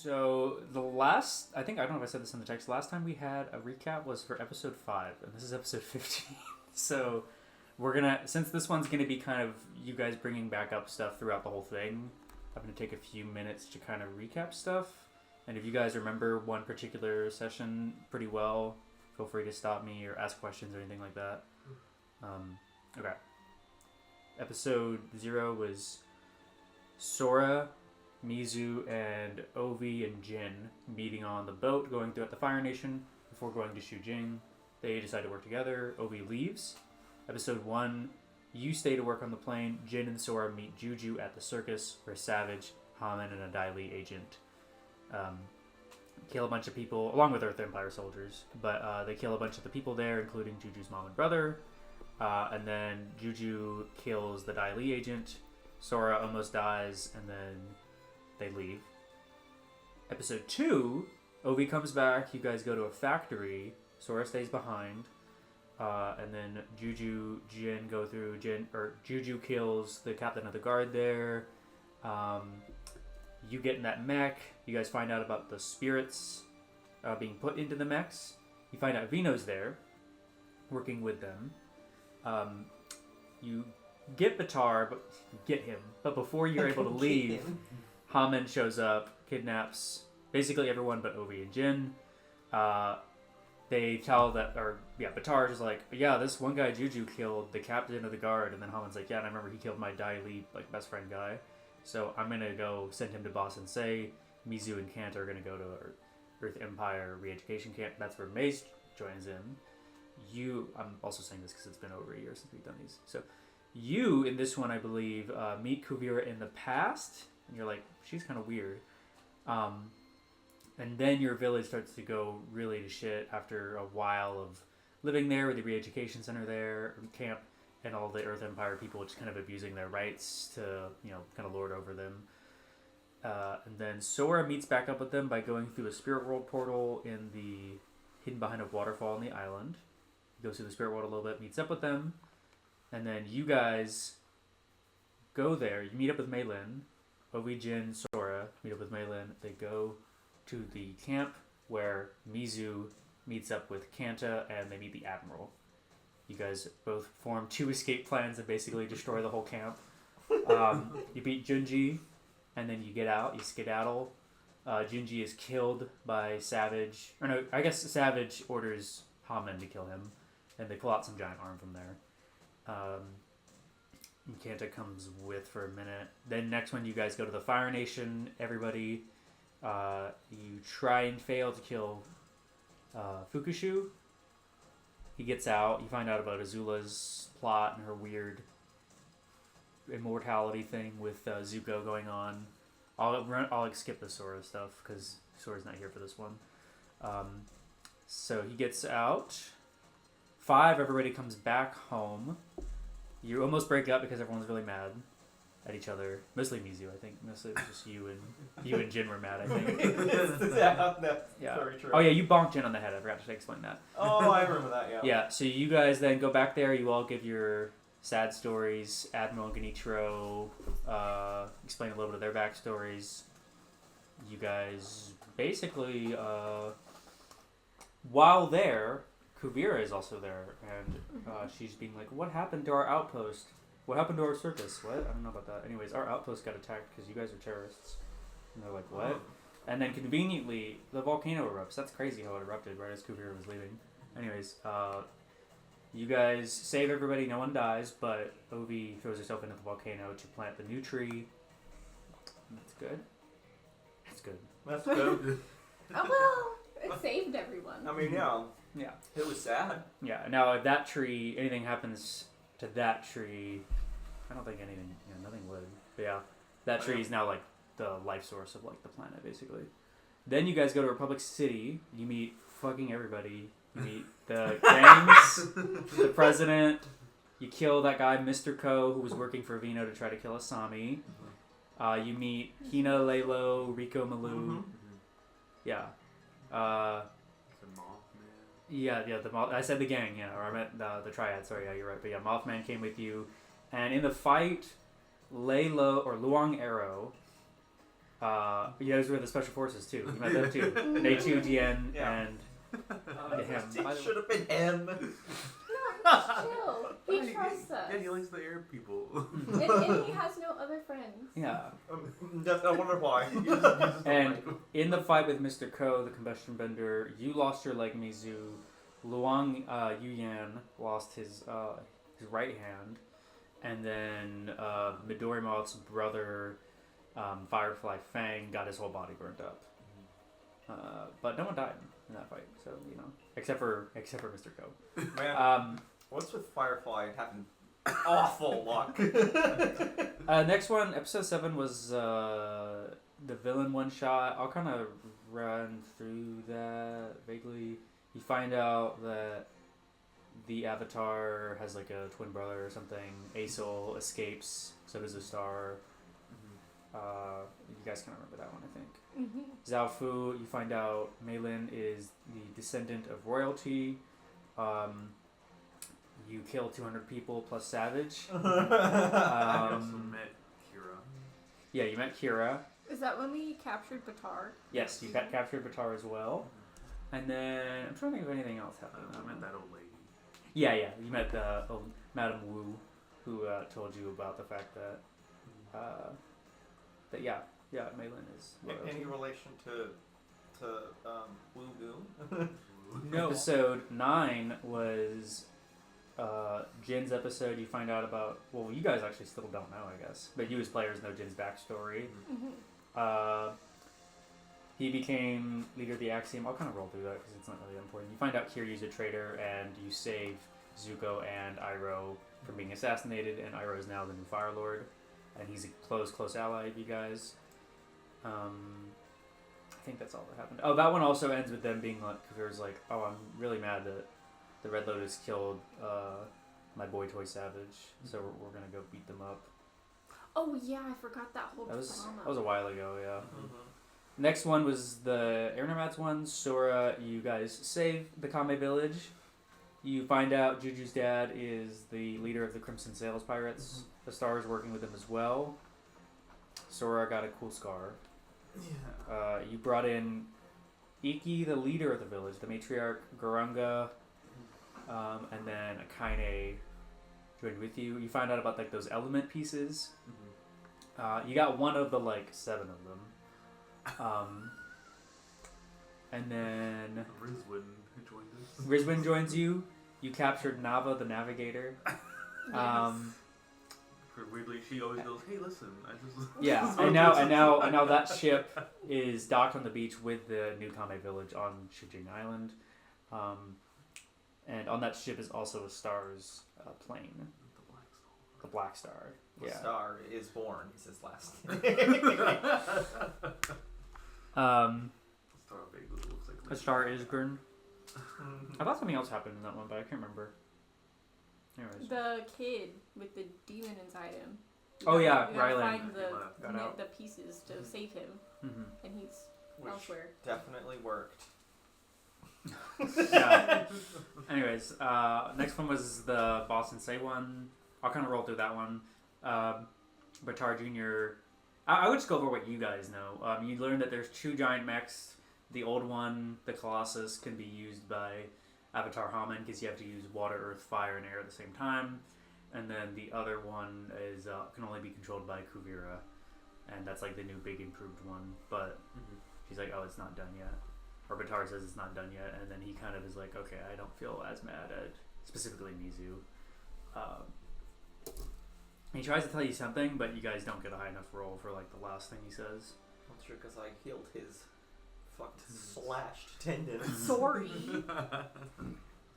So I don't know if I said this in the text. Last time we had a recap was for episode 5, and this is episode 15. So since this one's gonna be kind of you guys bringing back up stuff throughout the whole thing, I'm gonna take a few minutes to kind of recap stuff. And if you guys remember one particular session pretty well, feel free to stop me or ask questions or anything like that. Okay. Episode 0 was Sora, Mizu, and Ovi and Jin meeting on the boat going throughout the Fire Nation before going to Shu Jing. They decide to work together. Ovi leaves. Episode 1, you stay to work on the plane. Jin and Sora meet Juju at the circus, where Savage, Haman, and a Dai Li agent kill a bunch of people, along with Earth Empire soldiers. But they kill a bunch of the people there, including Juju's mom and brother. And then Juju kills the Dai Li agent. Sora almost dies, and then they leave. Episode 2, Ovi comes back. You guys go to a factory. Sora stays behind. And then Juju kills the captain of the guard there. You get in that mech. You guys find out about the spirits being put into the mechs. You find out Vino's there, working with them. You get Batar, but before you're able to leave, Haman shows up, kidnaps basically everyone but Ovi and Jin. They tell Batar is like, yeah, this one guy Juju killed the captain of the guard, and then Haman's like, yeah, and I remember he killed my Dai Li, best friend guy. So I'm gonna go send him to Boss and say Mizu and Kant are gonna go to Earth Empire re-education camp. That's where Mace joins in. I'm also saying this because it's been over a year since we've done these. So you, in this one, I believe, meet Kuvira in the past, and you're like, she's kind of weird. And then your village starts to go really to shit after a while of living there with the re-education center there, camp, and all the Earth Empire people just kind of abusing their rights to, kind of lord over them. And then Sora meets back up with them by going through a spirit world portal hidden behind a waterfall on the island. He goes through the spirit world a little bit, meets up with them, and then you guys go there. You meet up with Meilin. Ovi, Jin, Sora meet up with Meilin. They go to the camp where Mizu meets up with Kanta, and they meet the Admiral. You guys both form 2 escape plans and basically destroy the whole camp. You beat Junji, and then you get out, you skedaddle. Junji is killed by Savage. Or no, I guess Savage orders Haman to kill him, and they pull out some giant arm from there. Kanta comes with for a minute. Then next one, you guys go to the Fire Nation. Everybody, you try and fail to kill Fukushu. He gets out. You find out about Azula's plot and her weird immortality thing with Zuko going on. I'll skip the Sora stuff because Sora's not here for this one. So he gets out. 5, everybody comes back home. You almost break up because everyone's really mad at each other. Mostly Mizu, I think. Mostly it was just you and Jin were mad, I think. Yeah. Very true. Oh yeah, you bonked Jin on the head. I forgot to explain that. Oh, I remember that, yeah. Yeah, so you guys then go back there. You all give your sad stories. Admiral and Genichiro explain a little bit of their backstories. You guys basically, while there, Kuvira is also there, and she's being like, what happened to our outpost? What happened to our circus? What? I don't know about that. Anyways, our outpost got attacked because you guys are terrorists. And they're like, what? Oh. And then conveniently, the volcano erupts. That's crazy how it erupted right as Kuvira was leaving. Anyways, you guys save everybody. No one dies, but Ovi throws herself into the volcano to plant the new tree. That's good. That's good. That's good. Oh, well, it saved everyone. I mean, yeah. Yeah. It was sad. Yeah. Now, if that tree, anything happens to that tree, I don't think anything, nothing would. But yeah, that tree is now like the life source of like the planet, basically. Then you guys go to Republic City. You meet fucking everybody. You meet the gangs, the president. You kill that guy, Mr. Ko, who was working for Vino to try to kill Asami. You meet Hina, Lalo, Rico, Malu. Yeah. Yeah, I said the gang, or I meant the triad, sorry, yeah, you're right. But yeah, Mothman came with you. And in the fight, Luang Arrow those were the special forces too. You met them too. Neichu, Dian, Yeah. and him. It should have been him. Chill. He trusts us. Yeah, he likes the air people. And he has no other friends. Yeah. I wonder why. You just don't And like him. in the fight with Mr. Ko, the combustion bender, you lost your leg, Mizu. Luang Yuyan lost his right hand, and then Midori Moth's brother, Firefly Fang, got his whole body burnt up. But no one died in that fight, so except for Mr. Ko. Man, what's with Firefly and having awful luck? Next one, episode 7 was the villain one shot. I'll kind of run through that vaguely. You find out that the Avatar has like a twin brother or something. Aesol escapes, so does a star. You guys kind of remember that one, I think. Mm-hmm. Zhao Fu, you find out Meilin is the descendant of royalty. You kill 200 people plus Savage. I also met Kira. Yeah, you met Kira. Is that when we captured Batar? Yes, you got captured Batar as well. And then I'm trying to think of anything else happening. I met that old lady. Yeah, you met Madame Wu, who told you about the fact that Meilin is royalty. Any relation to Wu Goon? No. Episode 9 was Jin's episode. You find out about, well, you guys actually still don't know, I guess, but you as players know Jin's backstory. Mm-hmm. He became leader of the Axiom. I'll kind of roll through that because it's not really important. You find out Kiryu's a traitor, and you save Zuko and Iroh from being assassinated, and Iroh is now the new Fire Lord, and he's a close ally of you guys. I think that's all that happened. Oh, that one also ends with them being like, Kavira's like, oh, I'm really mad that the Red Lotus killed my boy Toy Savage, so we're gonna go beat them up. Oh yeah, I forgot that whole That was drama. a while ago, yeah. Mm-hmm. Next one was the Air Nomads one. Sora, you guys save the Kame village. You find out Juju's dad is the leader of the Crimson Sails Pirates. The Star is working with them as well. Sora got a cool scar. Yeah. You brought in Iki, the leader of the village, the matriarch Garunga, and then Akaine joined with you. You find out about like those element pieces. You got one of the like 7 of them. And then Rizwin who joined us. Rizwin joins you. You captured Nava, the navigator. Weirdly, she always goes, "Hey, listen, I just." Yeah, and now that ship is docked on the beach with the new Kame village on Shu Jing Island. And on that ship is also a star's plane. The Black Star. The Star is born, is his last Star vaguely looks like A Star is born. I thought something else happened in that one, but I can't remember. Anyways. The kid with the demon inside him. Oh yeah, You gotta Rylan. find Got out. the pieces to save him, Mm-hmm. and he's Which elsewhere. definitely worked. Yeah. Anyways, next one was the Boston Say one. I'll kind of roll through that one. Batar Jr. I would just go over what you guys know. You learned that there's 2 giant mechs. The old one, the Colossus, can be used by Avatar Haman because you have to use water, earth, fire, and air at the same time. And then the other one is can only be controlled by Kuvira. And that's like the new big improved one. But she's like, oh, it's not done yet. Or Batar says it's not done yet. And then he kind of is like, okay, I don't feel as mad at specifically Mizu. He tries to tell you something, but you guys don't get a high enough roll for like the last thing he says. Not sure because I healed his fucked slashed tendon. Sorry. He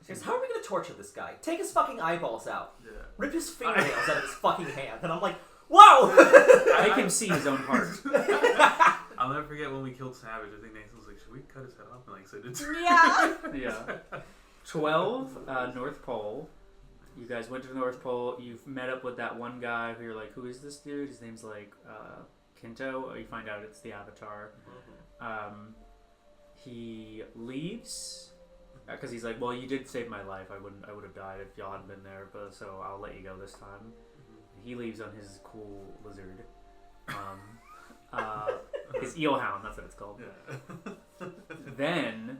goes, how are we gonna torture this guy? Take his fucking eyeballs out. Yeah. Rip his fingernails out of his fucking hand. And I'm like, whoa! Make him see his own heart. I'll never forget when we killed Savage. I think Nathan was like, should we cut his head off? And like, so did Yeah. Yeah. 12, North Pole. You guys went to the North Pole. You've met up with that one guy who you're like, who is this dude? His name's like Kinto. You find out it's the Avatar. He leaves because he's like, well, you did save my life. I would have died if y'all hadn't been there. But so I'll let you go this time. He leaves on his cool lizard. His eel hound, that's what it's called. Yeah. Then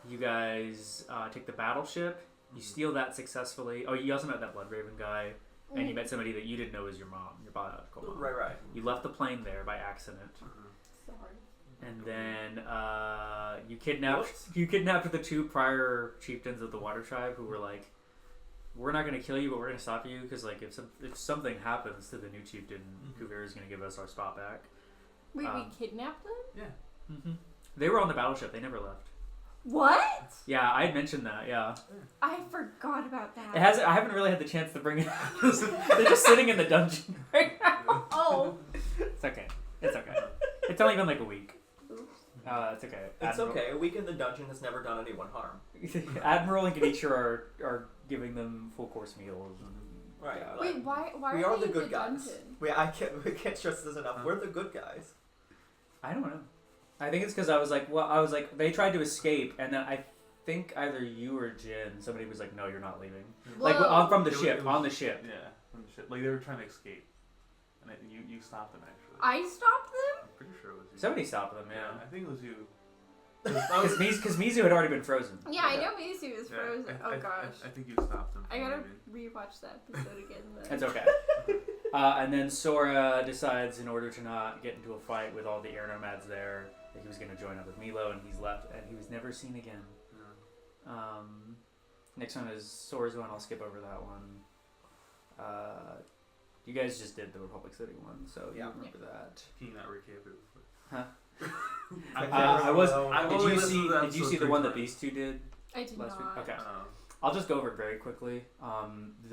you guys take the battleship. You steal that successfully. Oh, you also met that Blood Raven guy, and you met somebody that you didn't know was your mom, your biological mom. Right. You left the plane there by accident, Sorry. and then you kidnapped the 2 prior chieftains of the Water Tribe who were like, "We're not going to kill you, but we're going to stop you because like if something happens to the new chieftain, Kuvira is going to give us our spot back." Wait, we kidnapped them? Yeah. Mm-hmm. They were on the battleship. They never left. What? Yeah, I had mentioned that. Yeah. I forgot about that. I haven't really had the chance to bring it up. They're just sitting in the dungeon right now. Oh. It's okay. It's okay. It's only been like a week. Oops. It's okay. It's okay. A week in the dungeon has never done anyone harm. Admiral and Genichiro are giving them full course meals. And, Right. yeah. Wait, why We are are they the in good the guys. dungeon? We can't stress this enough. We're the good guys. I don't know. I think it's because I was like, they tried to escape, and then I think either you or Jin, somebody was like, no, you're not leaving. Like, Whoa. from the It was- ship, it was- on the ship. Yeah, from the ship. Like they were trying to escape, and you stopped them actually. I stopped them? I'm pretty sure it was you. Somebody stopped them, yeah. I think it was you. Because Mizu had already been frozen. Yeah, I know Mizu is frozen. I gosh. I think you stopped them. I gotta maybe. rewatch that episode again then. It's okay. And then Sora decides, in order to not get into a fight with all the air nomads there, that he was going to join up with Milo, and he's left, and he was never seen again. Yeah. Next one is Sora's one. I'll skip over that one. You guys just did the Republic City one, so you Yeah. remember that. Can you not recap it? Huh? I I've Did only you listened see? to that Did you episode see the 3 one that times. these 2 did I did last not. week? Okay. I'll just go over it very quickly. Haruka,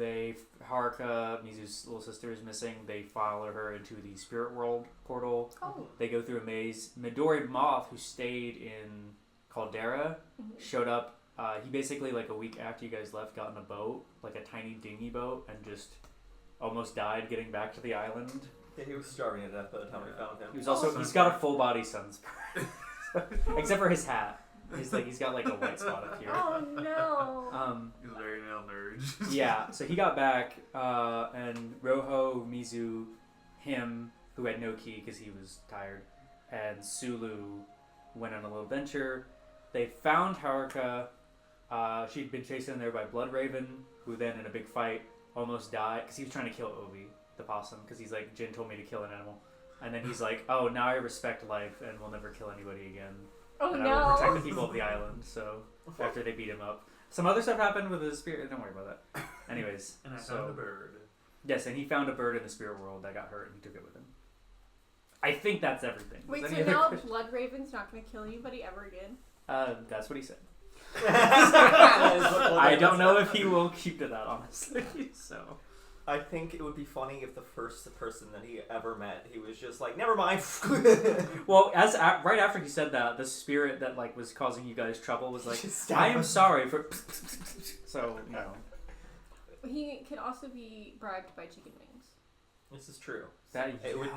Mizu's little sister, is missing. They follow her into the spirit world portal. Oh. They go through a maze. Midori Moth, who stayed in Caldera, showed up. He basically, like a week after you guys left, got in a boat, like a tiny dinghy boat, and just almost died getting back to the island. Yeah, he was starving to death by the time we found him. He was also he's got a full body sunspot, except for his hat. He's got like a white spot up here. Oh no. He's very malnourished. Yeah, so he got back, and Roho, Mizu, him, who had no key because he was tired, and Sulu went on a little venture. They found Haruka. She'd been chased in there by Blood Raven, who then, in a big fight, almost died because he was trying to kill Obi, the possum, because he's like, Jin told me to kill an animal. And then he's like, oh, now I respect life and will never kill anybody again. Oh And I will protect the no. people of the island, so after they beat him up. Some other stuff happened with his spirit. Don't worry about that. Anyways, And I so found a bird. yes, and he found a bird in the spirit world that got hurt, and he took it with him. I think that's everything. Wait, Is so any other now question? Blood Raven's not gonna kill anybody ever again? That's what he said. That is what I don't know if he will keep to that, honestly. So I think it would be funny if the first person that he ever met, he was just like, never mind. well, right after he said that, the spirit that like was causing you guys trouble was like, Just I stab am him. sorry for. So you know. He could also be bribed by chicken wings. This is true. That It would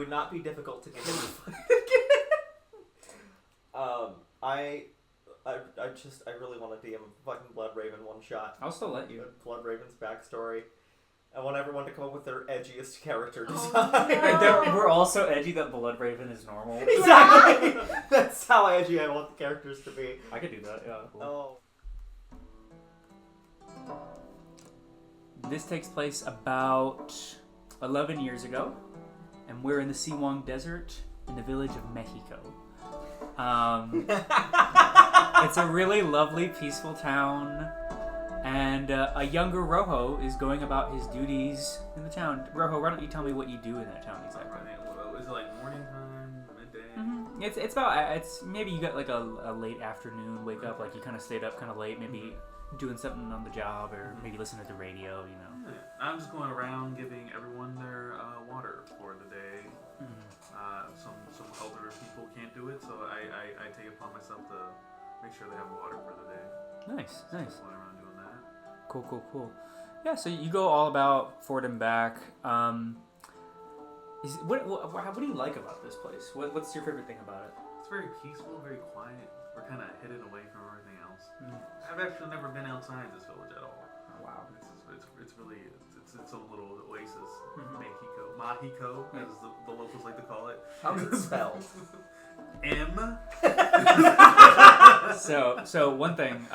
not be difficult to get him to fight again. I really want to DM fucking Blood Raven one shot. I'll still let you. Blood Raven's backstory. I want everyone to come up with their edgiest character Oh, design. no. We're all so edgy that Blood Raven is normal. Exactly. That's how edgy I want the characters to be. I could do that. Yeah. Cool. Oh. This takes place about 11 years ago, and we're in the Siwang Desert in the village of Mexico. It's a really lovely, peaceful town, and a younger Rojo is going about his duties in the town. Rojo, why don't you tell me what you do in that town exactly? Is it like morning time, midday? Mm-hmm. It's maybe you got like a late afternoon wake up, like you kind of stayed up kind of late, maybe doing something on the job, or maybe listening to the radio, you know. Yeah. I'm just going around giving everyone their water for the day. Some elder people can't do it, so I take it upon myself to make sure they have water for the day. Nice. Just going around doing that. Cool. Yeah, so you go all about forward and back. What do you like about this place? What's your favorite thing about it? It's very peaceful, very quiet. We're kind of hidden away from everything else. I've actually never been outside this village at all. Wow. It's really it's a little oasis. Mahiko, as the locals like to call it. How's it spelled? M. So one thing.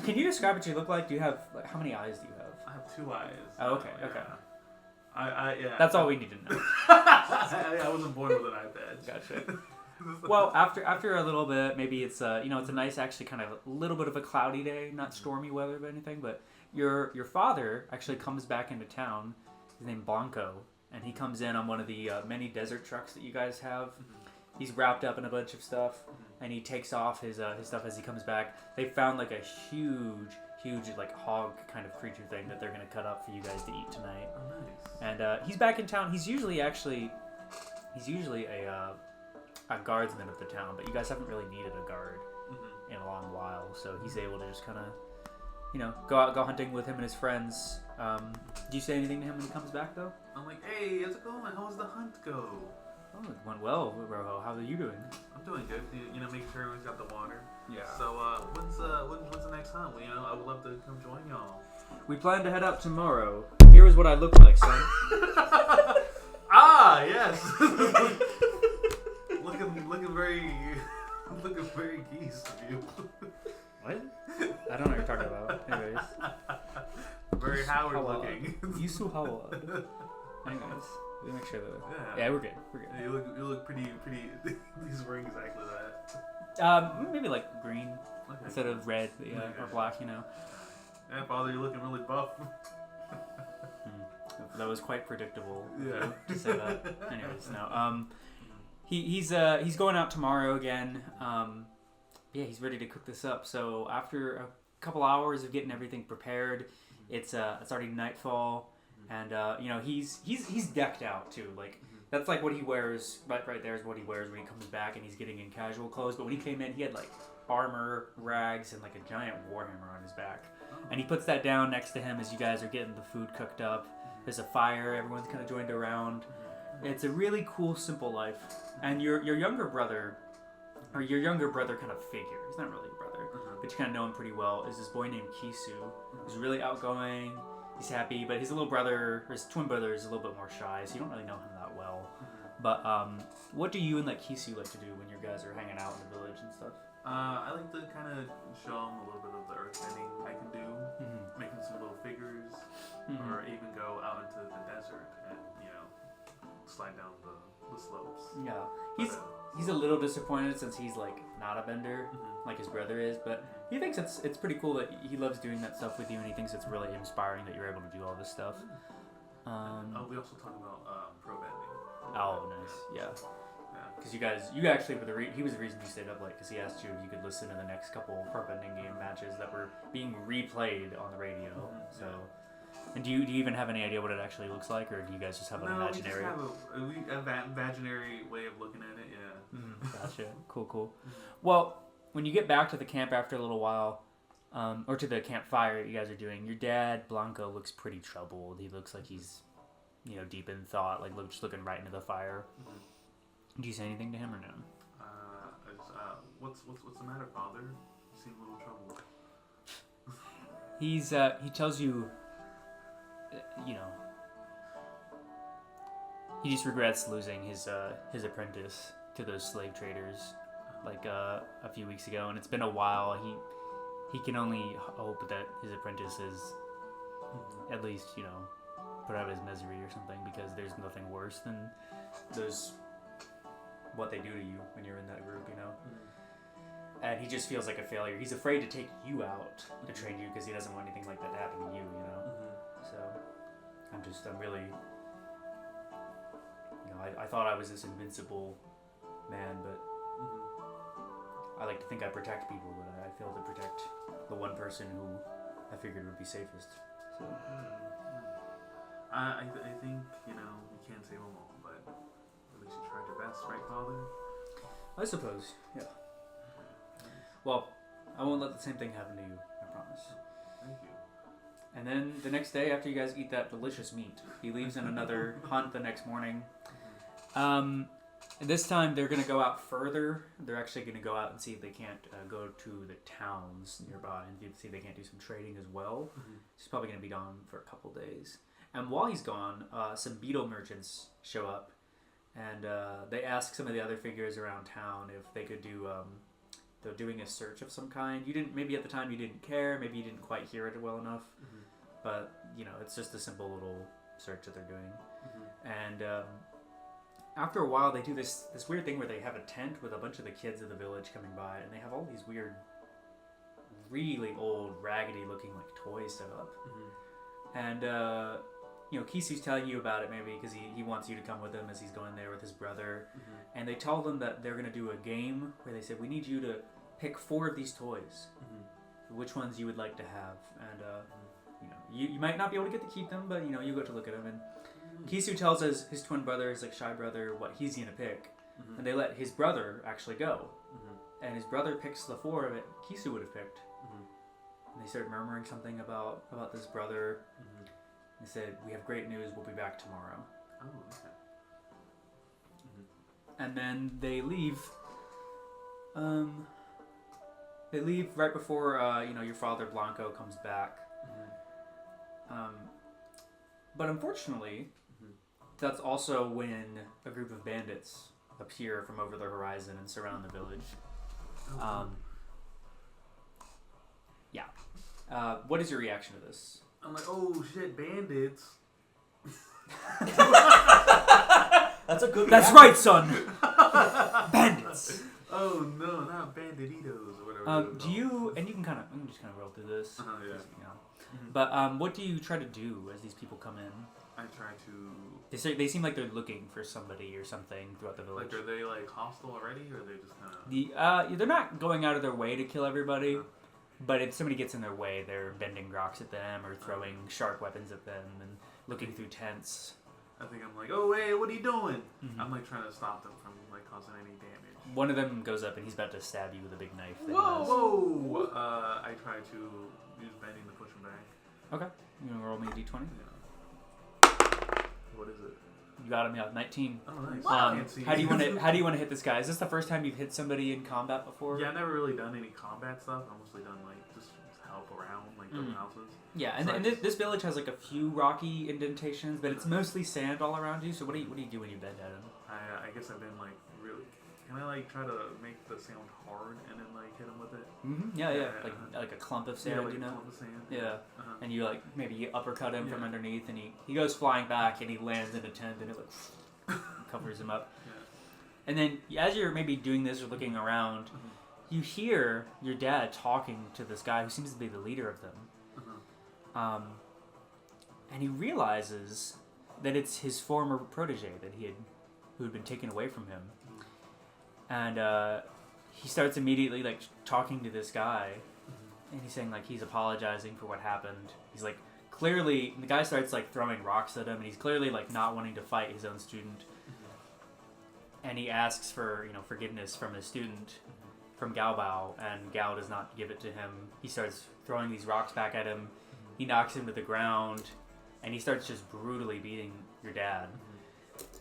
Can you describe what you look like? Do you have how many eyes do you have? I have 2 eyes. Oh, okay. Yeah. Okay. Yeah. That's all we need to know. I wasn't born with an eye patch. Gotcha. Well, after a little bit, maybe it's it's a nice, actually kind of a little bit of a cloudy day, not stormy weather or anything, but your father actually comes back into town. His name's Blanco, and he comes in on one of the many desert trucks that you guys have. He's wrapped up in a bunch of stuff, and he takes off his stuff as he comes back. They found like a huge like hog kind of creature thing that they're gonna cut up for you guys to eat tonight. Oh, nice. And he's back in town. He's usually a guardsman of the town, but you guys haven't really needed a guard in a long while, so he's able to just kind of, go hunting with him and his friends. Do you say anything to him when he comes back, though? I'm like, hey, how's it going? How's the hunt go? Oh, it went well, Rojo. How are you doing? I'm doing good. Making sure everyone's got the water. Yeah. So, when's the next hunt? I would love to come join y'all. We plan to head out tomorrow. Here is what I look like, son. Ah, yes. looking very geese of you. What? I don't know what you're talking about. Anyways. Very Howard looking. Yusu Howard. Anyways, let me make sure that. Yeah, we're good. You look pretty. He's wearing exactly that. Maybe like green instead of red, or black. Yeah, Father, you're looking really buff. That was quite predictable. Yeah. To say that. Anyways, no. He's going out tomorrow again. He's ready to cook this up. So after a couple hours of getting everything prepared, it's already nightfall, and he's decked out too. Like that's like what he wears. Right there is what he wears when he comes back, and he's getting in casual clothes. But when he came in, he had like armor, rags, and like a giant warhammer on his back. And he puts that down next to him as you guys are getting the food cooked up. There's a fire. Everyone's kind of joined around. It's a really cool, simple life. And your younger brother kind of figure. He's not really your brother, but you kind of know him pretty well. Is this boy named Kisu. He's really outgoing. He's happy, but his twin brother is a little bit more shy, so you don't really know him that well. But what do you and Kisu like to do when you guys are hanging out in the village and stuff? I like to kind of show him a little bit of the earthbending I can do, making some little figures, or even go out into the desert and slide down the slopes. Yeah, he's a little disappointed since he's not a bender like his brother is, but he thinks it's pretty cool that he loves doing that stuff with you, and he thinks it's really inspiring that you're able to do all this stuff. We also talk about pro bending. Oh, nice. Yeah. Because you actually he was the reason you stayed up late, because he asked you if you could listen to the next couple pro bending game matches that were being replayed on the radio. So. And do you even have any idea what it actually looks like, or do you guys just have an imaginary? We have an imaginary way of looking at it. Yeah. Gotcha. Cool. Well, when you get back to the camp after a little while, or to the campfire that you guys are doing, your dad Blanco looks pretty troubled. He looks like he's, deep in thought, just looking right into the fire. Do you say anything to him or no? What's the matter, Father? You seem a little troubled. He tells you. He just regrets losing his apprentice to those slave traders a few weeks ago, and it's been a while. He can only hope that his apprentice is at least put out of his misery or something, because there's nothing worse than what they do to you when you're in that group, And he just feels like a failure. He's afraid to take you out to train you because he doesn't want anything like that to happen to you, So I'm really, I thought I was this invincible man, but I like to think I protect people, but I fail to protect the one person who I figured would be safest. So I think you can't save them all, but at least you tried your best, right, Father? I suppose, yeah. Well, I won't let the same thing happen to you, I promise. Thank you. And then the next day, after you guys eat that delicious meat, he leaves on another hunt the next morning. And this time they're going to go out further. They're actually going to go out and see if they can't go to the towns nearby and see if they can't do some trading as well. Mm-hmm. He's probably going to be gone for a couple days. And while he's gone, some beetle merchants show up. And they ask some of the other figures around town if they could do... they're doing a search of some kind. You didn't... Maybe at the time you didn't care. Maybe you didn't quite hear it well enough. Mm-hmm. But, you know, it's just a simple little search that they're doing. Mm-hmm. And... after a while, they do this weird thing where they have a tent with a bunch of the kids of the village coming by, and they have all these weird, really old, raggedy-looking like toys set up. Mm-hmm. And you know, Kisu's telling you about it maybe because he wants you to come with him as he's going there with his brother. Mm-hmm. And they tell them that they're gonna do a game where they said we need you to pick 4 of these toys, which ones you would like to have, and you know, you might not be able to get to keep them, but you know, you get to look at them and. Kisu tells his twin brother, his like shy brother, what he's gonna pick, and they let his brother actually go. And his brother picks the 4 of it Kisu would have picked. And they start murmuring something about this brother. They said, "We have great news. We'll be back tomorrow." Oh, okay. And then they leave. They leave right before you know, your father Blanco comes back. But unfortunately. That's also when a group of bandits appear from over the horizon and surround the village. Yeah. What is your reaction to this? I'm like, oh shit, bandits. That's a good. That's reaction. right, son. Bandits. Oh no, not bandititos or whatever. Do you? And you can just kind of roll through this. Yeah. You know. But what do you try to do as these people come in? I try to. They seem like they're looking for somebody or something throughout the village. Like, are they like hostile already, or are they just kind of? They're not going out of their way to kill everybody, but if somebody gets in their way, they're bending rocks at them or throwing sharp weapons at them and looking through tents. I think I'm like, oh hey, what are you doing? I'm like trying to stop them from like causing any damage. One of them goes up and he's about to stab you with a big knife. Whoa! I try to use bending to push him back. Okay, you gonna roll me a d20? Yeah. What is it? You got him, yeah, 19. Oh, nice. Wow. Can't see. How do you want to hit this guy? Is this the first time you've hit somebody in combat before? Yeah, I've never really done any combat stuff. I've mostly done like just help around, like building houses. Yeah, and this village has like a few rocky indentations, but it's mostly sand all around you. So what do you do when you bend at him? I guess I've been like really. Can I like try to make the sound hard and then like hit him with it? Mm-hmm. Yeah. Like a clump of sand, yeah, like you know? a clump of sand. Yeah. And you like maybe you uppercut him from underneath, and he goes flying back, and he lands in a tent, and it like covers him up. Yeah. And then as you're maybe doing this or looking around, you hear your dad talking to this guy who seems to be the leader of them. And he realizes that it's his former protege who had been taken away from him. And he starts immediately like talking to this guy, and he's saying like he's apologizing for what happened. He's like clearly the guy starts like throwing rocks at him, and he's clearly like not wanting to fight his own student. And he asks for forgiveness from his student, from Gao Bao, and Gao does not give it to him. He starts throwing these rocks back at him. He knocks him to the ground, and he starts just brutally beating your dad.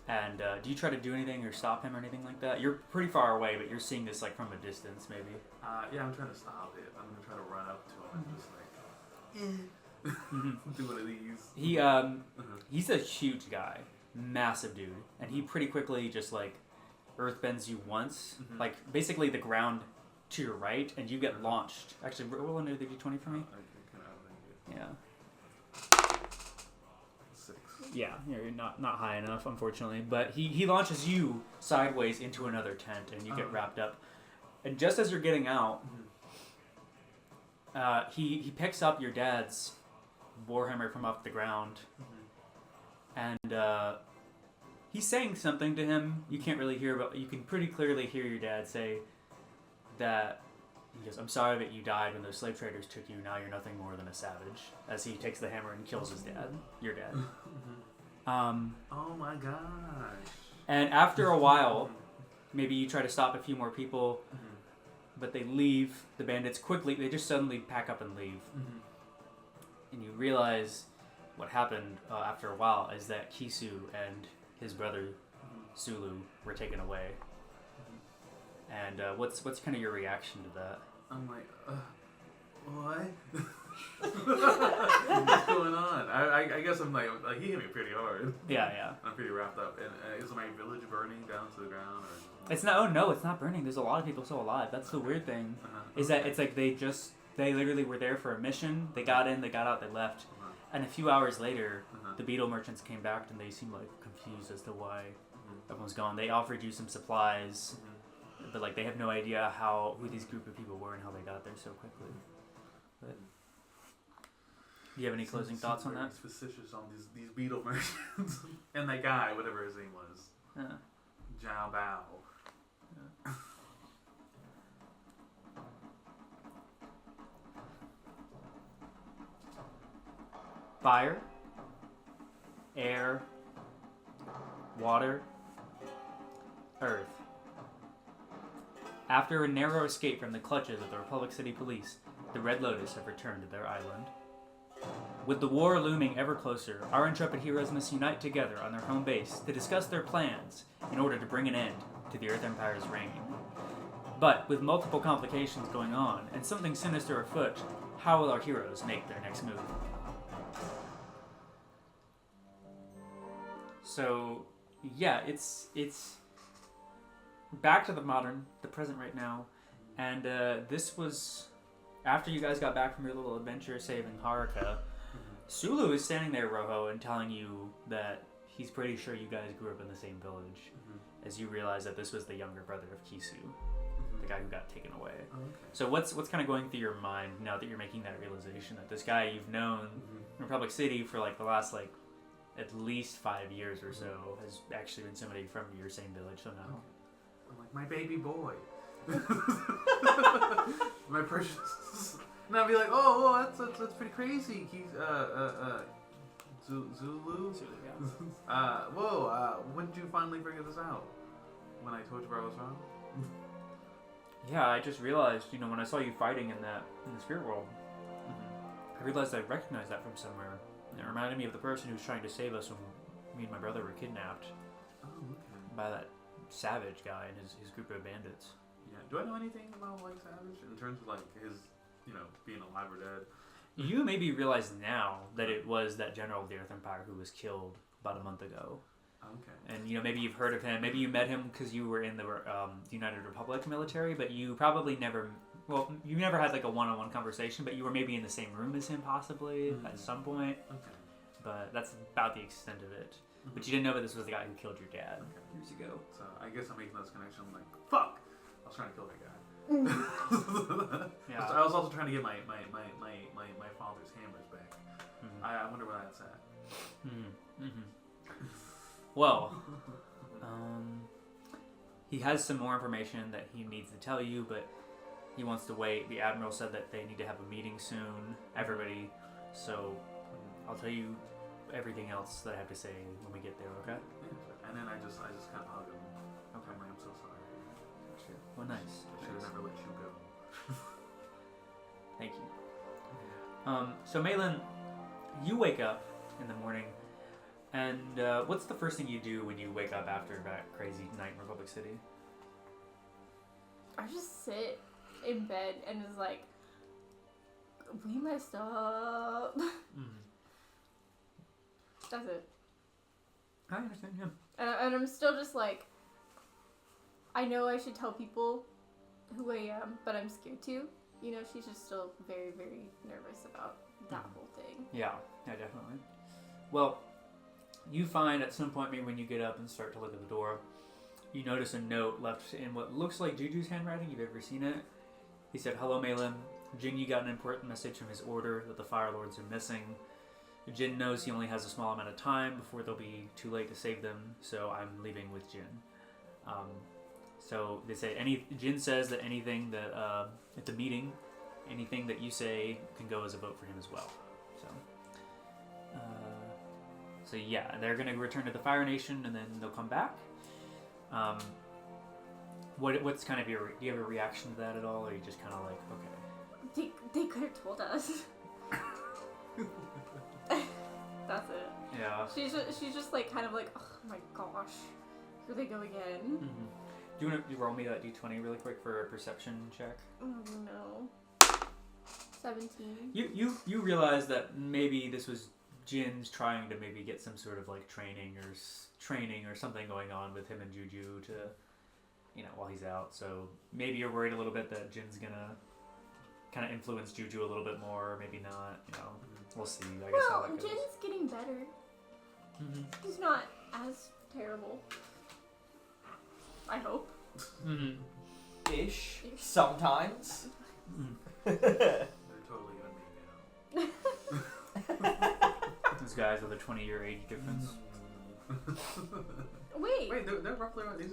And do you try to do anything or stop him or anything like that? You're pretty far away, but you're seeing this like from a distance, maybe. Yeah, I'm trying to stop it. I'm gonna try to run up to him and just like do one of these. He's a huge guy, massive dude, and he pretty quickly just like earthbends you once, like basically the ground to your right, and you get launched. Actually, roll another d20 for me. Yeah. 6. Yeah, you're not high enough, unfortunately. But he launches you sideways into another tent, and you get wrapped up. And just as you're getting out, he picks up your dad's warhammer from off the ground, and he's saying something to him. You can't really hear, but you can pretty clearly hear your dad say that. He goes, "I'm sorry that you died when those slave traders took you. Now you're nothing more than a savage." As he takes the hammer and kills his dad, your dad. Oh my gosh. And after a while, maybe you try to stop a few more people, but they leave. The bandits quickly, they just suddenly pack up and leave. And you realize what happened after a while is that Kisu and his brother Sulu were taken away. And what's kind of your reaction to that? I'm like, what? What's going on? I guess I'm like he hit me pretty hard. Yeah. I'm pretty wrapped up. And is my village burning down to the ground? Or? It's not. Oh no, it's not burning. There's a lot of people still alive. That's the weird thing. Is that it's like they literally were there for a mission. They got in, they got out, they left. And a few hours later, the beetle merchants came back and they seemed like confused as to why everyone's gone. They offered you some supplies, but like they have no idea who these group of people were and how they got there so quickly. But do you have any closing thoughts on that? Suspicious on these beetle merchants and that guy, whatever his name was, Jiao Bao. Fire, air, water, earth. After a narrow escape from the clutches of the Republic City Police, the Red Lotus have returned to their island. With the war looming ever closer, our intrepid heroes must unite together on their home base to discuss their plans in order to bring an end to the Earth Empire's reign. But with multiple complications going on and something sinister afoot, how will our heroes make their next move? So, yeah, it's back to the present right now, and this was after you guys got back from your little adventure saving Haruka. Sulu is standing there, Rojo, and telling you that he's pretty sure you guys grew up in the same village, as you realize that this was the younger brother of Kisu, the guy who got taken away. Oh, okay. So what's kind of going through your mind now that you're making that realization that this guy you've known in Republic City for like the last like at least 5 years or so has actually been somebody from your same village somehow. I'm like, my baby boy. My precious. And I'd be like, oh, that's pretty crazy. He's Zulu. Yeah. When did you finally figure this out? When I told you where I was from? Yeah, I just realized, when I saw you fighting in the spirit world, I realized I recognized that from somewhere. And it reminded me of the person who was trying to save us when me and my brother were kidnapped by that savage guy and his group of bandits. Yeah. Do I know anything about like Savage in terms of like his, being alive or dead? You maybe realize now that it was that general of the Earth Empire who was killed about a month ago. Okay. And maybe you've heard of him. Maybe you met him because you were in the United Republic military, but you probably never. Well, you never had like a one-on-one conversation, but you were maybe in the same room as him possibly at some point. Okay. But that's about the extent of it. But you didn't know that this was the guy who killed your dad years ago. So I guess I'm making those connections. I'm like, fuck! I was trying to kill that guy. Yeah. I was also trying to get my father's hammers back. I wonder where that's at. Well, he has some more information that he needs to tell you, but he wants to wait. The Admiral said that they need to have a meeting soon, everybody. So I'll tell you everything else that I have to say when we get there, okay? Yeah. And then I just kind of hug him. Okay. I'm like, I'm so sorry. Sure. Well, nice. I should have never let you go. Thank you. So Malin, you wake up in the morning, and what's the first thing you do when you wake up after that crazy night in Republic City? I just sit in bed and is like, we messed up. That's it. I understand, yeah. And I'm still just like, I know I should tell people who I am, but I'm scared to. She's just still very, very nervous about that whole thing. Yeah, definitely. Well, you find at some point, maybe when you get up and start to look at the door, you notice a note left in what looks like Juju's handwriting. You've ever seen it? He said, "Hello, Malin. Jing, you got an important message from his order that the Fire Lords are missing. Jin knows he only has a small amount of time before they'll be too late to save them, so I'm leaving with Jin." So they say Jin says that anything that at the meeting, anything that you say can go as a vote for him as well. So yeah, they're gonna return to the Fire Nation and then they'll come back. What's kind of do you have a reaction to that at all, or are you just kind of like, okay? They could have told us. That's it. Yeah. She's just like kind of like, oh my gosh, Here they go again. Mm-hmm. Do you want to roll me that d20 really quick for a perception check? Oh no. 17. You realize that maybe this was Jin's trying to maybe get some sort of like training or something going on with him and Juju to, while he's out. So maybe you're worried a little bit that Jin's gonna kind of influence Juju a little bit more, maybe not. We'll see. I guess how that goes. Jin's getting better. Mm-hmm. He's not as terrible. I hope. Mm-hmm. Ish. Sometimes. Mm-hmm. They're totally gonna make out. Those guys with a 20-year age difference. Wait, they're roughly around. He's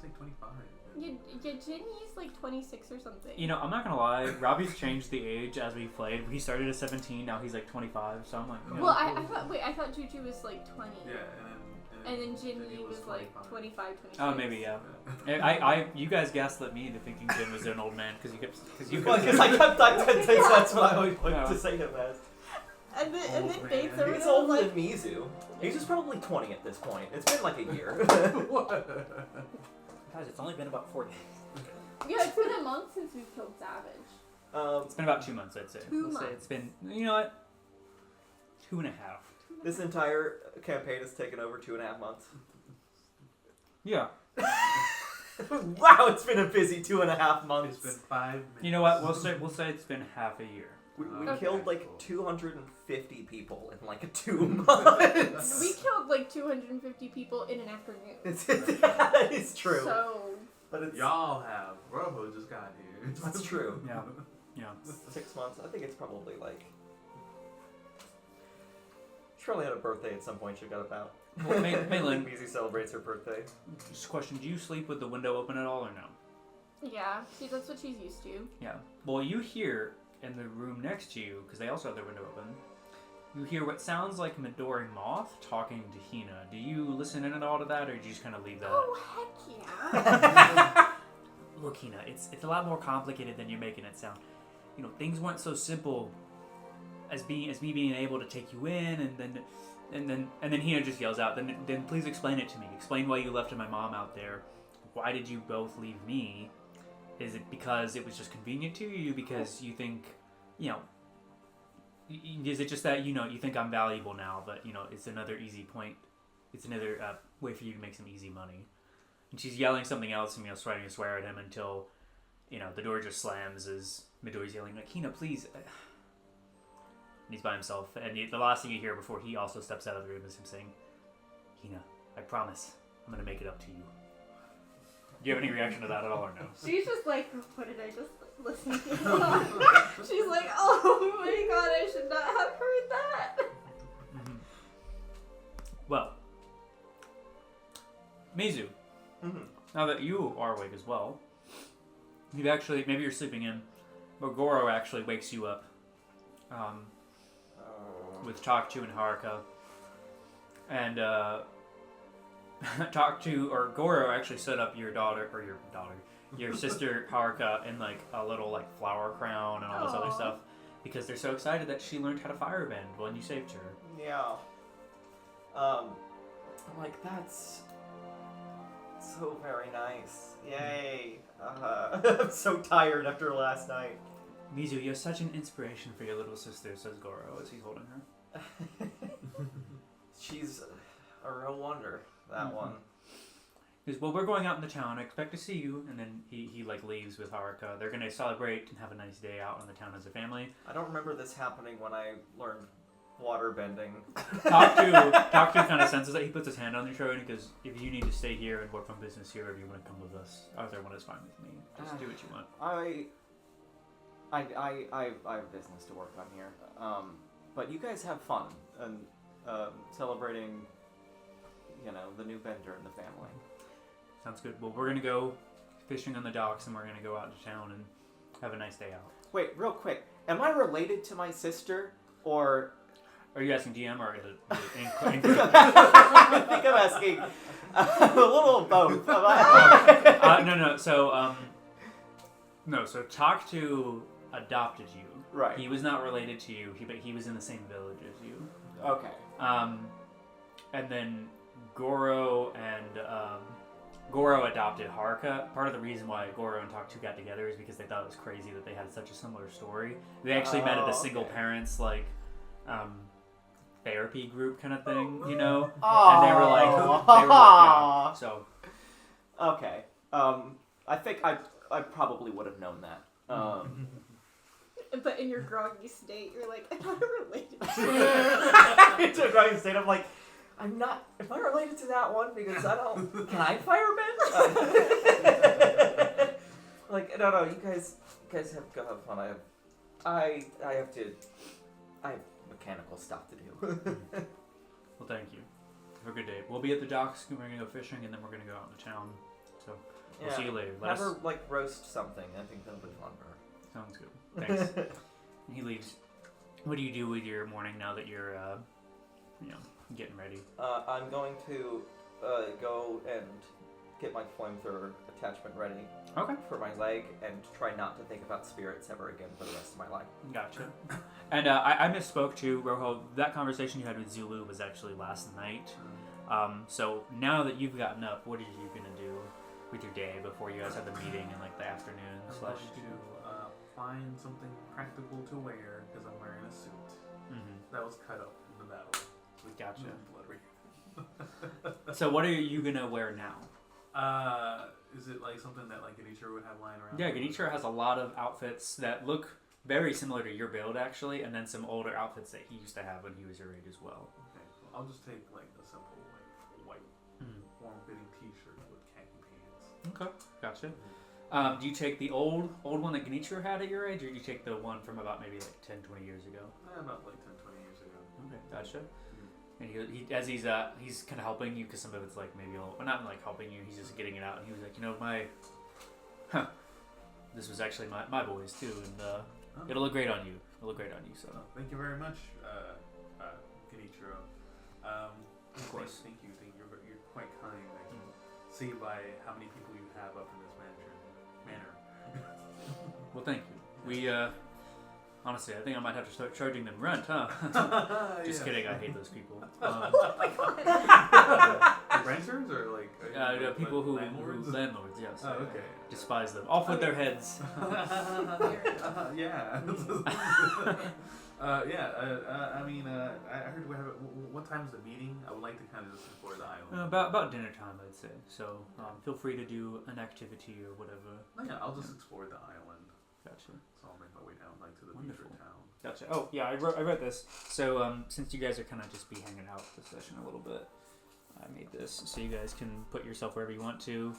like 25. Jin, he's like 26 or something. I'm not gonna lie. Robbie's changed the age as we played. He started at 17. Now he's like 25. So I'm like, Well, I thought Juju was like 20. Yeah, And then Jinny was like 25, 26. oh, maybe yeah. You guys gaslit me into thinking Jin was an old man because Because I kept that's what I always like to say him as. And then Bates man. over He's there older was than like, Mizu. He's just probably 20 at this point. It's been like a year. Guys, it's only been about 4 days. yeah, it's been a month since we've killed Savage. It's been about 2 months, I'd say. Two Let's say months. it's been, 2.5. This entire campaign has taken over 2.5 months. Yeah. Wow, it's been a busy 2.5 months. It's been 5 minutes. You know what? We'll say it's been half a year. We Okay. killed like 250 people in like 2 months. We killed like 250 people in an afternoon. That is true. So, But it's Y'all have. Robo just got here. that's true. Yeah. Yeah. 6 months. I think it's probably like. She probably had a birthday at some point. She got about. Well, Maylin, Easy celebrates her birthday. just a question: do you sleep with the window open at all, or no? yeah, that's what she's used to. Yeah. Well, you hear in the room next to you, because they also have their window open. You hear what sounds like Midori Moth talking to Hina. Do you listen in at all to that, or do you just kind of leave that? Oh, heck yeah. Look, Hina, it's a lot more complicated than you're making it sound. Things weren't so simple as me being able to take you in, and then Hina just yells out, then please explain it to me. Explain why you left my mom out there. Why did you both leave me? Is it because it was just convenient to you? Because you think, is it just that you think I'm valuable now, but it's another easy point. It's another way for you to make some easy money. And she's yelling something else and starting to swear at him until the door just slams as Midori's yelling like, Hina, please. And he's by himself, and the last thing you hear before he also steps out of the room is him saying, Hina, I promise I'm gonna make it up to you. Do you have any reaction to that at all, or no? She's just like, what did I just listen to? She's like, oh my god, I should not have heard that. Mm-hmm. Well, Mizu, now that you are awake as well, you've actually, maybe you're sleeping in, but Goro actually wakes you up with Taktu and Haruka. And Goro actually set up your sister Haruka in like a little like flower crown and all this other stuff because they're so excited that she learned how to firebend when you saved her. Yeah. I'm like, that's so very nice. Yay. I'm so tired after last night. Mizu, you're such an inspiration for your little sister, says Goro as he's holding her. She's a real wonder, that one. He goes, well, we're going out in the town. I expect to see you. And then he like leaves with Haruka. They're going to celebrate and have a nice day out in the town as a family. I don't remember this happening when I learned water bending. Taktu kind of senses that. He puts his hand on your shoulder and he goes, if you need to stay here and work on business here, if you want to come with us, either one is fine with me. Just do what you want. I have business to work on here. But you guys have fun and celebrating, the new bender in the family. Sounds good. Well, we're going to go fishing on the docks and we're going to go out to town and have a nice day out. Wait, real quick. Am I related to my sister, or... Are you asking DM or is it I think I'm asking a little of both. No. So Taktu adopted you. Right. He was not related to you, but he was in the same village as you. Okay. And then Goro and Goro adopted Haruka. Part of the reason why Goro and Talk 2 got together is because they thought it was crazy that they had such a similar story. They actually met at a single parents therapy group kind of thing, you know? And they were like, yeah. So. Okay. I think I probably would have known that. But in your groggy state, you're like, I'm not related to Into a groggy state, I'm like, I'm not. Am I related to that one? Because I don't. Can I firebend? Like, no. You guys have fun. I have mechanical stuff to do. Well, thank you. Have a good day. We'll be at the docks. We're gonna go fishing, and then we're gonna go out into town. So we'll see you later. Have her roast something. I think that'll be fun for her. Sounds good. Thanks. He leaves. What do you do with your morning now that you're, getting ready? I'm going to go and get my flamethrower attachment ready. Okay. For my leg, and try not to think about spirits ever again for the rest of my life. Gotcha. And I misspoke too, Rojo. That conversation you had with Zulu was actually last night. So now that you've gotten up, what are you gonna do with your day before you guys have the meeting in the afternoon? I'm going to find something practical to wear because I'm wearing a suit that was cut up in the battle. Gotcha. Blood ring. So what are you gonna wear now? Is it something that Genichiro would have lying around? Yeah, Genichiro has a lot of outfits that look very similar to your build actually, and then some older outfits that he used to have when he was your age as well. Okay, so I'll just take a simple white form-fitting T-shirt with khaki pants. Okay, gotcha. Do you take the old one that Genichiro had at your age, or do you take the one from about maybe 10, 20 years ago? About 10, 20 years ago. Okay, gotcha. And he as he's kind of helping you, because some of it's maybe a little, well, not helping you, he's just getting it out, and he was like, this was actually my boys too, and it'll look great on you. It'll look great on you. So thank you very much, Genichiro. Of course. Thank you. You're quite kind. I can see by how many people you have up in this manor. Well, thank you. We honestly, I think I might have to start charging them rent, huh? Just kidding. I hate those people. Renters or people who landlords? Landlords, yes. Oh, okay. Despise them. Off with their heads. Yeah. I heard we have. What time is the meeting? I would like to kind of just explore the island. About dinner time, I'd say. So feel free to do an activity or whatever. Oh, yeah, I'll just explore the island. Gotcha. So I'll make my way down to the Wonderful. beach or town. Gotcha. Oh yeah, I wrote this. So since you guys are kind of just be hanging out this session a little bit, I made this so you guys can put yourself wherever you want to.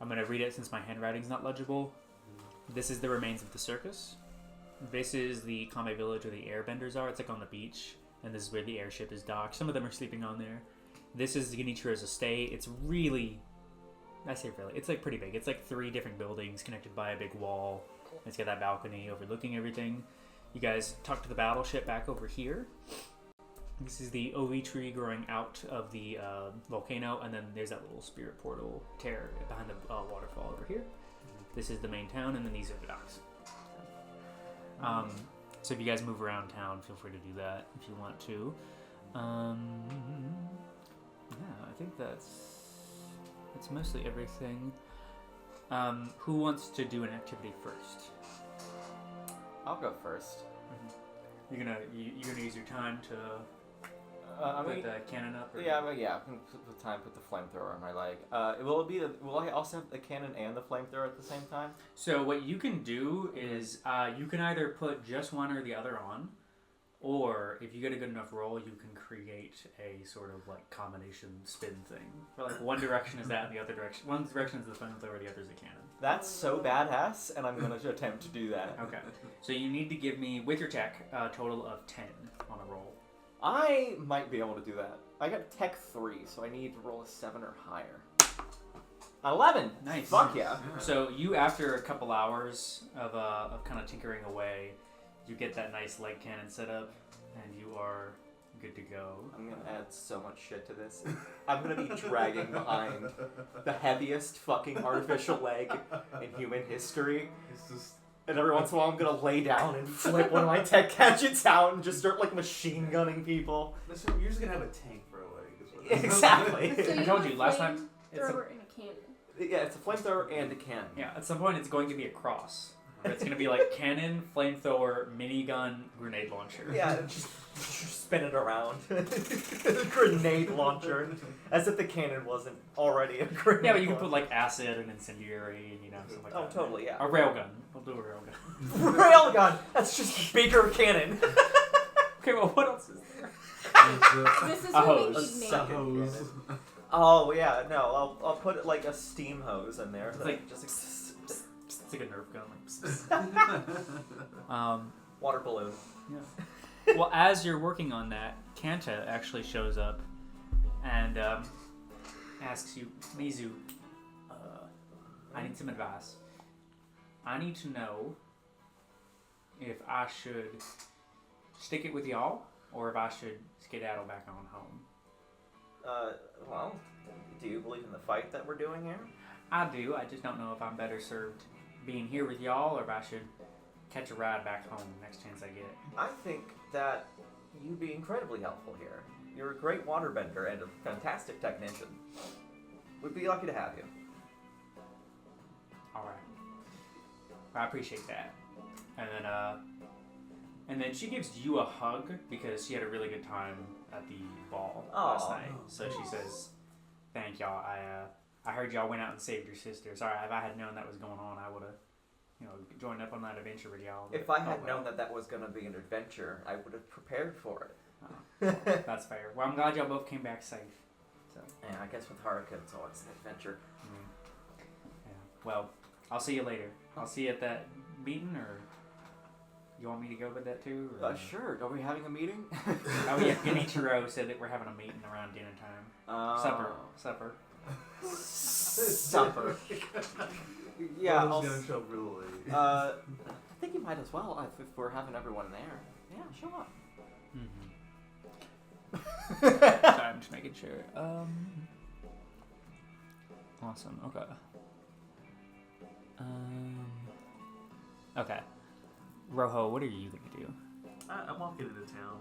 I'm gonna read it since my handwriting's not legible. This is the remains of the circus. This is the Kame village where the airbenders are. It's on the beach, and this is where the airship is docked. Some of them are sleeping on there. This is Genichiro's estate. It's really, I say really, it's pretty big. It's 3 different buildings connected by a big wall. It's got that balcony overlooking everything. You guys talk to the battleship back over here. This is the Ovi tree growing out of the volcano, and then there's that little spirit portal tear behind the waterfall over here. This is the main town, and then these are the docks. So if you guys move around town, feel free to do that if you want to. Yeah, I think that's mostly everything. Who wants to do an activity first? I'll go first. You're gonna use your time to put the cannon up? Or? Yeah, I can put the flamethrower on my leg. Will I also have the cannon and the flamethrower at the same time? So what you can do is you can either put just one or the other on, or if you get a good enough roll, you can create a sort of combination spin thing. Where one direction is that, and the other direction, one direction is the flamethrower, the other is the cannon. That's so badass, and I'm gonna attempt to do that. Okay. So you need to give me, with your tech, a total of 10 on a roll. I might be able to do that. I got tech 3, so I need to roll a 7 or higher. 11! Nice. Fuck yeah. So you, after a couple hours of kind of tinkering away, you get that nice leg cannon set up, and you are good to go. I'm gonna add so much shit to this. I'm gonna be dragging behind the heaviest fucking artificial leg in human history. It's just... And every once in a while I'm gonna lay down and flip one of my tech gadgets out and just start machine gunning people. You're just gonna have a tank for a leg. Exactly. So I told you last time. Thrower in a cannon. Yeah, it's a flamethrower and a cannon. Yeah, at some point it's going to be a cross. It's going to be like cannon, flamethrower, minigun, grenade launcher. Yeah, just spin it around. Grenade launcher. As if the cannon wasn't already a grenade Yeah, but you can launcher. put like acid and incendiary and something like Oh, that. totally, yeah. A railgun. We'll do a railgun. Railgun! That's just a bigger cannon. Okay, well, what else is there? This is A when we hose. need Suck names. it. Hose. Oh, yeah, no, I'll put like a steam hose in there. It's like- just It's like a Nerf gun. water balloon. Yeah. Well, as you're working on that, Kanta actually shows up and asks you, Mizu, I need some advice. I need to know if I should stick it with y'all or if I should skedaddle back on home. Well, do you believe in the fight that we're doing here? I do. I just don't know if I'm better served being here with y'all or if I should catch a ride back home next chance I get. I think that you'd be incredibly helpful here. You're a great waterbender and a fantastic technician. We'd be lucky to have you. All right. I appreciate that. And then she gives you a hug because she had a really good time at the ball last Aw. night. So she says, "Thank y'all. I heard y'all went out and saved your sister. Sorry, if I had known that was going on, I would have, joined up on that adventure with y'all. But, If I had oh, well. known that that was going to be an adventure, I would have prepared for it. That's fair. Well, I'm glad y'all both came back safe. So, Yeah, I guess with Haruka, it's always an adventure. yeah. Well, I'll see you later. I'll see you at that meeting, or you want me to go with that too? Or? Sure. Are we having a meeting? Oh yeah, Genichiro said that we're having a meeting around dinner time. Supper. Supper. Yeah. I I'll was gonna s- show up real late. I think you might as well if we're having everyone there. Yeah, show up. Sorry, I'm just making sure. Awesome. Okay. Okay. Rojo, what are you gonna do? I'm walking into town,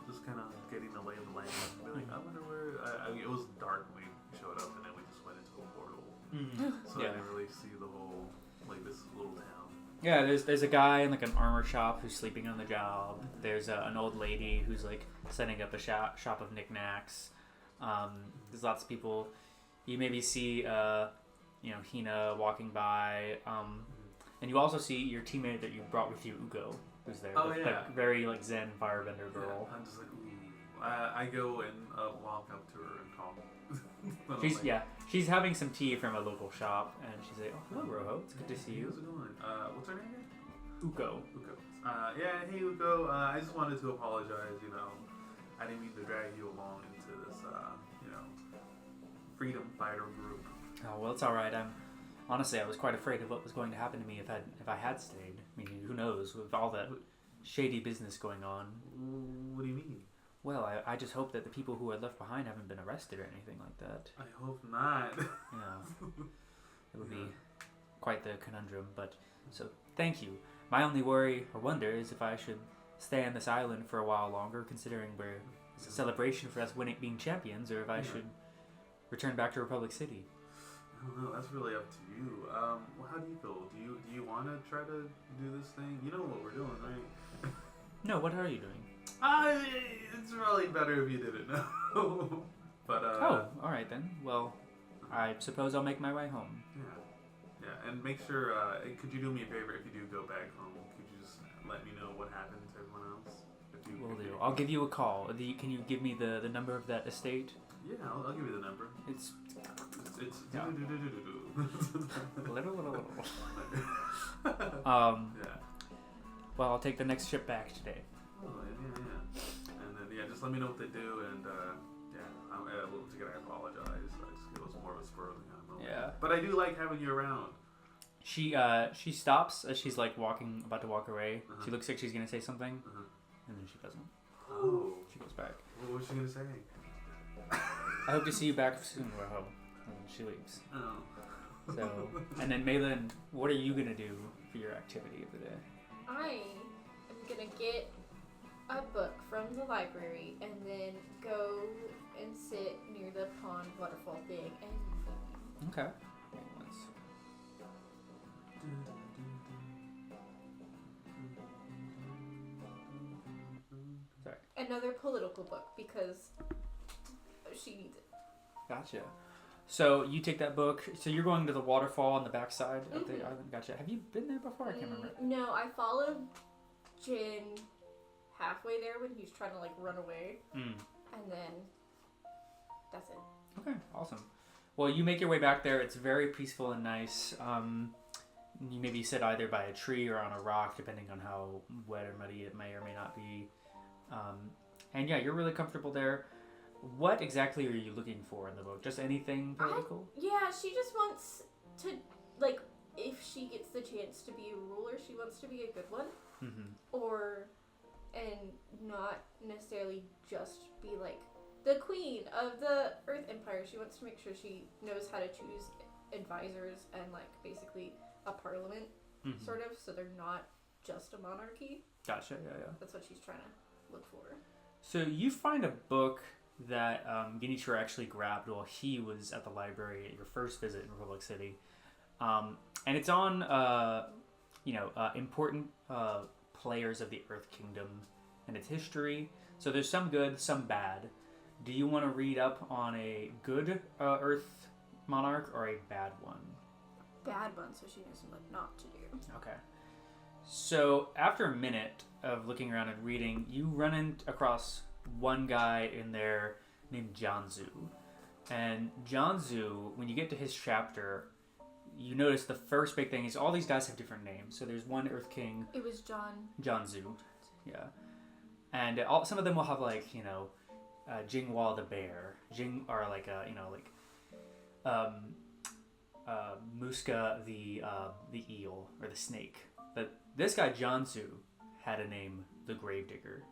just kind of getting the lay of the land. Be like, I wonder where. It was dark when we showed up, and then we just went into a portal, so Yeah. I didn't really see the whole this little town. Yeah, there's a guy in like an armor shop who's sleeping on the job. There's an old lady who's like setting up a shop of knickknacks. There's lots of people. You maybe see Hina walking by. And you also see your teammate that you brought with you, Ugo, who's there. Oh, the, yeah. Like, very like zen firebender girl. Yeah, I'm just like, ooh. I go and walk up to her and talk. She's having some tea from a local shop, and she's like, "Oh, hello, Rojo. It's good to see you." How's it going? What's her name again? Ugo. Ugo. Hey Ugo. I just wanted to apologize. I didn't mean to drag you along into this, freedom fighter group. Oh well, it's all right. Honestly, I was quite afraid of what was going to happen to me if I had stayed. I mean, who knows with all that shady business going on. What do you mean? Well, I just hope that the people who are left behind haven't been arrested or anything like that. I hope not. Yeah, it would be quite the conundrum. But so thank you. My only worry or wonder is if I should stay on this island for a while longer, considering it's a celebration for us being champions, or if I should return back to Republic City. I don't know. That's really up to you. Well, how do you feel? Do you want to try to do this thing? You know what we're doing, right? No, what are you doing? It's really better if you didn't know. But Oh, all right then. Well, I suppose I'll make my way home. Yeah, and make sure. Could you do me a favor if you do go back home? Could you just let me know what happened to everyone else? Will do. I'll give you a call. Can you give me the number of that estate? Yeah, I'll give you the number. It's Yeah. little. Yeah. Well, I'll take the next ship back today. Oh, yeah. And then just let me know what they do, and I apologize. It was more of a spur of the moment. Yeah. But I do like having you around. She stops as she's like about to walk away. She looks like she's gonna say something, and then she doesn't. Oh. She goes back. What was she gonna say? I hope to see you back soon, Rojo. And she leaves. Oh. So, and then Malin, what are you gonna do for your activity of the day? I am gonna get a book from the library and then go and sit near the pond waterfall thing and Okay. Sorry. Another political book because she needs it. Gotcha. So you take that book. So you're going to the waterfall on the backside of the Mhm. island. Gotcha. Have you been there before? I can't remember. No, I followed Jin halfway there when he was trying to like run away, Mm. and then that's it. Okay, awesome. Well, you make your way back there. It's very peaceful and nice. You maybe sit either by a tree or on a rock, depending on how wet or muddy it may or may not be. And yeah, you're really comfortable there. What exactly are you looking for in the book? Just anything political? Yeah, she just wants to like if she gets the chance to be a ruler, she wants to be a good one, and not necessarily just be like the queen of the Earth Empire. She wants to make sure she knows how to choose advisors and like basically a parliament sort of, so they're not just a monarchy. Gotcha, yeah. That's what she's trying to look for. So you find a book that Genichiro actually grabbed while he was at the library at your first visit in Republic City. And it's on, important players of the Earth Kingdom and its history. So there's some good, some bad. Do you want to read up on a good Earth monarch or a bad one? Bad one, so she knows what not to do. Okay. So after a minute of looking around and reading, you run across one guy in there named Janzu. And Janzu, when you get to his chapter, you notice the first big thing is all these guys have different names. So there's one Earth King. It was Janzu. Yeah. And some of them will have like, Jingwa the bear. Or like, Muska the eel or the snake. But this guy Jansu had a name, the Gravedigger,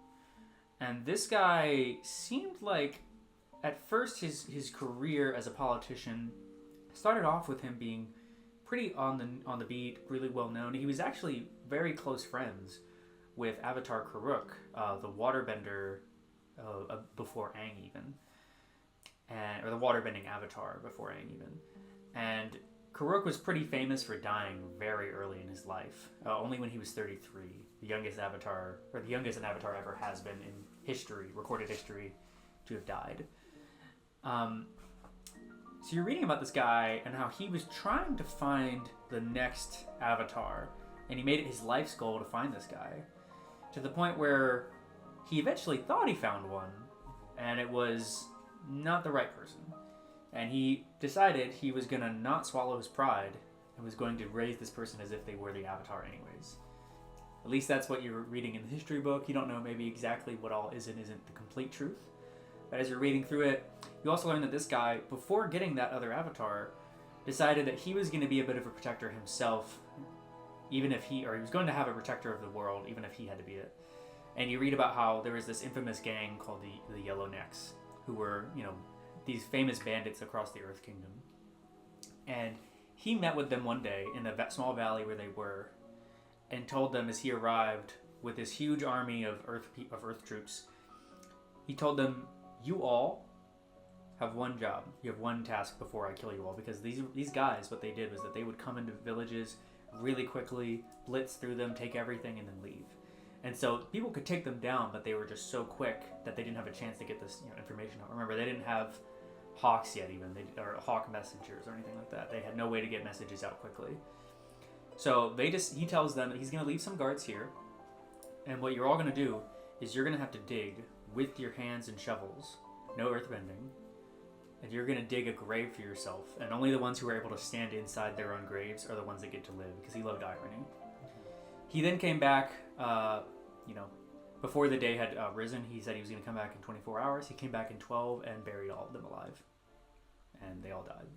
and this guy seemed like at first his career as a politician started off with him being pretty on the beat, really well known. He was actually very close friends with Avatar Karuk, the waterbender before Aang even, or the waterbending avatar before Aang even. And Karuk was pretty famous for dying very early in his life, only when he was 33, the youngest an avatar ever has been in history, recorded history, to have died. So you're reading about this guy and how he was trying to find the next avatar, and he made it his life's goal to find this guy, to the point where he eventually thought he found one, and it was not the right person. And he decided he was going to not swallow his pride and was going to raise this person as if they were the Avatar anyways. At least that's what you're reading in the history book. You don't know maybe exactly what all is and isn't the complete truth. But as you're reading through it, you also learn that this guy, before getting that other Avatar, decided that he was going to be a bit of a protector himself, he was going to have a protector of the world, even if he had to be it. And you read about how there was this infamous gang called the Yellow Necks, who were, these famous bandits across the Earth Kingdom. And he met with them one day in the small valley where they were, and told them as he arrived with this huge army of Earth troops, he told them, "You all have one job. You have one task before I kill you all." Because these guys, what they did was that they would come into villages really quickly, blitz through them, take everything, and then leave. And so people could take them down, but they were just so quick that they didn't have a chance to get this information out. Remember, they didn't have hawks yet even, or hawk messengers or anything like that. They had no way to get messages out quickly. So he tells them that he's going to leave some guards here, and what you're all going to do is you're going to have to dig with your hands and shovels, no earthbending, and you're going to dig a grave for yourself, and only the ones who are able to stand inside their own graves are the ones that get to live, because he loved irony. He then came back, before the day had risen. He said he was going to come back in 24 hours. He came back in 12 and buried all of them alive. And they all died.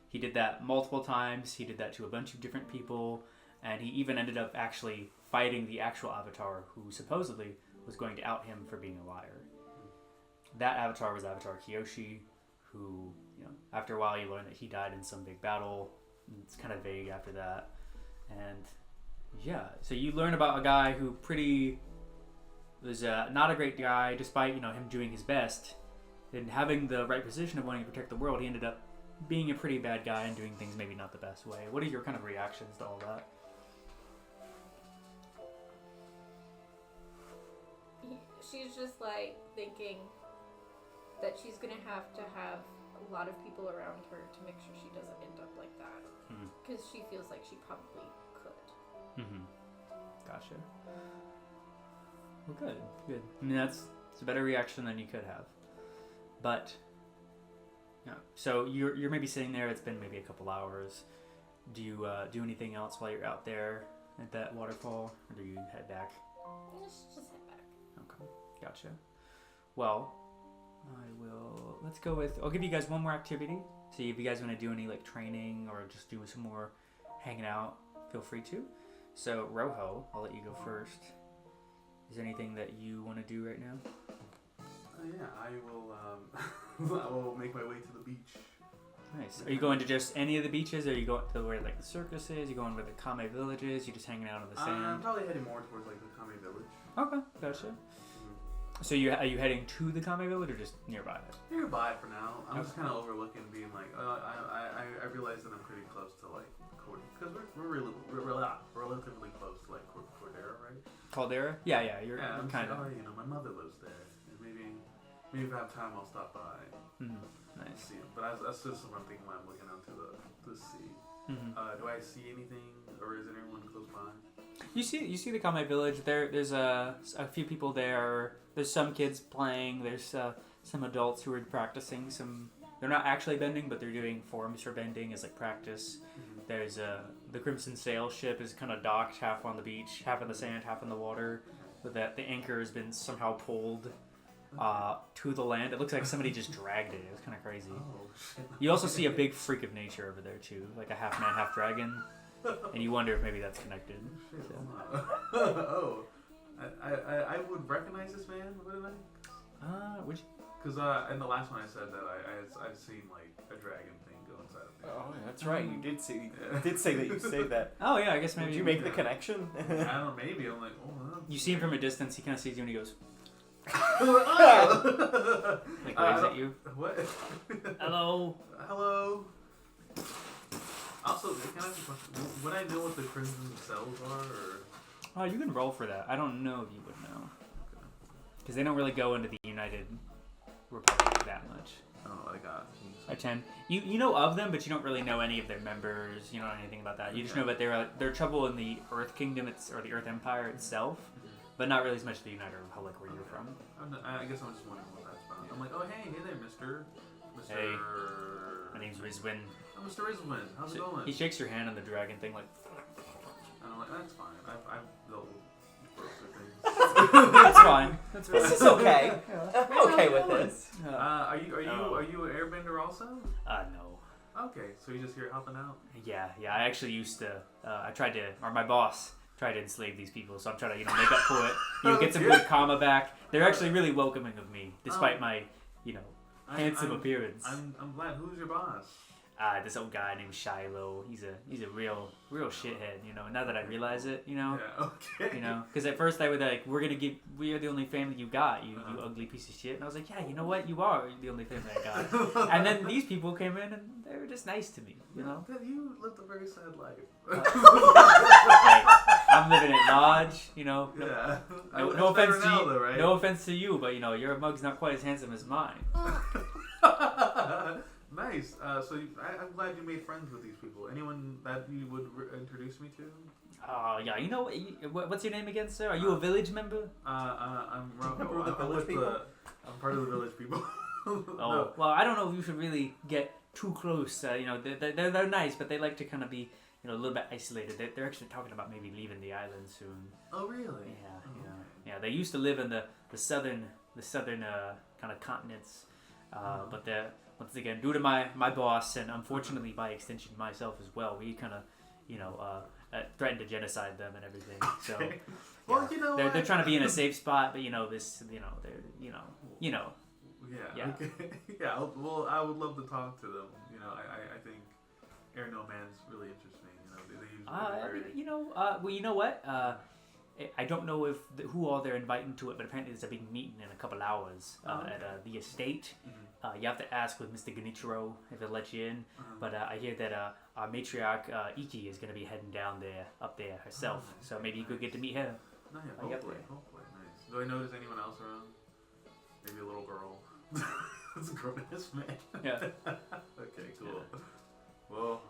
He did that multiple times. He did that to a bunch of different people. And he even ended up actually fighting the actual Avatar, who supposedly was going to out him for being a liar. That Avatar was Avatar Kyoshi, who, after a while you learn that he died in some big battle. It's kind of vague after that. And yeah, so you learn about a guy who was not a great guy, despite him doing his best and having the right position of wanting to protect the world. He ended up being a pretty bad guy and doing things maybe not the best way. What are your kind of reactions to all that? she's just like thinking that she's gonna have a lot of people around her to make sure she doesn't end up like that. Because she feels like she probably could. Gotcha. Well, good. I mean, it's a better reaction than you could have. But, yeah. So you're maybe sitting there. It's been maybe a couple hours. Do you do anything else while you're out there at that waterfall, or do you head back? Just head back. Okay, gotcha. Well, let's go with. I'll give you guys one more activity. See if you guys want to do any like training or just do some more hanging out. Feel free to. So Rojo, I'll let you go first. Is there anything that you want to do right now? Yeah, I will. I will make my way to the beach. Nice. Are you going to just any of the beaches? Or are you going to where like the circus is? You going where the Kame village is? You just hanging out on the sand? I'm probably heading more towards like the Kame village. Okay, gotcha. So are you heading to the Kame village or just nearby it? Nearby for now. I'm just kind of overlooking, being like, I realize that I'm pretty close to like because we're relatively close to like Cordera, right? Caldera? Yeah, you're kind of. Oh, my mother lives there, and maybe if I have time, I'll stop by. Nice. See him. But that's just what I'm thinking when I'm looking out to the sea. Do I see anything, or is there anyone close by? You see the Kame village. There's a few people there. There's some kids playing. There's some adults who are practicing some. They're not actually bending, but they're doing forms for bending as like practice. There's the Crimson Sail ship is kind of docked half on the beach, half in the sand, half in the water. But that the anchor has been somehow pulled to the land. It looks like somebody just dragged it. It was kind of crazy. Oh, shit. You also see a big freak of nature over there too, like a half man, half dragon, and you wonder if maybe that's connected. So. Oh, I would recognize this man, wouldn't I? Would you? Because in the last one I said that I'd seen like a dragon thing go inside of me. Oh, yeah, that's right. You did say that you saved that. Oh yeah, I guess maybe. Did you make the connection? I don't know, maybe. I'm like, oh. You see him from a distance. He kind of sees you and he goes, Oh! like waves at you. What? Hello. Hello. Also, can I ask a question? Would I know what the crimson cells are, or? Oh, you can roll for that. I don't know if you would know. Because they don't really go into the United Republic that much. Oh, I got A 10. You know of them, but you don't really know any of their members. You don't know anything about that. You just know that they're trouble in the Earth Kingdom or the Earth Empire itself, but not really as much the United Republic where you're from. I guess I'm just wondering what that's about. I'm like, oh hey there, Mister. Hey, my name's Rizwin. Oh, Mr. Rizwin, how's it going? He shakes your hand on the dragon thing like. And I'm like, that's fine. I've dealt with things. That's fine. That's fine. This is okay. I'm okay with this. Are you an airbender also? No. Okay, so you're just here helping out? Yeah. I actually used to. My boss tried to enslave these people, so I'm trying to, make up for it. Get some good karma back. They're actually really welcoming of me, despite my, handsome appearance. I'm glad. Who's your boss? This old guy named Shiloh. He's a real shithead. Now that I realize it, Yeah. Okay. because at first they were like, we are the only family you got, you ugly piece of shit. And I was like, yeah, you know what, you are the only family I got. And then these people came in and they were just nice to me. You lived a very sad life. Hey, I'm living at Lodge. Yeah. No offense to you. Right? No offense to you, but your mug's not quite as handsome as mine. Nice. So I'm glad you made friends with these people. Anyone that you would introduce me to? Oh yeah. What's your name again, sir? Are you a village member? I'm Member of the village people? I'm part of the village people. Oh No. well, I don't know if you should really get too close. They're nice, but they like to kind of be a little bit isolated. They're actually talking about maybe leaving the island soon. Oh really? Yeah. They used to live in the southern kind of continents, but they're. Once again, due to my boss and unfortunately by extension myself as well, we kind of, threatened to genocide them and everything. So, well, they're trying to be in a safe spot, but they're Yeah. Okay. Yeah. I would love to talk to them. I think Air No Man's really interests me. They well, you know what? I don't know who all they're inviting to it, but apparently there's a big meeting in a couple hours at the estate. Mm-hmm. You have to ask with Mr. Genichiro if they'll let you in. But I hear that our matriarch Iki is going to be heading down there, up there herself. So maybe you could get to meet her. No, yeah, hopefully, nice. Do I notice anyone else around? Maybe a little girl. It's a grown-ass man. Yeah. Okay, cool. Yeah. Well,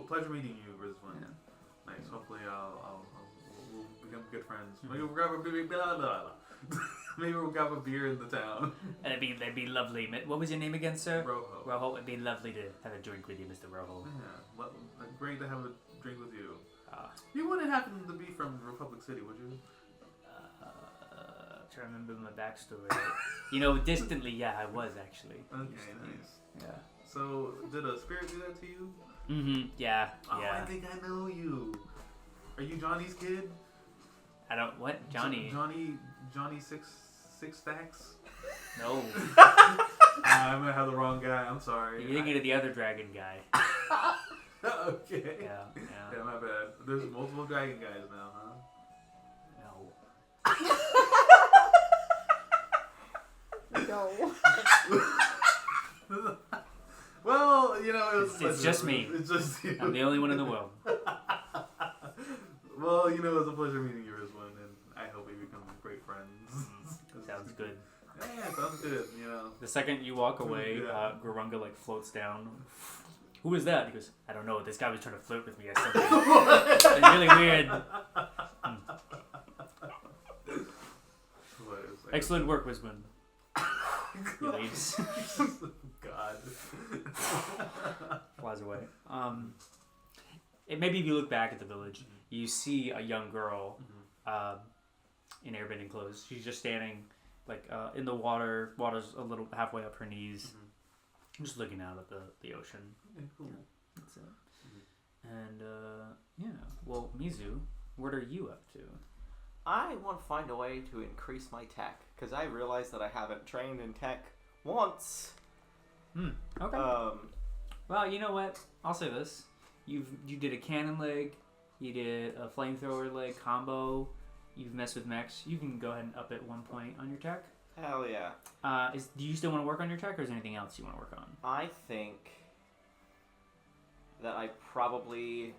pleasure meeting you, Rizwan. Yeah. Nice. Hopefully, we'll become good friends. Mhm. Maybe we'll grab a beer. Maybe we'll grab a beer in the town. And it'd be lovely. What was your name again, sir? Rojo. Rojo. It'd be lovely to have a drink with you, Mr. Rojo. Yeah. Great to have a drink with you. You You wouldn't happen to be from Republic City, would you? trying to remember my backstory. You know, distantly, yeah, I was actually. Okay, Distantly. nice. Yeah. So, did a spirit do that to you? Mm-hmm. Yeah. Oh, Yeah. I think I know you. Are you Johnny's kid? I don't. What? Johnny? Johnny six stacks? No. I might have the wrong guy. I'm sorry. You're thinking of the other dragon guy. Okay. Yeah. Yeah, my bad. There's multiple dragon guys now, huh? No. No. Well, you know, It's just me. It's just you. I'm the only one in the world. Well, you know, it was a pleasure meeting you, Rizwan, and I hope we become great friends. Sounds good. Yeah, sounds good. You know. The second you walk away, Yeah. Garunga like floats down. Who is that? He goes, I don't know. This guy was trying to flirt with me or something. It's really weird. Excellent work, Wisman. He leaves. God. Flies away. Maybe if you look back at the village, you see a young girl in airbending clothes. She's just standing like in the water. Water's a little halfway up her knees. Just looking out at the ocean. Yeah, cool. Yeah, that's it. And yeah. Well, Mizu, what are you up to? I want to find a way to increase my tech, because I realize that I haven't trained in tech once. Okay. Well, you know what? I'll say this: you did a cannon leg, you did a flamethrower leg combo. You've messed with mechs. You can go ahead and up it 1 point on your tech. Hell yeah. Do you still want to work on your tech, or is there anything else you want to work on? I think that I probably...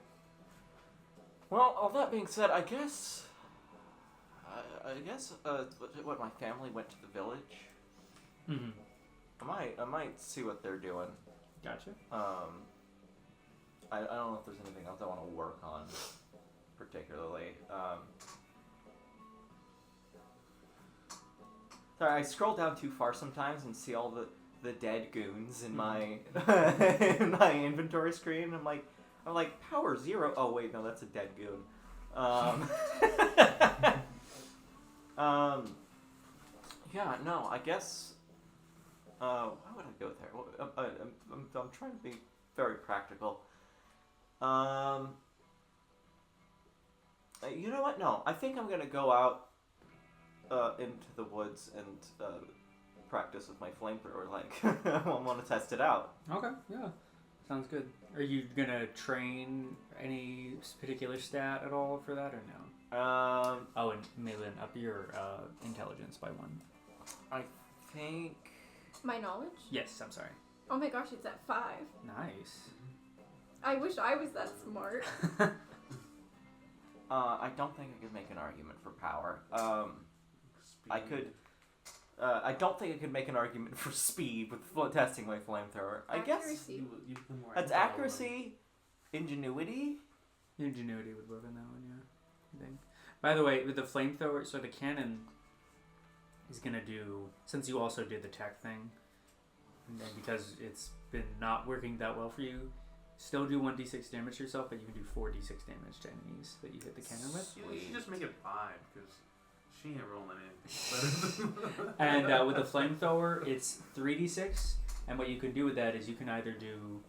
Well, all that being said, I guess what my family went to the village. Mm-hmm. I might see what they're doing. Gotcha. I don't know if there's anything else I want to work on particularly. Sorry, I scroll down too far sometimes and see all the dead goons in my in my inventory screen. I'm like power 0. Oh wait, no, that's a dead goon. Yeah, no, I guess. Why would I go there? I'm trying to be very practical. You know what? No, I think I'm gonna go out into the woods and practice with my flamethrower. Like, I want to test it out. Okay, yeah. Sounds good. Are you gonna train any particular stat at all for that, or no? Oh, and Malin, up your intelligence by 1. I think... My knowledge? Yes, I'm sorry. Oh my gosh, it's at 5. Nice. I wish I was that smart. I don't think I could make an argument for power. I could... I don't think I could make an argument for speed with testing my flamethrower. I guess Accuracy. You become more that's agile accuracy, ingenuity. Ingenuity would work on that one, yeah. I think. By the way, with the flamethrower, so the cannon is gonna do, since you also did the tech thing, and then because it's been not working that well for you, still do 1d6 damage to yourself, but you can do 4d6 damage to enemies that you hit the cannon with. You should just make it 5, because she ain't rolling anything. And with the flamethrower, it's 3d6, and what you can do with that is you can either do,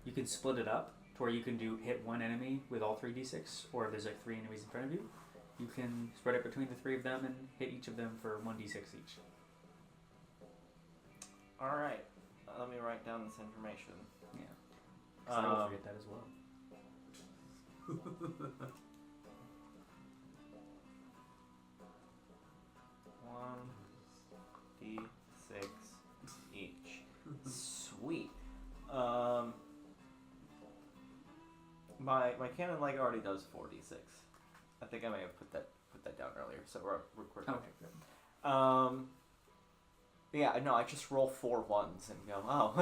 you can split it up to where you can hit one enemy with all 3d6, or if there's like 3 enemies in front of you, you can spread it between the 3 of them and hit each of them for 1d6 each. All right, let me write down this information. Yeah. 'Cause I will forget that as well. 1d6 each. Sweet. My cannon leg already does 4d6. I think I may have put that down earlier. So we're recording. Okay, good. Yeah, no, I just roll 4 ones and go, oh.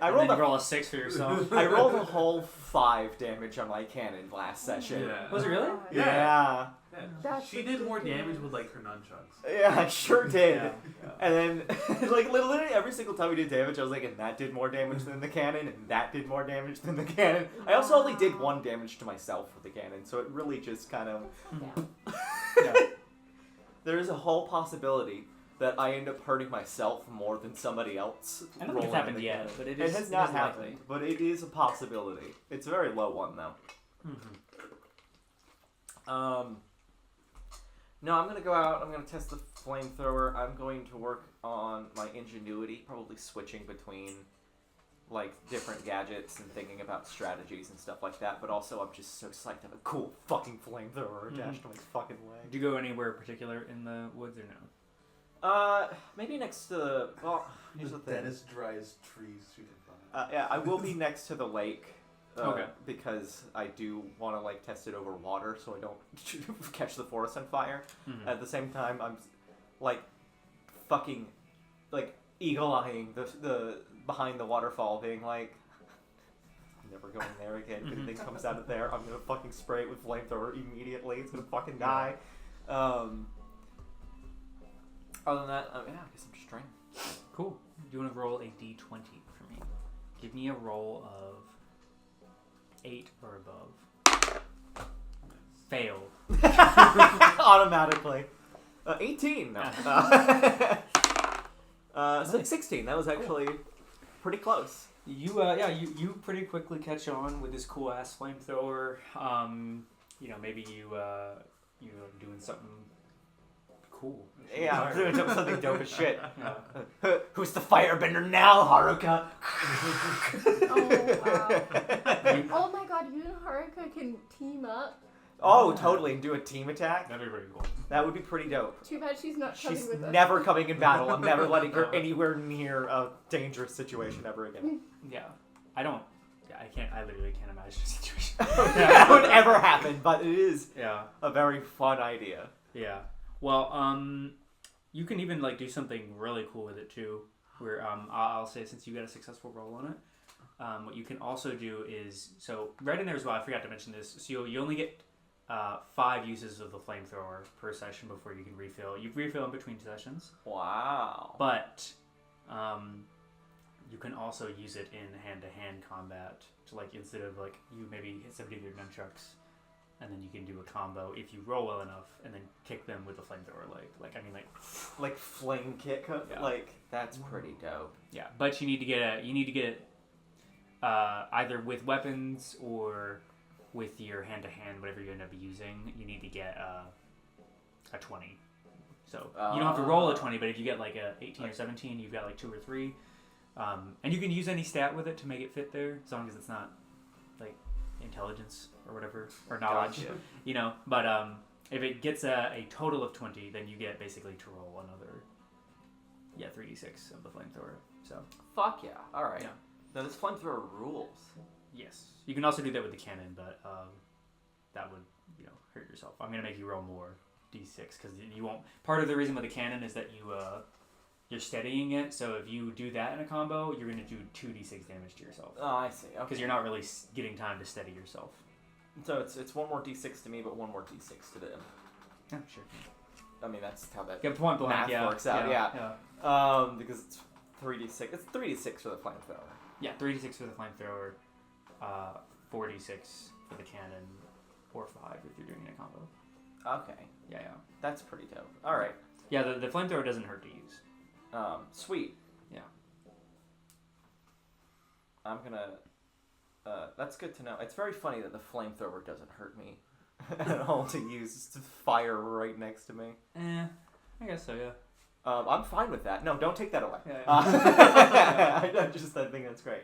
I roll a 6 for yourself. I rolled a whole 5 damage on my cannon last session. Yeah. Was it really? Yeah. That's She did more ridiculous. damage with like her nunchucks. Yeah, I sure did. Yeah. And then, like, literally every single time we did damage, I was like, and that did more damage than the cannon, and that did more damage than the cannon. I also only did 1 damage to myself with the cannon, so it really just kind of... Yeah. Yeah. There is a whole possibility that I end up hurting myself more than somebody else. I don't think it's rolling happened the yet, cannon. but it It is. has not is happened, likely. but it is a possibility. It's a very low one, though. No, I'm going to go out. I'm going to test the flamethrower. I'm going to work on my ingenuity, probably switching between, like, different gadgets and thinking about strategies and stuff like that. But also, I'm just so psyched to have a cool fucking flamethrower attached to my fucking leg. Did you go anywhere particular in the woods or no? Maybe next to the... Well, here's the thing. Dennis dries trees shooting fire. Yeah, I will be next to the lake. Okay. Because I do want to like test it over water, so I don't catch the forest on fire. Mhm. At the same time, I'm like fucking like eagle-eyeing the behind the waterfall, being like, I'm never going there again. If anything comes out of there, I'm gonna fucking spray it with flamethrower immediately. It's gonna fucking die. Other than that, yeah, I guess I'm just training. Cool. Do you want to roll a d20 for me? Give me a roll of 8 or above. Fail. Automatically. 18. No. So 16. That was actually pretty close. You you pretty quickly catch on with this cool ass flamethrower. Maybe you doing something cool. Yeah, I'm doing something dope as shit. Yeah. Who's the firebender now, Haruka? Oh wow. Oh my god, you and Haruka can team up. Oh, totally, and do a team attack? That'd be pretty cool. That would be pretty dope. Too bad she's not coming She's with us. never coming in battle. I'm never letting her anywhere near a dangerous situation ever again. Yeah. I literally can't imagine a situation. That would ever happen, but it is Yeah. a very fun idea. Yeah. Well, you can even like do something really cool with it too. Where I'll say, since you got a successful roll on it, what you can also do is, so right in there as well. I forgot to mention this. So you only get 5 uses of the flamethrower per session before you can refill. You refill in between sessions, Wow. but you can also use it in hand-to-hand combat. To like, instead of like you maybe hit somebody with your nunchucks, and then you can do a combo if you roll well enough, and then kick them with the flamethrower. Like flame kick? Yeah. Like, that's pretty dope. Yeah, but you need to get it either with weapons or with your hand-to-hand, whatever you end up using. You need to get a 20. So you don't have to roll a 20, but if you get like a 18 or 17, you've got like 2 or 3. And you can use any stat with it to make it fit there, as long as it's not like intelligence or whatever, or knowledge. Gotcha. But if it gets a total of 20, then you get basically to roll another 3d6 of the flamethrower. So Fuck yeah. Alright. Yeah. Now, this flamethrower rules. yes, you can also do that with the cannon, but that would hurt yourself. I'm gonna make you roll more d6 because you won't. Part of the reason with the cannon is that you're steadying it. So if you do that in a combo, you're gonna do 2d6 damage to yourself Oh, I see. Okay. because you're not really getting time to steady yourself. So it's 1 more d6 to me, but 1 more d6 to them. Yeah, sure. I mean, that's how that Yeah, point blank. math Yeah, works out. Yeah. Because it's 3d6. It's 3d6 for the flamethrower. Yeah, 3d6 for the flamethrower, 4d6 for the cannon, or 5 if you're doing it in a combo. Okay, Yeah. that's pretty dope. All right. Yeah, the flamethrower doesn't hurt to use. Sweet. Yeah. I'm gonna. That's good to know. It's very funny that the flamethrower doesn't hurt me at all to use fire right next to me. I guess so, yeah. I'm fine with that. No, don't take that away. Yeah. I think that's great.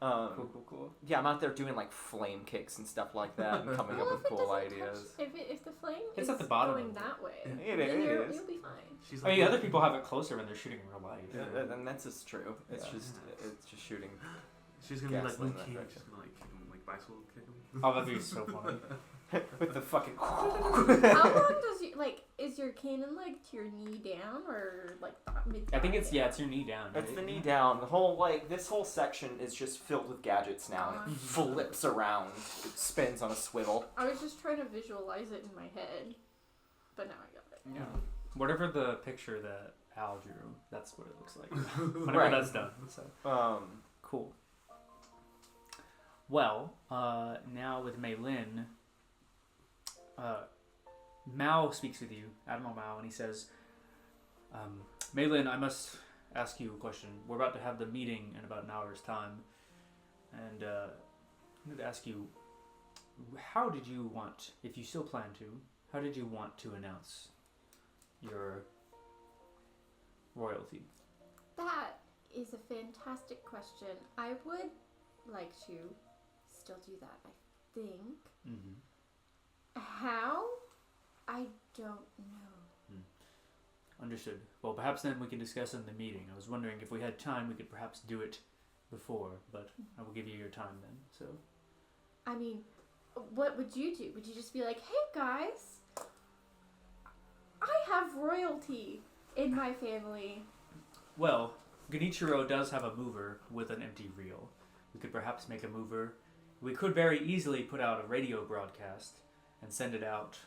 Cool. Yeah, I'm out there doing like flame kicks and stuff like that, and coming up Well, with if it cool doesn't ideas. If the flame It's is at the bottom going of it. that way, It then is. you'll be fine. She's I mean, other people have it closer when they're shooting in real life. And that's just true. It's Yeah. just shooting. She's gonna be like Gasoline Luke that Cage. direction. She's gonna like kick him, like bicycle kick him. Oh, that'd be so funny. With the fucking. How long does you is your cannon to your knee down or mid? I think it's your knee down. It's right? the knee down. The whole this whole section is just filled with gadgets now. And it flips around. It spins on a swivel. I was just trying to visualize it in my head, but now I got it. Yeah. Whatever the picture that Al drew, that's what it looks like. Whenever Right. that's done. So cool. Well, now with Mei Lin, Mao speaks with you, Admiral Mao, and he says, Mei Lin, I must ask you a question. We're about to have the meeting in about an hour's time, and I wanted to ask you, how did you want, if you still plan to, how did you want to announce your royalty? That is a fantastic question. I would like to still do that, I think. Mm-hmm. How? I don't know. Understood. Well, perhaps then we can discuss in the meeting. I was wondering if we had time, we could perhaps do it before, but I will give you your time then. So, I mean, what would you do? Would you just be like, hey guys, I have royalty in my family. well, Genichiro does have a mover with an empty reel. We could perhaps make a mover. We could very easily put out a radio broadcast and send it out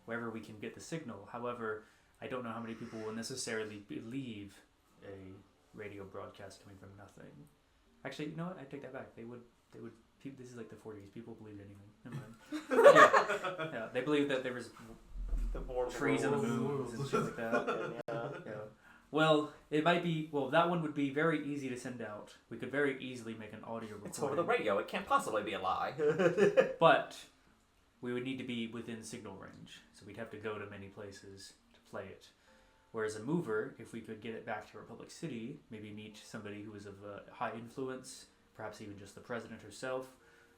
wherever we can get the signal. However, I don't know how many people will necessarily believe a radio broadcast coming from nothing. Actually, you know what? I take that back. They would. This is like the 40s. People believed anything. Never mind. yeah, they believed that there was trees in the moons and shit like that. Yeah. Well, it might be. Well, that one would be very easy to send out. We could very easily make an audio recording. It's over the radio. It can't possibly be a lie. But we would need to be within signal range, so we'd have to go to many places to play it. Whereas a mover, if we could get it back to Republic City, maybe meet somebody who is of high influence, perhaps even just the president herself,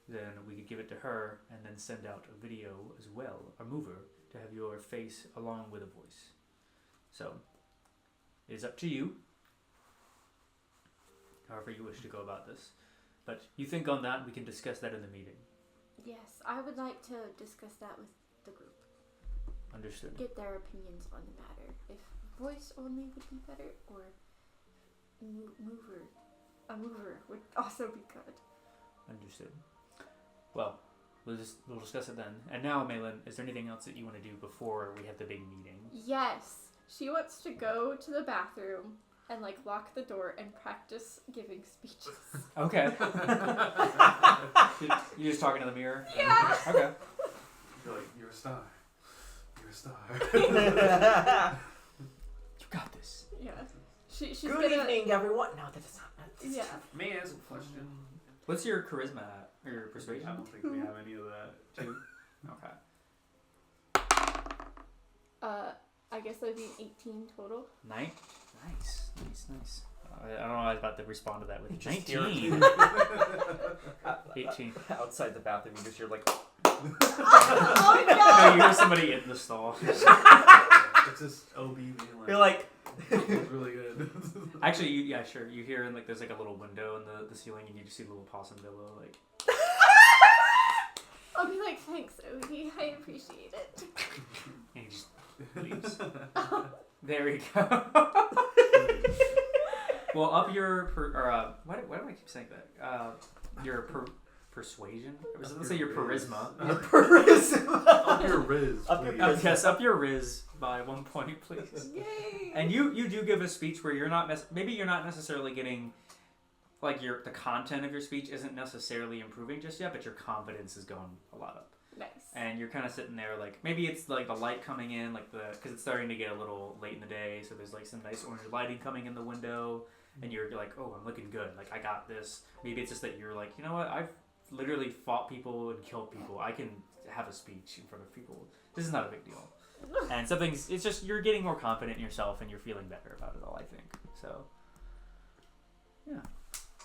then we could give it to her and then send out a video as well, a mover, to have your face along with a voice. So, it is up to you, however you wish to go about this. But you think on that, we can discuss that in the meeting. Yes, I would like to discuss that with the group. Understood. Get their opinions on the matter. If voice only would be better, or mover. A mover would also be good. Understood. Well, we'll discuss it then. And now, Malin, is there anything else that you want to do before we have the big meeting? Yes, she wants to go to the bathroom and lock the door and practice giving speeches. Okay. You're just talking to the mirror? Yeah. Okay. You're like, you're a star. You're a star. You got this. Yeah. She's Good gonna, evening, everyone. No, that is not. Yeah. May I ask a question? What's your charisma at? Or your persuasion? I don't think we have any of that. 2? Okay. I guess that'd be 18 total. Nice. I don't know how I was about to respond to that with Just hear 19. 18. Outside the bathroom, you just hear Oh No, no! you hear somebody in the stall. It's just OB being like, You're like, it's really good. Actually, yeah, sure. You hear there's a little window in the ceiling, and you just see the little possum below, I'll be like, thanks, Odie. I appreciate it. and he just leaves. There we go. Well, up your why do I keep saying that? Your persuasion. Let's say your charisma. Up your Riz, please. Yes, up your Riz by 1 point, please. Yay! And you do give a speech where you're not maybe you're not necessarily getting the content of your speech isn't necessarily improving just yet, but your confidence is going a lot up. Nice. And you're kind of sitting there maybe it's the light coming in because it's starting to get a little late in the day, so there's some nice orange lighting coming in the window, and you're like, oh, I'm looking good, I got this. Maybe it's just that you're like, you know what, I've literally fought people and killed people, I can have a speech in front of people, this is not a big deal. And it's just you're getting more confident in yourself and you're feeling better about it all, I think. So yeah.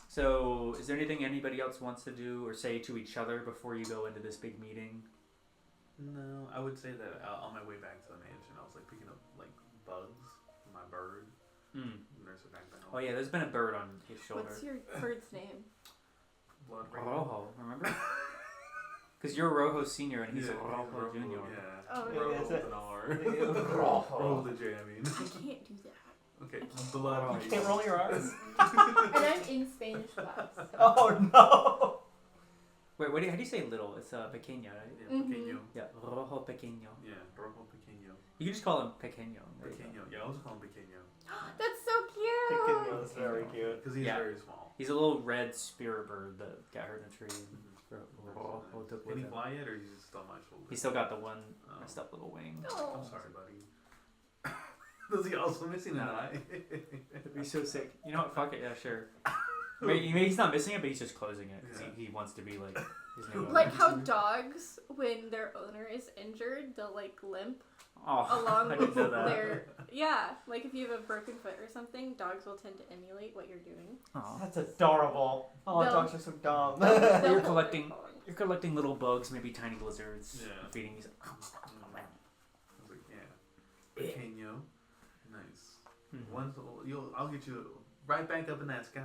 So, is there anything anybody else wants to do or say to each other before you go into this big meeting? No, I would say that on my way back to the mansion, I was picking up bugs from my bird. Nurse it back home. Oh yeah, there's been a bird on his shoulder. What's your bird's name? Blood Oh, remember? Because you're Rojo Senior and he's a Rojo Rojo, Junior. Yeah. Oh, Yeah, Rojo is with it- an R. Rojo. Rojo with a J, I mean. I can't do that. Okay, blood. You can't roll your R's? And I'm in Spanish class. Oh no! Wait, how do you say little? It's pequeño, right? Yeah, pequeño. Yeah, Rojo Pequeño. Yeah, Rojo pequeño. You can just call him Pequeño. There you go. Pequeño. Yeah, I was calling pequeño. That's so cute. Pequeño is very cute. Because he's Yeah. very small. He's a little red spirit bird that got hurt in a tree. Rojo took Can with he him. fly yet, or he's just on my shoulder? He's still got the one Oh. messed up little wing. Oh. I'm sorry, buddy. Does he also missing an eye? It'd be so sick. You know what? Fuck it. Yeah, sure. Maybe he's not missing it, but he's just closing it because Yeah. he wants to be like his new Like owner. how dogs, when their owner is injured, they'll like limp Oh, along I with didn't know that. their. Yeah, like if you have a broken foot or something, dogs will tend to emulate what you're doing. Aw. That's adorable. Oh, They'll- dogs are so dumb. They'll You're hold collecting- it. You're collecting little bugs, maybe tiny lizards. Yeah. Feeding these. I was like, yeah. Pequeño. Nice. Once I'll get you right back up in that sky.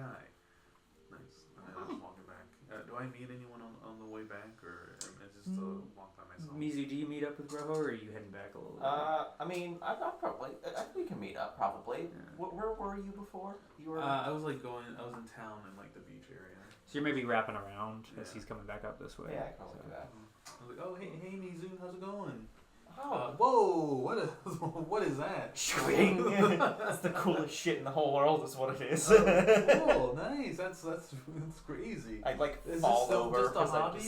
Nice. And then I'm walking back. Do I meet anyone on the way back, or am I just walk by myself? Mizu, do you meet up with Rojo, or are you heading back a little? I mean, I probably. We can meet up probably. Yeah. Where were you before? You were. I was like I was in town in like the beach area. So you're maybe wrapping around as Yeah. he's coming back up this way. yeah, I can probably do that. I was like, oh hey Mizu, how's it going? Oh. Whoa, what is that? Shu Jing. That's the coolest shit in the whole world. Is what it is. Oh, nice. That's crazy. I like Is fall this over. just a 'cause I hobby?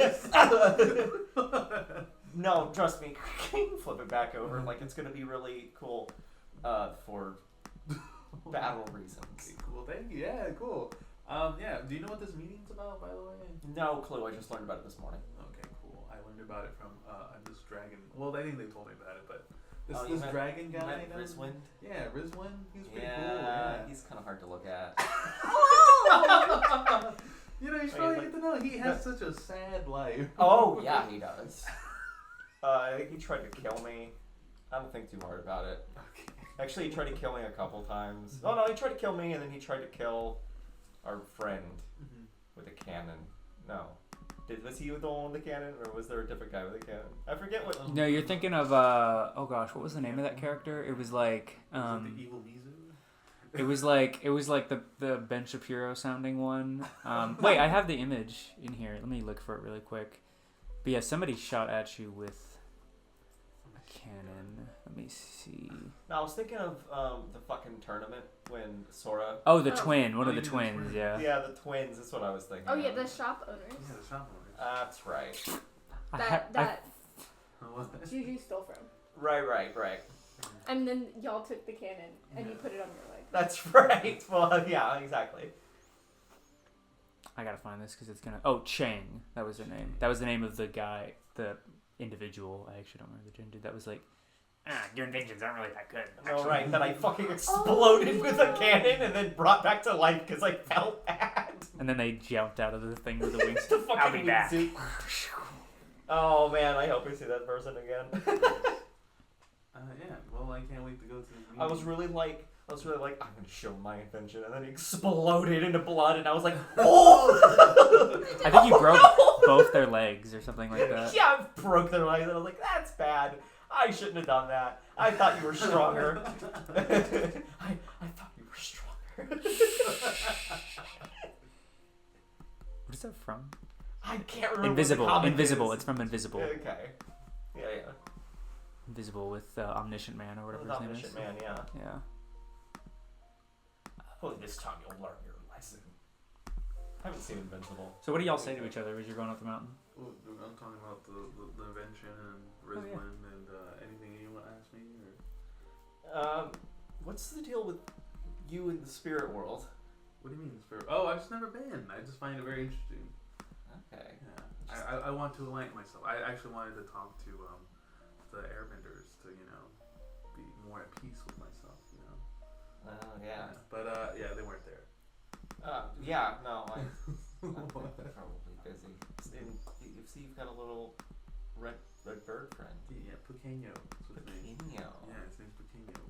just, no, trust me. Flip it back over. Like it's gonna be really cool. For battle reasons. Okay, cool. Thank you. Yeah, cool. Yeah. Do you know what this meeting's about, by the way? No clue. I just learned about it this morning. Okay, cool. I learned about it from this dragon. Well, I think they told me about it, but this Oh, you this met- dragon You guy. met known- Rizwin? Yeah, Rizwin. He was pretty Yeah, cool. Yeah. he's kind of hard to look at. You know, you should He's probably like- get to know. He has such a sad life. Oh yeah, he does. I think he tried to kill me. I don't think too hard about it. Okay. Actually, he tried to kill me a couple times. Oh no, he tried to kill me, and then he tried to kill our friend Mm-hmm. with a cannon. No. Was he the one with the cannon, or was there a different guy with a cannon? I forget what. No, you're thinking of oh gosh, what was the name of that character? It was like Was it the evil Mizu? it was like the Ben Shapiro sounding one. Wait, I have the image in here. Let me look for it really quick. But yeah, somebody shot at you with a cannon. Let me see. No, I was thinking of the fucking tournament when Sora. Oh, the Oh. twin, one Oh, of the you mean the twins. twin. Yeah. Yeah, the twins. That's what I was thinking. Oh yeah, of. the shop owners. Yeah, the shop owners. That's right. That What? Juju stole from. Right. And then y'all took the cannon and you put it on your leg. That's right. Well, yeah, exactly. I gotta find this because it's gonna. Oh, Chang. That was the name. That was the name of the guy, the individual. I actually don't remember the gender. That was like, your inventions aren't really that good. No, right. Then I fucking exploded Oh, with a no. cannon and then brought back to life because I felt bad. And then they jumped out of the thing with the wings. The fucking I'll be back. wingsuit. Oh man, I hope we see that person again. Yeah. Well, I can't wait to go to this meeting. I was really like, I'm gonna show my invention, and then it exploded into blood, and I was like, oh! I think you broke no! both their legs or something like that. Yeah, I broke their legs, and I was like, that's bad. I shouldn't have done that. I thought you were stronger. I thought you were stronger. What is that from? I can't remember. Invisible. What the comic Invisible. is. It's from Invisible. Okay. Yeah. Invisible with Omniscient Man or whatever his name is. Omniscient Man, yeah. Yeah. Hopefully this time you'll learn your lesson. I haven't seen Invincible. So what do y'all say to each other as you're going up the mountain? Well, I'm talking about the invention and Rizwin and anything you want to ask me or. What's the deal with you in the spirit world? What do you mean, spirit? Oh, I've just never been. I just find it very interesting. Okay. Yeah. I want to enlighten myself. I actually wanted to talk to the airbenders to be more at peace with myself. Oh yeah. But yeah, they weren't there. Yeah. No, I'm probably busy. You see, you've got a little red bird friend. Yeah, Pequeño. That's his name. Pequeño. Yeah, his name's Pequeño.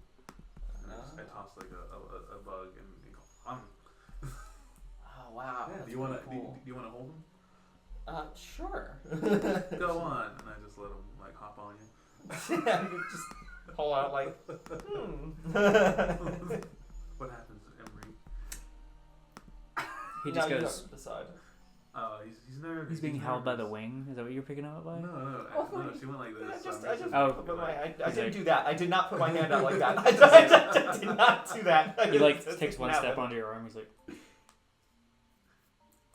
And I tossed like a bug and he goes, Oh wow. Yeah, that's do you want to pretty cool. do you want to hold him? Sure. Go on. And I just let him like hop on you. Yeah, you just pull out like, What happens, Emery? He just no, you goes. don't decide. He's nervous. He's being held by the nervous. wing. Is that what you're picking up by? No, she went like this. I just Oh. put my, I He's didn't like- do that. I did not put my hand out like that. I did not do that. He like It takes didn't one step happen. onto your arm. He's like,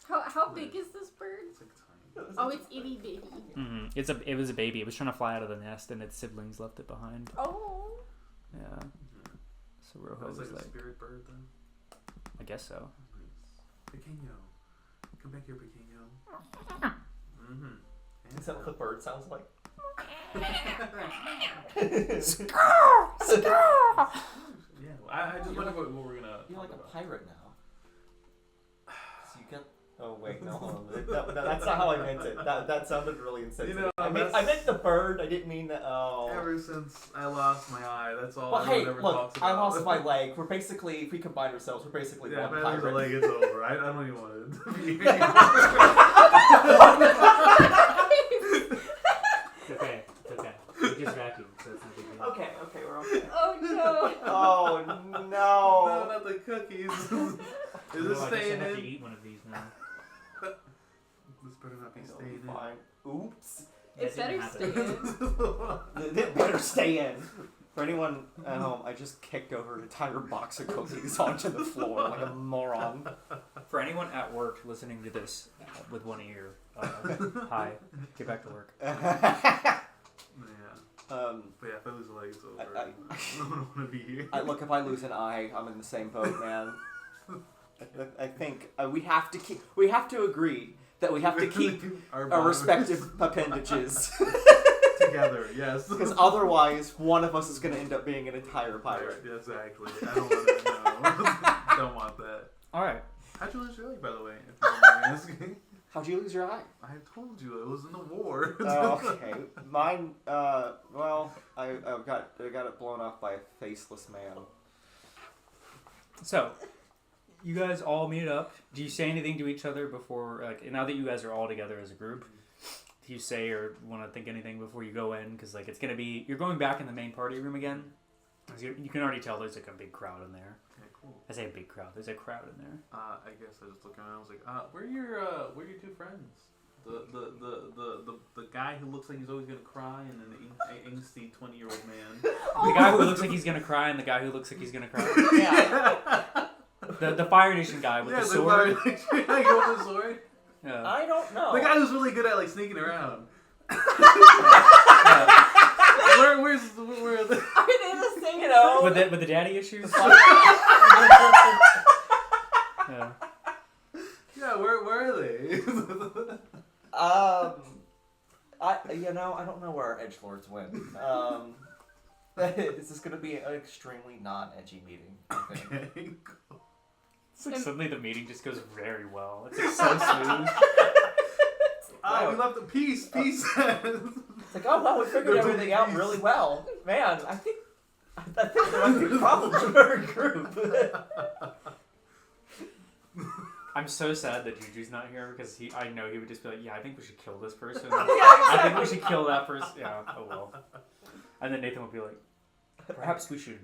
How big is this bird? It's like tiny. Oh, it's itty bitty. It was a baby. It was trying to fly out of the nest, and its siblings left it behind. Oh. Yeah. So That Rojo was was like a like, spirit bird then. I guess so. Nice. Pequeño. Come back here, Pequeño. Mm-hmm. Is that what the bird sounds like? Yeah, well, I just wonder what we're gonna. You're like a talk about. pirate now. So you got. Oh wait, no, hold on. No, that's not how I meant it. That sounded really insensitive. You know, I meant the bird. I didn't mean that. Oh. Ever since I lost my eye, that's all Well, everyone hey, ever look, talks I about. lost my leg. We're basically, if we combine ourselves, we're basically Yeah, one if I lose a pirate. leg, it's over. I don't even want to be here. It's okay. It's okay. You just vacuum, so it's not a big deal. Okay, we're okay. Oh no. Oh No, no. not the cookies. Is No, this I staying have to in? eat one of these now. This better not be It'll staying be fine. Oops. It That didn't better happen. stay in. It better stay in. For anyone at home, I just kicked over an entire box of cookies onto the floor like a moron. For anyone at work listening to this with one ear, hi, get back to work. Yeah. But yeah, if I lose a leg, it's over. I- I don't want to be here. Look, if I lose an eye, I'm in the same boat, man. I think we have to agree that we have to keep our bond respective appendages, together. Yes. because otherwise one of us is going to end up being an entire pirate. Yeah, exactly. I don't want to. No. Don't want that. All right. How'd you lose your leg, by the way? If you don't mind me asking. How'd you lose your eye? I told you it was in the war. Okay, mine. Well, I got it blown off by a faceless man. So, you guys all meet up. Do you say anything to each other before, like, now that you guys are all together as a group? Do you say or want to think anything before you go in? Because, like, it's going to be, you're going back in the main party room again. 'Cause you can already tell there's, like, a big crowd in there. Okay, cool. I say a big crowd. There's a crowd in there. I guess I just looked around. I was like, where are your two friends? The guy who looks like he's always gonna cry, and then the angsty 20-year-old man. The guy who looks like he's going to cry and the guy who looks like he's going to cry. Yeah. The Fire Nation guy with the sword. The guy with the sword. Yeah. I don't know. The guy who's really good at like sneaking around. Yeah. Where are the? Are they the same? You know. With the daddy issues? Yeah. Yeah, where are they? I don't know where our edgelords went. This is gonna be an extremely non-edgy meeting, I think. Okay. It's like suddenly the meeting just goes very well. It's like so smooth. We left the peace. It's like, oh well, we figured everything out really well. Man, I think there might be problems with our group. I'm so sad that Juju's not here because I know he would just be like, yeah, I think we should kill this person. Yeah, I think we should kill that person. Yeah, oh well. And then Nathan would be like, perhaps we should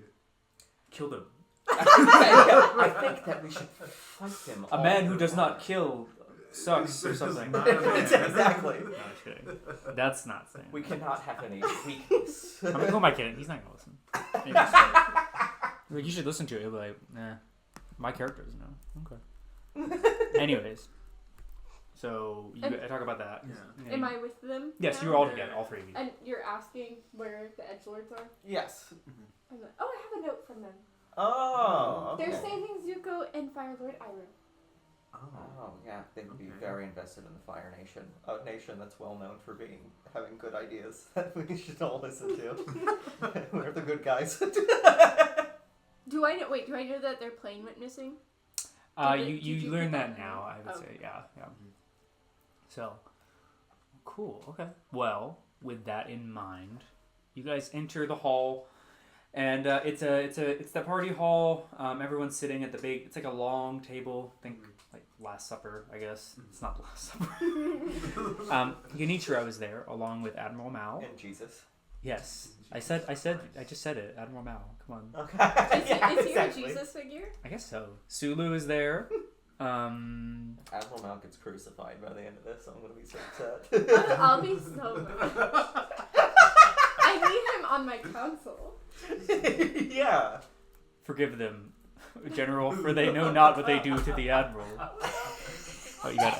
kill them. I think that we should fight him. A man who does not kill sucks or something. Not a man. Exactly. No, I'm just kidding. That's not saying. We cannot have any weakness. I'm like, who am I kidding? He's not gonna listen. Like, you should listen to it. He'll be like, nah, my character doesn't know. Okay. Anyways, so you talk about that. Yeah. Am I with them? Yes, now? you were all together, all three of you. And you're asking where the edgelords are? Yes. I'm like, oh, I have a note from them. Oh. Okay. They're saving Zuko and Firelord Iroh. Oh yeah, they would be Okay. very invested in the Fire Nation, a nation that's well known for having good ideas that we should all listen to. We're the good guys. Do I know that they're plane witnessing? Did You you learn pick that up now, on I would that? say, yeah. So, cool, okay. Well, with that in mind, you guys enter the hall, And it's the party hall. Everyone's sitting at the big. It's like a long table. Think like Last Supper, I guess. It's not the Last Supper. Genichiro is there along with Admiral Mao. And Jesus. Yes, I just said it. Admiral Mao. Come on. Okay. Is he a Jesus figure? I guess so. Sulu is there. Admiral Mao gets crucified by the end of this, so I'm gonna be so upset. I'll be so mad. I need him on my council. Yeah. Forgive them, General, for they know not what they do to the Admiral. Oh, you got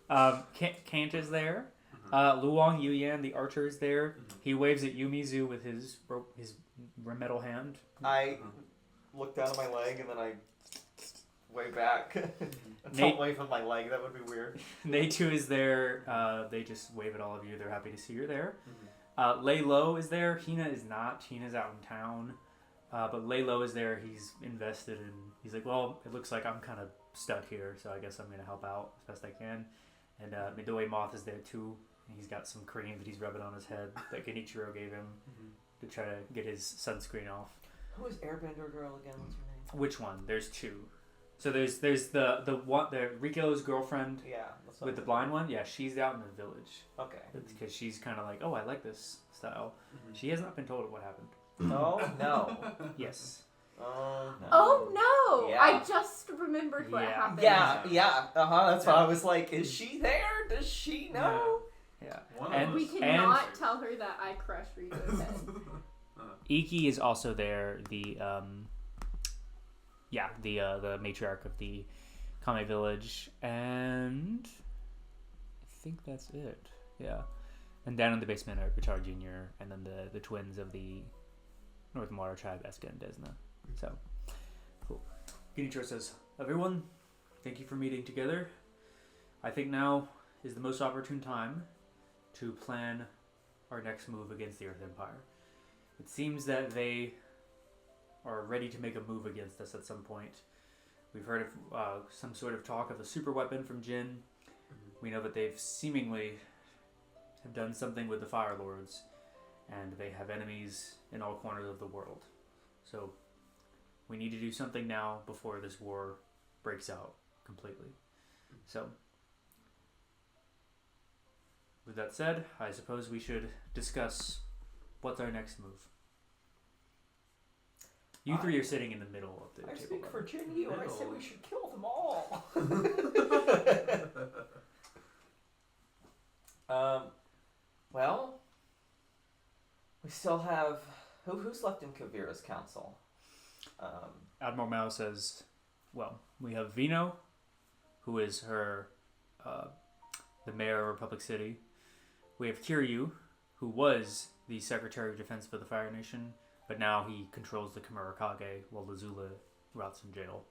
okay. Kant is there. Luong Yuyan, the archer, is there. He waves at Yumizu with his metal hand. I look down at my leg and then I way back. Nate- Don't wave at my leg, that would be weird. Neitu is there. They just wave at all of you. They're happy to see you're there. Lay Lo is there. Hina is not. Hina's out in town. But Lay Lo is there. He's invested in... He's like, well, it looks like I'm kind of stuck here, so I guess I'm going to help out as best I can. And Midoi Moth is there too. He's got some cream that he's rubbing on his head that Genichiro gave him to try to get his sunscreen off. Who is Airbender Girl again? What's her name? Which one? There's two. So there's the one, the Riko's girlfriend Yeah. That's with the blind one. Yeah, she's out in the village. Okay. Because she's kind of like, oh, I like this style. She has not been told what happened. Oh, no. Yes. Oh, no. Oh no! Yeah. I just remembered what Yeah. happened. Yeah. That's why I was like, is she there? Does she know? Yeah. And We cannot tell her that I crushed Rito's head. Iki is also there. The matriarch of the Kame village, and I think that's it. Yeah. And down in the basement are Richard Jr. and then the twins of the Northern Water Tribe, Eska and Desna. So, cool. Genichiro says, everyone, thank you for meeting together. I think now is the most opportune time to plan our next move against the Earth Empire. It seems that they are ready to make a move against us at some point. We've heard of some sort of talk of a super weapon from Jin. We know that they've seemingly have done something with the Fire Lords, and they have enemies in all corners of the world. So we need to do something now before this war breaks out completely. So with that said, I suppose we should discuss what's our next move. You three are sitting in the middle of the I table. speak for Jinyu and I say we should kill them all. Well, we still have... Who's left in Kavira's council? Admiral Mao says, well, we have Vino, who is her, the mayor of Republic City. We have Kiryu, who was the Secretary of Defense for the Fire Nation, but now he controls the Kamurakage while Lazula rots in jail.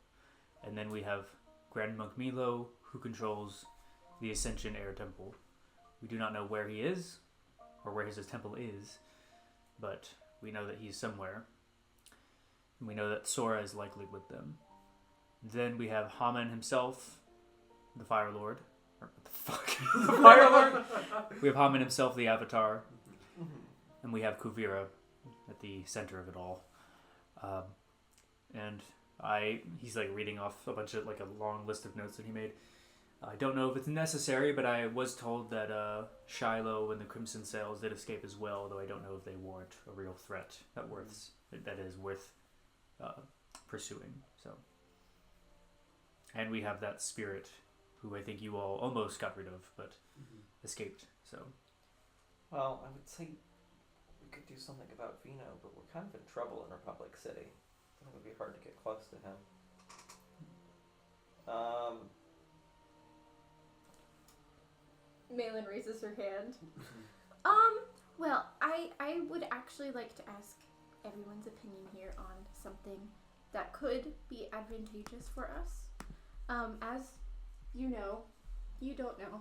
And then we have Grand Monk Milo, who controls the Ascension Air Temple. We do not know where he is, or where his temple is, but we know that he's somewhere. And we know that Sora is likely with them. Then we have Haman himself, the Fire Lord. Or what the fuck? The Fire Lord? We have Haman himself, the Avatar. And we have Kuvira at the center of it all. And he's like reading off a bunch of, like a long list of notes that he made. I don't know if it's necessary, but I was told that Shiloh and the Crimson Sails did escape as well, though I don't know if they warrant a real threat that is worth pursuing. So, and we have that spirit, who I think you all almost got rid of, but escaped. So, Well, I would say we could do something about Vino, but we're kind of in trouble in Republic City. I think it would be hard to get close to him. Malin raises her hand. Well, I would actually like to ask everyone's opinion here on something that could be advantageous for us. As you know, you don't know.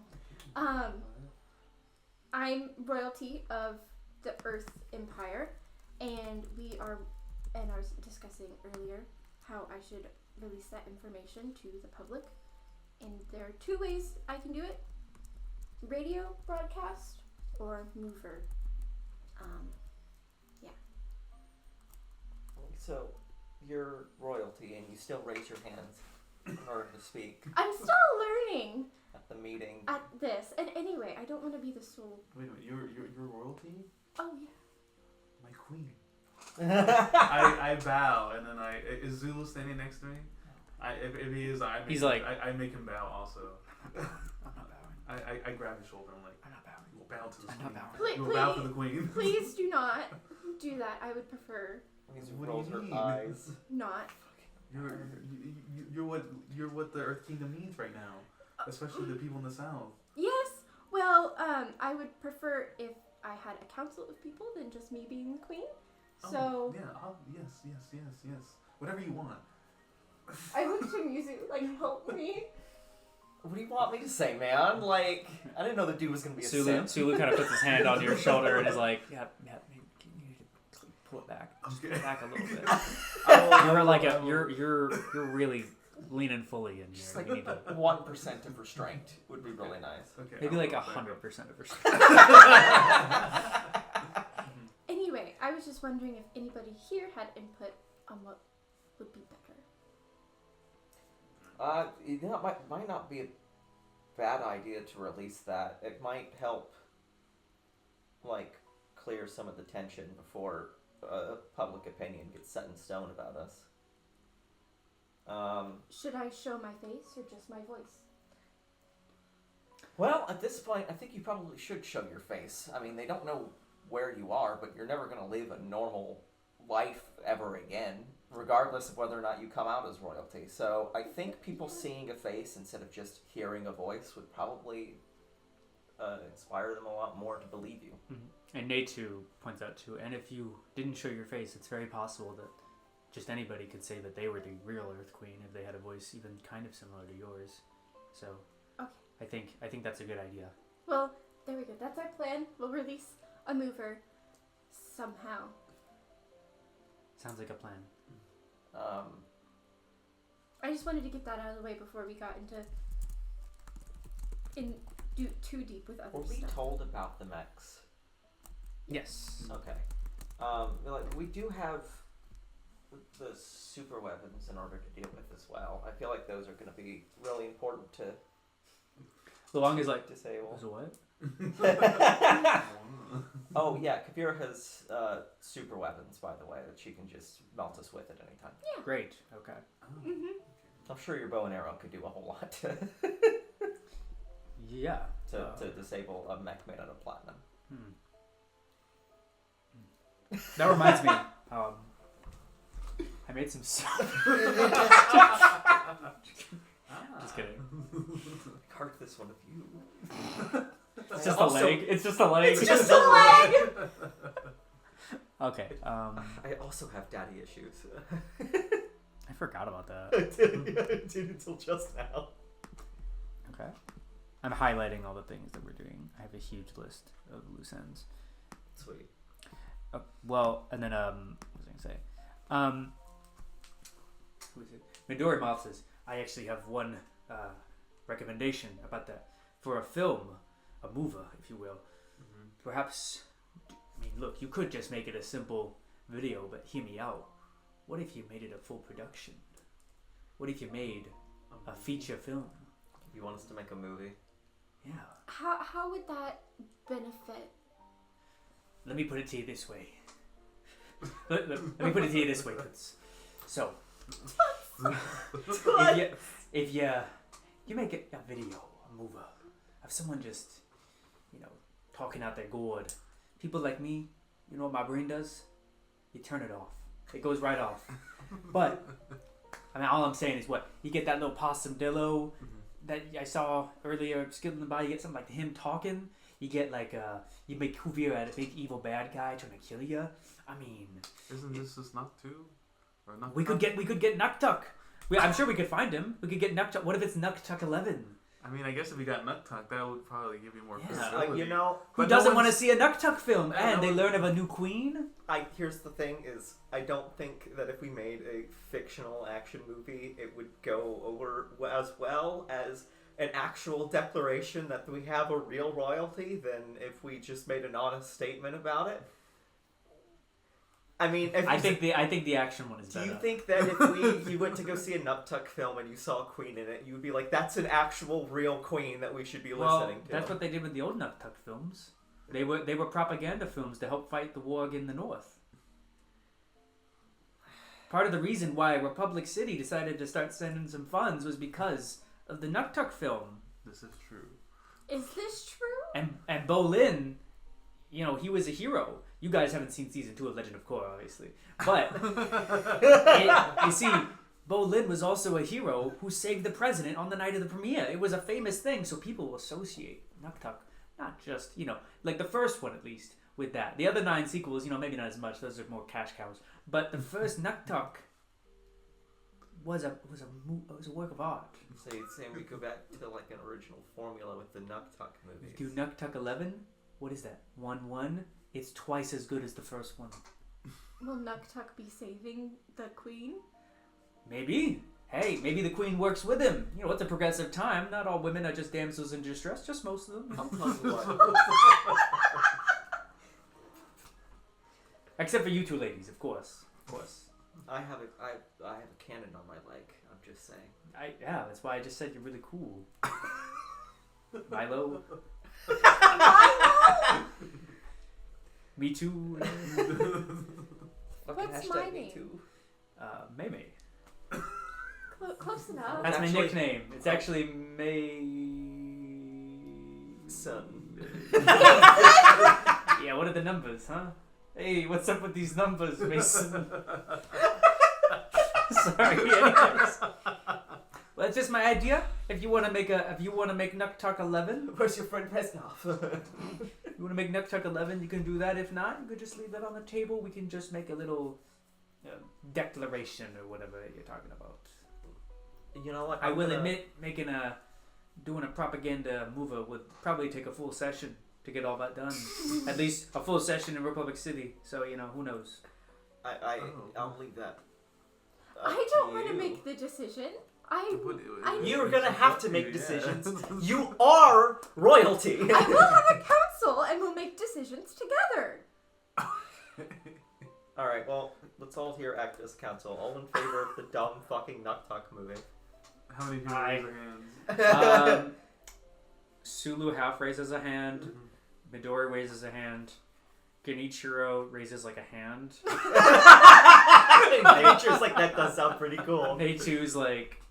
I'm royalty of the Earth Empire, and I was discussing earlier how I should release that information to the public. And there are two ways I can do it. Radio broadcast or mover. Yeah. So, you're royalty and you still raise your hands in order to speak I'm still learning at the meeting. at this. And anyway, I don't want to be the sole. Wait a minute, you're royalty? Oh, yeah. My queen. I bow, and then is Zulu standing next to me? If he is, I make him bow also. I'm not bowing. I grab his shoulder. I'm like, I'm not bowing. you will bow to the I'm queen. not bowing. You will bow to the queen. Please do not do that. I would prefer He What do rolls you her mean? eyes. not. You're what the Earth Kingdom needs right now, especially the people in the South. Yes. Well, I would prefer if I had a council of people than just me being the queen. So Oh, yeah, yes. Whatever you want. I look to Mizu, like, help me. What do you want me to say, man? Like, I didn't know the dude was gonna be a simp. Sulu kind of puts his hand on your shoulder and is like, yeah, maybe you need to pull it back. Just pull it back a little bit. You're like you're really leaning fully in here. Just like You need to, 1% of restraint would be really nice. Okay. maybe I'll like go back. 100% of her. Anyway, I was just wondering if anybody here had input on what would be better. Might not be a bad idea to release that. It might help, like, clear some of the tension before public opinion gets set in stone about us. Should I show my face or just my voice? Well, at this point, I think you probably should show your face. I mean, they don't know where you are, but you're never going to live a normal life ever again, regardless of whether or not you come out as royalty. So I think people seeing a face instead of just hearing a voice would probably inspire them a lot more to believe you. Mm-hmm. And Natu points out too, and if you didn't show your face, it's very possible that just anybody could say that they were the real Earth Queen if they had a voice even kind of similar to yours. So Okay. I think that's a good idea. Well, there we go. That's our plan. We'll release a mover somehow. Sounds like a plan. I just wanted to get that out of the way before we got too deep with other Were we stuff. told about the mechs? Yes. Okay. We do have the super weapons in order to deal with as well. I feel like those are going to be really important to The long is like disable. is a what? Oh yeah, Kavira has super weapons, by the way, that she can just melt us with at any time. Great. Okay. Mm-hmm. I'm sure your bow and arrow could do a whole lot Yeah. to disable a mech made out of platinum. That reminds me. I made some. Just kidding. Cark this one of you. It's just a leg. It's just a leg. It's just a leg! Okay. I also have daddy issues. I forgot about that. I did until just now. Okay. I'm highlighting all the things that we're doing. I have a huge list of loose ends. Sweet. Well, and then what was I gonna say? Who is it? Midori Moth says, I actually have one recommendation about that for a film, a mover, if you will. Mm-hmm. Perhaps, I mean, look, you could just make it a simple video, but hear me out. What if you made it a full production? What if you made a feature film? You want us to make a movie? Yeah. How would that benefit? Let me put it to you this way. let me put it to you this way, Toots. So, if you make a video, a mover, of someone just, talking out their gourd, people like me, you know what my brain does? You turn it off. It goes right off. But, I mean, all I'm saying is what? You get that little possumdillo that I saw earlier, skidding by, you get something like him talking. You get like you make Kuvira a big evil bad guy trying to kill you. I mean, Isn't this just Nuck 2? Or Nuck we could get Nuktuk. I'm sure we could find him. We could get Nuktuk. What if it's Nuktuk 11? I mean, I guess if we got Nuktuk, that would probably give you more Yeah. credibility. Who But doesn't no want to one's- see a Nuktuk film? Yeah, And no they one- learn of a new queen. Here's the thing is, I don't think that if we made a fictional action movie, it would go over as well as an actual declaration that we have a real royalty than if we just made an honest statement about it. I mean, if I think the action one is do better. you think that if you went to go see a Nuktuk film and you saw a queen in it, you would be like, that's an actual real queen that we should be listening to? That's what they did with the old Nuktuk films. They were propaganda films to help fight the war in the North. Part of the reason why Republic City decided to start sending some funds was because of the Nuktuk film. This is true. Is this true? And Bolin, he was a hero. You guys haven't seen season 2 of Legend of Korra, obviously. But, you see, Bolin was also a hero who saved the president on the night of the premiere. It was a famous thing, so people will associate Nuktuk, not just, like the first one at least, with that. The other 9 sequels, maybe not as much. Those are more cash cows. But the first Nuktuk was a work of art. So you're saying we go back to like an original formula with the Nuktuk movies? Do Nuktuk 11? What is that? 1-1? It's twice as good as the first one. Will Nuktuk be saving the queen? Maybe. Hey, maybe the queen works with him. It's a progressive time. Not all women are just damsels in distress. Just most of them. I'm telling you what. Except for you two ladies, of course. Of course. I have a cannon on my leg. I'm just saying. Yeah, that's why I just said you're really cool. Milo. Milo! Me too. What's my name? Maymay. Close enough. That's my Actually- nickname. It's actually May. Son. Yeah, what are the numbers, huh? Hey, what's up with these numbers, Mason? Sorry. Anyways. Well, that's just my idea. If you want to make Nuktuk 11, Where's your friend Reznov? you want to make Nuktuk 11, you can do that. If not, you could just leave that on the table. We can just make a little declaration or whatever you're talking about. You know what? I will admit, doing a propaganda mover would probably take a full session to get all that done. At least a full session in Republic City. So who knows? I'll leave that. I don't want to make the decision. You're gonna have to make decisions. You are royalty. I will have a council and we'll make decisions together. Alright, well, let's all here act as council. All in favor of the dumb fucking Nuktuk movie. How many people raise their hands? Sulu half raises a hand. Midori raises a hand. Genichiro raises like a hand. Nature's like, that does sound pretty cool. Neichu's like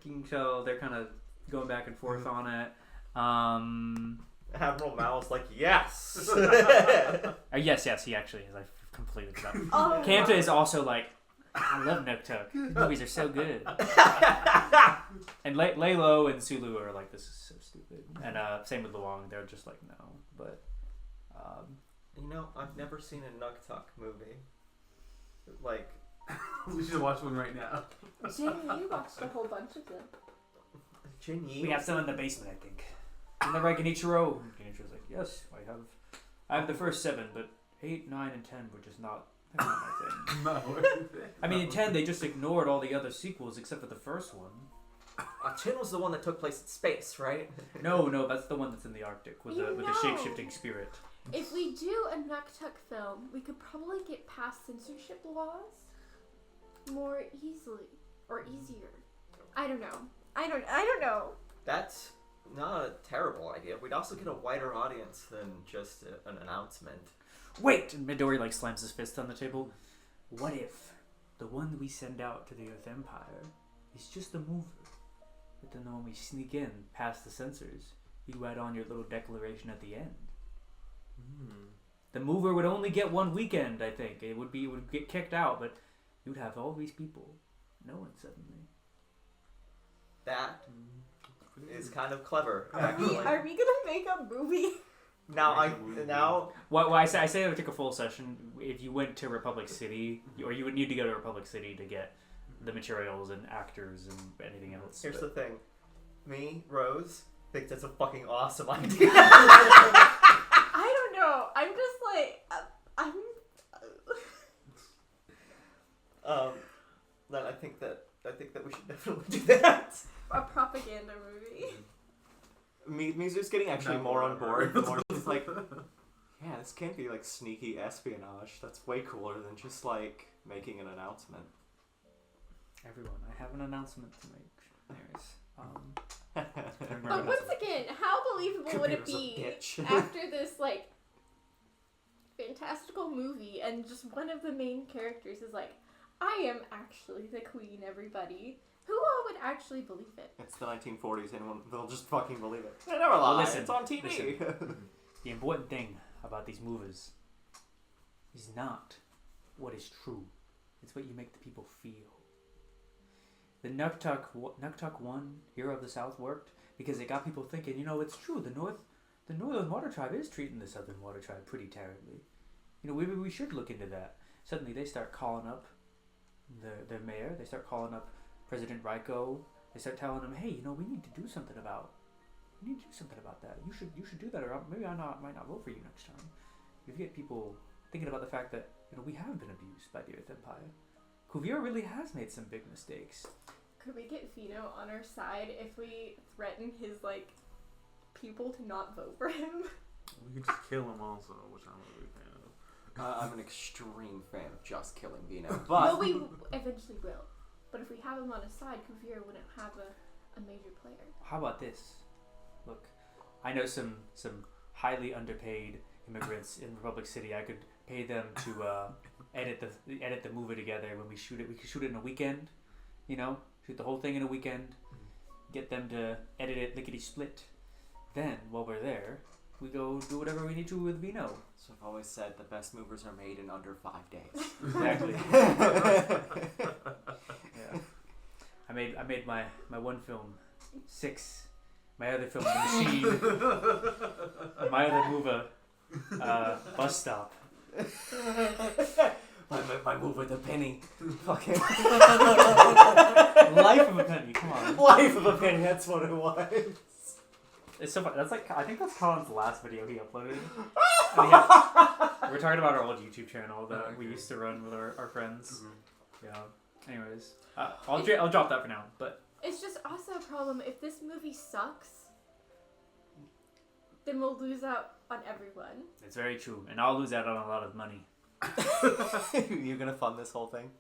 you can tell they're kind of going back and forth on it. Admiral Mao's like, yes! Yes, he actually is. I completely forgot. Oh, Kanta is also like, I love Nuktuk. These movies are so good. And Laylo and Sulu are like, this is so stupid. And same with Luong. They're just like, no. But I've never seen a Nuktuk movie. Like, We should watch one right now. Jin, you watched a whole bunch of them. Jin Yi. we have some in the basement, I think. Isn't that right, Genichiro? Genichiro's like, yes, I have the first 7, but 8, 9, and 10 were just not my thing. No. I mean, in 10, they just ignored all the other sequels except for the first one. Chin was the one that took place in space, right? No, that's the one that's in the Arctic with the shape-shifting spirit. If we do a Nuktuk film, we could probably get past censorship laws more easily or easier. I don't know. That's not a terrible idea. We'd also get a wider audience than just an announcement. Wait! And Midori slams his fist on the table. What if the one that we send out to the Earth Empire is just the mover? But then when we sneak in past the censors, you add on your little declaration at the end. The mover would only get one weekend, I think. It would get kicked out, but you'd have all these people. No one suddenly. That is kind of clever, Are actually. we gonna make a movie? Now. Well, I say it would take a full session. If you went to Republic City, or you would need to go to Republic City to get the materials and actors and anything else. Here's the thing. Me, Rose, think that's a fucking awesome idea. I don't know. I'm just like Then I think that we should definitely do that. a propaganda movie. Mizu's getting actually more on board. The more he's like, Yeah, this can't be like sneaky espionage. That's way cooler than just like making an announcement. Everyone, I have an announcement to make. Anyways, But once again, how believable would it Kabir's a be bitch. after this like fantastical movie and just one of the main characters is like, I am actually the queen, everybody. Who all would actually believe it? It's the 1940s, anyone they'll just fucking believe it. They never lie. Listen, it's on TV. the important thing about these movies is not what is true. It's what you make the people feel. The Nuktuk 1, Hero of the South, worked because it got people thinking, it's true. The Northern Water Tribe is treating the Southern Water Tribe pretty terribly. Maybe we should look into that. Suddenly they start calling up the mayor. They start calling up President Raiko. They start telling him, hey, we need to do something about that. You should do that, or maybe I might not vote for you next time. You get people thinking about the fact that we have been abused by the Earth Empire. Kuvira really has made some big mistakes. Could we get Vino on our side if we threaten his people to not vote for him? We could just kill him also, which I'm a big fan of. I'm an extreme fan of just killing Vino, but Well, we eventually will. But if we have him on his side, Kuvira wouldn't have a major player. How about this? Look, I know some highly underpaid immigrants in Republic City. I could pay them to edit the movie together when we shoot it. We could shoot it in a weekend, shoot the whole thing in a weekend. Get them to edit it lickety split. Then while we're there, we go do whatever we need to with Vino. so I've always said the best movies are made in under 5 days. Exactly. Yeah. I made my one film 6. My other film, The Machine. My other movie, Bus Stop. my movie, The Penny. Fucking Life of a Penny. Come on. Life of a Penny. That's what it was. It's so funny. That's I think that's Colin's last video he uploaded. We're talking about our old YouTube channel that we used to run with our friends. Mm-hmm. Yeah. Anyways, I'll drop that for now. But It's just also a problem. If this movie sucks, then we'll lose out on everyone. it's very true, and I'll lose out on a lot of money. You're gonna fund this whole thing?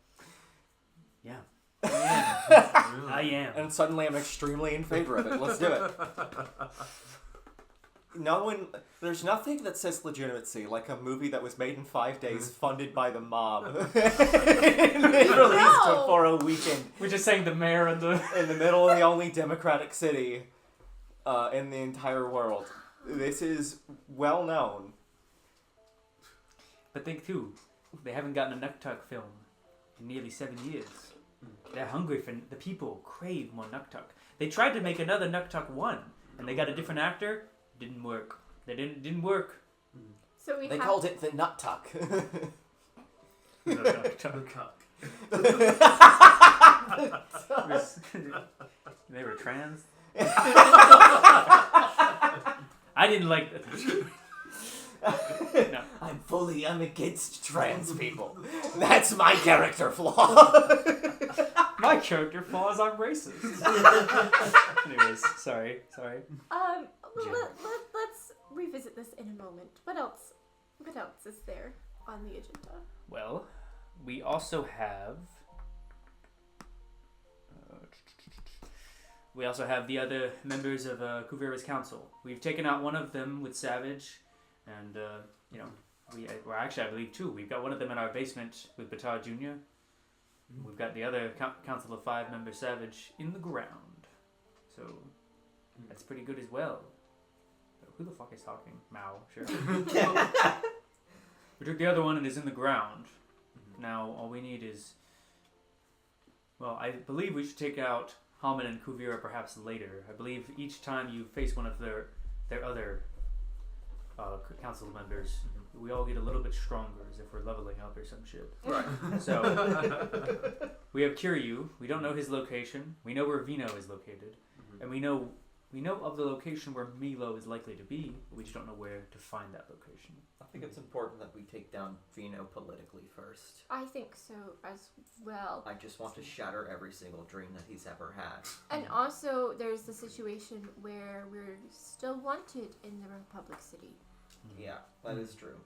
Yeah. Really? I am. And suddenly I'm extremely in favor of it. Let's do it. There's nothing that says legitimacy like a movie that was made in 5 days, funded by the mob, and released for a weekend. We're just saying the mayor and the in the middle of the only democratic city in the entire world. This is well known. But think too, they haven't gotten a Nuktuk film in nearly 7 years. They're hungry for the people crave more Nuktuk. They tried to make another Nuktuk 1, and they got a different actor. Didn't work. Didn't work. So They called it the Nut Tuck. The Nuktuk. They were trans. I didn't like that. No. I'm against trans people. That's my character flaw. My character flaw is I'm racist. Anyways, sorry. Let's revisit this in a moment. What else is there on the agenda? Well, we also have the other members of Kuvira's council. We've taken out one of them with Savage, and I believe 2. We've got one of them in our basement with Batar Jr. We've got the other council of 5 member Savage in the ground. So that's pretty good as well. Who the fuck is talking? Mao, sure. We took the other one and it's in the ground. Now all we need is... Well, I believe we should take out Haman and Kuvira perhaps later. I believe each time you face one of their other council members, we all get a little bit stronger as if we're leveling up or some shit. Right. So, we have Kiryu. We don't know his location. We know where Vino is located. And we know of the location where Milo is likely to be, but we just don't know where to find that location. I think it's important that we take down Vino politically first. I think so as well. I just want to shatter every single dream that he's ever had. And also, there's the situation where we're still wanted in the Republic City. Yeah, that is true.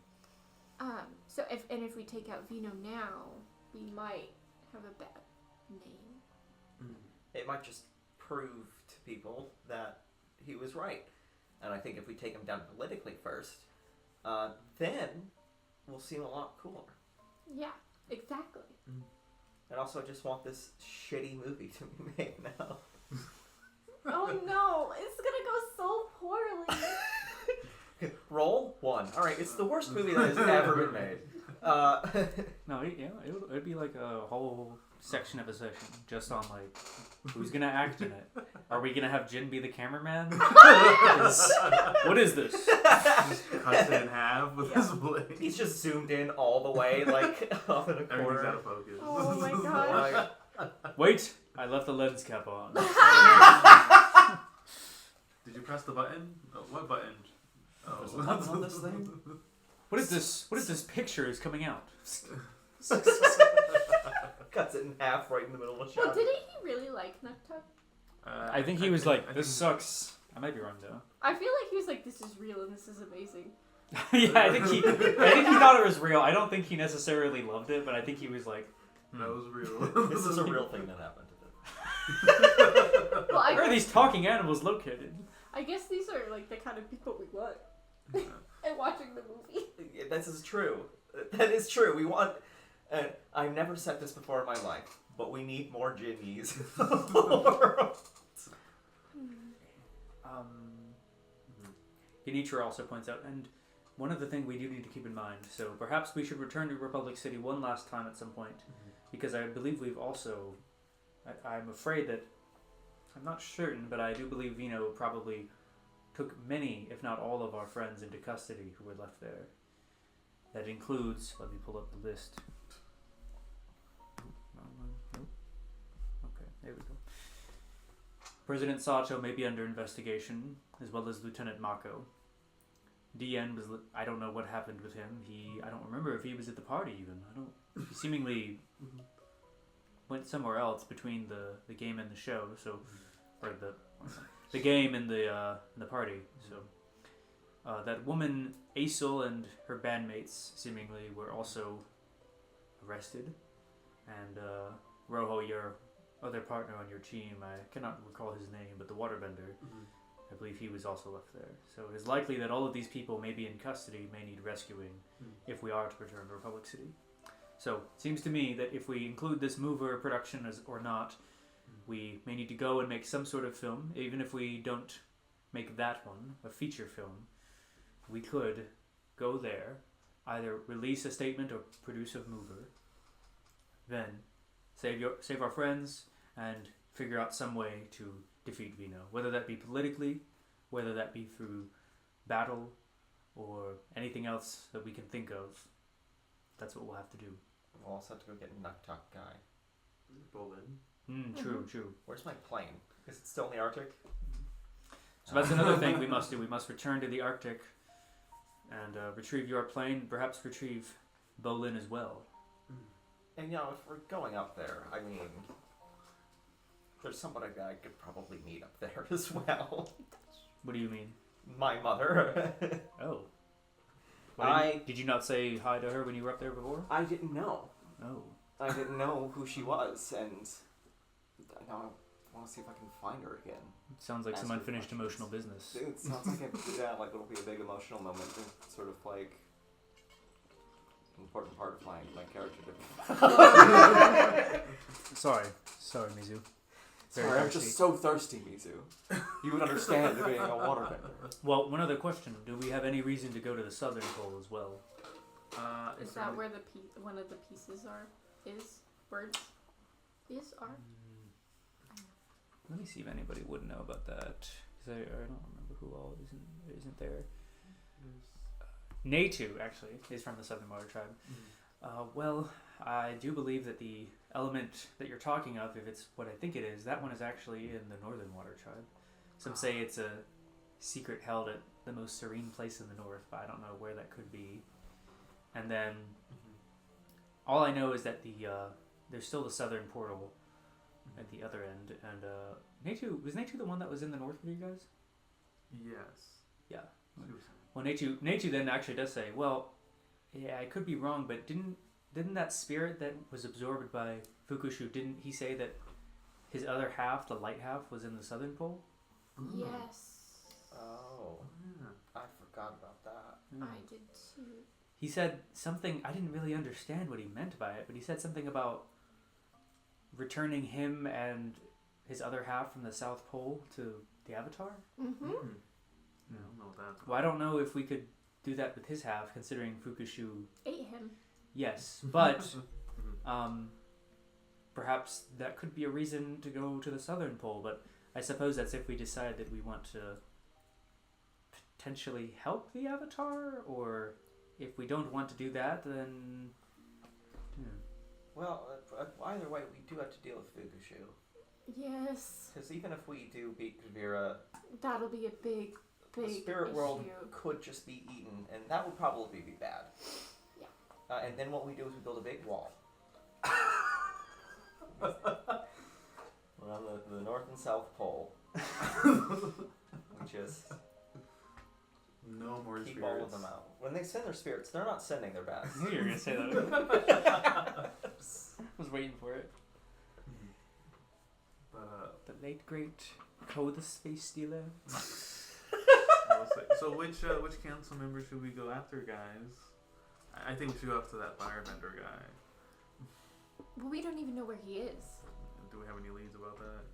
So if we take out Vino now, we might have a bad name. It might just prove to people that he was right. And I think if we take him down politically first, then we'll seem a lot cooler. Yeah, exactly. And also, I just want this shitty movie to be made now. Oh no, it's gonna go so poorly. Roll 1. All right, it's the worst movie that has ever been made. No, it'd be like a whole section of a session just on like who's gonna act in it. Are we gonna have Jin be the cameraman? What is this? Just cuts it in half with his blade. He's just zoomed in all the way, like off in a Everything's corner. out of focus. Oh my gosh. Wait, I left the lens cap on. Did you press the button? Oh, what button? There's a button on this thing? What is this? What is this picture is coming out? Cuts it in half right in the middle of the shot. Well, didn't he really like Nuktuk? I think he was like, this sucks. I might be wrong though. I feel like he was like, this is real and this is amazing. Yeah, I think he thought it was real. I don't think he necessarily loved it, but I think he was like, That was real. This is a real thing that happened to them. Well, where are these talking animals located? I guess these are like the kind of people we want. And watching the movie. Yeah, this is true. That is true. We want... I've never said this before in my life, but we need more Jinnies. Genitra also points out, and one other thing we do need to keep in mind, so perhaps we should return to Republic City one last time at some point, because I believe we've also... I'm afraid that... I'm not certain, but I do believe Vino probably took many, if not all, of our friends into custody who were left there. That includes... Let me pull up the list. Nope. Okay, there we go. President Sato may be under investigation, as well as Lieutenant Mako. DN was... I don't know what happened with him. I don't remember if he was at the party even. He seemingly went somewhere else between the game and the show, so... Or the game and the party, so... that woman, Aesel, and her bandmates, seemingly, were also arrested. And Rojo, your other partner on your team, I cannot recall his name, but the waterbender, I believe he was also left there. So it is likely that all of these people may be in custody, may need rescuing, if we are to return to Republic City. So it seems to me that if we include this mover production or not, we may need to go and make some sort of film, even if we don't make that one, a feature film. We could go there, either release a statement or produce a mover, then save our friends and figure out some way to defeat Vino, whether that be politically, whether that be through battle, or anything else that we can think of. That's what we'll have to do. We'll also have to go get Nuktuk guy. Bolin. True. Where's my plane? Is it still in the Arctic? So that's another thing we must do. We must return to the Arctic and retrieve your plane, perhaps retrieve Bolin as well. And if we're going up there, I mean, there's somebody that I could probably meet up there as well. What do you mean? My mother. Oh. Did you not say hi to her when you were up there before? I didn't know. Oh. I didn't know who she was, and now I want to see if I can find her again. Sounds like some unfinished emotional business. It sounds like it'll be a big emotional moment, sort of like an important part of my character. Sorry, Mizu. Very Sorry, I'm thirsty. just so thirsty, Mizu. You would understand being a waterbender. Well, one other question: do we have any reason to go to the southern pole as well? Is that where one of the pieces are? Words? Are? Let me see if anybody would know about that. Because I don't remember who all isn't there. Natu, actually, is from the Southern Water Tribe. Well, I do believe that the element that you're talking of, if it's what I think it is, that one is actually in the Northern Water Tribe. Some say it's a secret held at the most serene place in the north, but I don't know where that could be. And then, all I know is that there's still the southern portal at the other end, and was Natu the one that was in the north with you guys? Yes. Yeah. She was Well, Nechu then actually does say, well, yeah, I could be wrong, but didn't that spirit that was absorbed by Fukushu, didn't he say that his other half, the light half, was in the southern pole? Yes. Oh, Yeah. I forgot about that. I did too. He said something, I didn't really understand what he meant by it, but he said something about returning him and his other half from the South Pole to the Avatar? Mm-hmm. Yeah, I don't know what that's Well, I don't know if we could do that with his half, considering Fukushu, Ate him. yes, but perhaps that could be a reason to go to the Southern Pole, but I suppose that's if we decide that we want to potentially help the Avatar, or if we don't want to do that, then... Well, either way, we do have to deal with Fukushu. Yes. Because even if we do beat Kavira, That'll be a big the spirit issue. world could just be eaten, and that would probably be bad. Yeah. And then what we do is we build a big wall. We're on the North and South Pole. We just No more keep spirits. all of them out. When they send their spirits, they're not sending their bats. I knew you were going to say that. I was waiting for it. But The late, great Ko the Space Stealer. so which council member should we go after, guys? I think we should go after that firebender guy. Well, we don't even know where he is. Do we have any leads about that?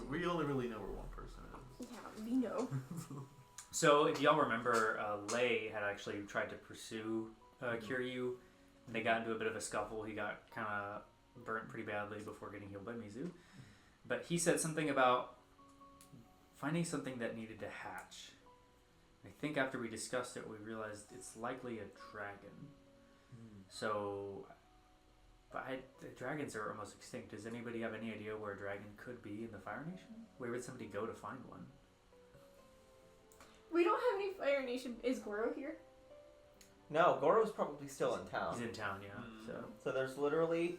We only really know where one person is. Yeah, we know. So, if y'all remember, Lei had actually tried to pursue Kiryu, and they got into a bit of a scuffle. He got kind of burnt pretty badly before getting healed by Mizu. But he said something about finding something that needed to hatch. I think after we discussed it, we realized it's likely a dragon. So, but the dragons are almost extinct. Does anybody have any idea where a dragon could be in the Fire Nation? Where would somebody go to find one? We don't have any Fire Nation. Is Goro here? No, Goro's probably still in town. He's in town, yeah. So there's literally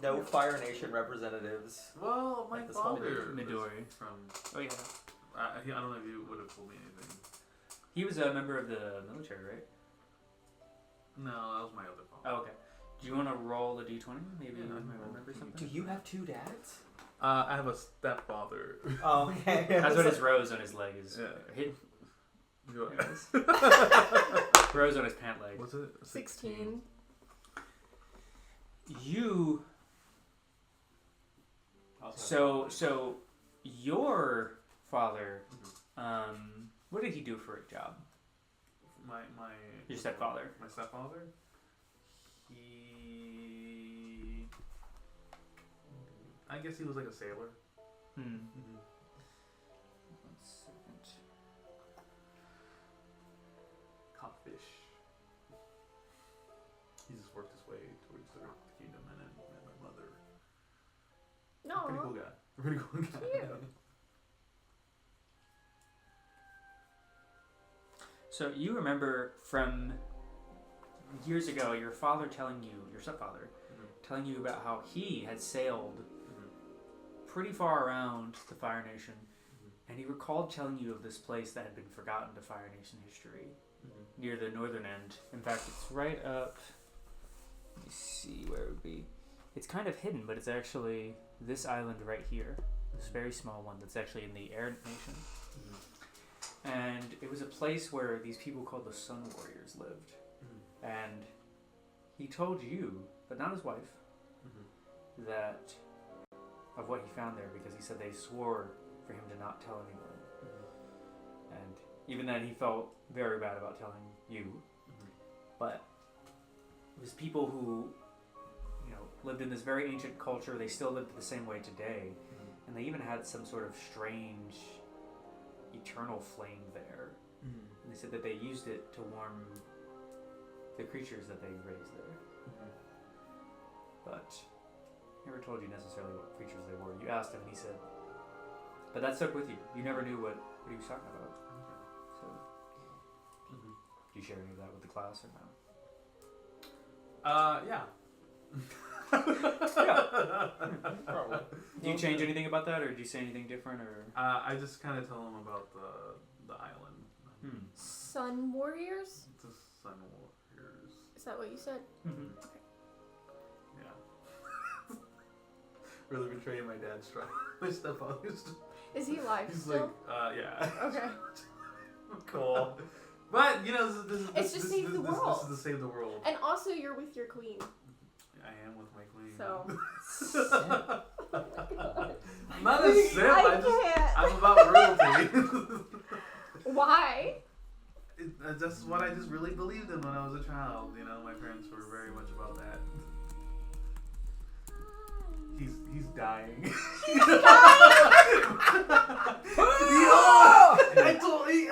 no Fire Nation representatives. Well, my Like this whole father Midori. is from. Oh yeah. I don't know if you would have told me anything. He was a member of the military, right? No, that was my other father. Oh, okay. Do you want to roll the d20? Maybe Yeah, you I'll might roll. remember Do something. you have two dads? I have a stepfather. Oh, okay. That's what his rose on his leg is. Yeah. Hit. You- There it is. Rose on his pant leg. Was it 16. You. So your father. What did he do for a job? My Your stepfather. My stepfather. I guess he was like a sailor. One second. Caught fish. He just worked his way towards the kingdom and then met my mother. No. Pretty cool guy. Pretty cool guy. Cute. So you remember from years ago your father telling you, your stepfather, telling you about how he had sailed pretty far around the Fire Nation, and he recalled telling you of this place that had been forgotten to Fire Nation history near the northern end. In fact, it's right up. Let me see where it would be. It's kind of hidden, but it's actually this island right here, this very small one that's actually in the Air Nation. And it was a place where these people called the Sun Warriors lived. And he told you, but not his wife, that of what he found there, because he said they swore for him to not tell anyone. And even then he felt very bad about telling you. But it was people who, lived in this very ancient culture. They still lived the same way today. And they even had some sort of strange eternal flame there. And they said that they used it to warm the creatures that they raised there. But never told you necessarily what creatures they were. You asked him and he said, but that stuck with you. You never knew what he was talking about. So, do you share any of that with the class or no? Yeah. Probably. Do you change anything about that, or do you say anything different, or? I just kind of tell him about the island. Sun Warriors? It's a Sun Warriors. Is that what you said? Mm-hmm. Yeah. Really betraying my dad's trust. My stepfather's. Is he alive He's still? like, yeah. Okay. Cool. But you know, this It's just save the world. This is to save the world. And also, you're with your queen. I am with my queen. So. I'm not a simp. can't. I'm about royalty. Why? That's what I just really believed in when I was a child. You know, my parents were very much about that. He's dying.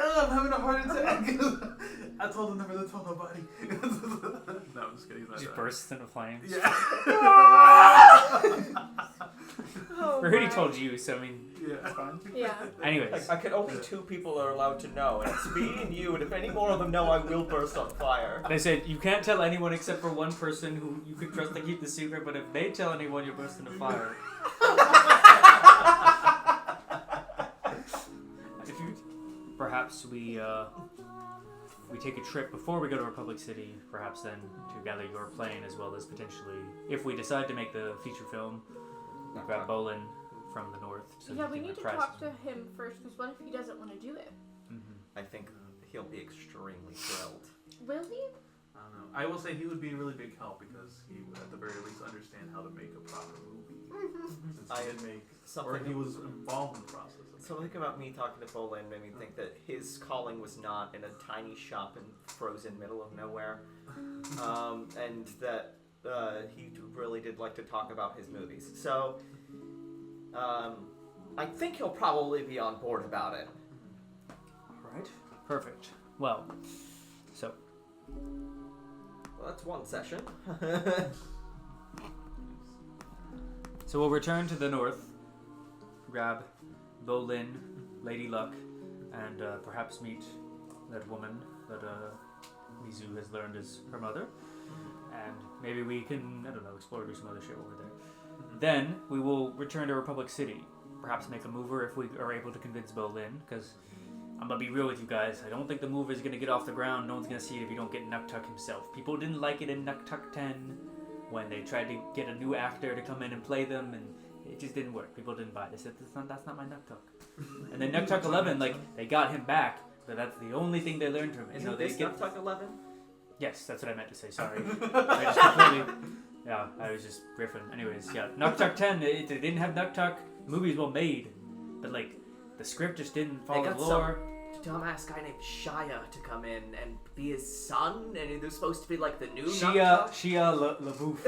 I'm having a heart attack. I told him never to tell nobody. No, I'm just kidding. He's not Just dying. bursts into flames. Yeah. Oh, I already my. told you, so I mean, Yeah. it's fine. Yeah. Anyways, I could only 2 people are allowed to know, and it's me and you, and if any more of them know, I will burst on fire. they said you can't tell anyone except for one person who you could trust to keep the secret, but if they tell anyone, you'll burst into fire. If you, perhaps we take a trip before we go to Republic City, perhaps then to gather your plane as well as potentially, if we decide to make the feature film, grab Bolin from the north. So Yeah, he we can need to reprise talk it. to him first, because what if he doesn't want to do it? I think he'll be extremely thrilled. Will he? I don't know. I will say he would be a really big help because he would at the very least understand how to make a proper movie. Since I he did make, something- or he was involved in the process. Of Something about me talking to Bolin made me think that his calling was not in a tiny shop in frozen middle of nowhere, and that he really did like to talk about his movies. So, I think he'll probably be on board about it. Alright, perfect. Well, so, Well, that's one session. so we'll return to the north, grab Bolin, Lady Luck, and perhaps meet that woman that Mizu has learned is her mother. And maybe we can, I don't know, explore, do some other shit over there. Then we will return to Republic City. Perhaps make a mover if we are able to convince Bolin, because I'm gonna be real with you guys. I don't think the mover is gonna get off the ground. No one's gonna see it if you don't get Nuktuk himself. People didn't like it in Nuktuk 10 when they tried to get a new actor to come in and play them, and it just didn't work. People didn't buy it. They said, that's not my Nuktuk. And then Nuktuk 11, like, they got him back, but that's the only thing they learned from it. Isn't they this Nuktuk 11? Yes, that's what I meant to say. Sorry. I just completely... Yeah, I was just riffing. Anyways, yeah. Nuktuk 10, they didn't have Nuktuk. Movies well made. But, like, the script just didn't follow got the lore. Dumbass guy named Shia to come in and be his son, and he was supposed to be like the new Shia LaBouffe.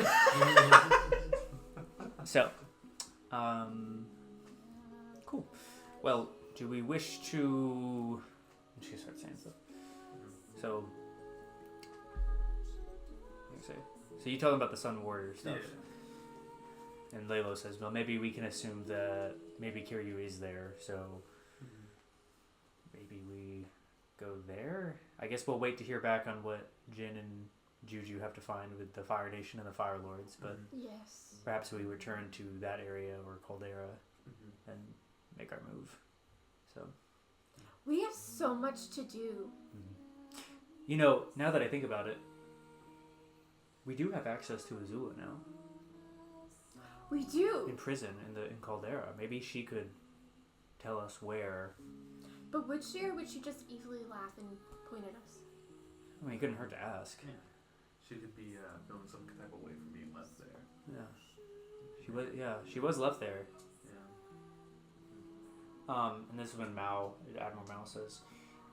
So, cool. Well, do we wish to... She starts saying stuff. So, what do you say? So you tell them about the Sun Warrior stuff. Yeah. And Lalo says, well, maybe we can assume that maybe Kiryu is there, so maybe we go there? I guess we'll wait to hear back on what Jin and Juju have to find with the Fire Nation and the Fire Lords, but Yes. perhaps we return to that area or Caldera and make our move. So, We have so much to do. you know, now that I think about it, we do have access to Azula now. We do. In prison in Caldera. Maybe she could tell us where. But would she, or would she just easily laugh and point at us? I mean, it couldn't hurt to ask. Yeah. She could be feeling some type of way for being left there. Yeah. She was. Yeah, she was left there. Yeah. And this is when Admiral Mao says,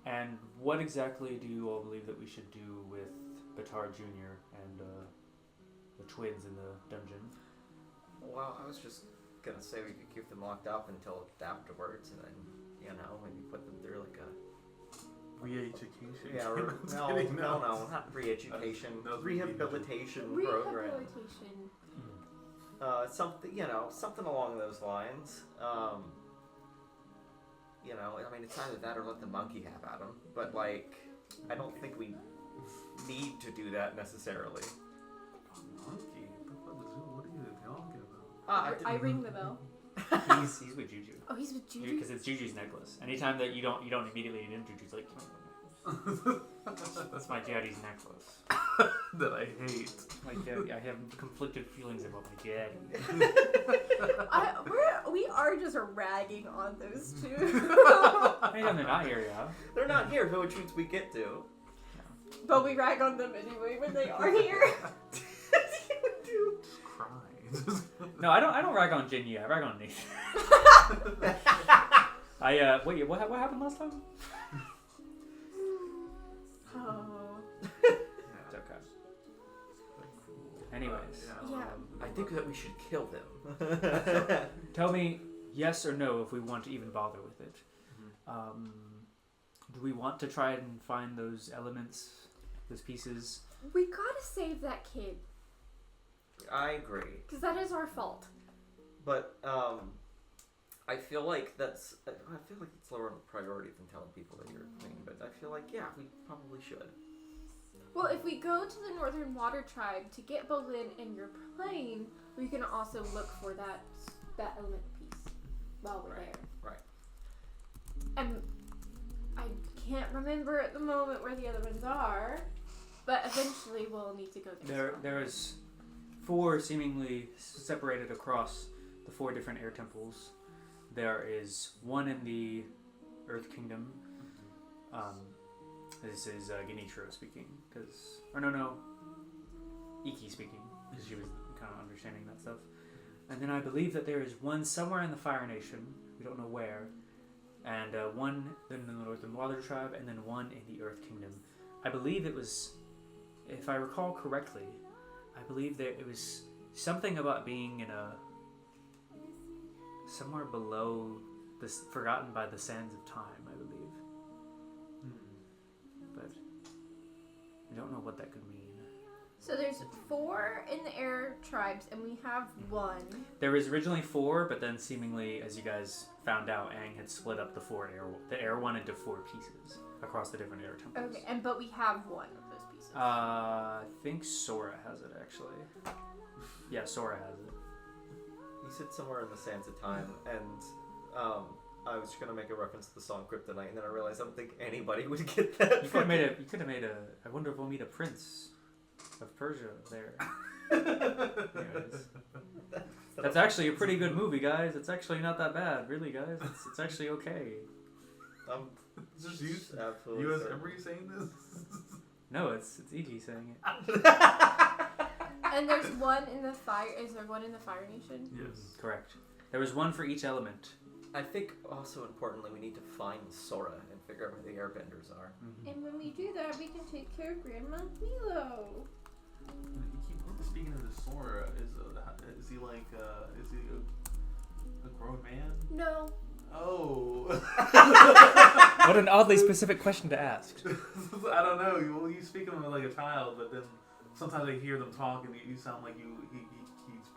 and what exactly do you all believe that we should do with Batar Jr. and the twins in the dungeon? Well, I was just gonna say we could keep them locked up until afterwards, and then, you know, maybe put them through like a... Re-education. Yeah, no, not re-education. That was Rehabilitation program. Rehabilitation. Something, you know, something along those lines. You know, I mean, it's either that or let the monkey have at him. But, like, I don't think we need to do that necessarily. Monkey? What are you talking about? I ring the bell. He's with Juju. Oh, he's with Juju. Because it's Juju's necklace. Anytime that you don't immediately need him, Juju's like, that's my daddy's necklace. That I hate. My daddy. I have conflicted feelings about my daddy. We are just ragging on those two. Hey, they're not here, yeah. They're not here, but which means we get to. But we rag on them anyway when they are here. Just cry. No, I don't rag on Jinya. I rag on Nathan. Wait, what happened last time? Oh. It's okay. Anyways. Yeah. I think that we should kill them. Tell me yes or no if we want to even bother with it. Do we want to try and find those elements, those pieces? We gotta save that kid. I agree. Because that is our fault. But, I feel like it's lower on the priority than telling people that you're a queen, but I feel like, yeah, we probably should. Well, if we go to the Northern Water Tribe to get Bolin and your plane, we can also look for that element piece while we're there. Right. And I can't remember at the moment where the other ones are, but eventually we'll need to go there. There is 4 seemingly separated across the 4 different air temples. There is one in the Earth Kingdom. This is Genitro speaking, Iki speaking, because she was kind of understanding that stuff. And then I believe that there is one somewhere in the Fire Nation, we don't know where, and one in the Northern Water Tribe, and then one in the Earth Kingdom. I believe it was, if I recall correctly, I believe that it was something about being in somewhere below this, forgotten by the sands of time, I believe. But I don't know what that could mean. So there's 4 in the air tribes, and we have 1. There was originally 4, but then seemingly, as you guys found out, Aang had split up the air one into 4 pieces across the different air temples. Okay, but we have 1 of those pieces. I think Sora has it, actually. Yeah, Sora has it. You said somewhere in the sands of time, and I was going to make a reference to the song Kryptonite, and then I realized I don't think anybody would get that. You could have made a. I wonder if we'll meet a prince of Persia there. Anyways, that's actually a pretty good movie, guys. It's actually not that bad, really, guys. It's actually okay. It's just you. Absolutely. You as Emery saying this? No, it's Iggy saying it. And there's one in the fire. Is there one in the Fire Nation? Yes. Correct. There was one for each element. I think also importantly we need to find Sora and figure out where the airbenders are. Mm-hmm. And when we do that, we can take care of Grandma Milo. You keep speaking of the Sora. Is he like is he a grown man? No. Oh. What an oddly specific question to ask. I don't know. Well, you speak of him like a child, but then sometimes I hear them talk and you sound like he's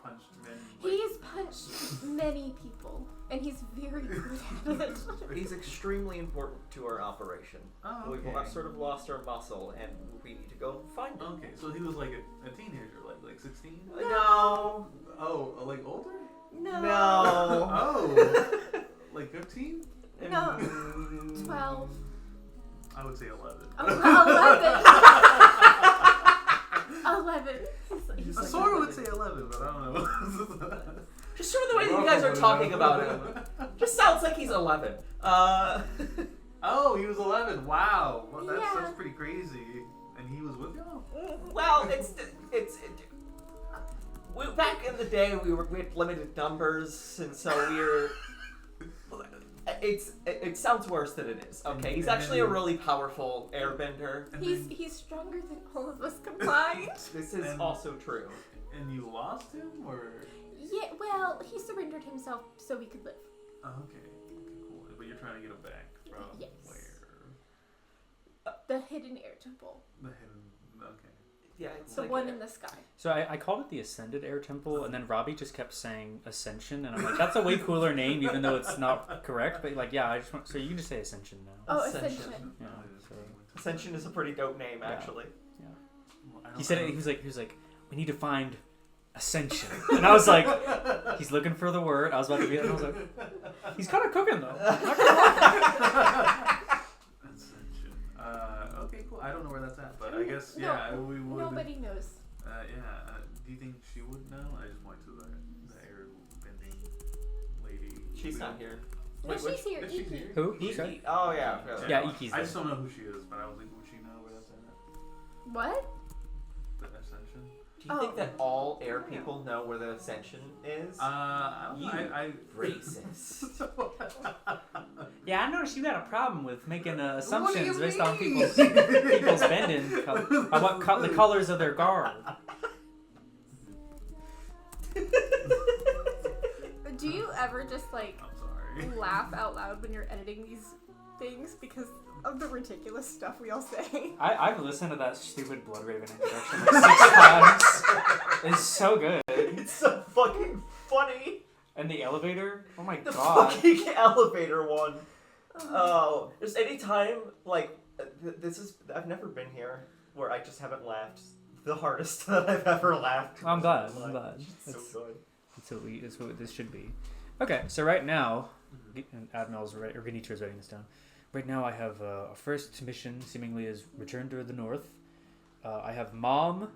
punched men. He's punched many people, and he's very good at it. He's extremely important to our operation. Oh, okay. We've sort of lost our muscle, and we need to go find him. Okay, so he was like a teenager, like 16? No. Oh, like older? No. Oh. Like 15? No. 12. I would say 11. 11. A Sora would say 11, but I don't know. Just sort of the way that you guys are talking about him. Just sounds like he's 11. Oh, he was 11. Wow. Well, Yeah. that's pretty crazy. And he was with y'all? Well, back in the day we had limited numbers, and so we're. It sounds worse than it is. Okay, he's actually a really powerful airbender. He's stronger than all of us combined. This is also true. And you lost him, or? Yeah, well, he surrendered himself so we could live. Oh, okay, cool. But you're trying to get him back from Yes. where? The hidden air temple. The hidden. Okay. Yeah, it's The like one in the sky. So I called it the Ascended Air Temple, and then Robbie just kept saying Ascension, and I'm like, that's a way cooler name, even though it's not correct. But like, yeah, I just want. So you can just say Ascension now. Oh, Ascension. Ascension. Yeah. So, Ascension is a pretty dope name, actually. he said it. He was like, we need to find ascension. And I was like, he's looking for the word. I was about to be, and I was like, he's kind of cooking though. Not gonna lie. Ascension. Okay, cool. I don't know where that's at, but I guess we would. Nobody knows. Do you think she would know? I just went to the air bending lady. She's not here. No, Wait, she's here. is she Iki. here? Who? Iki. Sorry? Oh yeah. Yeah, Iki's I there. just don't know who she is, but I was like, would she know where that's at? What? The ascension. Do you think that all air people know where the ascension is? I Racist. Yeah, I noticed you got a problem with making What do assumptions you based on mean? people's bending, the colors of their garb. Do you ever just like I'm sorry. laugh out loud when you're editing these things because of the ridiculous stuff we all say? I've listened to that stupid Blood Raven introduction like 6 times. It's so good. It's so fucking funny. And the elevator? Oh my The god. fucking elevator one. Oh, there's any time like this is. I've never been here where I just haven't laughed the hardest that I've ever laughed. I'm glad. I'm glad. It's so good. That's what this should be. Okay, so right now, Admiral's or Genichiro's writing this down. Right now, I have a first mission, seemingly is Return to the North. I have Mom,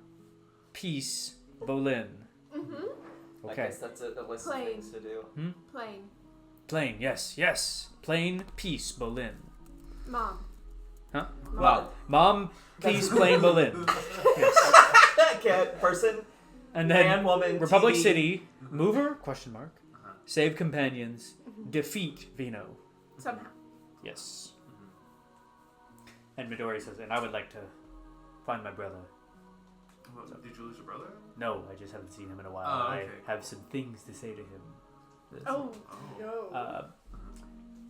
Peace, Bolin. Mm-hmm. I Okay. guess that's a list Plain. of things to do. Plain. Plain, yes. Plain, Peace, Bolin. Mom. Huh? Mom. Wow. Mom, Peace, Plain, Bolin. Yes. Cat, person, And then man, woman, Republic TV. City, Mover, question mark. Save companions, defeat Vino. Somehow. Yes. And Midori says, and I would like to find my brother. Well, did you lose your brother? No, I just haven't seen him in a while. Oh, and okay. I have some things to say to him. Oh, Oh. no.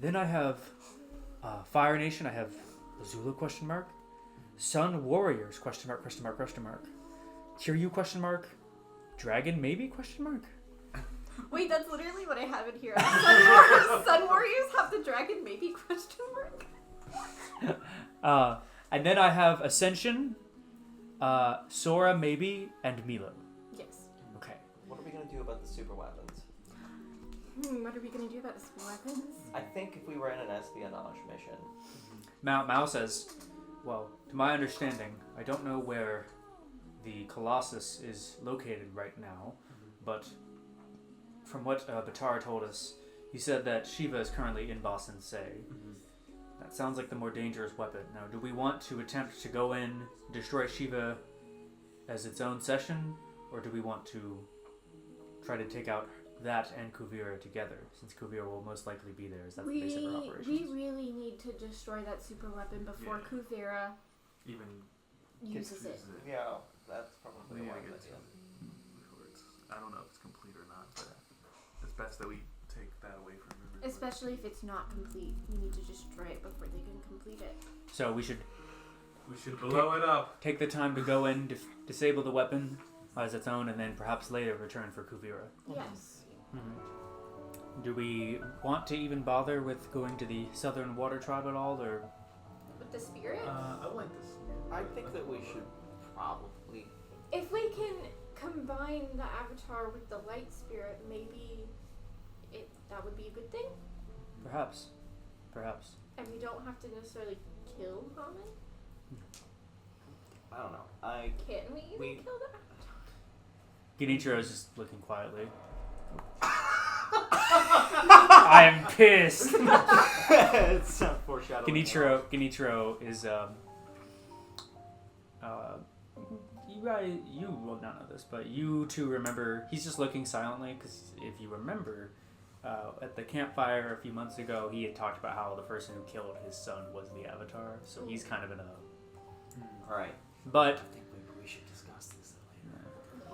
Then I have Fire Nation. I have Azula question mark. Sun Warriors question mark. Kiryu question mark. Dragon maybe question mark. Wait, that's literally what I have in here. Sun Warriors have the dragon maybe question mark? And then I have Ascension, Sora maybe, and Milo. Yes. Okay. What are we gonna do about the super weapons? What are we gonna do about the weapons? I think if we were in an espionage mission. Mao says, well, to my understanding, I don't know where the Colossus is located right now, but from what Batar told us, he said that Shiva is currently in Ba Sing Se. That sounds like the more dangerous weapon. Now, do we want to attempt to go in, destroy Shiva as its own session, or do we want to try to take out that and Kuvira together, since Kuvira will most likely be there, as that's the base of our operations? We really need to destroy that super weapon before Yeah. Kuvira Even uses it. Yeah, that's probably we one want to get idea. to before it's. I don't know if it's complete or not, but it's best that we take that away from everybody. Especially if it's not complete. We need to destroy it before they can complete it. So we should We should blow it up. take the time to go in, disable the weapon as its own, and then perhaps later return for Kuvira. Yes. Do we want to even bother with going to the Southern Water Tribe at all, or With the spirit? I like this. I think that we should probably. If we can combine the avatar with the light spirit, maybe that would be a good thing. perhaps? And we don't have to necessarily kill Haman. I don't know. Can we even We- kill the avatar? Genichiro is just looking quietly. I am pissed. It's foreshadowing. Genichiro is you will not know this, but you two remember. He's just looking silently because if you remember, at the campfire a few months ago, he had talked about how the person who killed his son was the Avatar. So he's kind of in a. All right. But I think maybe we should discuss this later.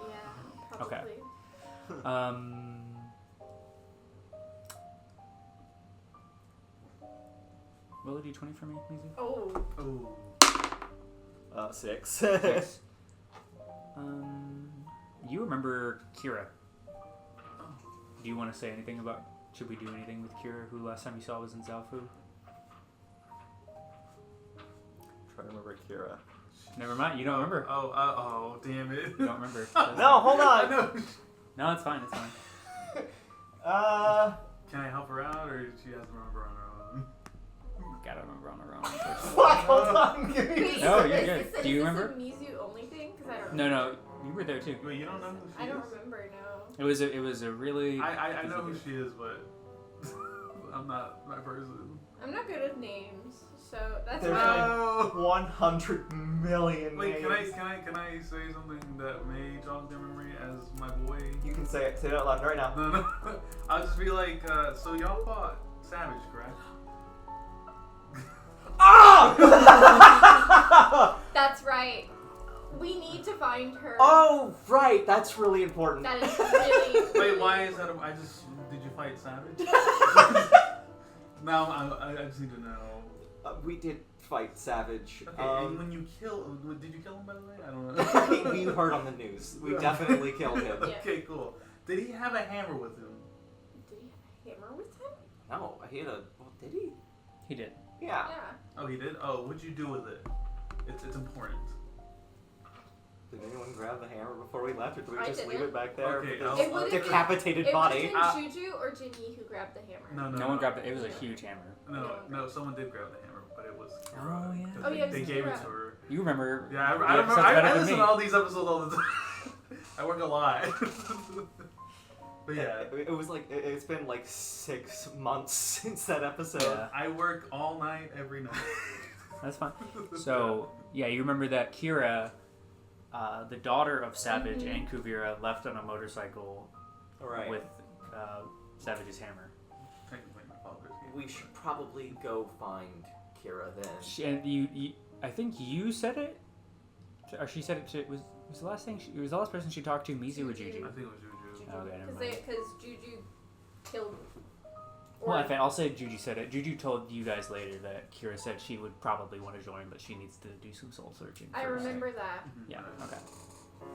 Yeah, probably. Okay. Roll a d20 for me, Maisie. Oh. Oh. 6. Six. You remember Kira. Do you want to say anything about, should we do anything with Kira, who last time you saw was in Zalfu? Try to remember Kira. Never mind. You don't remember. Oh, damn it. You don't remember. No, hold I on. know. No, it's fine. It's fine. Can I help her out, or she has to remember on her own? Gotta remember on her own. Fuck, hold on. Give me Wait, No, is you're this- good. is Do you this remember? a Mizu only thing? Because I don't. No, no, you were there too. Wait, you don't know who she I don't is? remember. No. It was a really. I know who she is, but I'm not my person. I'm not good with names, so that's There's fine. No. 100 million Wait, names. can I say something that may jog their memory as my boy? You can say it. Say it out loud right now. No. I'll just be like, so y'all fought Savage, correct? Ah! That's right. We need to find her. Oh, right. That's really important. That is really. Wait, why is that? Did you fight Savage? Now I just need to know. We did fight Savage. Okay, and when you did you kill him by the way? I don't know. we heard on the news. We definitely killed him. Yeah. Okay, cool. Did he have a hammer with him? Did he have a hammer with him? No, he had a. Well, did he? He did. Yeah. Yeah. Oh, he did. Oh, what'd you do with it? It's important. Did anyone grab the hammer before we left, or did we I just leave didn't. it back there Okay, with I'll- this It would've- decapitated It body? was Juju or Jinny who grabbed the hammer. No. No one grabbed it. It was a huge hammer. No, someone did grab the hammer, but it was Kira. Oh, yeah. 'Cause Oh, yeah, they it's gave it Kira. to her. You remember? Yeah, I the remember. episodes better I than listen me. to all these episodes all the time. I work a lot. But yeah, It was like it's been like 6 months since that episode. Yeah. I work all night, every night. That's fine. So yeah, you remember that Kira, the daughter of Savage Mhm. and Kuvira, left on a motorcycle Right. with Savage's hammer. Technically, my father's here. We should probably go find Kira then. And you, I think you said it, or she said it. Was the last thing? It was the last person she talked to, Mizu or Juju? I think it was Juju. Okay, never mind. Because Juju killed. Well, in fact, I'll say Juju said it. Juju told you guys later that Kira said she would probably want to join, but she needs to do some soul searching. I first. remember that. Yeah. Okay.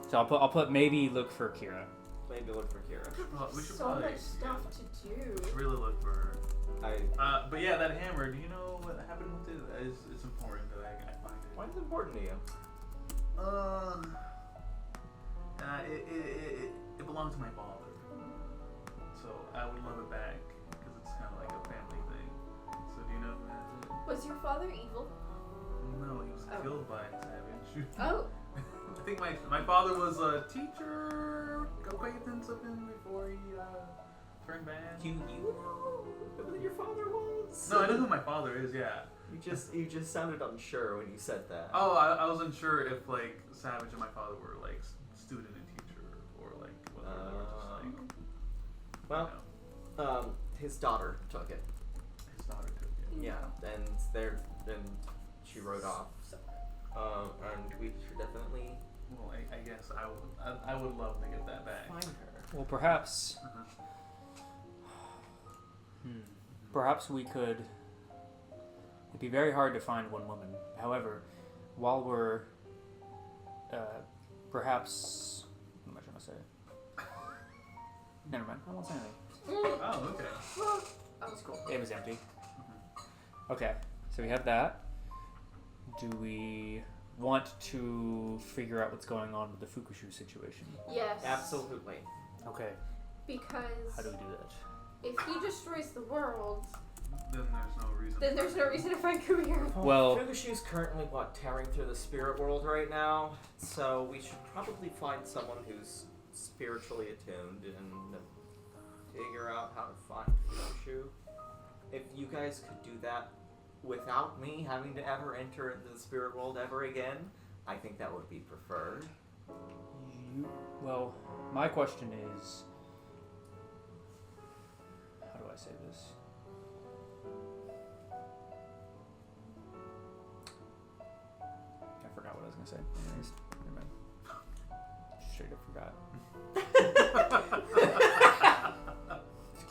So I'll put maybe look for Kira. Maybe look for Kira. Well, we should So probably much stuff to do. really look for her. But But yeah, that hammer. Do you know what happened with it? It's important that I find it. why is it important to you? It belonged to my father, so I would love it back because it's kind of like a family thing. So do you know who has it? Was your father evil? No, he was Oh. killed by Savage. Oh. I think my father was a teacher acquaintance of him before he turned bad. You know who your father was? No, I know who my father is. Yeah. You just sounded unsure when you said that. Oh, I wasn't sure if like Savage and my father were like student and teacher or like whether they were just like. Well, you know, his daughter took it. his daughter took it. Yeah, and then she rode off. And we should definitely Well, I guess I would love to get that back. find her. Well, perhaps. Uh-huh. Perhaps we could. It'd be very hard to find one woman. However, while we're, perhaps. What am I trying to say? Never mind. I won't say anything. Oh, okay. That was cool. It was empty. Okay, so we have that. Do we want to figure out what's going on with the Fukushu situation? Yes. Absolutely. Okay, Because how do we do that? if he destroys the world, Then there's no reason. then there's no reason to find Kubira. Well- Fukushu's currently tearing through the spirit world right now, so we should probably find someone who's spiritually attuned and figure out how to find Fukushu. If you guys could do that without me having to ever enter into the spirit world ever again, I think that would be preferred. Well, my question is, how do I say this? I forgot what I was gonna say. Anyways, never mind. Straight up forgot.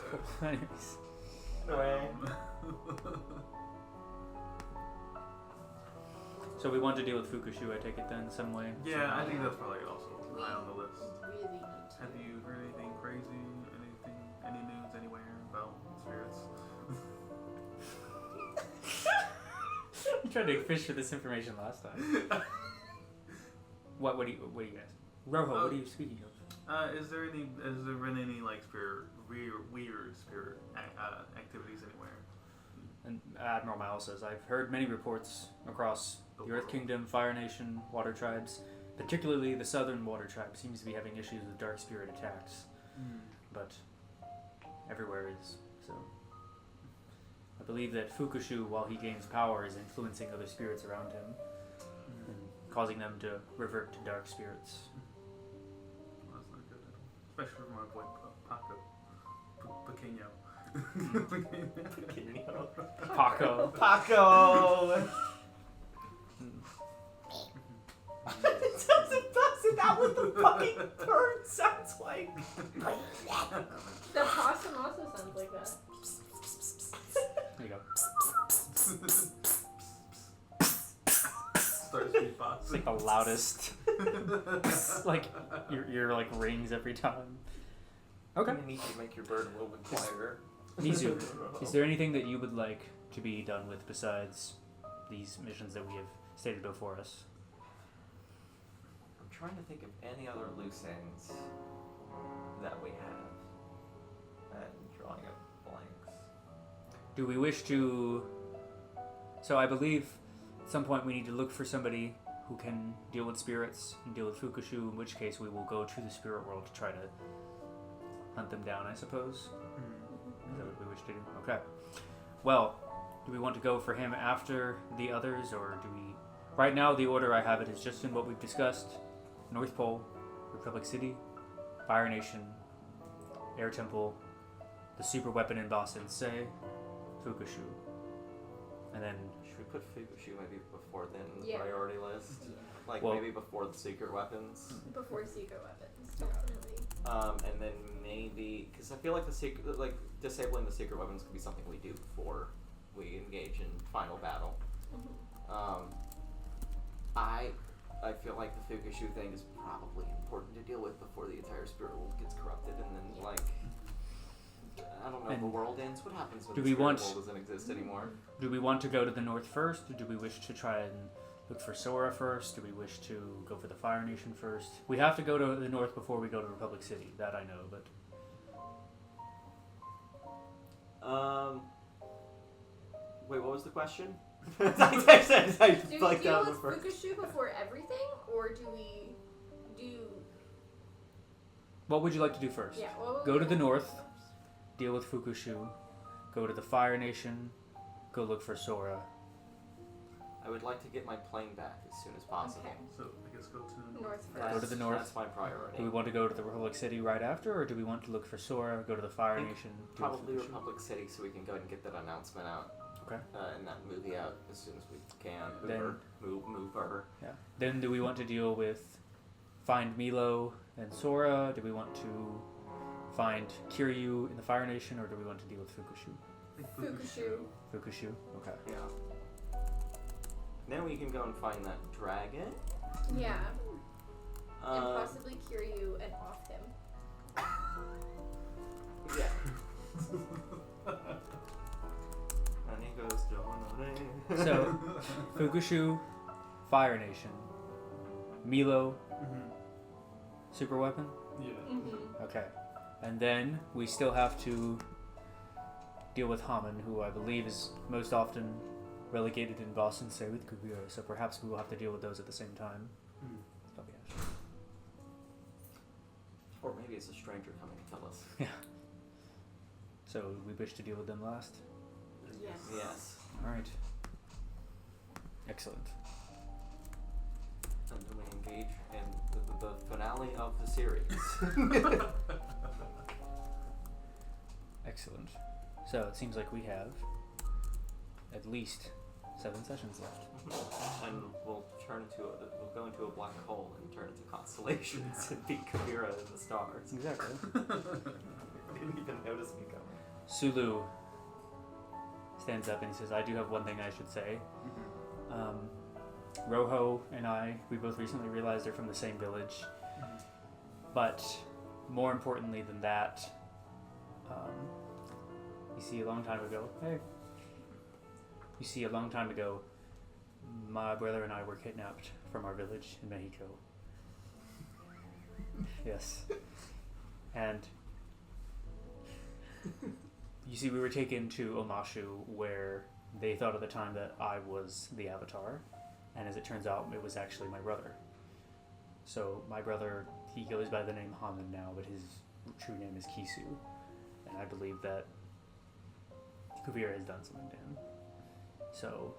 Cool. Anyways. Anyway. So we want to deal with Fukushu, I take it then, some way? Yeah, I think that's probably also high on the list. Really need to. Have you heard anything crazy? Any news anywhere about spirits? You tried to fish for this information last time. What do you guys? Rojo, what are you speaking of? Has there been any like weird spirit activities anywhere? And Admiral Mal says, I've heard many reports across the Earth Kingdom, Fire Nation, Water Tribes, particularly the Southern Water Tribe seems to be having issues with dark spirit attacks. But everywhere is, so. I believe that Fukushu, while he gains power, is influencing other spirits around him and causing them to revert to dark spirits. Well, that's not good at all. Especially for my boy Paco. Pequeño. Paco. Paco! Isn't that what the fucking bird sounds like? The possum also sounds like that. There you go. Starts beatboxing. It's like the loudest. Like your ear like rings every time. Okay. You need to make your bird a little bit quieter. Nizu, is there anything that you would like to be done with besides these missions that we have stated before us? I'm trying to think of any other loose ends that we have. And drawing up blanks. Do we wish to... So I believe at some point we need to look for somebody who can deal with spirits and deal with Fukushu, in which case we will go to the spirit world to try to hunt them down, I suppose. Is that what we wish to do? Okay. Well, do we want to go for him after the others, or do we... Right now, the order I have it is just in what we've discussed. North Pole, Republic City, Fire Nation, Air Temple, the super weapon in Ba Sing Se, Fukushu. And then... Should we put Fukushu maybe before then in the Yeah. priority list? Like Well- maybe before the secret weapons? Before secret weapons, definitely. And then maybe... Because I feel like disabling the secret weapons could be something we do before we engage in final battle. I feel like the Fukushu thing is probably important to deal with before the entire spirit world gets corrupted, and then like I don't know if the And world ends. What happens when do the we spirit want- world doesn't exist anymore? Do we want to go to the north first, or do we wish to try and look for Sora first? Do we wish to go for the Fire Nation first? We have to go to the north before we go to Republic City, that I know, but... Wait, what was the question? Do we deal with Fukushu before everything, or do we do... What would you like to do first? Yeah, what would Go we to the do north, first? deal with Fukushu, go to the Fire Nation, go look for Sora. I would like to get my plane back as soon as possible. Okay. So I guess go to North That's- Go to the north. That's my priority. Do we want to go to the Republic City right after, or do we want to look for Sora, go to the Fire I think Nation, deal with Probably Fukushu? Republic City, so we can go ahead and get that announcement out. Okay. And that movie out as soon as we can. Then- Move her. Yeah. Then do we want to deal with find Milo and Sora? Do we want to find Kiryu in the Fire Nation, or do we want to deal with Fukushu? Fukushu. Fukushu. Okay. Yeah. Then we can go and find that dragon. Yeah, and Uh, possibly cure you and off him. yeah. And he goes, Johnny. So, Fukushu, Fire Nation, Milo, super weapon. Yeah. Mm-hmm. Okay. And then we still have to deal with Haman, who I believe is most often relegated in Ba Sing Se with Kagura, so perhaps we will have to deal with those at the same time. Oh, yeah. Or maybe it's a stranger coming to tell us. So we wish to deal with them last? Yes. Yes. Alright. Excellent. And then we engage in the finale of the series. Excellent. So it seems like we have at least 7 sessions left. And we'll go into a black hole and turn into constellations and beat Kavira in the stars. Exactly. Didn't even notice me coming. Sulu stands up and he says, I do have one thing I should say. Rojo and I, we both recently realized they're from the same village. But more importantly than that, you see a long time ago, my brother and I were kidnapped from our village in Mexico. Yes. And you see, we were taken to Omashu, where they thought at the time that I was the Avatar, and as it turns out, it was actually my brother. So my brother, he goes by the name Haman now, but his true name is Kisu, and I believe that Kuvira has done something to him. So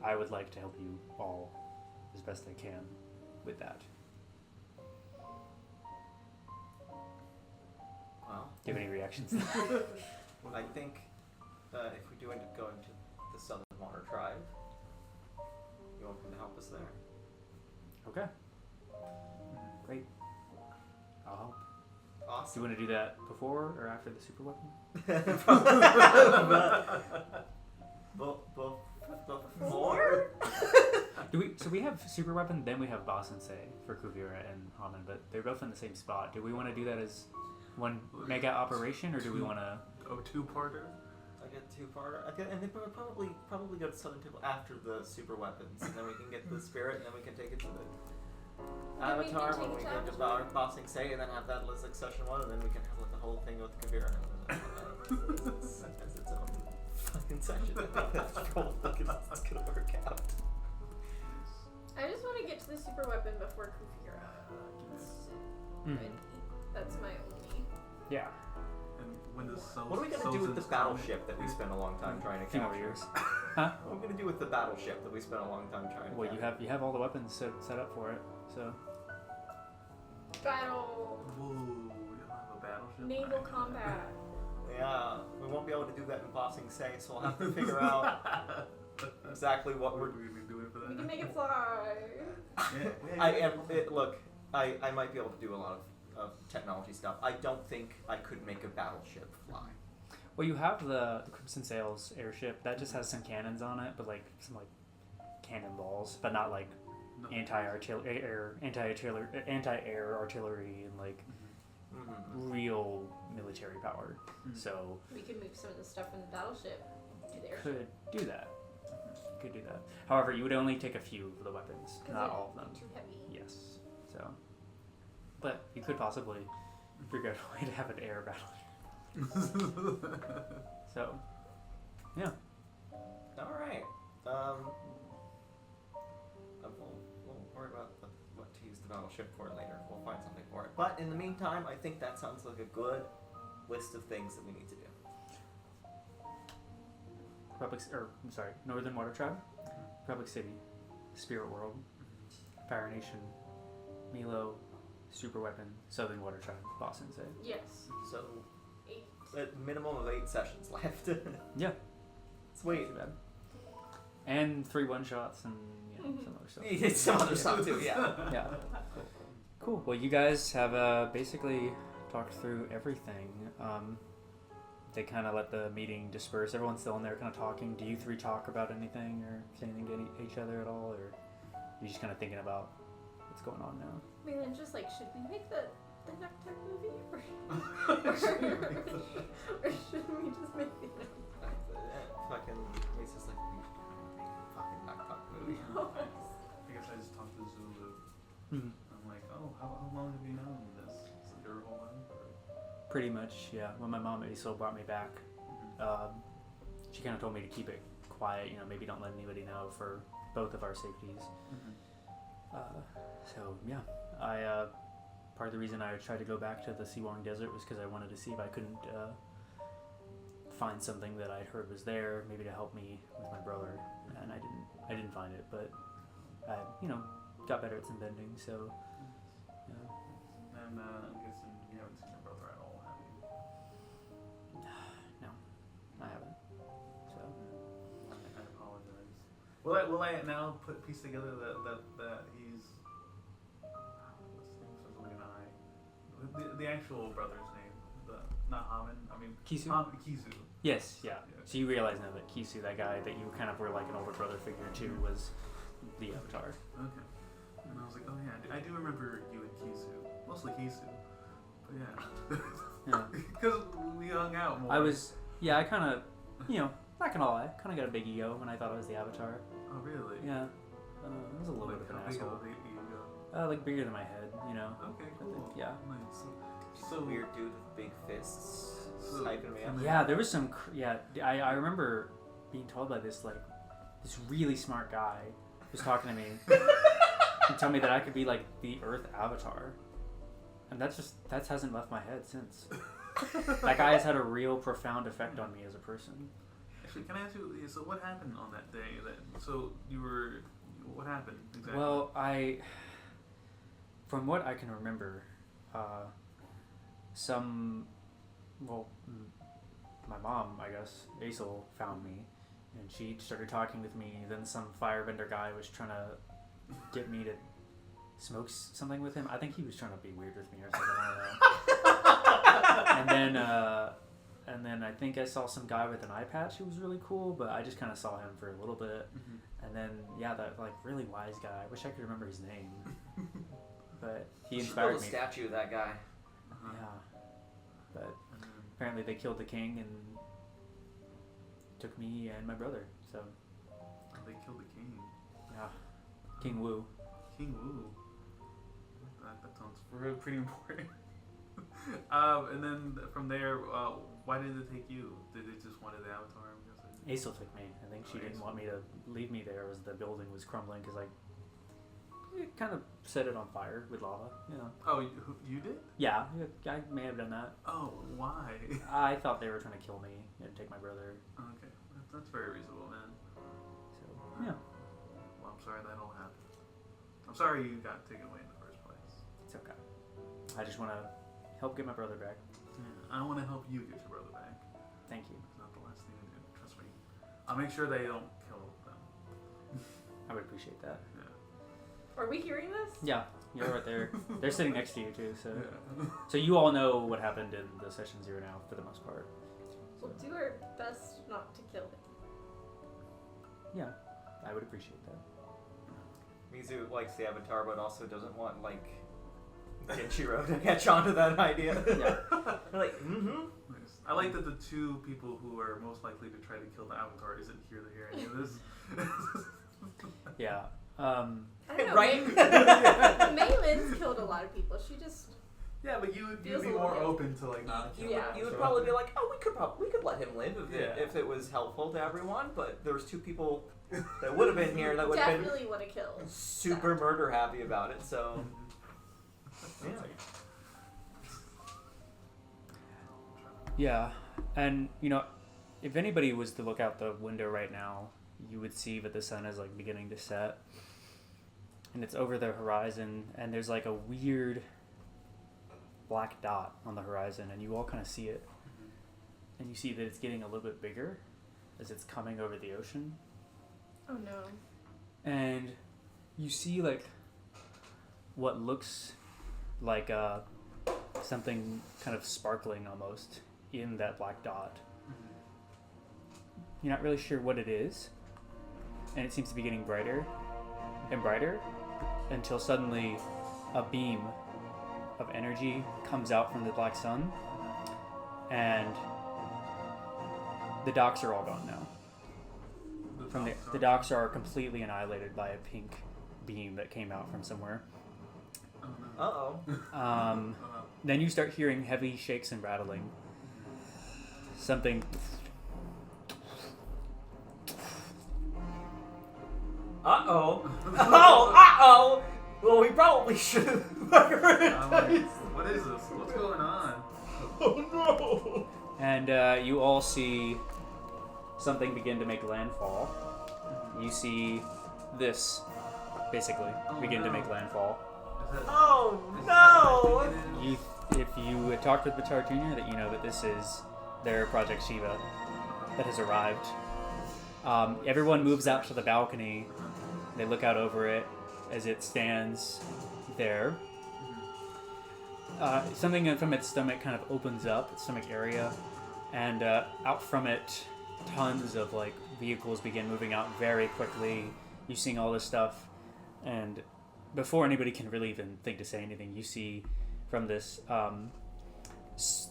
I would like to help you all as best I can with that. Well, Do you have any reactions? I think if we do end up going to the Southern Water Tribe, you're welcome to help us there. Okay. Great. I'll help. Do Awesome. you want to do that before or after the super weapon? More? So we have super weapon, then we have Boss and Say for Kuvira and Haman, but they're both in the same spot. Do we want to do that as one mega operation, or do we want to? Oh, two-parter? I get two-parter. And they probably go to Southern Temple after the super weapons, and then we can get the spirit, and then we can take it to the Then we can Avatar take when it we to get to Avatar. Bossing Say, and then have that as like session one, and then we can have like the whole thing with Kavira as its own fucking session. I think that's cool. It's gonna work out. I just want to get to the super weapon before Kufira gets ready. That's my only. Yeah. And when the What are we gonna do with the battleship that we spent a long time trying to A few more capture? years. Huh? What are we gonna do with the battleship that we spent a long time trying to Well, capture? you have all the weapons set up for it, so. Battle. Whoa, we don't have a battleship? Naval combat. Yeah, we won't be able to do that in Bossing Say, so we'll have to figure out exactly what What we're. are we gonna be doing for that? We can make it fly. Look, I might be able to do a lot of technology stuff. I don't think I could make a battleship fly. Well, you have the Crimson Sails airship that just has some cannons on it, but like some like cannonballs, but not like No. anti-air artillery and like Mm-hmm. real military power. So We could move some of the stuff from the battleship to the airship. could do that. Could do that. However, you would only take a few of the weapons, 'Cause not it'd all of them. be too heavy. Yes. So, but you could possibly figure out a way to have an air battle. So, yeah. All right. We'll worry about what to use the battleship for later. We'll find something for it. But in the meantime, I think that sounds like a good list of things that we need to do. Northern Water Tribe, Republic City, Spirit World, Fire Nation, Milo, Super Weapon, Southern Water Tribe, Boss and Say. Yes. So, 8. a minimum of 8 sessions left. Yeah. Sweet. Not too bad. And 3 one-shots and some other stuff. It's some other stuff too, yeah. Yeah. Cool. Well, you guys have basically talked through everything. They kind of let the meeting disperse. Everyone's still in there kind of talking. Do you 3 talk about anything or say anything to each other at all? Or are you just kind of thinking about what's going on now? Maylin's just like, should we make the Nocturne movie? Or should we just make the Fucking Lisa's like, we should make a fucking knock movie. I guess I just talked to Zulu. Mm-hmm. I'm like, oh, how long have you known this? Is it your whole life? Or? Pretty much, yeah. When my mom so brought me back, she kind of told me to keep it quiet. Maybe don't let anybody know for both of our safeties. So yeah, part of the reason I tried to go back to the Siwang Desert was because I wanted to see if I couldn't find something that I'd heard was there, maybe to help me with my brother, and I didn't find it, but I got better at some bending, so yeah. And I'm guessing you haven't seen your brother at all, have you? No, I haven't. So I apologize. Will I now piece together that he's what's his name starts with an I? The actual brother's name, not Haman. I mean Kisu? Kisu. Yes, yeah. So you realize now that Kisu, that guy that you kind of were like an older brother figure to, was the Avatar. Okay. And I was like, oh yeah, I do remember you and Kisu. Mostly Kisu. But yeah. Yeah. Because we hung out more. I kind of, not gonna lie, kind of got a big ego when I thought I was the Avatar. Oh really? Yeah. I was a little bit of an How big asshole. of a ego? like bigger than my head, you know. Okay, I cool. think, yeah. Nice. Just So a weird dude with big fists So- sniping me up. Yeah, there was some. I remember being told by this this really smart guy was talking to me and told me that I could be like the Earth Avatar, and that hasn't left my head since. That guy has had a real profound effect on me as a person. Actually, can I ask you? So what happened on that day? So you were. What happened exactly? Well, from what I can remember, my mom, I guess, Aisel, found me, and she started talking with me. Then some firebender guy was trying to get me to smoke something with him. I think he was trying to be weird with me or something. I don't know. And then I think I saw some guy with an eye patch who was really cool, but I just kind of saw him for a little bit. And then, that really wise guy. I wish I could remember his name. But he You should inspired build a me. statue of that guy. Yeah. But apparently they killed the king and took me and my brother. So, They killed the king. yeah. King Wu. King Wu. That sounds pretty important. And then from there, why did it take you? Did they just wanted the avatar? I'm guessing. Aisel took me. I think she didn't want me to leave me there as the building was crumbling because it kind of set it on fire with lava. Oh, you did? Yeah, I may have done that. Oh, why? I thought they were trying to kill me and take my brother. Okay, that's very reasonable, man. So, yeah. Well, I'm sorry that all happened. I'm sorry you got taken away in the first place. It's okay. I just want to help get my brother back. Yeah, I want to help you get your brother back. Thank you. It's not the last thing to do. Trust me. I'll make sure they don't kill them. I would appreciate that. Yeah. Are we hearing this? Yeah, you're right there. They're sitting next to you too. So, Yeah. so you all know what happened in the session 0 now for the most part. We'll do our best not to kill him. Yeah, I would appreciate that. Mizu likes the avatar, but also doesn't want Kenshiro to catch on to that idea. Yeah. They're like, Nice. I like that the two people who are most likely to try to kill the avatar isn't here to hear any of this. Yeah. I don't know. Right? Maylin's killed a lot of people. She just. Yeah, but you'd Feels be a little more bit- open to not killing Yeah. You would so- probably be like, oh, we could let him live Yeah. if it was helpful to everyone. But there was two people that would have been here that would have been Definitely would have killed. super murder happy about it. So yeah. Yeah, and if anybody was to look out the window right now, you would see that the sun is beginning to set, and it's over the horizon, and there's a weird black dot on the horizon, and you all kind of see it, and you see that it's getting a little bit bigger as it's coming over the ocean, Oh no. and you see what looks like something kind of sparkling almost in that black dot. You're not really sure what it is, and it seems to be getting brighter and brighter until suddenly a beam of energy comes out from the black sun, and the docks are all gone now. The docks are completely annihilated by a pink beam that came out from somewhere. Uh-oh. Then you start hearing heavy shakes and rattling. Something. Uh-oh. Oh, uh-oh. Well, we probably should have. What is this? What's going on? Oh, no. And you all see something begin to make landfall. You see this, basically, begin to make landfall. Oh, no. If you had talked with Batar Jr., that you know that this is their Project Shiva that has arrived. Everyone moves out to the balcony. They look out over it as it stands there. Something from its stomach kind of opens up, its stomach area, and out from it, tons of vehicles begin moving out very quickly. You're seeing all this stuff, and before anybody can really even think to say anything, you see from this,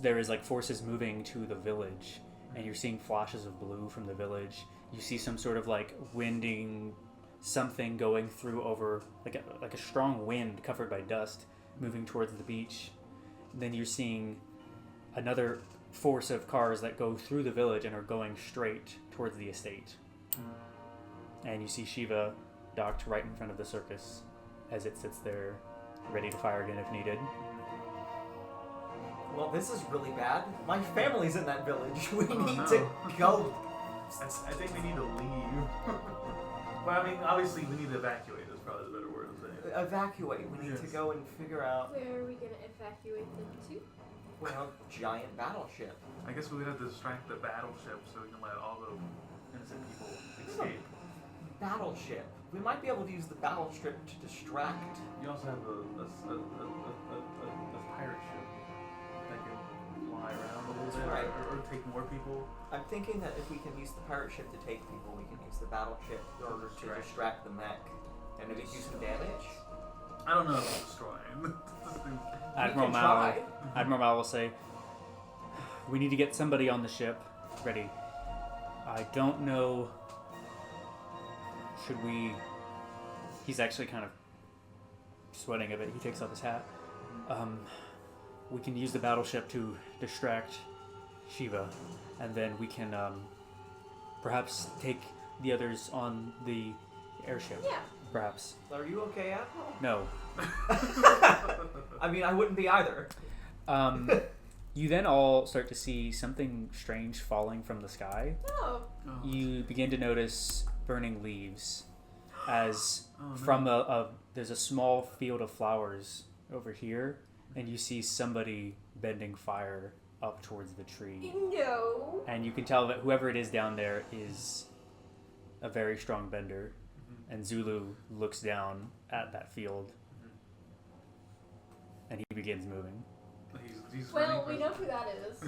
there is forces moving to the village, and you're seeing flashes of blue from the village. You see some sort of winding something going through over like a strong wind covered by dust moving towards the beach. And then you're seeing another force of cars that go through the village and are going straight towards the estate. And you see Shiva docked right in front of the circus as it sits there ready to fire again if needed. Well, this is really bad. My family's in that village. We need no. to go. I think we need to leave. But I mean, obviously, we need to evacuate. Is probably the better word to say. Evacuate. We need to go and figure out. Where are we gonna evacuate them to? Well, giant battleship. I guess we would have to distract the battleship so we can let all the innocent people escape. Battleship. We might be able to use the battleship to distract. You also have a pirate ship that can fly around a little bit, Right. or take more people. I'm thinking that if we can use the pirate ship to take people, we can use the battleship in order to distract the mech. And if it do some damage. I don't know about destroying. Admiral Mal will say, "We need to get somebody on the ship ready. I don't know. Should we?" He's actually kind of sweating a bit. He takes off his hat. We can use the battleship to distract Shiva, and then we can perhaps take the others on the airship. Yeah. Perhaps. Are you okay, Admiral? No. I mean, I wouldn't be either. You then all start to see something strange falling from the sky. Oh. You begin to notice burning leaves as Oh, no. from there's a small field of flowers over here, and you see somebody bending fire up towards the tree. No. And you can tell that whoever it is down there is a very strong bender. And Zulu looks down at that field, and he begins moving. He's Well, running we know who that is.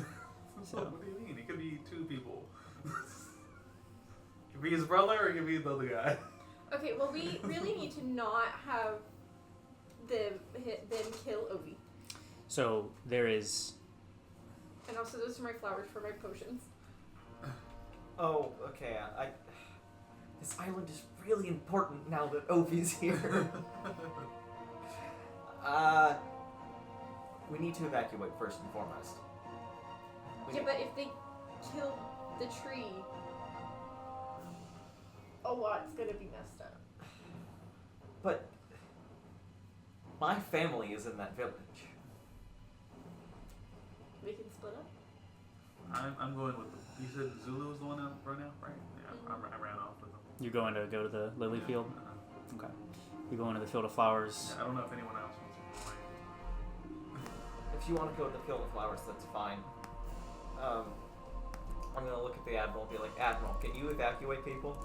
So, what do you mean? It could be two people. It could be his brother, or it could be the other guy. Okay, well, we really need to not have them kill Ovi. So there is. And also, those are my flowers for my potions. Oh, okay. This island is really important now that Ovi's here. We need to evacuate first and foremost. Yeah, but if they kill the tree, a lot's gonna be messed up. But my family is in that village. We can split up. I'm going with the. You said Zulu was the one that ran out, right? Yeah, I ran off with him. You're going to go to the lily field? Uh-huh. Okay. You go into the field of flowers. Yeah, I don't know if anyone else wants to join. If you want to go to the field of flowers, that's fine. I'm gonna look at the Admiral and be like, Admiral, can you evacuate people?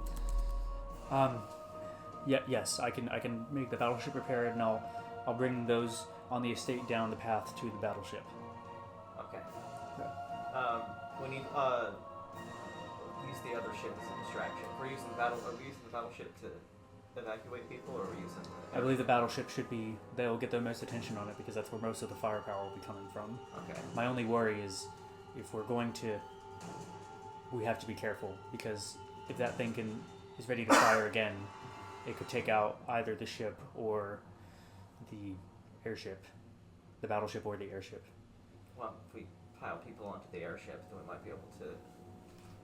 Yes, I can make the battleship prepared, and I'll bring those on the estate down the path to the battleship. Okay. Yeah. We need use the other ship as a distraction. Are we using the battleship to evacuate people, or are we using? I believe the battleship they'll get the most attention on it because that's where most of the firepower will be coming from. Okay. My only worry is if we're going to, we have to be careful because if that thing is ready to fire again, it could take out either the ship or the airship, the battleship or the airship. Well, if we pile people onto the airship, then we might be able to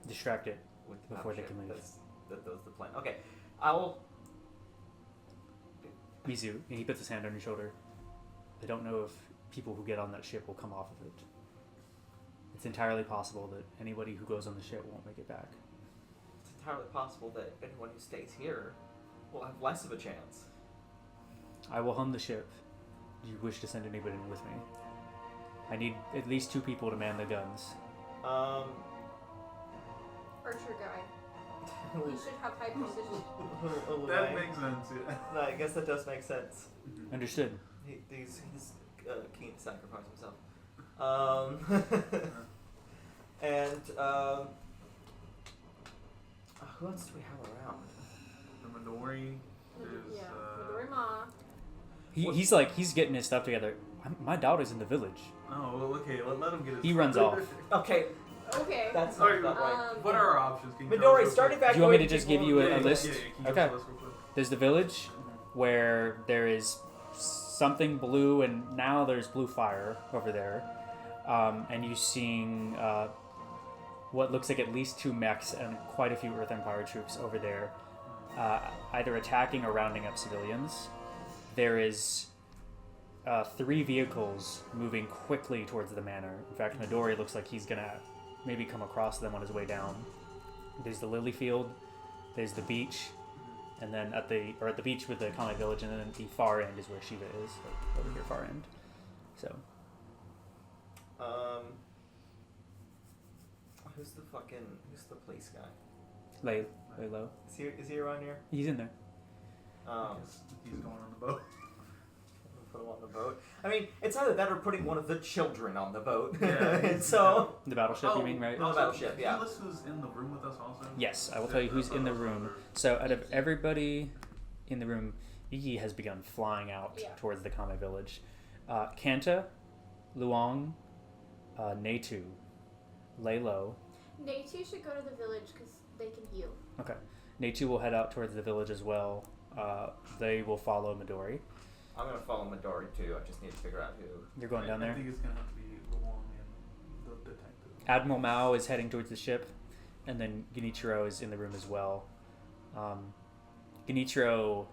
Distract it with the before they battleship. can leave. That's the plan. Okay, I'll. Mizu, and he puts his hand on your shoulder. I don't know if people who get on that ship will come off of it. It's entirely possible that anybody who goes on the ship won't make it back. It's entirely possible that anyone who stays here will have less of a chance. I will hum the ship. Do you wish to send anybody with me? I need at least 2 people to man the guns. Archer guy. He should have high precision. That makes sense, yeah. No, I guess that does make sense. Understood. He's keen to sacrifice himself. And who else do we have around? The Midori is. Yeah, Midori Ma. He's getting his stuff together. My daughter's in the village. Oh, well, okay, let him get his. He runs off. Okay, Okay. that's Alright, not right. What are our options? Can you Midori, tell us real start quick? evacuating. Do you want me to just give people? you a Yeah, list? Yeah, can you Okay. tell us real quick? There's the village where there is something blue, and now there's blue fire over there. And you're seeing what looks like at least 2 mechs and quite a few Earth Empire troops over there, either attacking or rounding up civilians. There is 3 vehicles moving quickly towards the manor. In fact, Midori looks like he's gonna maybe come across them on his way down. There's the lily field, there's the beach, and then at the beach with the Kame village, and then the far end is where Shiva is, over here far end. So who's the police guy? lay low. Is he around here? He's in there. He's going on the boat. Put him on the boat. I mean, it's either that or putting one of the children on the boat. Yeah. And so The battleship, you mean, right? Oh, battleship, yeah. Can you list who's in the room with us also? Yes, I will tell you who's in the room. So out of everybody in the room, Iggy has begun flying out towards the Kame village. Kanta, Luong, Neitu, Laylo. Neitu should go to the village because they can heal. Okay. Neitu will head out towards the village as well. They will follow Midori. I'm gonna follow Midori too. I just need to figure out who. You're going down I there? think it's going to have to be Luong and the detective. Admiral Mao is heading towards the ship, and then Genichiro is in the room as well. Genichiro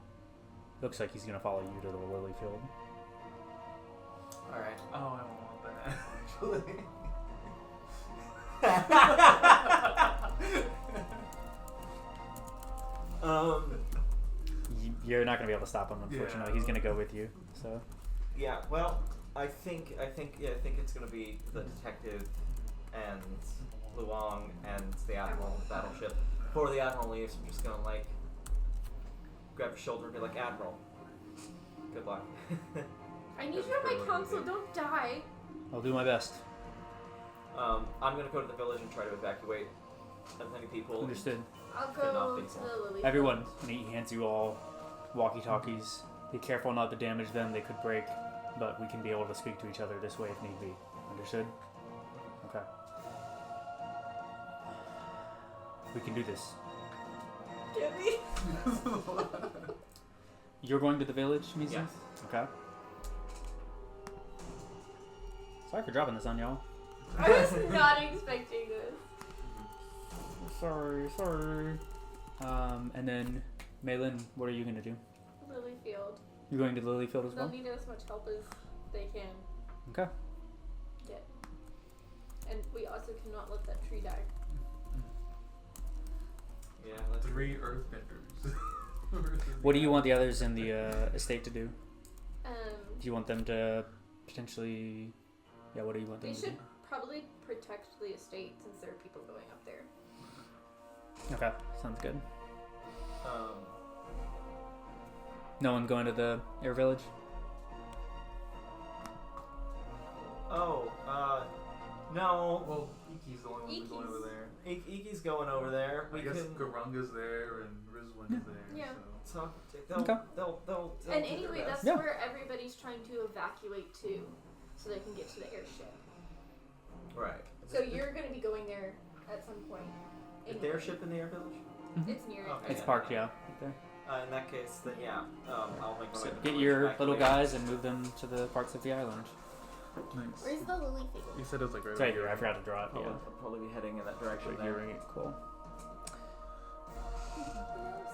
looks like he's going to follow you to the lily field. Alright. Oh, I don't want that, actually. You're not going to be able to stop him, unfortunately. Yeah. He's going to go with you. So Yeah. Well, I think it's gonna be the detective and Luong and the admiral on the battleship. Before the admiral leaves, I'm just gonna like grab his shoulder and be like, Admiral, good luck. I need you on my console. Don't die. I'll do my best. I'm gonna go to the village and try to evacuate as many people. Understood. I'll Could not go be to so. the lily. Everyone, and he hands you all walkie-talkies. Be careful not to damage them. They could break, but we can be able to speak to each other this way if need be. Understood? Okay. We can do this. Get me. You're going to the village, Mizu? Yes. Okay. Sorry for dropping this on y'all. I was not expecting this. Sorry. And then, Maylin, what are you going to do? Lily field. You're going to the lily field as They'll well? need as much help as they can Okay. get. And we also cannot let that tree die. Yeah. That's 3 earthbenders. What do you want the others in the estate to do? Um, Do you want them to potentially... Yeah, what do you want them they to should probably protect the estate since there are people going up there. do? Okay, sounds good. Um. No one going to the air village? Oh. No. Well, Iki's the only one going over there. Iki's going over there. I guess Garunga's there and Rizwin is there. Yeah. So Okay. they'll And do anyway, their that's best. Yeah. where everybody's trying to evacuate to, so they can get to the airship. Right. So you're going to be going there at some point. Is anyway. the airship in the air village? It's near it. Okay. It's parked, yeah. Right there. In that case, then yeah. I'll make my So way to the get village, your evacuate. little guys and move them to the parts of the island. Nice. Where's the lily field? You said it was like right It's right over here. I here. forgot to draw it. I'll Yeah. probably be heading in that direction Right there. here, right? Cool.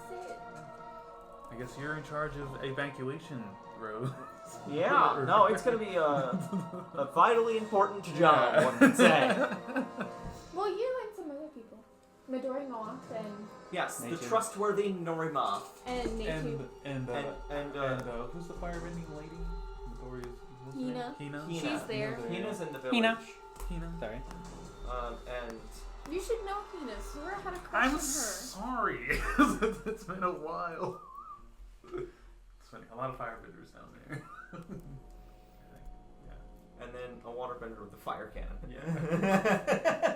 Sit. I guess you're in charge of evacuation, Rose. Yeah, no, it's going to be a vitally important job, one could say. Well, you and some other people. Midori Moth Yes, the Nature. trustworthy Norima. and Neitu. And who's the firebending lady? Midori's Hina. Hina. Hina. She's there. Hina's in the village. Hina. Hina. Sorry. And You should know Hina. Sora had a crush I'm on her. sorry. It's been a while. It's funny. A lot of firebenders down there. I think. Yeah. and then a waterbender with a fire cannon. Yeah.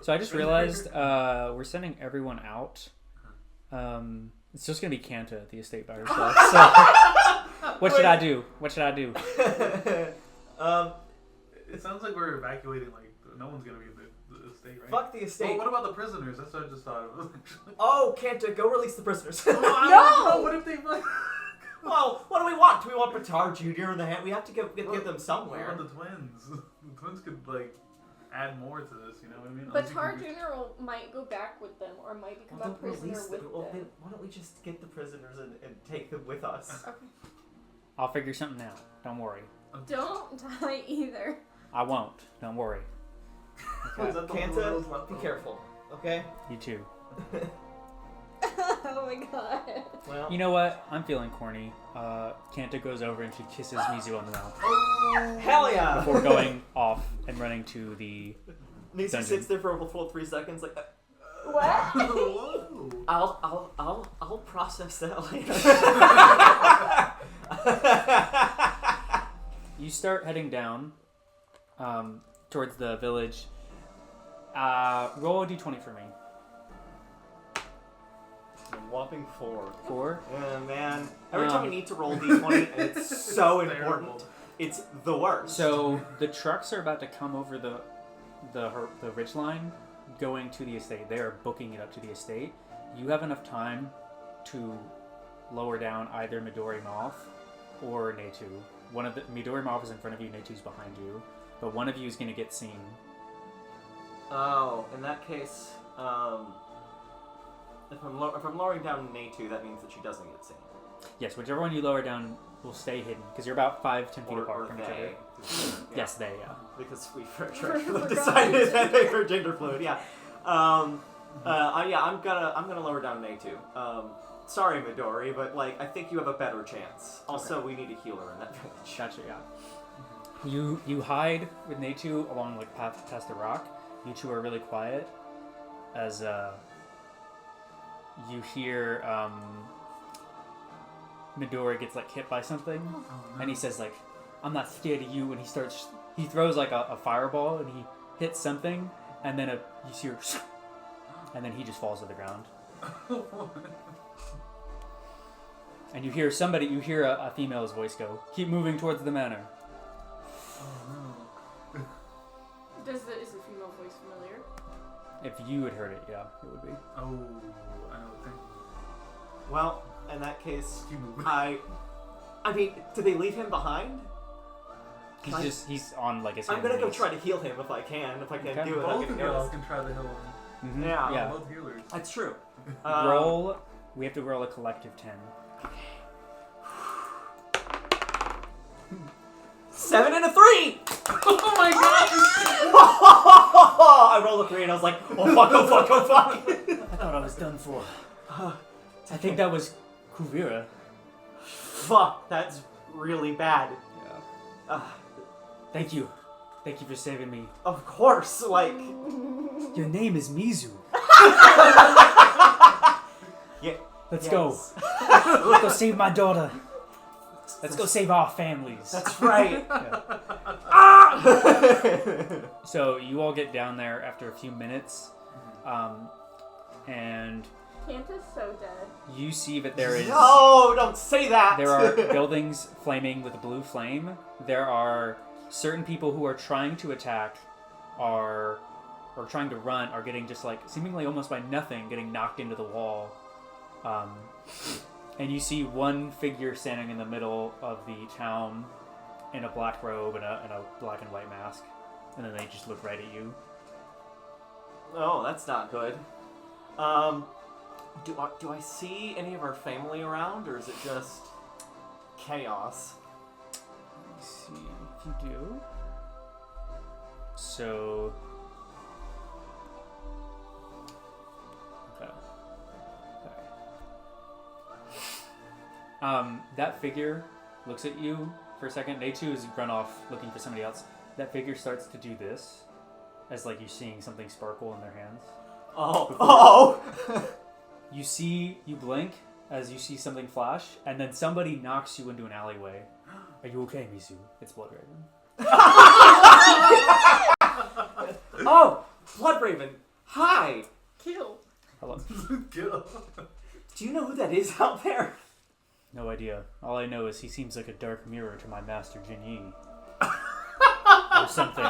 So I just realized we're sending everyone out. It's just gonna be Kanta at the estate by herself. So what should I do? What should I do? It sounds like we're evacuating. Like no one's gonna be the estate, right? Fuck the estate. Well, what about the prisoners? That's what I just thought of. Oh, Kanta, go release the prisoners. No! What if they... Well, what do we want? Do we want Batar Jr. in the hand? We have to get them What somewhere. about the twins? The twins could, like, add more to this, you know what I mean? But Tar Jr. might go back with them, or might become a Don't prisoner release with them. them. Well, then why don't we just get the prisoners and take them with us? Okay. I'll figure something out. Don't worry. Don't die either. I won't. Don't worry. Is that the one that was Kanta, left be over? careful, okay? You too. Oh my god. Well, You know what? I'm feeling corny. Kanta goes over and she kisses Mizu on the mouth Oh, hell yeah! before going off and running to the. Nisu dungeon. sits there for a full 3 seconds, like, What? Whoa! I'll process that later. You start heading down towards the village. Roll a d20 for me. A whopping 4. 4. Yeah, man. Every time we need to roll a d20, and it's so important. It's the worst. So the trucks are about to come over the ridge line, going to the estate. They are booking it up to the estate. You have enough time to lower down either Midori Moth or Netu. One of the Midori Moth is in front of you, Netu's behind you, but one of you is going to get seen. Oh, in that case, if I'm lowering down Netu, that means that she doesn't get seen. Yes, whichever one you lower down will stay hidden because you're about 5-10 feet Or apart from each other. they. Yes, they. Yeah. Because we Forgot. decided that they were gender fluid. Yeah. I'm gonna lower down Netu. Sorry, Midori, but like I think you have a better chance. Also, we need a healer in that village. Gotcha, yeah. You hide with Netu along like past the rock. You two are really quiet as you hear Midori gets like hit by something, and he says like, "I'm not scared of you." And he throws like a fireball and he hits something, and then you see her, and then he just falls to the ground. And you hear a female's voice go, "Keep moving towards the manor." Is the female voice familiar? If you had heard it, yeah, it would be. Oh, I know the thing. Well, in that case, Keep moving. I mean, did they leave him behind? He's on like his. I'm gonna go knees. try to heal him if I can. If I can't Okay. do it, I'll Both get of y'all noticed. can try the hill. Mhm. Yeah. Yeah. Both healers. That's true. Roll. We have to roll a collective 10. 7 and a 3! Oh my god! I rolled a 3 and I was like, oh fuck, oh fuck, oh fuck! I thought I was done for. I think that was Kuvira. Fuck, that's really bad. Yeah. Thank you. Thank you for saving me. Of course, like... Your name is Mizu. Yeah. Let's yes. go. Let's go save my daughter. Let's go save our families. That's right. Yeah. So you all get down there after a few minutes, and Kanta's so dead. you see that there is No, don't say that! there are buildings flaming with a blue flame. There are certain people who are trying to attack, or trying to run, are getting just like seemingly almost by nothing getting knocked into the wall. And you see one figure standing in the middle of the town in a black robe and a black and white mask, and then they just look right at you. Oh, that's not good. Do I see any of our family around, or is it just chaos? Let me see if you do. So. Okay. That figure looks at you for a second. They too has run off looking for somebody else. That figure starts to do this, as like you're seeing something sparkle in their hands. Oh! You blink as you see something flash, and then somebody knocks you into an alleyway. Are you okay, Mizu? It's Bloodraven. Oh! Bloodraven! Hi! Kill. Hello. Kill. Do you know who that is out there? No idea. All I know is he seems like a dark mirror to my master Jin Yi. Or something.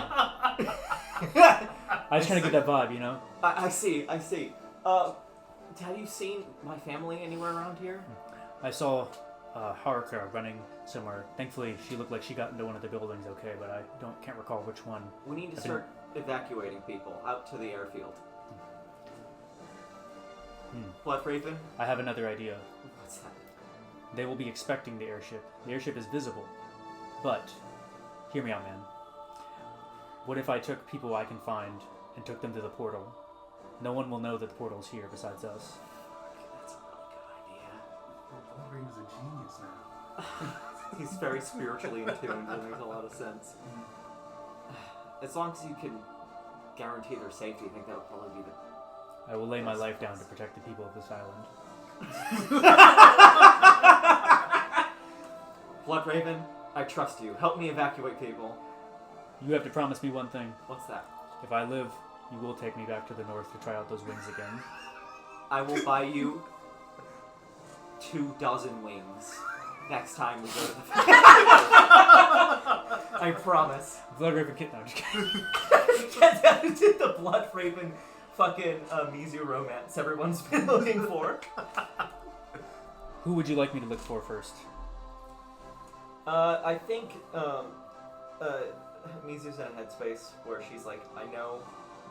I just kind of get that vibe, you know? I see. Have you seen my family anywhere around here? I saw Haruka running somewhere. Thankfully, she looked like she got into one of the buildings okay, but I can't recall which one. We need to start evacuating people out to the airfield. Blood Raven? I have another idea. What's that? They will be expecting the airship. The airship is visible. But, hear me out, man. What if I took people I can find and took them to the portal? No one will know that the portal's here besides us. That's a really good idea. Well, Wolverine's a genius now. He's very spiritually in tune, and makes a lot of sense. As long as you can guarantee their safety, I think that would probably be the... I will lay my life down to protect the people of this island. Blood Raven, I trust you. Help me evacuate people. You have to promise me one thing. What's that? If I live, you will take me back to the north to try out those wings again. I will buy you 24 wings next time we go to the... I promise. Blood Raven Kit. No, I'm just kidding. That is the Blood Raven fucking Mizu romance everyone's been looking for. Who would you like me to look for first? I think Mizu's in a headspace where she's like, I know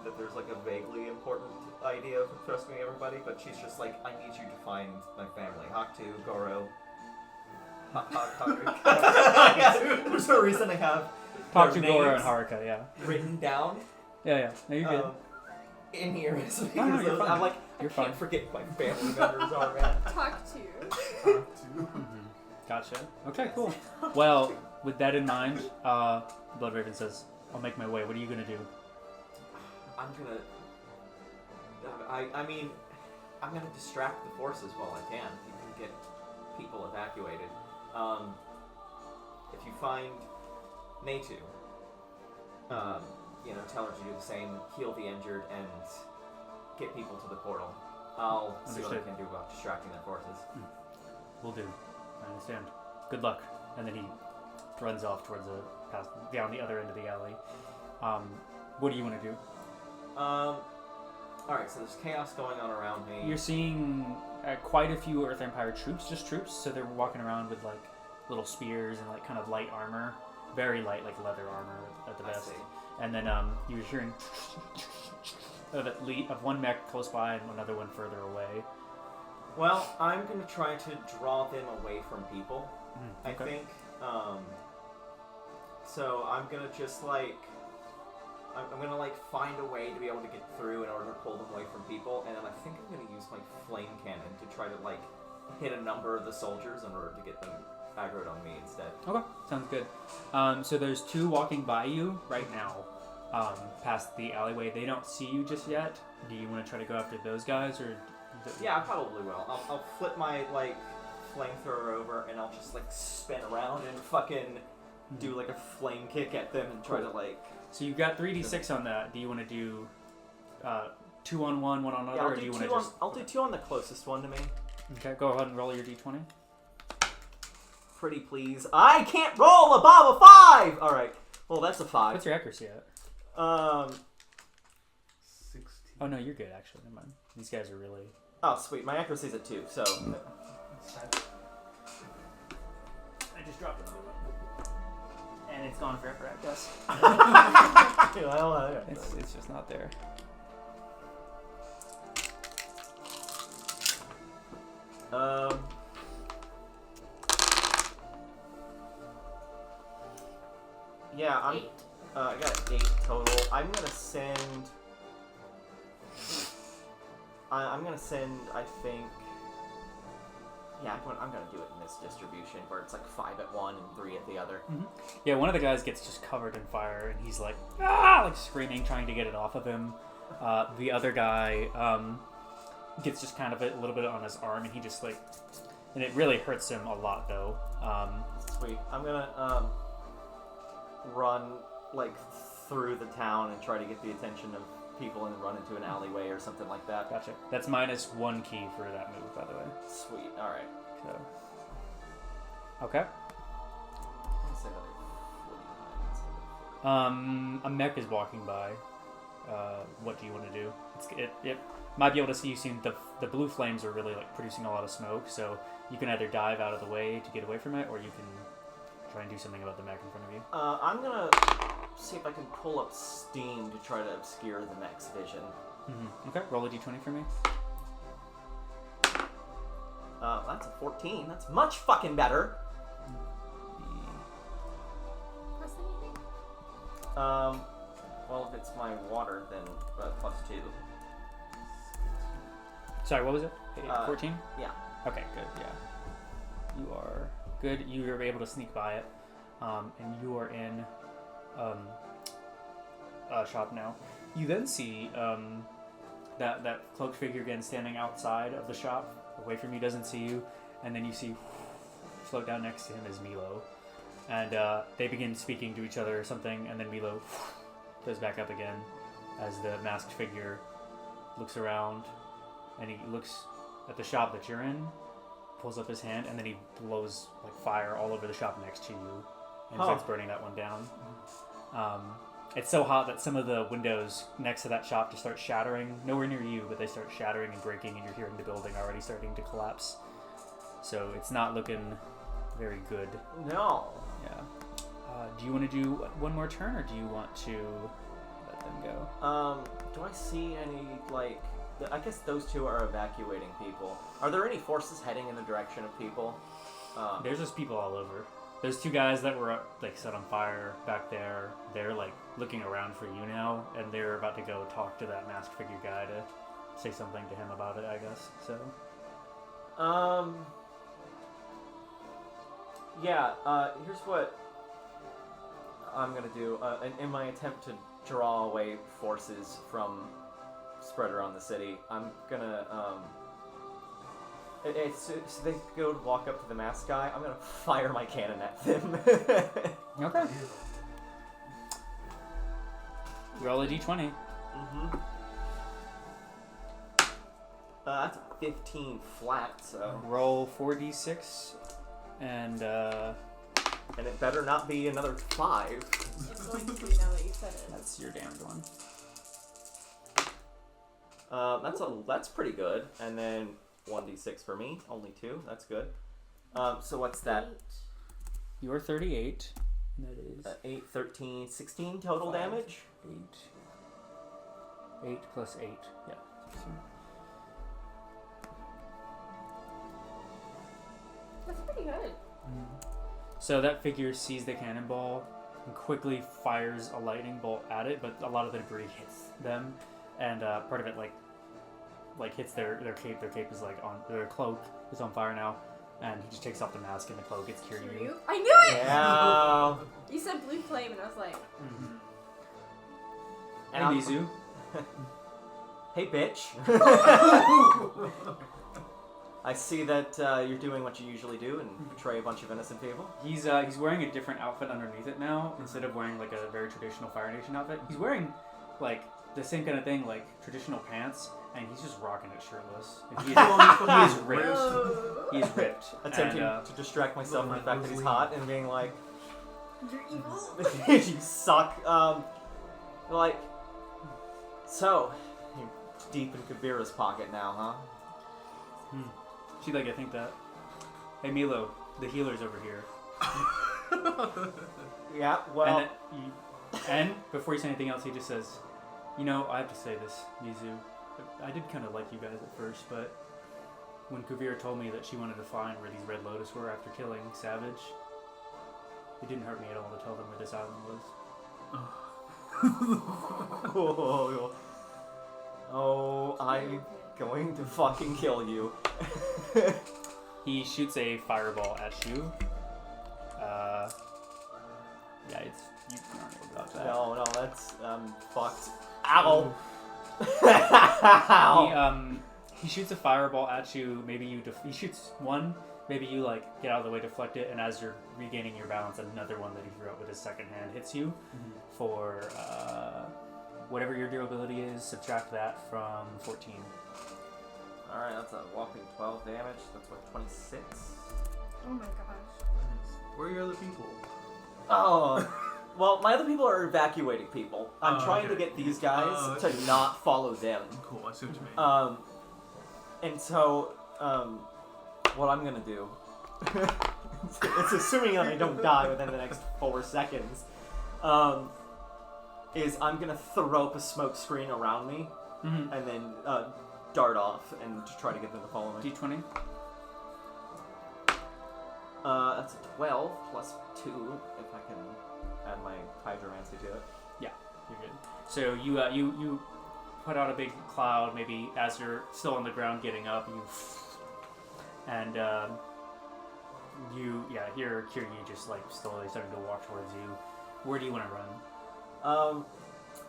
that there's like a vaguely important idea of trusting everybody, but she's just like, I need you to find my family. Haktu, Goro. There's no reason to have Talk to their Goro and names Haruka, yeah. written down Yeah. No, you're good. in here. So No, you're because fine. I'm like, You're I can't fine. forget who my family members are, man. Talk to. Gotcha. Okay, cool. Well, with that in mind, Blood Raven says, I'll make my way. What are you going to do? I'm gonna... I'm gonna distract the forces while I can. You can get people evacuated. If you find Natu, tell her to do the same, heal the injured, and get people to the portal. I'll see what I can do about distracting the forces. Will do. I understand. Good luck. And then he runs off towards down the other end of the alley. What do you want to do? Alright, so there's chaos going on around me. You're seeing quite a few Earth Empire troops, just troops, so they're walking around with like little spears and like kind of light armor. Very light, like leather armor at the best. And then you're hearing of one mech close by and another one further away. Well, I'm going to try to draw them away from people, I think. So I'm going to just like... I'm going to like find a way to be able to get through in order to pull them away from people, and then I think I'm going to use my flame cannon to try to like hit a number of the soldiers in order to get them aggroed on me instead. Okay, sounds good. So there's two walking by you right now, past the alleyway. They don't see you just yet. Do you want to try to go after those guys, or? Yeah, I probably will. I'll flip my like flamethrower over, and I'll just like spin around and fucking do like a flame kick at them and try to like. So you've got 3d6 on that. Do you want to do 2 on one, 1 on another, or do you want to just? I'll do 2 on the closest one to me. Okay, go ahead and roll your d20. Pretty please. I can't roll above a 5! Alright. Well, that's a 5. What's your accuracy at? 16. Oh no, you're good actually. Never mind. These guys are really. Oh, sweet. My accuracy's at 2, so. I just dropped another one. And it's gone forever, I guess. It's just not there. Yeah, I'm. 8. I got 8 total. I'm gonna send. I'm gonna send. I think. Yeah, I'm gonna do it in this distribution where it's like 5 at one and 3 at the other. Yeah, one of the guys gets just covered in fire, and he's like, like screaming, trying to get it off of him. The other guy gets just kind of a little bit on his arm, and he just like, and it really hurts him a lot though. Sweet. I'm gonna run like through the town and try to get the attention of people and run into an alleyway or something like that. Gotcha. That's -1 key for that move, by the way. Sweet. All right. So. Okay. Let's say another 49 instead of 40. A mech is walking by. what do you want to do? It might be able to see you soon. The blue flames are really like producing a lot of smoke, so you can either dive out of the way to get away from it, or you can try and do something about the mech in front of you. I'm gonna see if I can pull up steam to try to obscure the mech's vision. Okay, roll a d20 for me. That's a 14. That's much fucking better. Plus anything? Well, if it's my water, then +2. Sorry, what was it? 14? Yeah. Okay, good, yeah. You are good. You are able to sneak by it, and you are in a shop now. You then see that cloaked figure again standing outside of the shop, away from you, doesn't see you, and then you see float down next to him is Milo, and they begin speaking to each other or something, and then Milo goes back up again as the masked figure looks around, and he looks at the shop that you're in, pulls up his hand, and then he blows like fire all over the shop next to you and starts burning that one down. It's so hot that some of the windows next to that shop just start shattering, nowhere near you, but they start shattering and breaking, and you're hearing the building already starting to collapse. So it's not looking very good. No. Yeah. Do you want to do one more turn, or do you want to let them go? Do I see any, like... I guess those two are evacuating people. Are there any forces heading in the direction of people? There's just people all over. There's two guys that were like set on fire back there. They're like looking around for you now, and they're about to go talk to that masked figure guy to say something to him about it, I guess. So. Yeah. Here's what I'm gonna do. In my attempt to draw away forces from spread around the city, I'm gonna so they go to walk up to the masked guy. I'm gonna fire my cannon at them. Okay. Roll a d20. That's a 15 flat, so. Roll 4d6, and it better not be another 5. It's going to be now that you said it. that's your damned one. That's pretty good. And then 1d6 for me, only 2. That's good. So what's that? You're 38. And that is 8, 13, 16 total 5, damage. 8 plus 8. Yeah. That's pretty good. So that figure sees the cannonball and quickly fires a lightning bolt at it, but a lot of the debris hits them, and part of it like hits their cape. Their cape is like on their cloak is on fire now, and he just takes off the mask and the cloak gets cured. You? I knew it! Yeah. You said blue flame, and I was like... And Mizu. Hey, bitch. I see that you're doing what you usually do and betray a bunch of innocent people. He's wearing a different outfit underneath it now. Instead of wearing like a very traditional Fire Nation outfit, he's wearing like the same kind of thing, like traditional pants, and he's just rocking it shirtless. And he is ripped. Oh. He is ripped. Attempting and, to distract myself from the fact that he's hot and being like, You're evil? you suck. Like, so, you're deep in Kabira's pocket now, huh? She'd like to think that. Hey Milo, the healer's over here. Yeah, well... And before you say anything else, he just says, you know, I have to say this, Mizu. I did kind of like you guys at first, but when Kuvira told me that she wanted to find where these Red Lotus were after killing Savage, it didn't hurt me at all to tell them where this island was. Oh, I'm going to fucking kill you. He shoots a fireball at you. Yeah, you aren't able to dodge that. No, that's fucked. Ow! He shoots a fireball at you. Maybe he shoots one. Maybe you like get out of the way, deflect it, and as you're regaining your balance, another one that he threw out with his second hand hits you. For whatever your durability is, subtract that from 14. Alright, that's a whopping 12 damage. That's what, 26? Oh my gosh. Where are your other people? Oh, Well, my other people are evacuating people. I'm trying to okay. get these guys to not follow them. Cool, I see what you mean. And so, what I'm gonna do, it's assuming that I don't die within the next 4 seconds, is I'm gonna throw up a smoke screen around me, and then dart off and try to get them to follow me. D20. That's a 12 plus 2, if I can add my hydromancy to it. Yeah, you're good. So you put out a big cloud, maybe as you're still on the ground getting up, and you hear Kiryu just like slowly starting to walk towards you. Where do you want to run?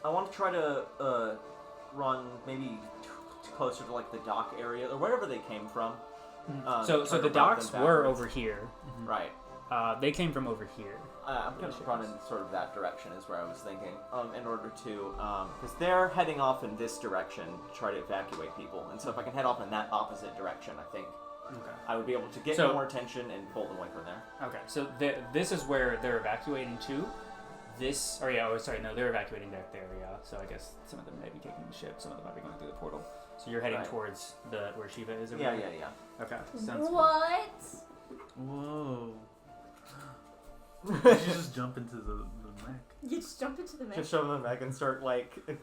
I want to try to run maybe closer to like the dock area or wherever they came from. So the docks were over here. Right. They came from over here. I'm going to run in sort of that direction is where I was thinking, in order to, because they're heading off in this direction to try to evacuate people, and so if I can head off in that opposite direction, I think I would be able to get more attention and pull them away from there. Okay, so this is where they're evacuating to. They're evacuating back there, yeah. So I guess some of them may be taking the ship, some of them might be going through the portal. So you're heading towards where Shiva is over there? Yeah. Okay, sounds What? Whoa. You should just jump into the mech. You just jump into the mech. Just show them the mech and start,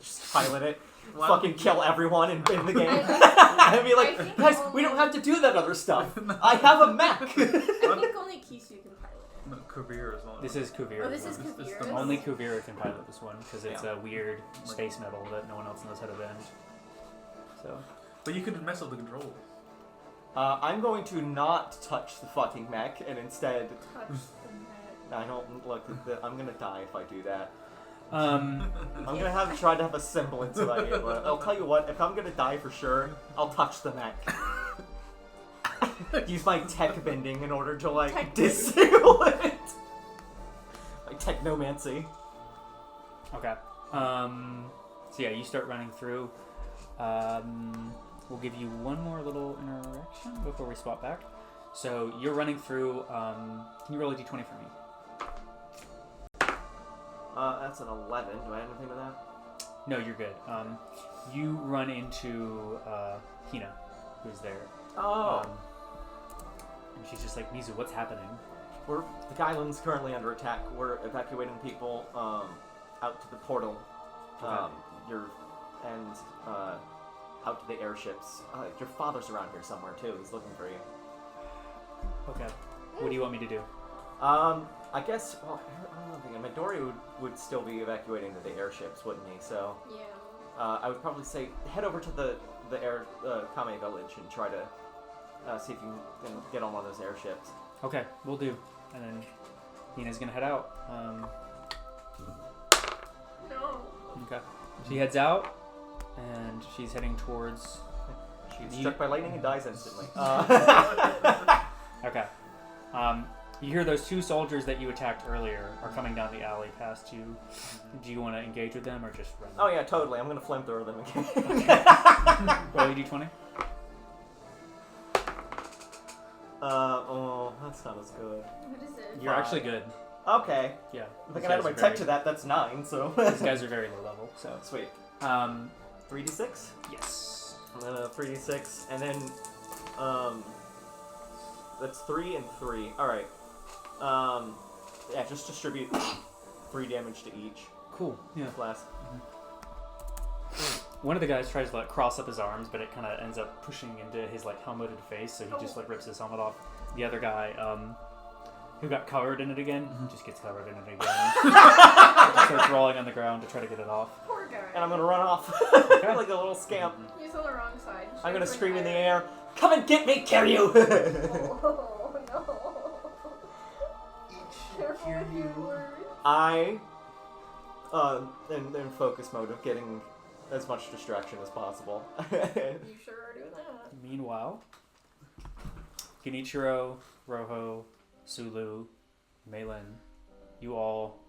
just pilot it. Fucking kill everyone in the game. I'd be like, guys, we don't have to do that other stuff. I have a mech. I think only Kisu can pilot it. No, Kuvira is one. This is Kuvira. Oh, this is Kuvira. Only Kuvira can pilot this one because it's a weird space metal that no one else knows how to bend. So, but you could mess up the controls. I'm going to not touch the fucking mech and instead. Touch the mech. I don't look. I'm gonna die if I do that. I'm gonna try to have a semblance of idea. But I'll tell you what. If I'm gonna die for sure, I'll touch the mech. Use my tech bending in order to disable it. Like technomancy. Okay. So yeah, you start running through. We'll give you one more little interaction before we swap back. So you're running through. Can you roll a d20 for me? That's an 11. Do I add anything to that? No, you're good. You run into Hina, who's there. Oh. And she's just like, Mizu, what's happening? The island's currently under attack. We're evacuating people out to the portal. Out to the airships. Your father's around here somewhere too. He's looking for you. Okay. What do you want me to do? I guess. Well, I don't know. Midori would still be evacuating to the airships, wouldn't he? So. Yeah. I would probably say head over to the Kame village and try to see if you can get on one of those airships. Okay, we'll do. And then Hina's gonna head out. No. Okay. She heads out, and she's heading towards. She's struck by lightning and dies instantly. Okay. You hear those two soldiers that you attacked earlier are coming down the alley past you. Do you want to engage with them or just run? Oh yeah, totally. I'm gonna flamethrower them again. Roll a d20. That's not as good. What is it? You're actually good. Okay. Yeah. If I can add my tech to that, that's 9, so. These guys are very low level, so. Sweet. 3d6? Yes. And then a 3d6, and then, that's 3 and 3. Alright. Yeah, just distribute 3 damage to each. Cool. Yeah. Class. One of the guys tries to cross up his arms, but it kind of ends up pushing into his helmeted face, so he just rips his helmet off. The other guy, who got covered in it again, just gets covered in it again. Just starts rolling on the ground to try to get it off. Poor guy. And I'm gonna run off like a little scamp. He's on the wrong side. I'm gonna scream in the air, "Come and get me, Kiryu!" Oh no. Careful with your words. I, in focus mode of getting as much distraction as possible. You sure are doing that. Meanwhile, Genichiro, Roho, Sulu, Meilin, you all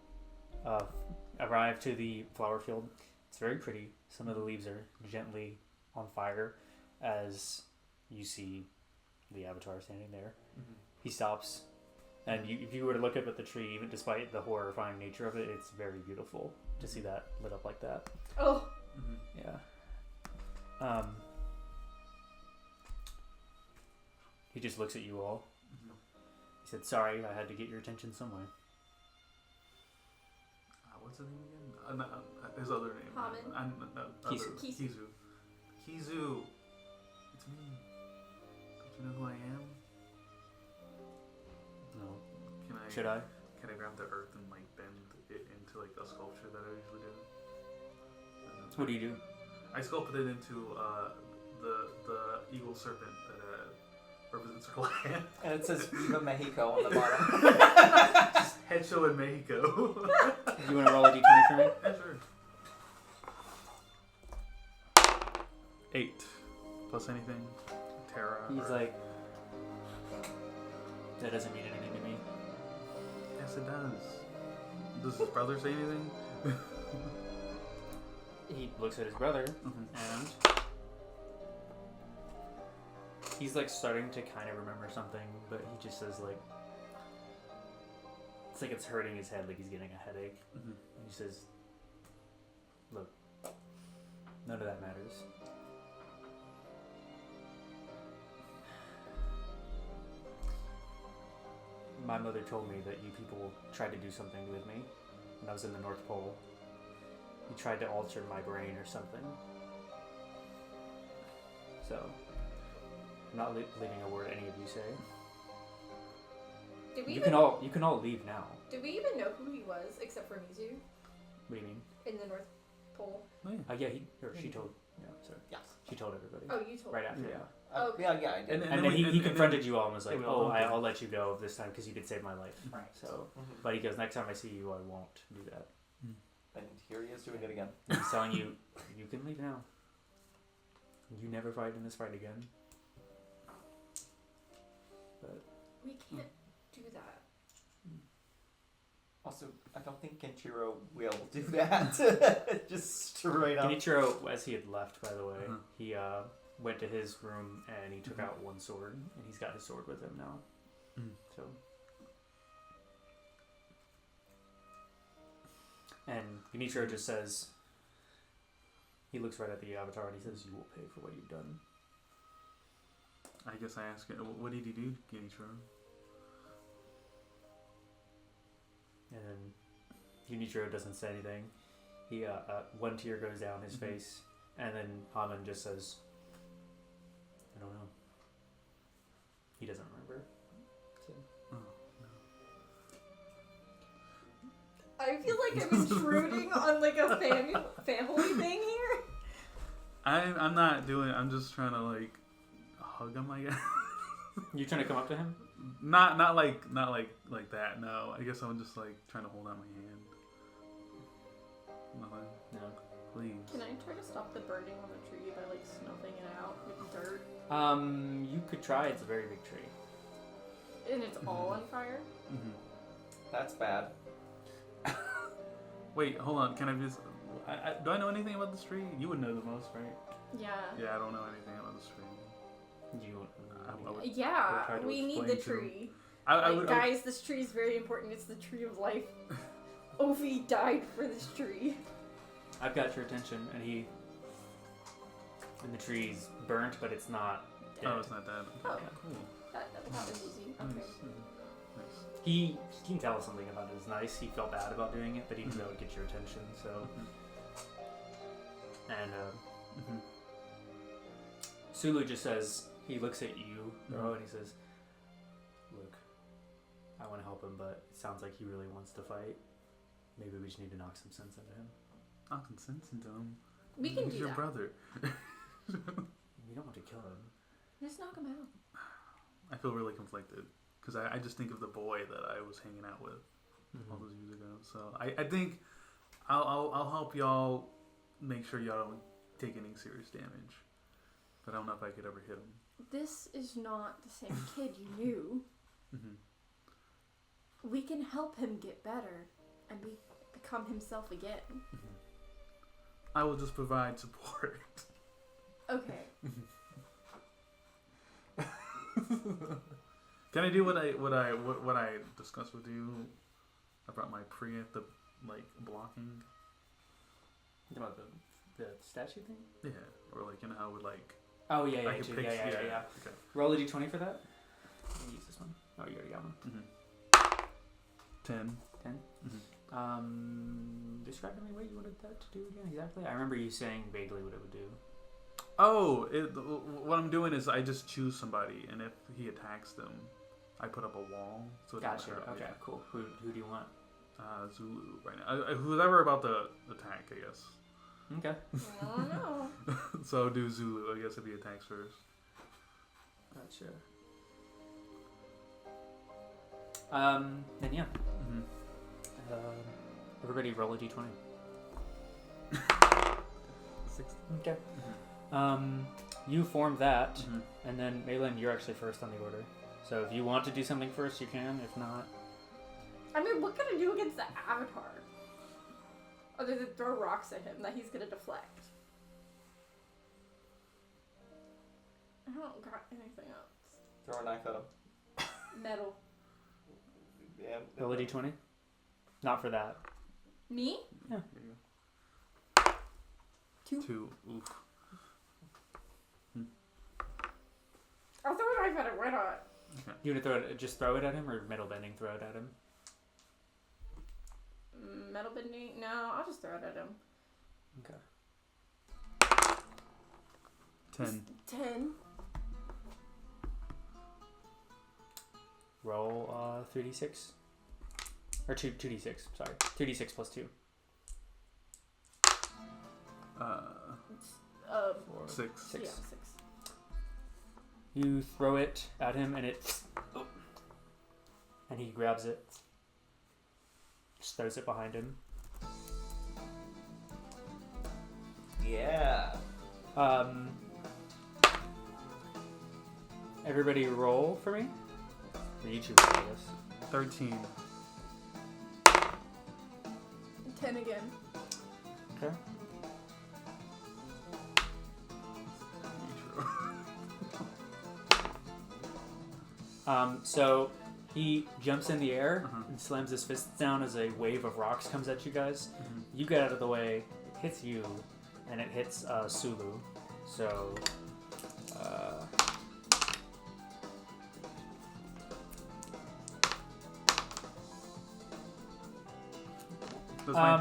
arrive to the flower field. It's very pretty. Some of the leaves are gently on fire as you see the Avatar standing there. He stops And if you were to look up at the tree, even despite the horrifying nature of it, it's very beautiful to see that lit up like that. Oh. Yeah. He just looks at you all. He said, "Sorry, I had to get your attention some way." What's his name again? His other name. Haman? Kizu. Kizu. Kizu. It's me. Don't you know who I am? No. Can I? Should I? Can I grab the earth and like bend it into like a sculpture that I usually do? What do you do? I sculpted it into the eagle serpent that represents her land. And it says Viva Mexico on the bottom. Just head show in Mexico. You want to roll a d20 for me? Yeah, sure. 8 plus anything. Terra. He's like, that doesn't mean anything to me. Yes, it does. Does his brother say anything? He looks at his brother, and he's like starting to kind of remember something, but he just says like, it's like it's hurting his head, like he's getting a headache. And he says, "Look, none of that matters. My mother told me that you people tried to do something with me when I was in the North Pole. You tried to alter my brain or something. So, I'm not believing a word any of you say. Did we You even, can all leave now. did we even know who he was except for Mizu What do you mean? in the North Pole? Yeah, she told. Yeah, sorry. Yes. She told everybody. Oh, you told Right me. after, yeah. Oh, Yeah, I did. And then he confronted you all and was like, we "Oh, all went I'll let you go this time because you did save my life." Right. So, Mhm. but he goes, "Next time I see you, I won't do that." And here he is doing it again. And he's telling you, "You can leave now. You never fight in this fight again." But we can't do that. Also, I don't think Kenshiro will do that. Just straight up. Genichiro, as he had left, by the way, Uh-huh. he went to his room and he took out one sword, and he's got his sword with him now. So, and Genichiro just says, he looks right at the avatar and he says, "You will pay for what you've done." I guess I ask it, what did he do, Genichiro? And then Genichiro doesn't say anything. He one tear goes down his face, and then Haman just says, "I don't know." He doesn't remember. So. I feel like I'm intruding on like a family thing here. I'm not doing it. I'm just trying to like hug him, I guess. You trying to come up to him? Not like that. No, I guess I'm just like trying to hold out my hand. Nothing. No. Please. Can I try to stop the burning on the tree by like snuffing it out with dirt? You could try. It's a very big tree. And it's all on fire? That's bad. Wait, hold on. Can I just? Do I know anything about this tree? You would know the most, right? Yeah. Yeah, I don't know anything about this tree. You. I would Yeah, try to we need the explain to tree. I Like, would, guys, this tree is very important. It's the tree of life. Ovi died for this tree. I've got your attention, and the tree's burnt, but it's not dead. Oh, it's not that. Oh, Yeah. Cool. that was easy. Okay. Nice. He can tell something about it is nice. He felt bad about doing it, but he knew that would get your attention. So, and Sulu just says, he looks at you, bro, and he says, "Look, I want to help him, but it sounds like he really wants to fight. Maybe we just need to knock some sense into him." Knocking sense into him. We can He's do your that. brother. You don't want to kill him. Let's knock him out. I feel really conflicted because I just think of the boy that I was hanging out with all those years ago. So I think I'll help y'all make sure y'all don't take any serious damage. But I don't know if I could ever hit him. This is not the same kid you knew. We can help him get better and become himself again. I will just provide support. Okay. Can I do what I discussed with you about my preemptive blocking? About the statue thing? Yeah, or how it would Oh yeah, I can too. picture- Yeah. Okay. Roll a d20 for that. Let me use this one. Oh, you already got one. 10. 10. Mm-hmm. Describe to me what you wanted that to do again exactly. I remember you saying vaguely what it would do. Oh, what I'm doing is I just choose somebody, and if he attacks them, I put up a wall. So it Gotcha. doesn't hurt. Okay, cool. Who do you want? Zulu right now. Who's ever about to attack, I guess. Okay. I don't know. So I'll do Zulu, I guess, if he attacks first. Gotcha. Then yeah. Mm-hmm. Everybody roll a d20. 16. Okay. Mm-hmm. You form that, Mm-hmm. and then Malin, you're actually first on the order. So if you want to do something first, you can. If not, I mean, what can I do against the Avatar? Other than throw rocks at him that he's gonna deflect. I don't got anything else. Throw a knife at him. Metal. Yeah. roll a d20. Not for that. Me? Yeah. There you go. 2. 2. Oof. I'll throw a knife at him. Why not? You want to just throw it at him, or metal bending throw it at him? Metal bending? No, I'll just throw it at him. Okay. 10. 10. Roll 3d6. Or 2d6, sorry. 2d6 plus 2. 4, 6. 6. Yeah, 6. You throw it at him, and and he grabs it. Just throws it behind him. Yeah. Everybody roll for me. Or you choose, I guess. 13. 10 again. Okay. So he jumps in the air and slams his fists down as a wave of rocks comes at you guys. Mm-hmm. You get out of the way, it hits you, and it hits Sulu. So,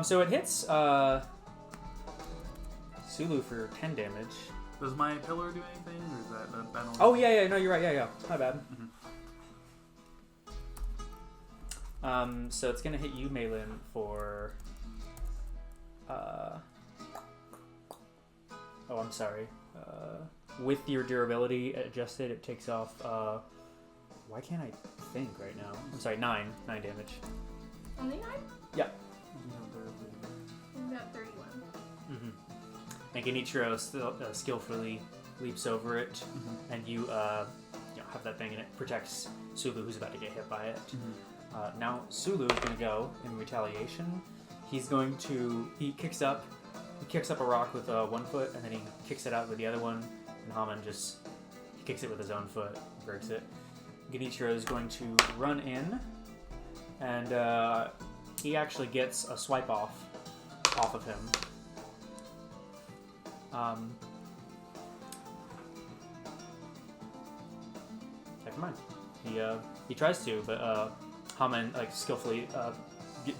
so it hits Sulu for 10 damage. Does my pillar do anything, or is that only... Oh yeah, no, you're right. Yeah, my bad. So it's gonna hit you, Malin, for. Oh, I'm sorry. With your durability adjusted, it takes off. Why can't I think right now? I'm sorry, 9 damage. Only 9? Yeah. You got 31. Mm-hmm. And Genichiro skillfully leaps over it, and you have that thing, and it protects Sulu, who's about to get hit by it. Now Sulu is going to go in retaliation. He kicks up a rock with 1 foot, and then he kicks it out with the other one, and Haman he kicks it with his own foot, breaks it. Genichiro is going to run in, and he actually gets a swipe off of him. Never mind. He tries to, but Haman skillfully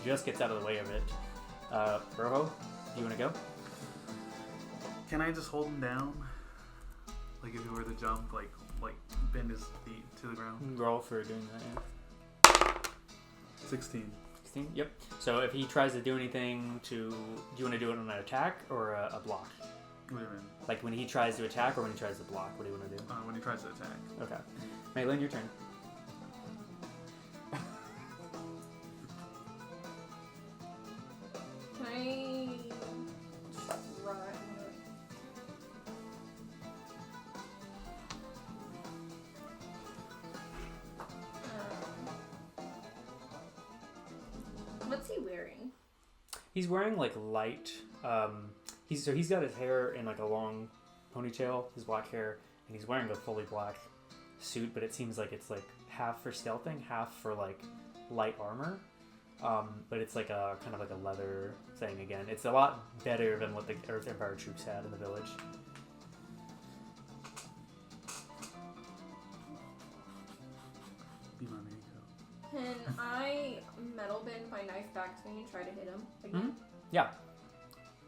just gets out of the way of it. Rojo, do you want to go? Can I just hold him down? Like if he were to jump, like bend his feet to the ground? Roll for doing that, yeah. 16. 16? Yep. So if he tries to do anything do you want to do it on an attack or a block? What do you mean? Like when he tries to attack or when he tries to block? What do you want to do? When he tries to attack. Okay. Malin, your turn. Can I try? What's he wearing? He's wearing light. He's got his hair in a long ponytail, his black hair, and he's wearing a fully black suit, but it seems like it's like half for stealthing, half for like light armor. But it's like a kind of like a leather thing again. It's a lot better than what the Earth Empire troops had in the village. Be my main co. Can I metal bend my knife back to me and try to hit him again? Yeah.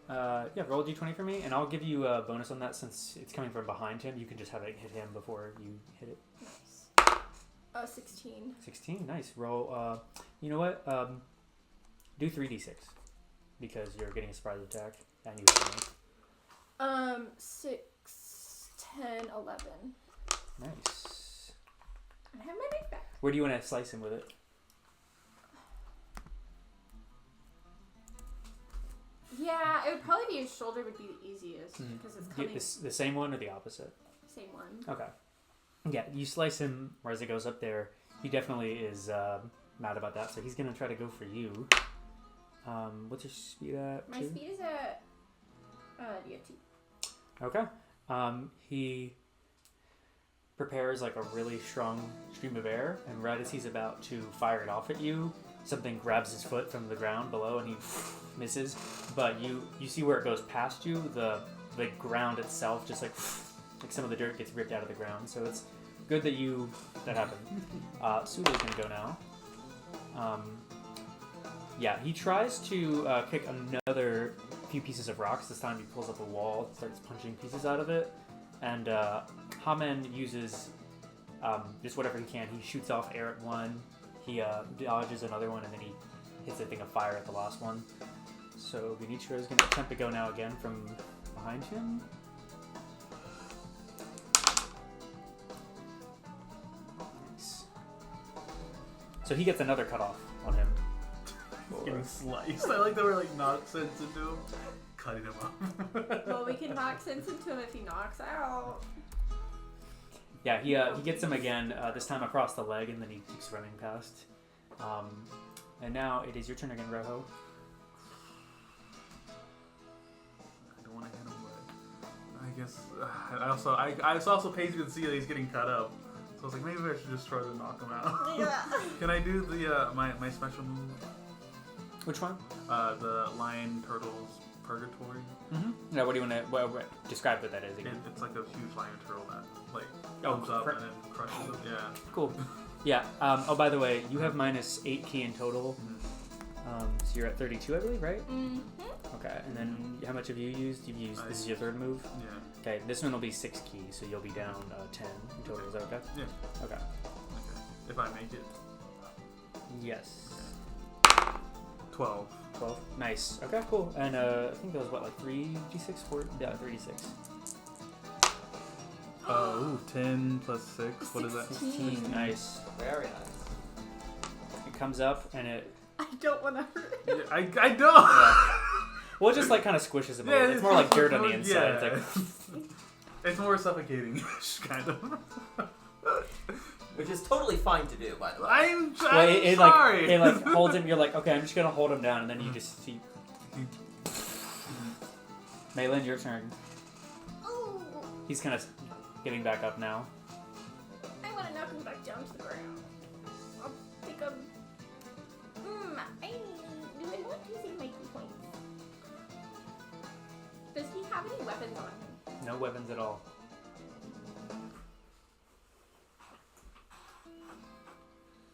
Yeah, roll a d20 for me, and I'll give you a bonus on that since it's coming from behind him. You can just have it hit him before you hit it. Nice. 16. 16, nice. Roll, you know what? Do 3d6 because you're getting a surprise attack and you hit him. 6, 10, 11. Nice. I have my knife back. Where do you want to slice him with it? Yeah, it would probably be his shoulder would be the easiest because it's coming. The same one or the opposite? Same one. Okay. Yeah, you slice him as it goes up there. He definitely is mad about that, so he's going to try to go for you. What's your speed at? My 2? speed is at 2. Okay. He prepares like a really strong stream of air, and right as he's about to fire it off at you, something grabs his foot from the ground below, and he misses. But you see where it goes past you. The ground itself just like some of the dirt gets ripped out of the ground. So it's good that happened. Sulu's gonna go now. Yeah, he tries to kick another few pieces of rocks. This time he pulls up a wall, starts punching pieces out of it, and Hamen uses just whatever he can. He shoots off air at one, he dodges another one, and then he hits a thing of fire at the last one. So Genichiro is going to attempt to go now again from behind him. Nice. So he gets another cut off on him. Getting sliced. I like that we're like knock sense into him, cutting him off. Well, we can knock sense into him if he knocks out. Yeah, he gets him again, this time across the leg, and then he keeps running past. And now it is your turn again, Roho. I don't want to hit him, but I guess I also pays you to see that he's getting cut up. So I was like, maybe I should just try to knock him out. Yeah. Can I do the my special move? Which one? The Lion Turtle's Purgatory. Mm-hmm. Now, what do you want to describe what that is again? It's like a huge lion turtle that like Oh, comes up and then crushes it. Yeah. Cool. Yeah. Oh, by the way, you have minus 8 key in total. So you're at 32, I believe, right? Mm-hmm. Okay. And then how much have you used? You've used. This is your third move. Yeah. Okay. This one will be 6 key, so you'll be down 10 in total. Is that okay? Yeah. Okay. Okay. If I make it. Yes. 12. 12. Nice. Okay. Cool. And I think that was what, like 3d6, 4? Yeah, 3d6. Ooh, 10 plus 6. What is that? 16. Nice. Very nice. It comes up and it. I don't want to hurt him. Yeah, I don't. Well, it just like kind of squishes him. Yeah, it's more like dirt on the inside. Yeah. It's like. It's more suffocating, kind of. Which is totally fine to do, by the way. I'm It sorry. like holds him. You're like, okay, I'm just gonna hold him down, and then you just see. Maylin, your turn. Oh, He's kind of getting back up now. I want to knock him back down to the ground. I'll pick up. Do I want to see my key points? Does he have any weapons on him? No weapons at all.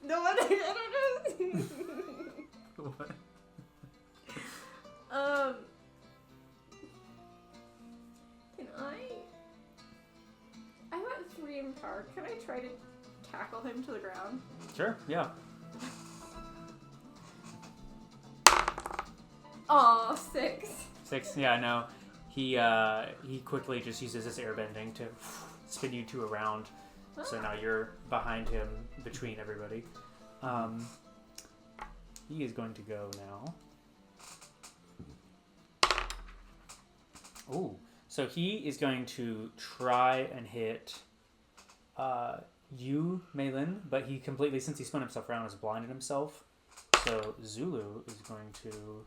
No, I don't know. What? Can I got 3 in power. Can I try to tackle him to the ground? Sure. Yeah. Aw, 6. 6. Yeah. No. He quickly just uses his airbending to spin you 2 around. So now you're behind him, between everybody. He is going to go now. Ooh. So he is going to try and hit you, Maylin, but he completely, since he spun himself around, has blinded himself. So Zulu is going to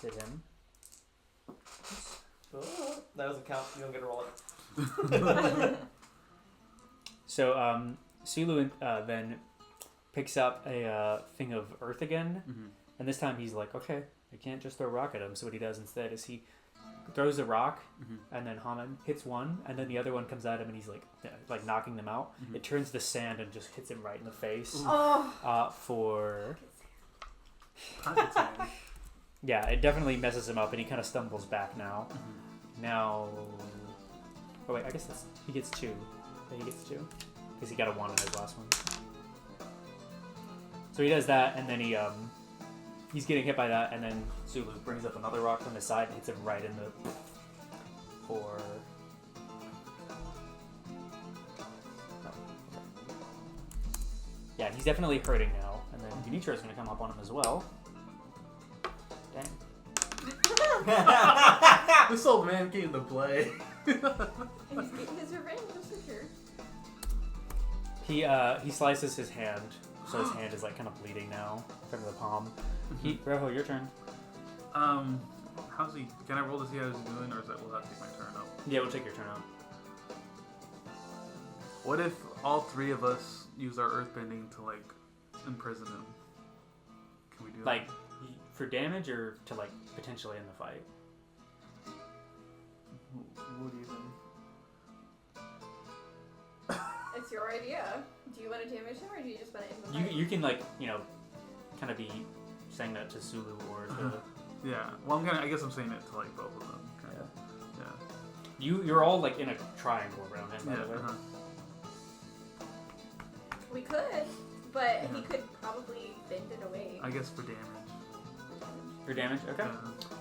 hit him. Oh, that doesn't count. You don't get to roll it. So Sulu then picks up a thing of earth again, and this time he's like, okay, I can't just throw a rock at him. So what he does instead is he throws a rock, and then Hanan hits one, and then the other one comes at him, and he's like knocking them out. It turns to sand and just hits him right in the face. For yeah, it definitely messes him up, and he kind of stumbles back now. Now, oh wait, I guess he gets 2. Yeah, he gets 2 because he got a 1 in his last one. So he does that, and then he's getting hit by that, and then Zulu brings up another rock from his side and hits him right in the for. Yeah, he's definitely hurting now, and then Genichiro is going to come up on him as well. Dang. This old man came to play. He's getting his revenge, I'm sure. He slices his hand, so his hand is like kind of bleeding now from the palm. Roho, your turn. How's he? Can I roll to see how he's doing, or will that take my turn up? Yeah, we'll take your turn out. What if all 3 of us use our earthbending to like imprison him? Can we do like for damage or to like potentially end the fight? What do you think? It's your idea. Do you want to damage him, or do you just want to end the fight? You can like kind of be saying that to Sulu or to Yeah. Well, I guess I'm saying it to like both of them. Yeah. You're all like in a triangle around him. By the way. We could, but he could probably bend it away. I guess for damage. For damage, okay.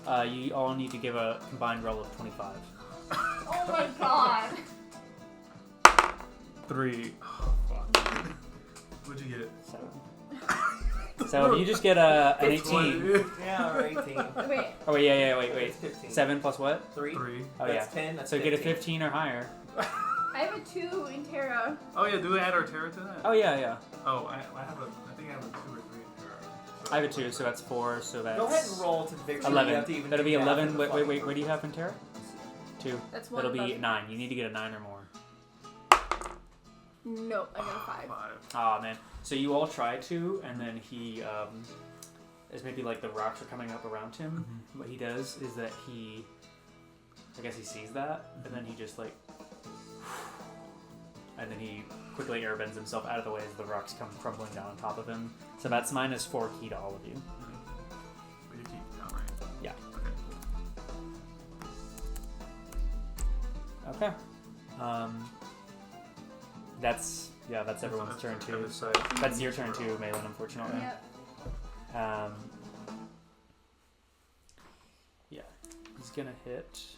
Yeah. You all need to give a combined roll of 25. Oh my god! 3. Oh, fuck. What'd you get? 7. So you just get an 18. Yeah, or 18. Wait. Oh wait, yeah, wait. It's 15. 7 plus what? 3. 3. Oh That's yeah. 10. That's So 15. get a 15 or higher. I have a 2 in Terra. Oh yeah, do we add our terror to that? Oh yeah. Oh, I think I have a 2 or 3 in terror. So I have a 2, so that's 4. So that's Go ahead and roll to victory. 11. You have to even That'll do be math 11. for the Wait, fucking what do you have in Terra? 2. That's 1 That'll be above. 9. You need to get a 9 or more. Nope, I got a 5. 5. Ah man. So you all try to, and then he is maybe like the rocks are coming up around him. What he does is that I guess he sees that, and then he just like, and then he quickly airbends himself out of the way as the rocks come crumbling down on top of him. So that's -4 key to all of you. But you keep count, right? Yeah. Okay. Okay. That's everyone's turn too. every So side. that's your turn too, Malin, unfortunately. Yep. Yeah, he's gonna hit.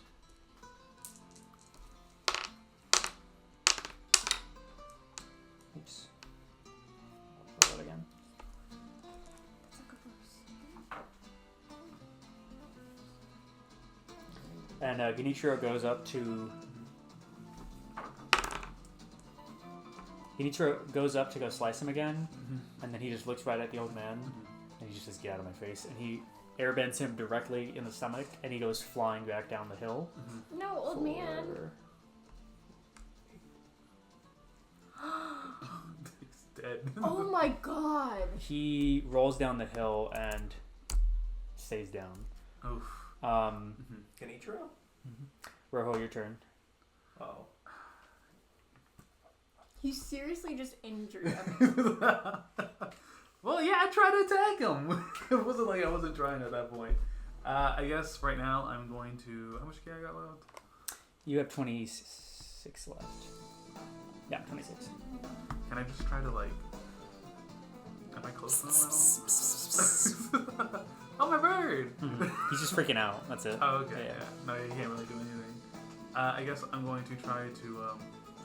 Oops. I'll roll it again. And Genichiro goes up to. Genichiro goes up to go slice him again, and then he just looks right at the old man, and he just says, "Get out of my face!" And he airbends him directly in the stomach, and he goes flying back down the hill. No, old man. He's dead. Oh my god. He rolls down the hill and stays down. Oof. Genichiro? Roho, your turn. Oh. He seriously just injured him. Well, yeah, I tried to attack him. It wasn't like I wasn't trying at that point. I guess right now I'm going to. How much key I got left? You have 26 left. Yeah, 26. Can I just try to like? Am I close to him at all? Oh, my bird! He's just freaking out. That's it. Oh, okay. Yeah. Yeah. No, you can't really do anything. I guess I'm going to try to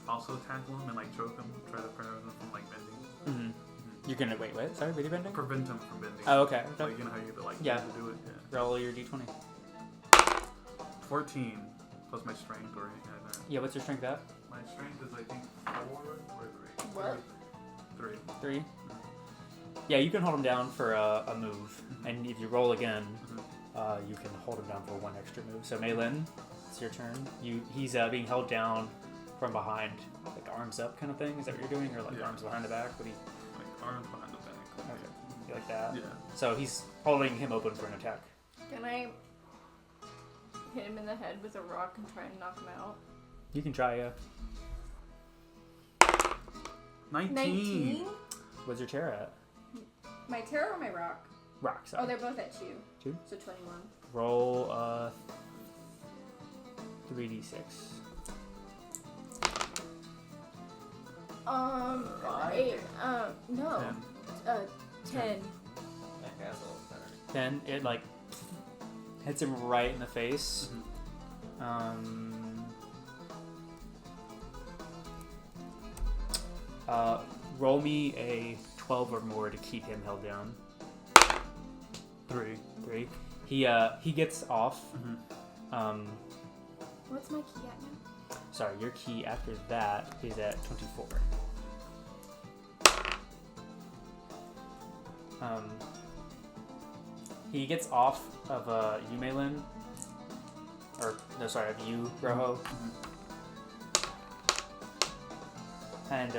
also tackle him and like choke him, try to prevent him from like bending. You're gonna wait. What? Sorry, what are you bending? Prevent him from bending. Oh, okay. Like you know how you like Yeah. to do it. Yeah. Roll your d20. 14 plus my strength or anything like that. Yeah, what's your strength at? My strength is I think 4 or 3. What? 3. 3. Yeah, you can hold him down for a move, and if you roll again, you can hold him down for 1 extra move. So Maylin, it's your turn. He's being held down from behind, like arms up kind of thing. Is that what you're doing, or like Yeah. arms behind the back? What do you? Like arms behind the back. Okay. You like that? Yeah. So he's holding him open for an attack. Can I hit him in the head with a rock and try and knock him out? You can try. 19. What's your terror at? My terror or my rock? Rock. Sorry. Oh, they're both at 2. 2? So 21. Roll 3d6. 8. No. 10. 10. Okay, that's a little better. 10. It like hits him right in the face. Roll me a 12 or more to keep him held down. 3. He gets off. What's my key at now? Sorry, your key after that is at 24. He gets off of you, Malin. Or, no, sorry, of you, Rojo. And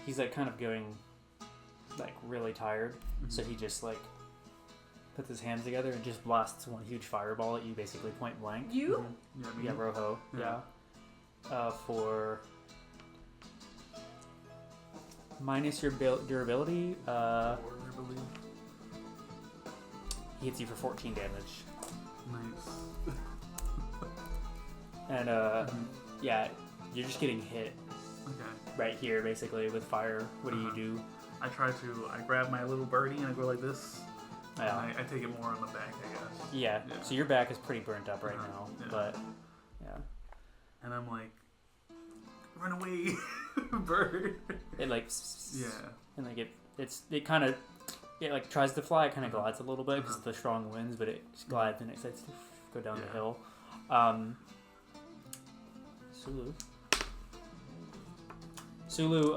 he's like kind of going like really tired. So he just like puts his hands together and just blasts one huge fireball at you, basically point blank. You? Yeah, Yeah, Rojo. Yeah. For minus your durability, I believe. he hits you for 14 damage. Nice. And yeah, you're just getting hit Okay. right here, basically with fire. What do you do? I grab my little birdie and I go like this. Yeah. And I take it more on the back, I guess. Yeah. Yeah. So your back is pretty burnt up right now, Yeah. but yeah, And I'm like, run away, bird. it like Yeah. and like it kind of like tries to fly. It kind of glides a little bit because of the strong winds, but it just glides and it starts to go down the hill. Sulu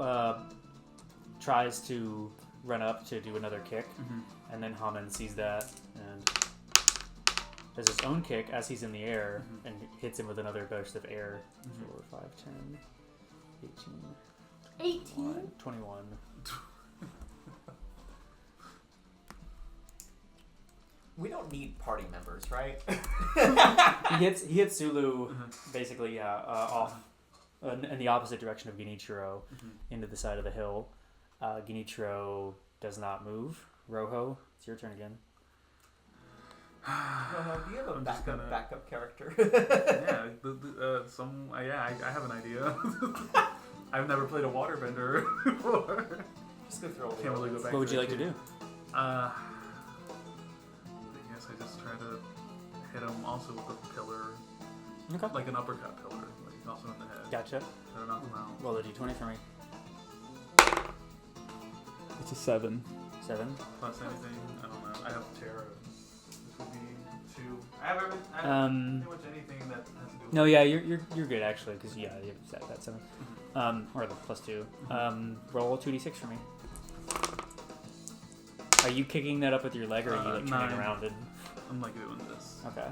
tries to run up to do another kick, and then Haman sees that and does his own kick as he's in the air and hits him with another burst of air. 4, 5, 10, 18, 18? 21. We don't need party members, right? He hits Sulu basically off in the opposite direction of Genichiro into the side of the hill. Genichiro does not move. Rojo, it's your turn again. Do you have a I'm just gonna- backup character? Yeah. I have an idea. I've never played a waterbender before. Just go through all the Can't really go elements. back. What would you like to do? I guess I just try to hit him also with a pillar, Okay. like an uppercut pillar, like also in the head. Gotcha. Try to knock him out. Roll a d20 for me. It's a 7. 7. Plus anything, I don't know. I have terror. This would be 2. I have pretty much anything that has to do with No, yeah, you're good actually, because you have that 7. Or the +2. Roll 2d6 for me. Are you kicking that up with your leg, or are you like turning 9. around and? I'm like doing this. Okay.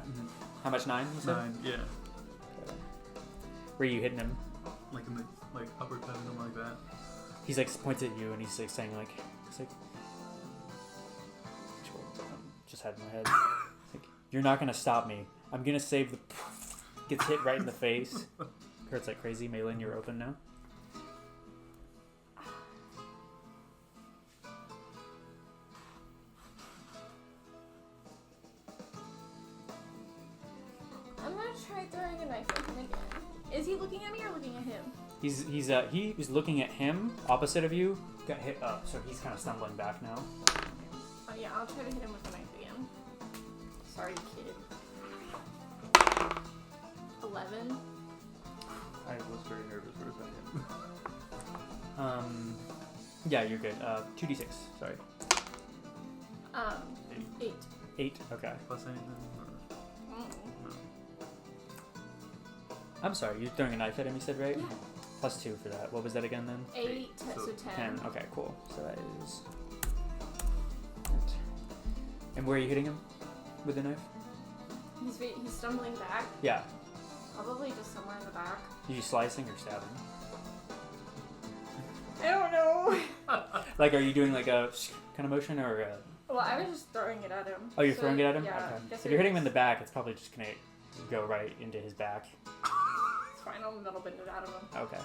How much? 9? You said? 9, yeah. Okay. Where are you hitting him? Like in the uppercutting him like that. He's like points at you and he's like saying like, just had in my head. Like, you're not gonna stop me. I'm gonna save the. Gets hit right in the face. Hurts like crazy. Malin, you're open now. I'm gonna try throwing a knife at him again. Is he looking at me or looking at him? He was looking at him opposite of you. Got hit up, so he's kind of stumbling back now. Oh yeah, I'll try to hit him with the knife again. Sorry, kid. 11. I was very nervous for a second. Yeah, you're good. 2d6. Sorry. 8. 8. Okay. Plus anything? Or, no. I'm sorry. You're throwing a knife at him. You said right? Yeah. +2 for that. What was that again then? 8, So so 10. 10. Okay, cool. So that is. And where are you hitting him with the knife? He's stumbling back. Yeah. Probably just somewhere in the back. Are you slicing or stabbing? I don't know. Like, are you doing like a kind of motion or a... Well, I was just throwing it at him. Oh, you're So, throwing it at him? Yeah. Okay. Guess If you're hitting him in the back, it's probably just gonna go right into his back. It's fine. I'll metal bend it out of him. Okay.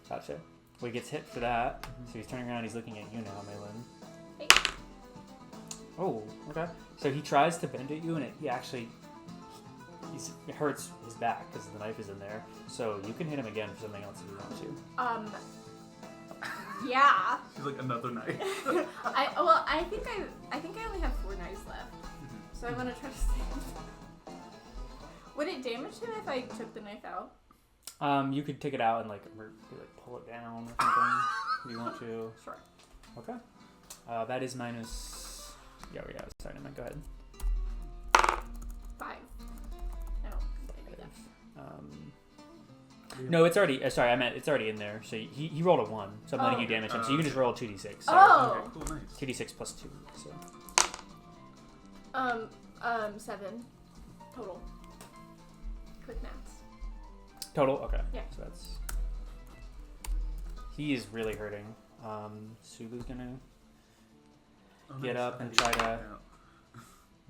Gotcha. Well, he gets hit for that. So he's turning around, he's looking at you now, Maylin. Hey. Oh, okay. So he tries to bend at you, and it hurts his back because the knife is in there. So you can hit him again for something else if you want to. Yeah. She's like, another knife. I think I only have 4 knives left. So I'm gonna try to save. Would it damage him if I took the knife out? You could take it out and like pull it down or something if you want to. Sure. Okay. That is minus. Yeah. Sorry, go ahead. 5. I don't think I do that. No, it's already. Sorry, I meant it's already in there. So he rolled a 1, so I'm letting you damage him. So you can just roll a 2d6. Sorry. Oh. Okay, cool, nice. 2d6 plus 2. So 7 total. Quick maths. total. Okay. Yeah. So that's. He is really hurting. Sulu's gonna Oh, get nice. up and I try didn't to- find out.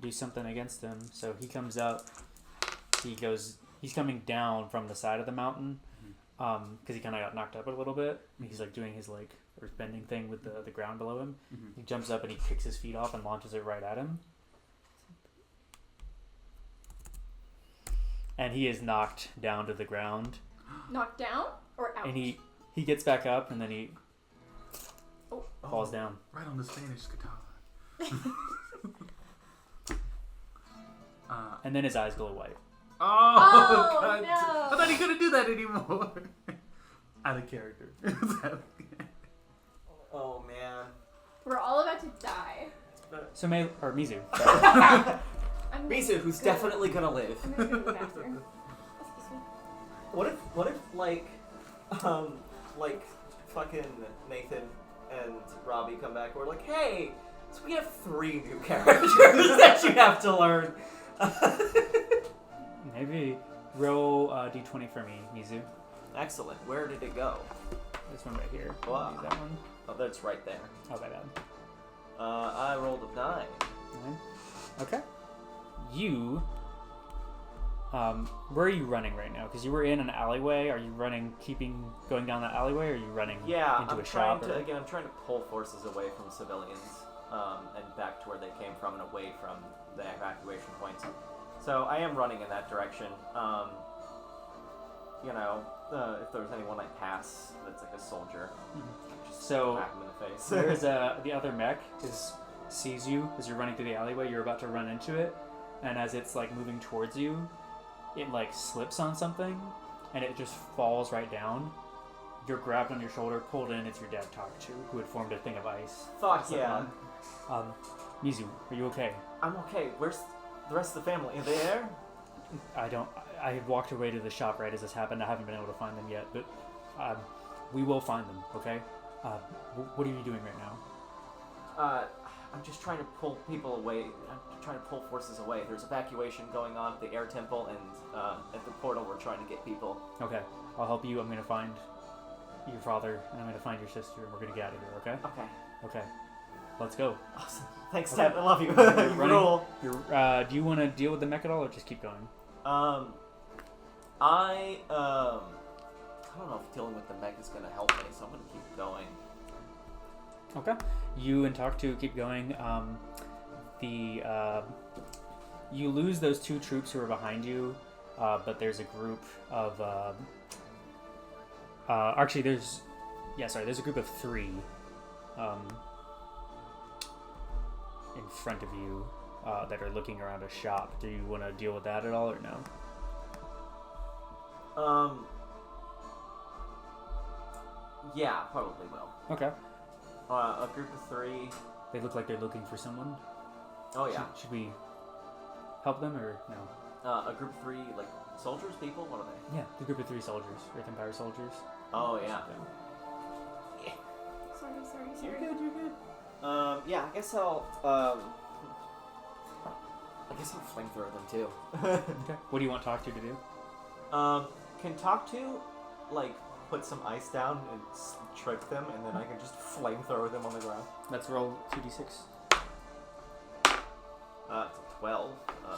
do something against him. So he comes up. He's coming down from the side of the mountain, because he kind of got knocked up a little bit. And he's like doing his like earth bending thing with the ground below him. He jumps up and he kicks his feet off and launches it right at him. And he is knocked down to the ground. Knocked down or out? And he gets back up and then he falls down. Right on the Spanish guitar. And then his eyes glow white. Oh, God. no. I thought he couldn't do that anymore. Out of character. Oh man. We're all about to die. So Mizu. I'm Mizu, who's good. definitely gonna live. I'm gonna go to the bathroom. Excuse me. What if like fucking Nathan and Robbie come back? We're like, hey, so we have 3 new characters that you have to learn. Maybe roll d20 for me, Mizu. Excellent. Where did it go? This one right here. Wow. Use that one. Oh, that's right there. Oh, my bad. I rolled a 9. 9. Okay. You. Where are you running right now? Because you were in an alleyway. Are you running, going down that alleyway, or are you running Yeah, into I'm a shop? trying to I'm trying to pull forces away from civilians, and back to where they came from and away from the evacuation points. So I am running in that direction. If there's anyone I pass that's like a soldier, just So whack him in the face. there's the other mech sees you as you're running through the alleyway. You're about to run into it, and as it's like moving towards you, it like slips on something, and it just falls right down. You're grabbed on your shoulder, pulled in. It's your dad, Takchu, who had formed a thing of ice. Fuck yeah. Mizu, are you okay? I'm okay. Where's the rest of the family? Are they there? I had walked away to the shop right as this happened. I haven't been able to find them yet, but we will find them, okay? What are you doing right now? I'm just trying to pull people away. I'm trying to pull forces away. There's evacuation going on at the air temple, and at the portal we're trying to get people. Okay, I'll help you. I'm going to find your father, and I'm going to find your sister, and we're going to get out of here, okay? Okay. Okay. Let's go. Awesome. Thanks, Okay. Dad. I love you. You Running. rule. Do you want to deal with the mech at all, or just keep going? I don't know if dealing with the mech is gonna help me, so I'm gonna keep going. Okay. You and Talk to keep going. You lose those 2 troops who are behind you, but there's a group of there's a group of 3 in front of you that are looking around a shop. Do you want to deal with that at all, or no? Yeah, probably will. Okay. A group of 3. They look like they're looking for someone. Oh yeah. Should we help them or no? A group of 3, like soldiers, people. What are they? Yeah, the group of 3 soldiers, Earth Empire soldiers. Oh yeah. Sorry. You're good. Yeah. I guess I'll flamethrower them too. Okay. What do you want Talk to do? Can Talk To, like, put some ice down and trick them, and then I can just flamethrower them on the ground? Let's roll 2d6. It's a 12.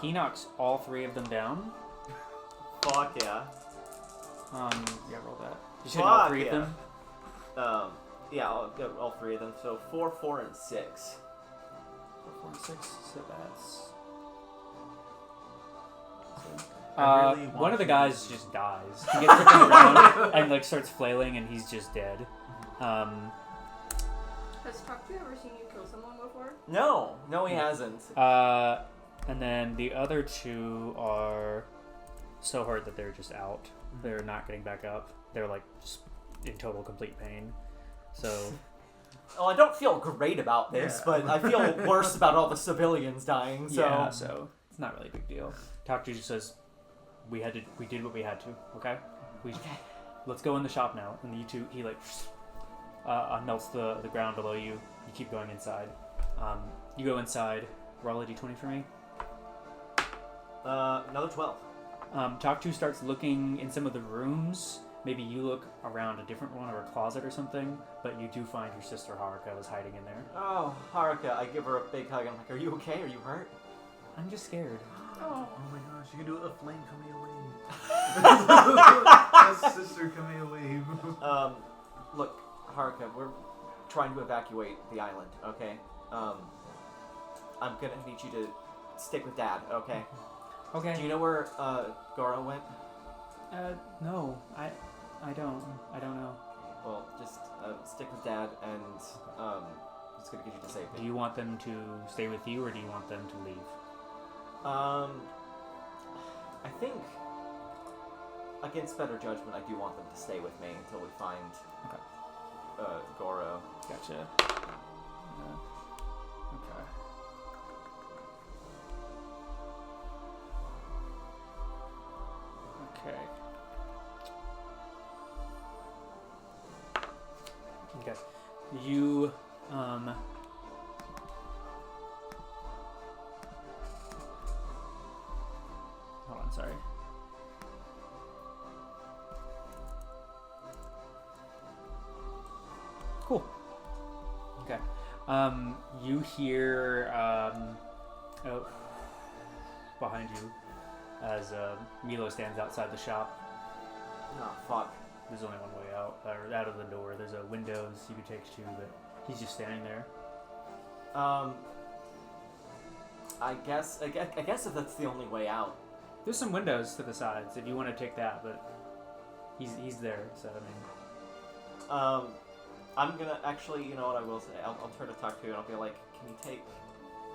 He knocks all 3 of them down. Fuck yeah. Yeah, roll that. You said all 3 of them? Yeah, I'll get all 3 of them. So 4, 4, and 6. 4 and 6. So that's. I really One want of the to guys use- just dies. He gets put on the ground and like starts flailing, and he's just dead. Has Talk to ever seen you kill someone before? No, he hasn't. And then the other 2 are so hurt that they're just out. They're not getting back up. They're like just in total complete pain. So. Well, I don't feel great about this, but I feel worse about all the civilians dying. So. Yeah, so it's not really a big deal. Talk to just says, we did what we had to. Okay. Let's go in the shop now. And you two, he like melts the ground below you. You keep going inside. You go inside. Roll a d20 for me. Another 12. Talk to starts looking in some of the rooms. Maybe you look around a different one or a closet or something, but you do find your sister Haruka is hiding in there. Oh, Haruka, I give her a big hug. I'm like, are you okay? Are you hurt? I'm just scared. Oh. Oh my gosh, you can do a flame coming away. A sister coming away. Look, Haruka, we're trying to evacuate the island, okay? I'm gonna need you to stick with Dad, okay? Okay. Do you know where, Goro went? No. I don't know. Well, just, stick with Dad, and, it's gonna get you to safety. Do you want them to stay with you, or do you want them to leave? I think, against better judgment, I do want them to stay with me until we find, Goro. Gotcha. Okay. Okay. Okay. You, hold on, sorry. Cool. Okay. You hear, behind you as Milo stands outside the shop. Oh, fuck. There's only one way out, or out of the door. There's a windows you can take to, but he's just standing there. I guess if that's the only way out. There's some windows to the sides if you want to take that, but he's there. So I mean, I'm gonna actually, you know what I will say? I'll try to talk to you and I'll be like, can you take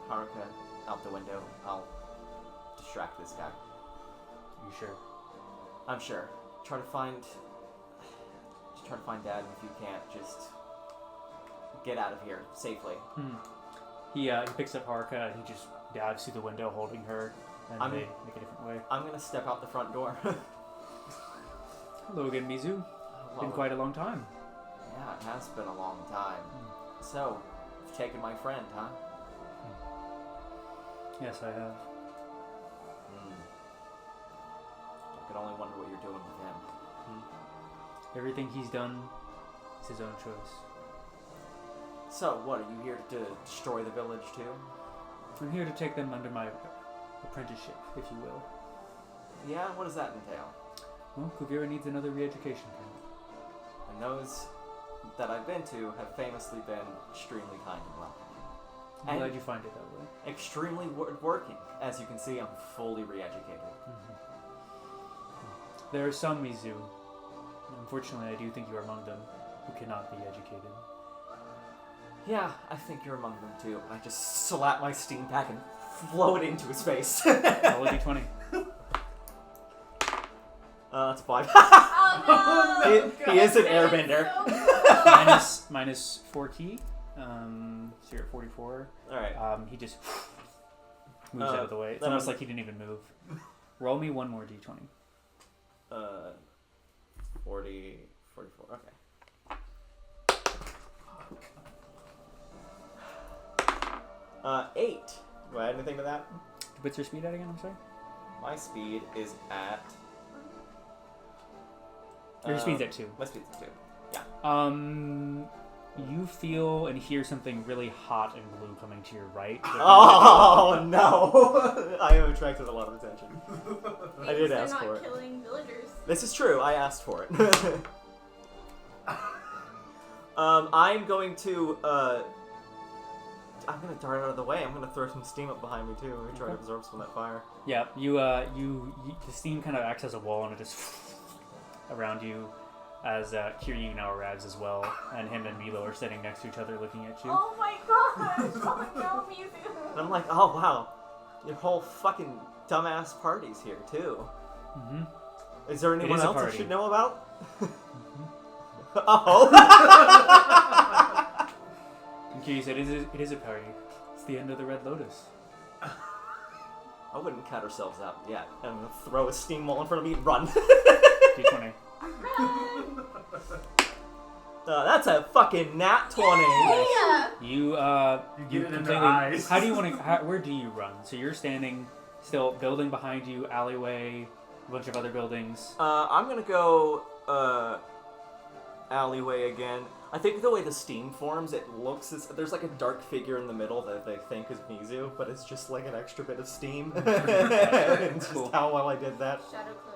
Haruka out the window? I'll distract this guy. you sure? I'm sure. Try to find Dad, and if you can't, just get out of here safely. He picks up Haruka and he just dives through the window holding her, and they make a different way. I'm gonna step out the front door. Hello again, Mizu. Been quite a long time. Yeah, it has been a long time. So, you've taken my friend, huh? Yes, I have. I can only wonder what you're doing with him. Everything he's done is his own choice. So, what, are you here to destroy the village too? I'm here to take them under my apprenticeship, if you will. Yeah, what does that entail? Well, Kuvira needs another re-education camp. And those that I've been to have famously been extremely kind and welcoming. I'm glad you find it that way. Extremely working. As you can see, I'm fully re-educated. There are some Mizu. Unfortunately, I do think you are among them who cannot be educated. Yeah, I think you're among them too. I just slap my steam pack and blow it into his face. Roll a d20. That's 5. Oh no! He is an airbender. minus 4 key. So you're at 44. Alright. He just moves out of the way. It's then almost like he didn't even move. Roll me one more d20. 40, 44. Okay. 8. Do I add anything to that? What's your speed at again? I'm sorry. My speed is at Your speed's at 2. My speed's at 2. You feel and hear something really hot and blue coming to your right. Oh no! I have attracted a lot of attention. I did ask for it. They're not killing villagers. This is true. I asked for it. I'm going to dart out of the way. I'm gonna throw some steam up behind me too. Maybe try to absorb some of that fire. Yeah, you the steam kind of acts as a wall and it just around you. As Kiryu now arrives as well, and him and Milo are sitting next to each other looking at you. Oh my gosh! Oh no, Mizu! And I'm like, oh wow, your whole fucking dumbass party's here too. Mm-hmm. Is there anyone is a else I party. should know about? Oh. And Kiryu said, it is a party. It's the end of the Red Lotus. I wouldn't cut ourselves out yet. I'm gonna throw a steam wall in front of me and run. D20. That's a fucking nat 20. Yeah. You get it in their completely. eyes. How do you want to? Where do you run? So you're standing still, building behind you, alleyway, a bunch of other buildings. I'm gonna go alleyway again. I think the way the steam forms, it looks as there's like a dark figure in the middle that they think is Mizu, but it's just like an extra bit of steam. It's Cool. just how well I did that. Shadow clone.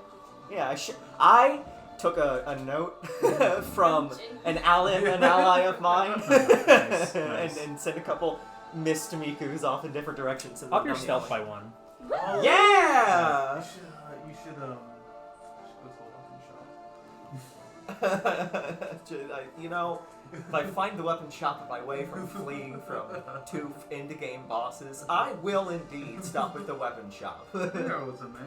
Yeah, I took a note from an ally of mine, Nice. and sent a couple mist Mikus off in different directions. And Up your on the stealth alley. by 1. Oh, Yeah! You should go to the weapon shop. You know, if I find the weapon shop on my way from fleeing from 2 end-game bosses, I will indeed stop at the weapon shop. I think I was in there.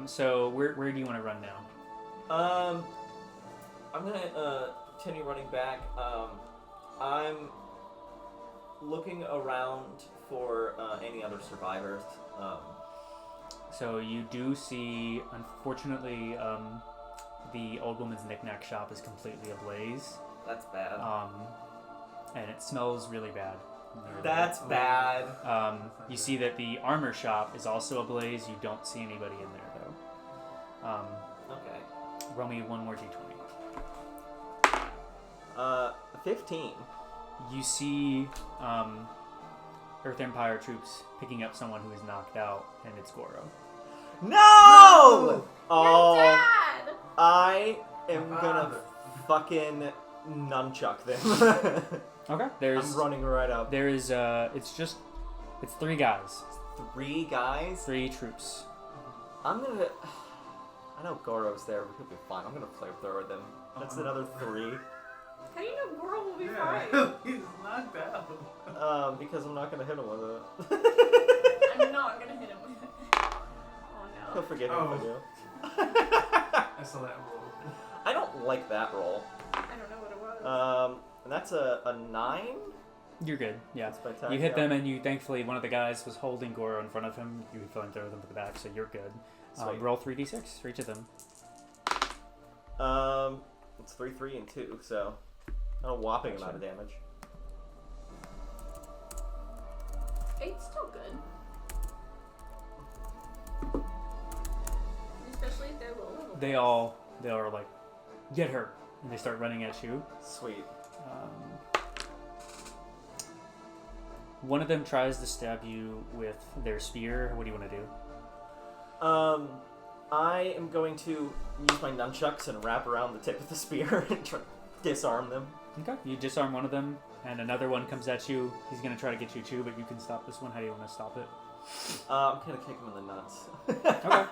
So where do you want to run now? I'm gonna continue running back. I'm looking around for any other survivors. So you do see, unfortunately, the old woman's knick-knack shop is completely ablaze. That's bad. And it smells really bad. That's bad. You see that the armor shop is also ablaze. You don't see anybody in there, though. Okay. Roll me one more d20. 15. You see Earth Empire troops picking up someone who is knocked out, and it's Goro. No! Oh, Your dad! I am gonna fucking nunchuck them. Okay. I'm running right up. There is it's 3 guys. 3 guys? 3 troops. I'm gonna. I know Goro's there, but he'll be fine. I'm gonna flamethrower them. That's another 3. How do you know Goro will be Yeah, fine? he's knocked out. Because I'm not gonna hit him with it. I'm not gonna hit him with it. Oh He'll no. forgive me if I do. I saw that roll. I don't like that roll. I don't know what it was. And that's a 9? You're good. Yeah. That's my attack, You hit yeah. them, and you thankfully one of the guys was holding Goro in front of him. You flamethrow them to the back, so you're good. Sweet. Roll 3d6 for each of them. It's 3, 3, and 2, so a whopping amount of damage. 8's still good. Especially if they're low level. They are like, get her, and they start running at you. Sweet. One of them tries to stab you with their spear. What do you want to do? I am going to use my nunchucks and wrap around the tip of the spear and try to disarm them. Okay. You disarm one of them, and another one comes at you. He's going to try to get you too, but you can stop this one. How do you want to stop it? I'm gonna kick him in the nuts. Okay.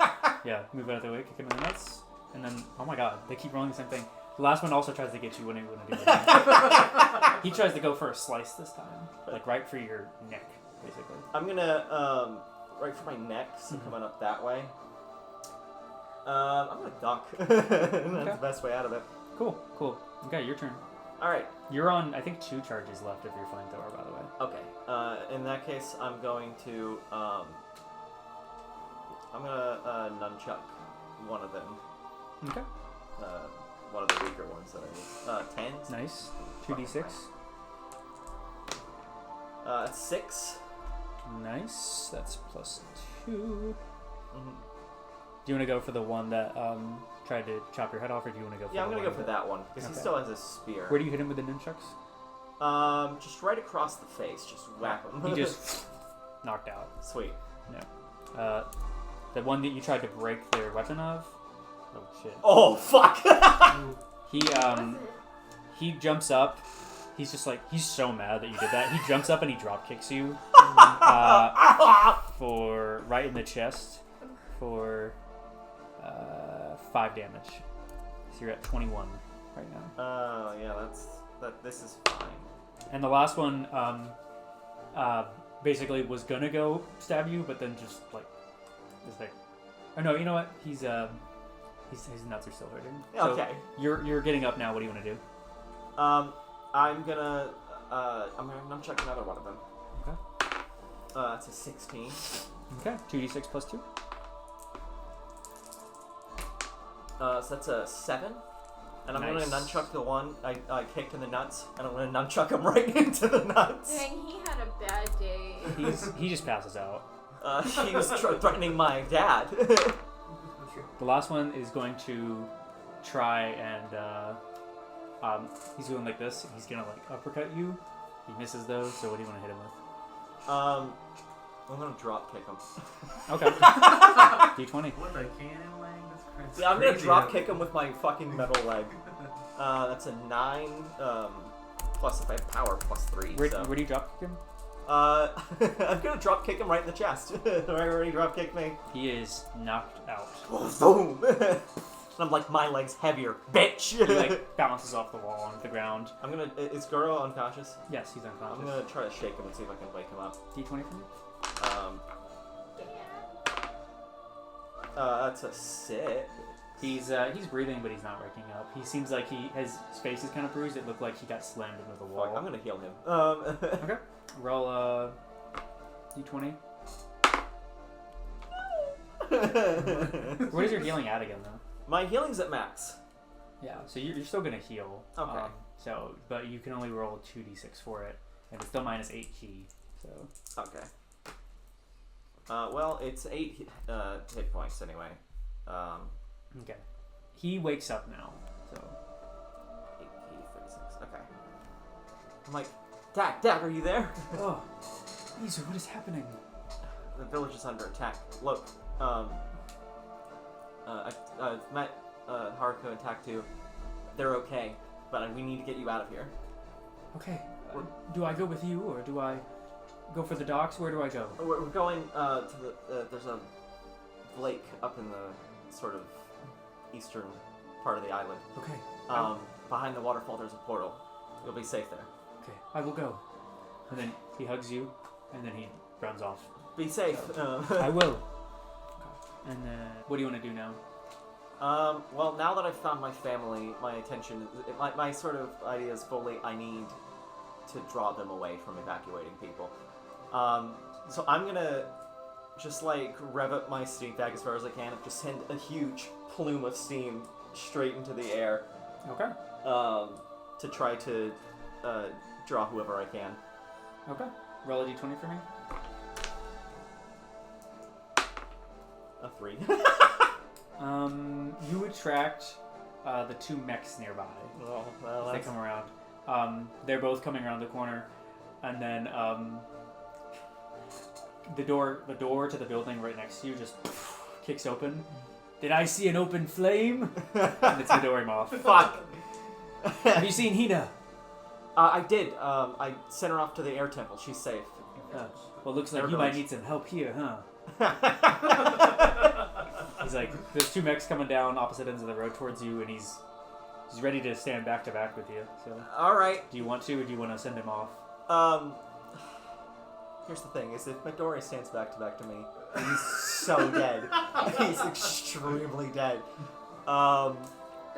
Yeah, move out of the way, kick him in the nuts. And then, oh my god, they keep rolling the same thing. The last one also tries to get you when he wouldn't do it. He tries to go for a slice this time. Like right for your neck, basically. I'm gonna, right for my neck, so coming up that way. I'm gonna duck. That's the best way out of it. Cool. Okay, your turn. Alright. You're on, I think, 2 charges left of your flamethrower, by the way. Okay. In that case, I'm going to, I'm gonna, nunchuck one of them. Okay. One of the weaker ones that I need. 10. Nice. 2d6. 6. Nice. That's plus 2. Mm-hmm. Do you want to go for the one that tried to chop your head off, or do you want to go for Yeah, I'm the gonna one go for that one because he Okay. still has his spear. Where do you hit him with the nunchucks? Just right across the face. Just whack him. He just knocked out. Sweet. The one that you tried to break their weapon of. Oh shit. Oh fuck! He he jumps up. He's just like he's so mad that you did that. He jumps up and he drop kicks you for right in the chest for 5 damage. So you're at 21 right now. Oh yeah, this is fine. And the last one basically was gonna go stab you, but then just like is like, oh no, you know what? His nuts are still hurting. So Okay. you're getting up now. What do you want to do? I'm gonna nunchuck another one of them. Okay. It's a 16. Okay. 2d6 plus 2. So that's a 7. And I'm Nice. gonna nunchuck the one I kicked in the nuts, and I'm gonna nunchuck him right into the nuts. Dang, he had a bad day. He just passes out. He was threatening my dad. The last one is going to try and he's going like this. He's gonna like uppercut you. He misses those. So what do you want to hit him with? I'm gonna drop kick him. Okay. D20. What the cannon leg? That's crazy. Yeah, I'm gonna drop kick him with my fucking metal leg. That's a 9. Plus if I have power, plus 3. Where so. do you drop kick him? I'm gonna drop kick him right in the chest. Right where he drop kicked me. He is knocked out. Boom! And I'm like, my leg's heavier, bitch! He like bounces off the wall onto the ground. I'm gonna. Is Goro unconscious? Yes, he's unconscious. I'm gonna try to shake him and see if I can wake him up. D20 for me. That's a 6. He's breathing, but he's not waking up. He seems like his face is kind of bruised. It looked like he got slammed into the wall. Fuck, I'm gonna heal him. Okay. Roll D20. What is your healing at again, though? My healing's at max. Yeah, so you're still gonna heal. Okay. But you can only roll 2d6 for it, and it's still minus 8 key. So. Okay. Well, it's 8 hit points anyway. Okay. He wakes up now. So. 8 key, 36. Okay. I'm like, Dad, are you there? Oh, Izu, what is happening? The village is under attack. Look, I've met Haruko and Taktu. They're okay, but we need to get you out of here. Okay. Do I go with you, or do I go for the docks? Where do I go? We're going to the. There's a lake up in the sort of eastern part of the island. Okay. Behind the waterfall, there's a portal. You'll be safe there. Okay, I will go. And then he hugs you, and then he runs off. Be safe. I will. Okay. And then, what do you want to do now? Well, now that I've found my family, my attention, my sort of idea is fully, I need to draw them away from evacuating people. So I'm gonna just like rev up my steam bag as far as I can and just send a huge plume of steam straight into the air. Okay. To try to draw whoever I can. Okay. Roll a d20 for me. A 3. You attract the 2 mechs nearby. Oh, well, As they come around. They're both coming around the corner, and then the door to the building right next to you just kicks open. Did I see an open flame? And it's Midori Moth. Fuck. Have you seen Hina? I did. I sent her off to the air temple. She's safe. Well, looks like Air you might village. need some help here, huh? He's like, there's 2 mechs coming down opposite ends of the road towards you, and he's ready to stand back to back with you. So, All right. do you want to, or do you want to send him off? Here's the thing: is if Midori stands back to me, he's so dead. He's extremely dead. But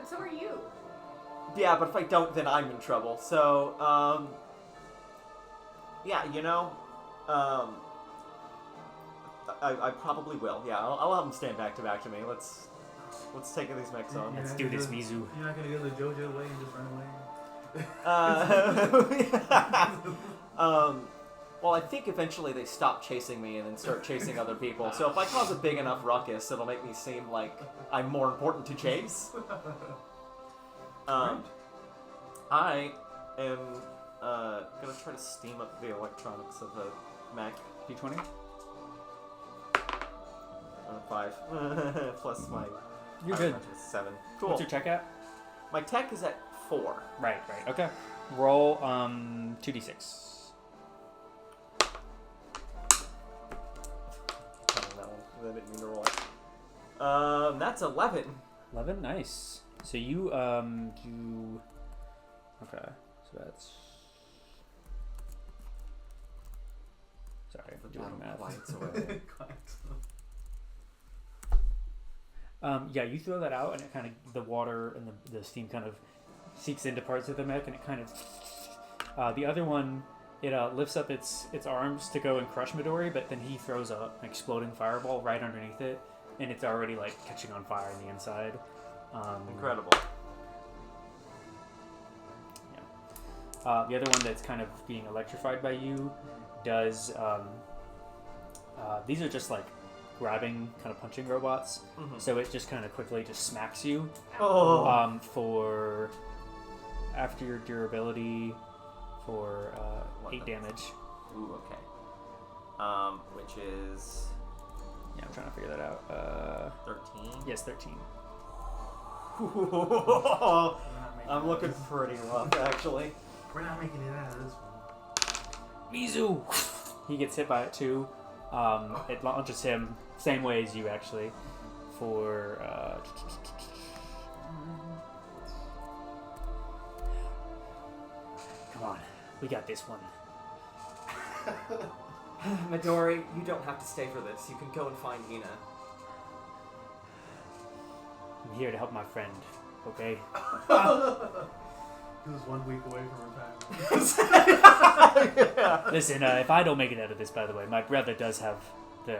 so are you. Yeah, but if I don't, then I'm in trouble. So, yeah, you know, I probably will. Yeah, I'll have him stand back to me. Let's take these mechs on. Let's do this, Mizu. You're not gonna go the JoJo way and just run away. Well, I think eventually they stop chasing me and then start chasing other people. So if I cause a big enough ruckus, it'll make me seem like I'm more important to chase. I am gonna try to steam up the electronics of the mech. D20? 5 plus my. You're good. 7. Cool. What's your tech at? My tech is at 4. Right. Okay. Roll 2d6. I didn't mean to roll it. That's 11. 11? Nice. So you do. Okay. So that's. Sorry, I'm doing math. Yeah, you throw that out, and it kind of the water and the steam kind of seeps into parts of the mech, and it kind of. The other one, it lifts up its arms to go and crush Midori, but then he throws an exploding fireball right underneath it, and it's already like catching on fire on the inside. Incredible. Yeah. The other one that's kind of being electrified by you does. These are just like grabbing, kind of punching robots. Mm-hmm. So it just kind of quickly just smacks you. Oh. For after your durability for 8 damage. Ooh, okay. Which is Yeah, I'm trying to figure that out. 13. Yes, 13. I'm looking pretty rough, actually. We're not making it out of this one. Mizu! He gets hit by it too. It launches him same way as you actually. For come on, we got this one. Midori, you don't have to stay for this. You can go and find Hina. I'm here to help my friend. Okay. He was 1 week away from retirement. Listen, if I don't make it out of this, by the way, my brother does have the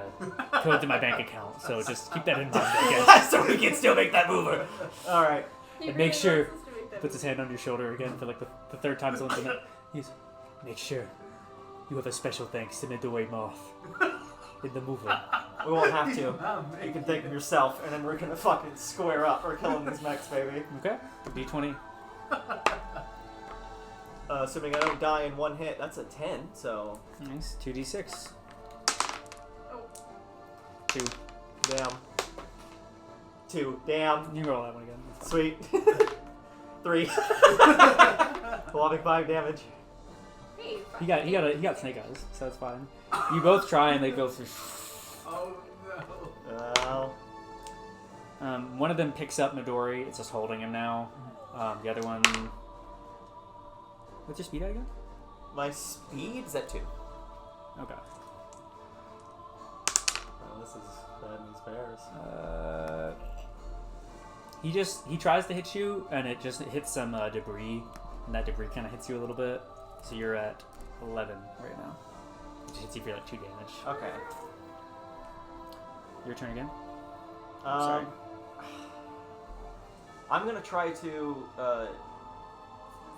code to my bank account, so just keep that in mind, I guess. So we can still make that mover. All right. And make sure, puts his hand on your shoulder again for like the third time. He's make sure you have a special thanks to Midori Moth in the mover. We won't have to. You can thank him yourself, and then we're gonna fucking square up. We're killing these mechs, baby. Okay. D20. Assuming I don't die in one hit, that's a 10. So. Nice. 2d6. Oh. 2. Damn. 2. Damn. You roll that one again. Sweet. 3. Whopping 5 damage. Hey, He got snake eyes, so that's fine. You both try and they go through. Oh Well. One of them picks up Midori. It's just holding him now. The other one. What's your speed at again? My speed is at 2. Okay. Well, this is bad news bears. He tries to hit you, and it just hits some debris, and that debris kind of hits you a little bit. So you're at 11 right now. Which hits you for like 2 damage. Okay. Your turn again. Sorry. I'm gonna try to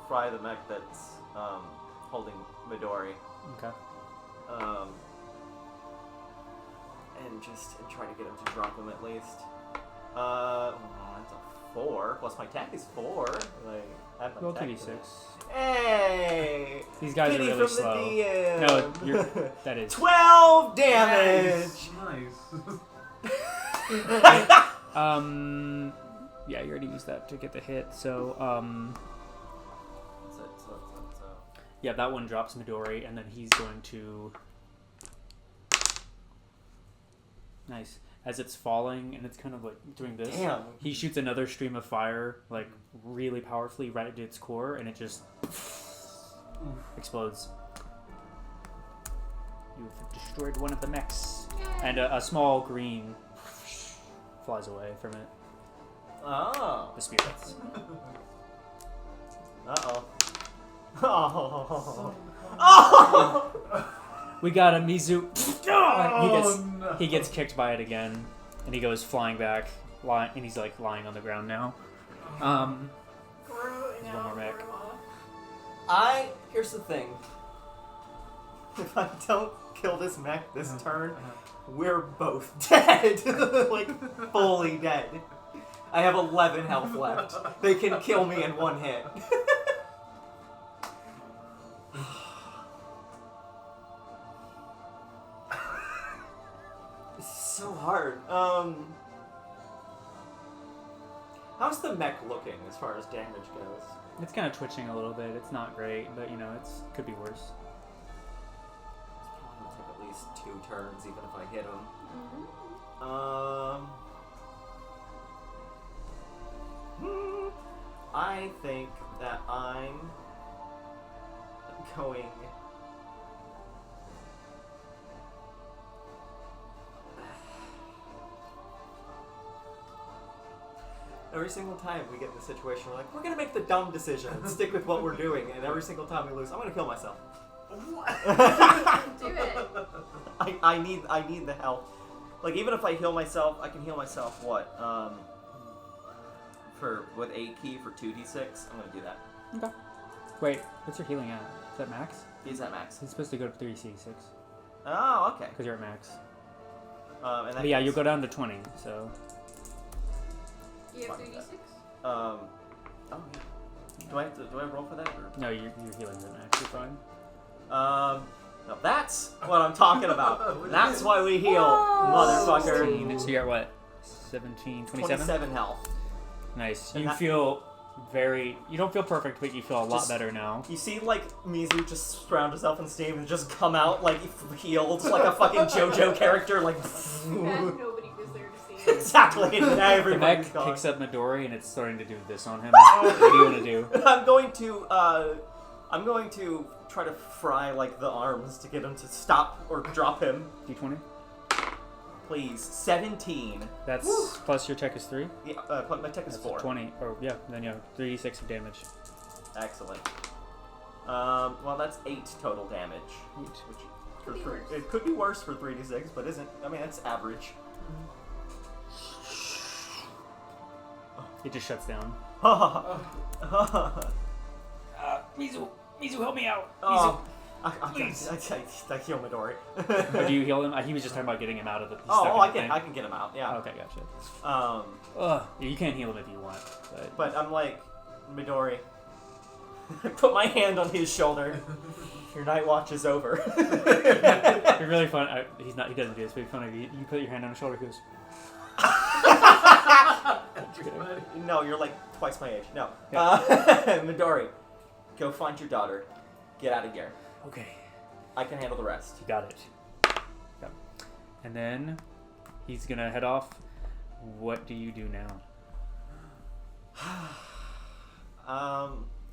fry the mech that's holding Midori. Okay. And try to get him to drop him at least. That's a 4 plus my attack is 4. Like, add my Roll attack 2d6. to it. Hey! These guys Pity are really from slow. The DM. No, that is. 12 damage. Nice. Yeah, you already used that to get the hit. So, yeah, that one drops Midori, and then he's going to. Nice. As it's falling, and it's kind of like doing this. Damn. He shoots another stream of fire, like really powerfully, right at its core, and it just explodes. You've destroyed one of the mechs, and a small green flies away from it. Oh. The spirits. Uh-oh. Oh. We got a Mizu. No. He gets kicked by it again, and he goes flying back, and he's like lying on the ground now. There's one more mech. Here's the thing. if I don't kill this mech this turn, we're both dead. Like, fully dead. I have 11 health left. They can kill me in one hit. It's so hard. How's the mech looking as far as damage goes? It's kind of twitching a little bit. It's not great, but you know, could be worse. It's probably gonna take at least 2 turns, even if I hit him. I think that I'm going. Every single time we get in this situation, we're like, we're gonna make the dumb decision and stick with what we're doing, and every single time we lose, I'm gonna kill myself. Do it. I need the health. Like, even if I heal myself, I can heal myself what? With 8 key for 2d6, I'm gonna do that. Okay. Wait, what's your healing at? Is that max? He's at max. It's supposed to go to 3c6 Oh, okay. because you're at max. And But yeah, you'll go down to 20. So. You have 3d6? Oh yeah. Do I roll for that? Or? No, your healing's at max. You're fine. Now that's what I'm talking about. That's why we heal, motherfucker. 16. So you're at what? 17, 27? 27 health. Nice. And You feel very. You don't feel perfect, but you feel a lot Just- better now. You see, like, Mizu just surround herself in steam and just come out, like, healed, like a fucking JoJo character, like... Nobody was there to see it. Exactly, and The everybody's mech gone. picks up Midori and it's starting to do this on him. What do you want to do? I'm going to try to fry, like, the arms to get him to stop or drop him. D20? Please. 17. That's Woo. plus your tech is 3? Yeah, my tech is That's 4. 20. Or, yeah, then you have 3d6 of damage. Excellent. Well, that's 8 total damage. 8. Which Could be worse. it could be worse for 3d6, but isn't. I mean, that's average. It just shuts down. Mizu, help me out. I heal Midori. Or do you heal him? He was just talking about getting him out of the. I can get him out. Yeah. Okay, gotcha. Um, You can heal him if you want, but I'm like, Midori. I put my hand on his shoulder. Your night watch is over. it'd be really fun. He doesn't do this, but it'd be funny. You put your hand on his shoulder. He goes. No, you're like twice my age. No. Yeah. Midori, go find your daughter. Get out of here. Okay. I can handle the rest. You got it. Yep. And then he's gonna head off. What do you do now?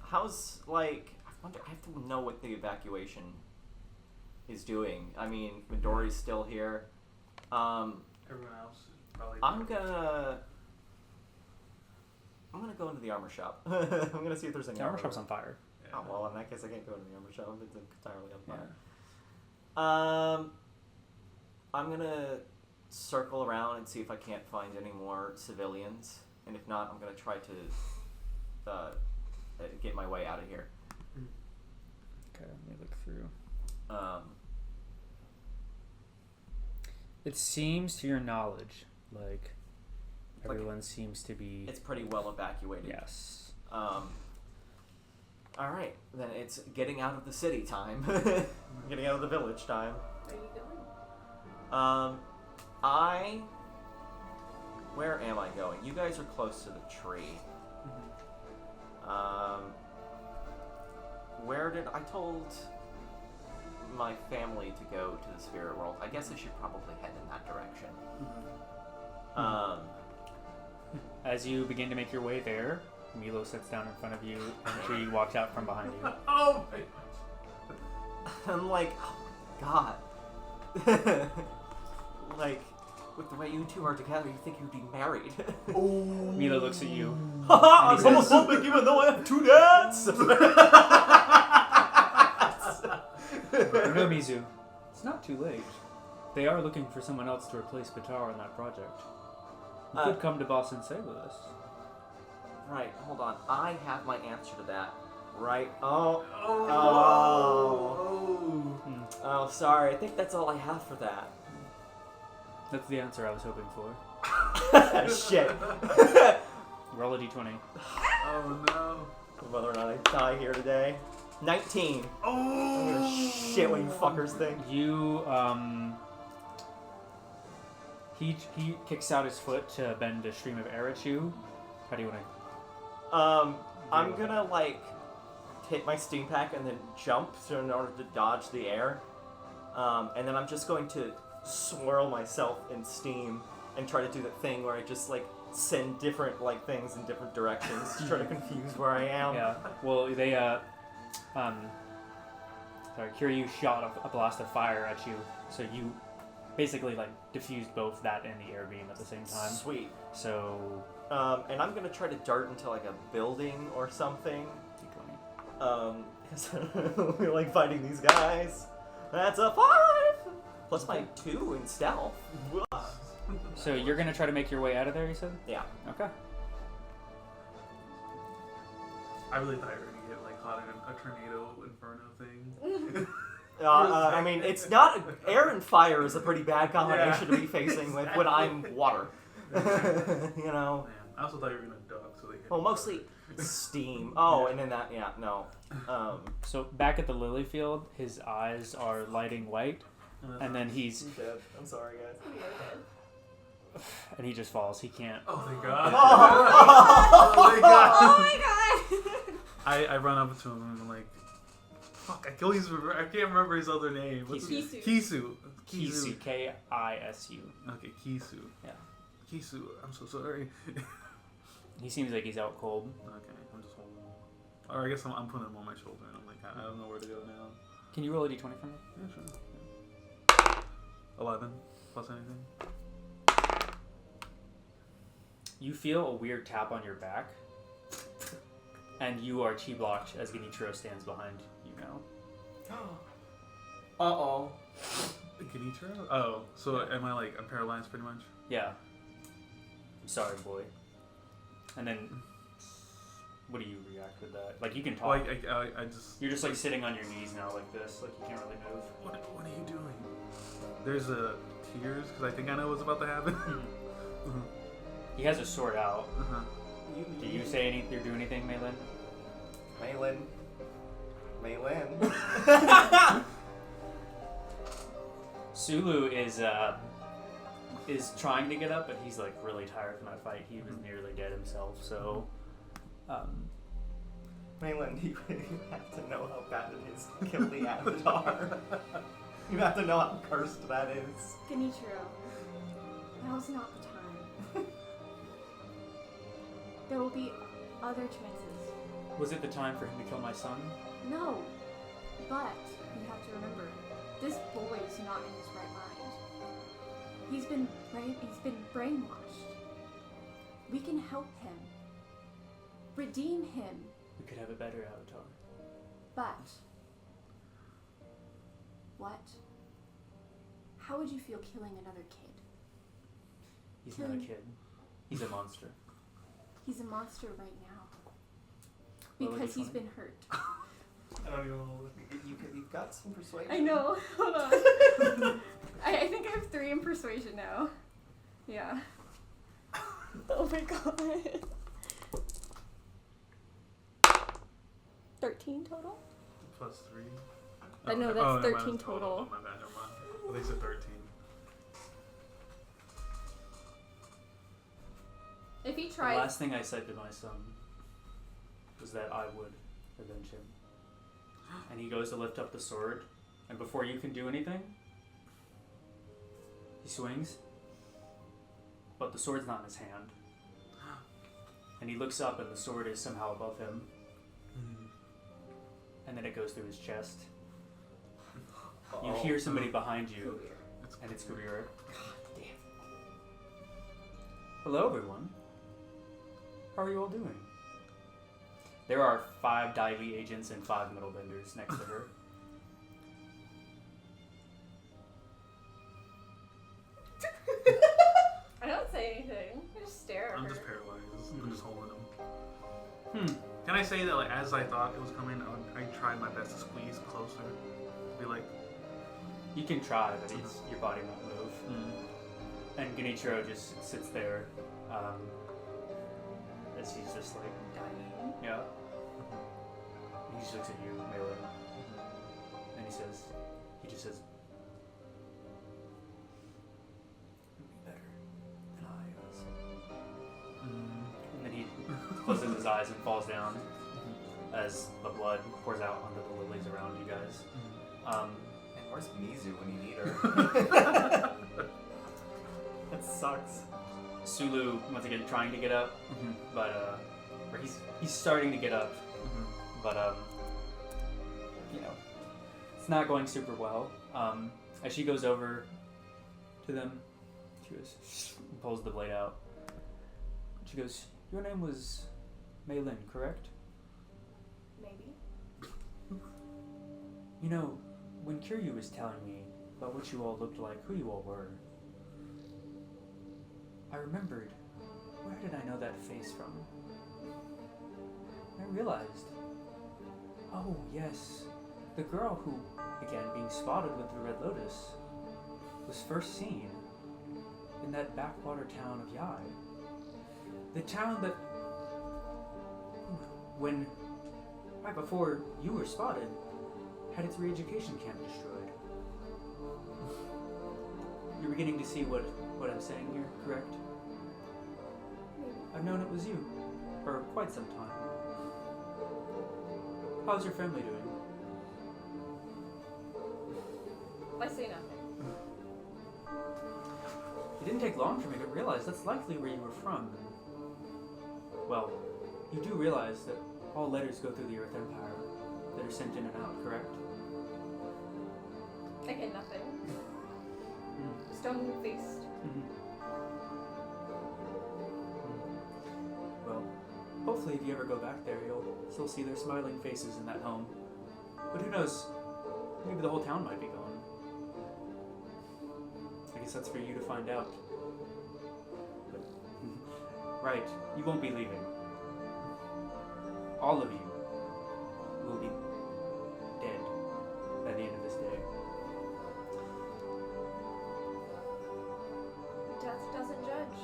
How's, like, I wonder, I have to know what the evacuation is doing. I mean, Midori's still here. Everyone else is probably. I'm gonna go into the armor shop. I'm gonna see if there's any The armor shop's on fire. Yeah. Oh, well, in that case, I can't go into the armor shop. It's entirely on Yeah. fire. I'm gonna circle around and see if I can't find any more civilians, and if not, I'm gonna try to get my way out of here. Okay, let me look through. It seems, to your knowledge, like everyone seems to be. It's pretty well evacuated. Yes. All right, then it's getting out of the city time. Getting out of the village time. Where are you going? Where am I going? You guys are close to the tree. I told my family to go to the spirit world. I guess I should probably head in that direction. As you begin to make your way there, Milo sits down in front of you, and she walks out from behind you. Oh my I'm like, oh my god. Like, with the way you two are together, you think you'd be married. Milo looks at you. Haha, And I'm he almost says- something even though I have 2 dads! No, Mizu. It's not too late. They are looking for someone else to replace Batar on that project. You could come to Boss and say with us. Right, hold on. I have my answer to that. Right? Oh. Oh. Oh. Hmm. Oh, sorry. I think that's all I have for that. That's the answer I was hoping for. Shit. Roll a d20. Oh no. Whether or not I die here today. 19. Oh. I'm gonna shit what you fuckers think. You, he kicks out his foot to bend a stream of air at you. How do you want to... I'm gonna, like, hit my steam pack and then jump in order to dodge the air. And then I'm just going to swirl myself in steam and try to do the thing where I just, like, send different, like, things in different directions to try to confuse where I am. Yeah, well, they, sorry, Kiryu shot a blast of fire at you, so you basically, like, diffused both that and the air beam at the same time. Sweet. So... and I'm gonna try to dart into, like, a building or something. Because we like fighting these guys. That's a 5! Plus my 2 in stealth. So you're gonna try to make your way out of there, you said? Yeah. Okay. I really thought you were gonna get like caught in a tornado inferno thing. I mean, it's not... Air and fire is a pretty bad combination to be facing with when I'm water. You know? Man, I also thought you were gonna duck so they could. Well, mostly steam. Oh, and then that... Yeah, no. So back at the lily field, his eyes are lighting white, and then he's... dead. I'm sorry, guys. And he just falls. He can't... Oh, thank God. Oh, thank God. Oh my god! I run up to him and I'm like, fuck, I can't remember his other name. What's Kisu. Kisu. Kisu. K-I-S-U. Okay, Kisu. Yeah. Kisu, I'm so sorry. He seems like he's out cold. Okay, I'm just holding him. Or I guess I'm putting him on my shoulder and I'm like, I don't know where to go now. Can you roll a d20 for me? Yeah, sure. 11 plus anything. You feel a weird tap on your back, and you are chi blocked as Genichiro stands behind you now. Uh-oh. Genichiro? Oh, so am I like, I'm paralyzed pretty much? Yeah. Sorry, boy. And then, what do you react with that? Like, you can talk. Well, I just... You're just like sitting on your knees now like this, like you can't really move. What are you doing? There's a tears, because I think I know what's about to happen. He has a sword out. Uh-huh. Do you say anything or do anything, Maylin? Maylin. Sulu is trying to get up, but he's like really tired from that fight. He was nearly dead himself, so Maylin, you have to know how bad it is to kill the Avatar. You have to know how cursed that is. Genichiro, now's not the time. There will be other chances. was it the time for him to kill my son? No, but you have to remember, this boy is not in his right mind. He's been brainwashed. We can help him, redeem him. We could have a better Avatar. But what? How would you feel killing another kid? He's not a kid. He's a monster. He's a monster right now Well, because he's funny. been hurt. I don't even know. You've got some persuasion. I know. Hold on. I think I have 3 in persuasion now. Yeah. Oh my god. 13 total? Plus 3. No, that's never 13 mind. total. Oh, my bad, never mind. At least a 13. If he The tries. last thing I said to my son was that I would avenge him. And he goes to lift up the sword, and before you can do anything, he swings, but the sword's not in his hand. And he looks up, and the sword is somehow above him, and then it goes through his chest. You hear somebody behind you, and it's Kabira. Hello, everyone. How are you all doing? There are 5 Dai Li agents and 5 middle benders next to her. I don't say anything. I just stare at I'm her. just paralyzed. I'm just holding him. Can I say that, like, as I thought it was coming, I tried my best to squeeze closer? Be like, You can try, but your body won't move. And Genichiro just sits there, as he's just like, Dying. yeah. He just looks at you, Malin, and he just says, "You'd be better than I was." And then he closes his eyes and falls down as the blood pours out onto the lilies around you guys. And where's Mizu when you need her? That sucks. Sulu, once again, trying to get up, but or he's starting to get up, but it's not going super well. As she goes over to them, she goes, pulls the blade out. She goes, "Your name was Maylin, correct?" Maybe. You know, when Kiryu was telling me about what you all looked like, who you all were, I remembered, where did I know that face from? I realized, oh yes, the girl who began being spotted with the Red Lotus was first seen in that backwater town of Yai. The town that, when, right before you were spotted, had its re-education camp destroyed. You're beginning to see what I'm saying here, correct? Maybe. I've known it was you for quite some time. How's your family doing? I say nothing. It didn't take long for me to realize that's likely where you were from. Well, you do realize that all letters go through the Earth Empire that are sent in and out, correct? I get nothing. Stone-faced. Well, hopefully if you ever go back there, you'll still see their smiling faces in that home. But who knows? Maybe the whole town might be gone. I guess that's for you to find out. But, right, you won't be leaving. All of you will be dead by the end of this day. Death doesn't judge.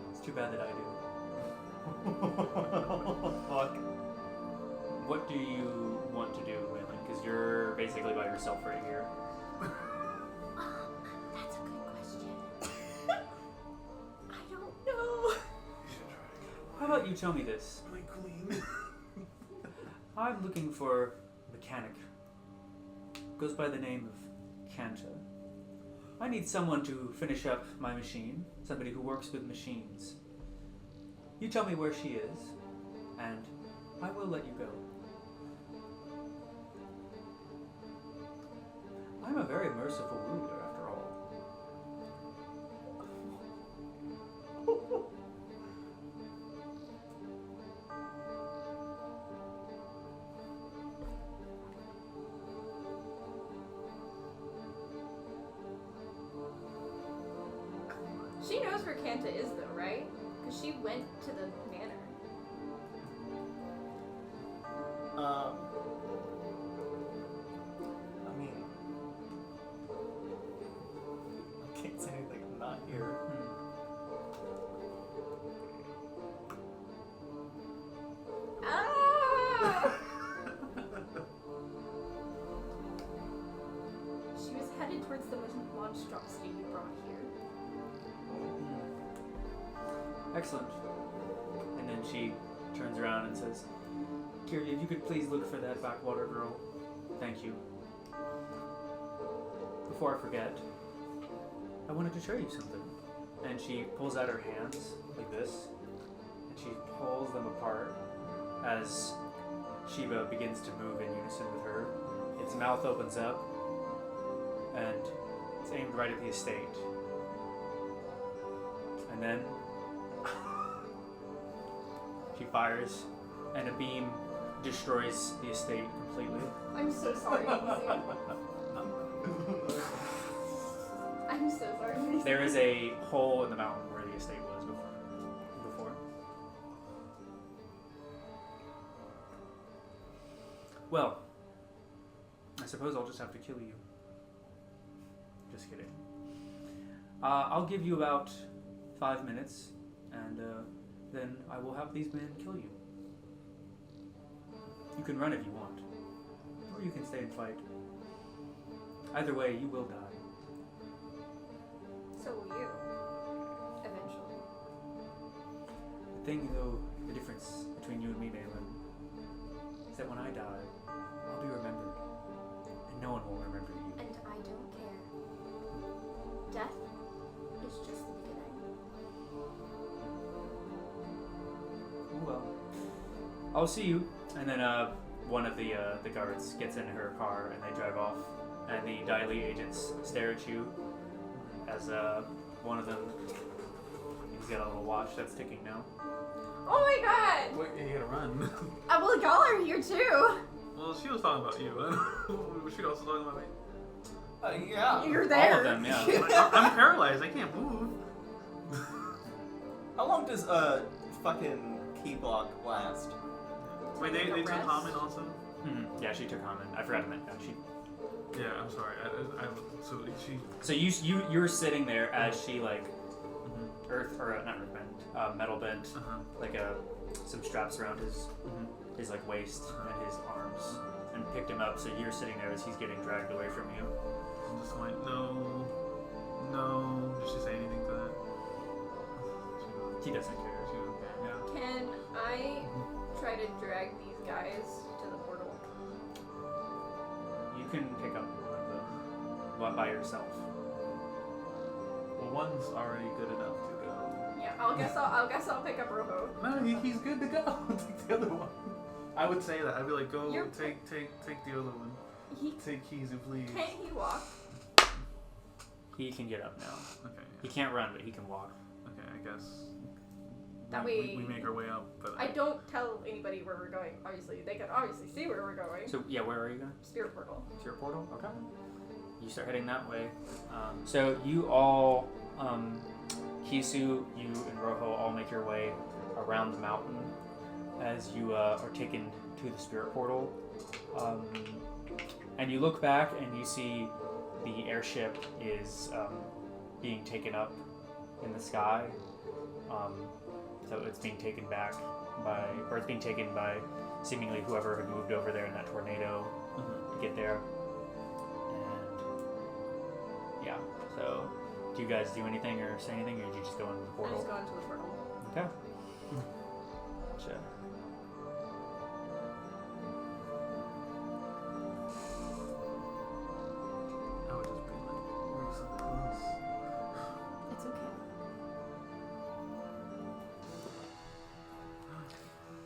It's too bad that I do. Fuck. What do you want to do, Waylon? Because you're basically by yourself right here. That's a good question. I don't know. You should try to How about you tell me this? get my queen. I'm looking for a mechanic. Goes by the name of Kanta. I need someone to finish up my machine. Somebody who works with machines. You tell me where she is, and I will let you go. I'm a very merciful ruler, after all. She knows where Kanta is, though, right? Because she went to the manor. I mean, I can't say anything. I'm not here. Ah! She was headed towards the monstrosity you brought here. Excellent. And then she turns around and says, Kiri, if you could please look for that backwater girl. Thank you. Before I forget, I wanted to show you something. And she pulls out her hands like this, and she pulls them apart as Shiva begins to move in unison with her. Its mouth opens up, and it's aimed right at the estate. And then she fires, and a beam destroys the estate completely. I'm so sorry, Mizu. I'm so sorry, Mizu. There is a hole in the mountain where the estate was before. Well, I suppose I'll just have to kill you. Just kidding. I'll give you about 5 minutes, and then I will have these men kill you. You can run if you want, or you can stay and fight. Either way, you will die. So will you. Eventually. The thing, though, the difference between you and me, Malin, is that when I die, I'll be remembered, and no one will remember you. And I don't care. Death is just the beginning. Well, I'll see you. And then one of the guards gets in her car and they drive off. And the Daily agents stare at you as one of them, he's got a little watch that's ticking now. Oh my god! Wait, you gotta run. Well, y'all are here too. Well, she was talking about you. Was she also talking about me? Yeah. You're there. All of them, yeah. I'm paralyzed. I can't move. How long does fucking key block last? Wait, they took Rest? Haman also? Mm-hmm. Yeah, she took Haman. I forgot to mention that. Yeah, I'm sorry. So she. So you're sitting there as she like not earth bend, metal bent, like some straps around his like waist and his arms, and picked him up. So you're sitting there as he's getting dragged away from you. I'm just like, no. Did she say anything to that? He doesn't care. Yeah. Can I try to drag these guys to the portal? You can pick up one of them, one by yourself. Well, one's already good enough to go. Yeah, I guess I'll pick up Robo. No, he's good to go. Take the other one. I would say that. I'd be like, go You're- take the other one. Take Kizu, please. Can't he walk? He can get up now. Okay. He can't run, but he can walk. Okay, I guess. That we way- make our way up, but I don't tell anybody where we're going. Obviously, they can obviously see where we're going. So yeah, where are you going? Spirit portal. To your portal? Okay. You start heading that way. So you all, Kisu, you and Rojo all make your way around the mountain as you are taken to the spirit portal. And you look back and you see the airship is being taken up in the sky. So it's being taken back it's being taken by seemingly whoever had moved over there in that tornado to get there. And yeah, so do you guys do anything or say anything, or do you just go into the I portal? just go into the portal. Okay. Gotcha. I would just be like, where's so close? It's okay.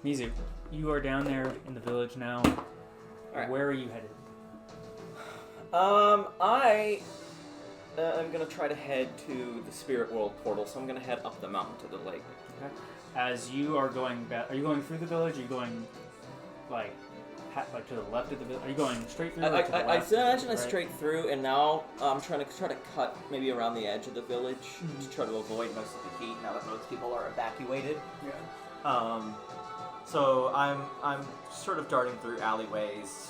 Mizu, you are down there in the village now. Alright. Where are you headed? I am gonna try to head to the spirit world portal, so I'm gonna head up the mountain to the lake. Okay. As you are going back, are you going through the village? Are you going like to the left of the village? Are you going straight through? or to the I left, imagine right? straight through, and now I'm trying to cut maybe around the edge of the village to try to avoid most of the heat now that most people are evacuated. Yeah. So I'm sort of darting through alleyways,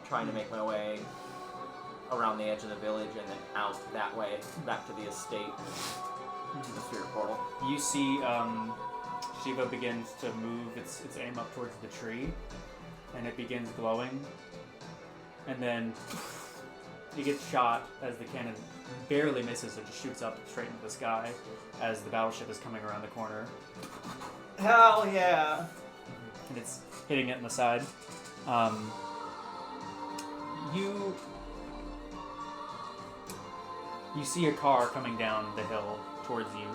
trying to make my way around the edge of the village and then out that way back to the estate, to the spirit portal. You see Shiva begins to move its aim up towards the tree, and it begins glowing, and then it gets shot as the cannon barely misses. It just shoots up straight into the sky as the battleship is coming around the corner, Hell yeah! and it's hitting it in the side. You see a car coming down the hill towards you.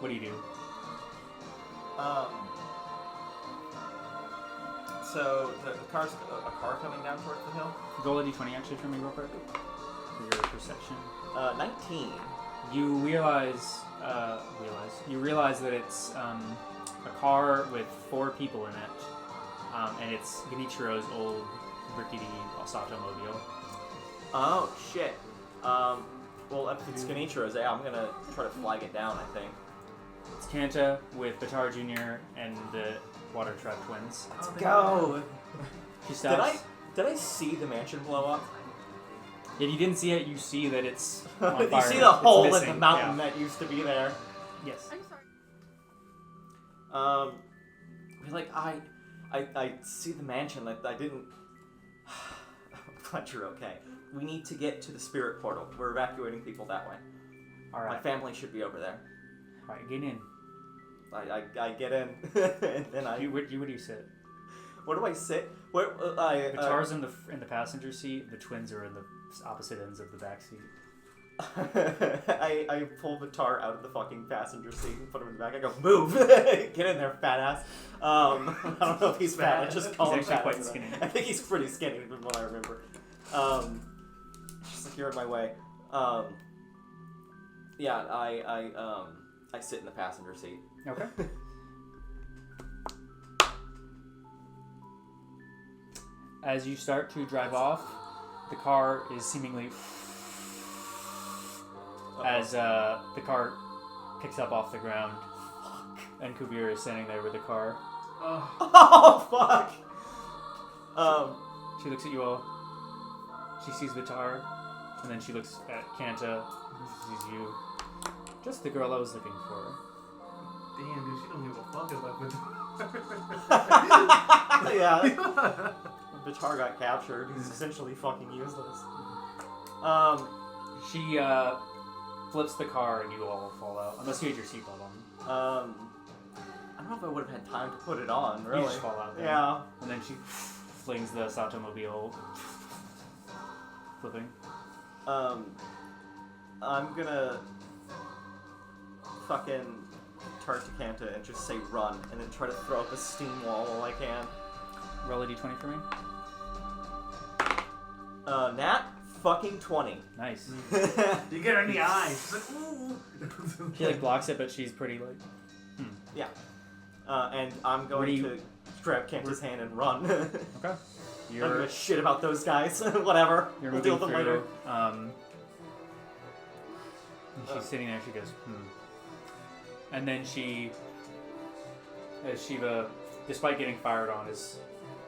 What do you do? So the car's a car coming down towards the hill. Roll a d20 actually for me real quick. For your perception. 19. You realize that it's a car with 4 people in it, and it's Genichiro's old rickety Sato mobile. Oh shit. Well, if it's Genichiro's, I'm gonna try to flag it down. I think. It's Kanta with Batar Jr. and water trap twins. Let's go. She stops. Did I see the mansion blow up? If you didn't see it, you see that it's on You fire. see the It's hole in missing. the mountain Yeah. that used to be there. Yes. I'm sorry. Like I see the mansion. I didn't. I'm glad you're okay. We need to get to the spirit portal. We're evacuating people that way. All My right. family should be over there. All right. Get in. I get in, and then Where do you sit? Where do I sit? Where Guitar's in the passenger seat. The twins are in the opposite ends of the back seat. I pull Vitar out of the fucking passenger seat and put him in the back. I go, move! Get in there, fat ass. I don't know if he's fat. I just call him He's actually fat quite ass. skinny. I think he's pretty skinny from what I remember. Just like you're in my way. Yeah, I sit in the passenger seat. Okay. As you start to drive off, the car is seemingly as the car picks up off the ground, and Kubir is standing there with the car. Oh fuck! She looks at you all. She sees Vitar, and then she looks at Kanta. She sees you. Just the girl I was looking for. Damn, dude, she don't give a fuck about Yeah. Vitar got captured. He's essentially fucking useless. She flips the car, and you all fall out. Unless you had your seatbelt on. I don't know if I would have had time to put it on, really. You just fall out there. Yeah. And then she flings the Satomobile, flipping. I'm gonna fucking turn to Kanta and just say run, and then try to throw up a steam wall while I can. Roll a d20 for me. Nat fucking 20. Nice. You get her in the eye. She's like, ooh. She blocks it, but she's pretty Yeah. And I'm Where going do to grab Kanta's hand and run. Okay. I'm You're gonna shit about those guys. Whatever. you're We'll deal moving with them later. through. And she's sitting there. She goes, And then she, as Shiva, despite getting fired on, is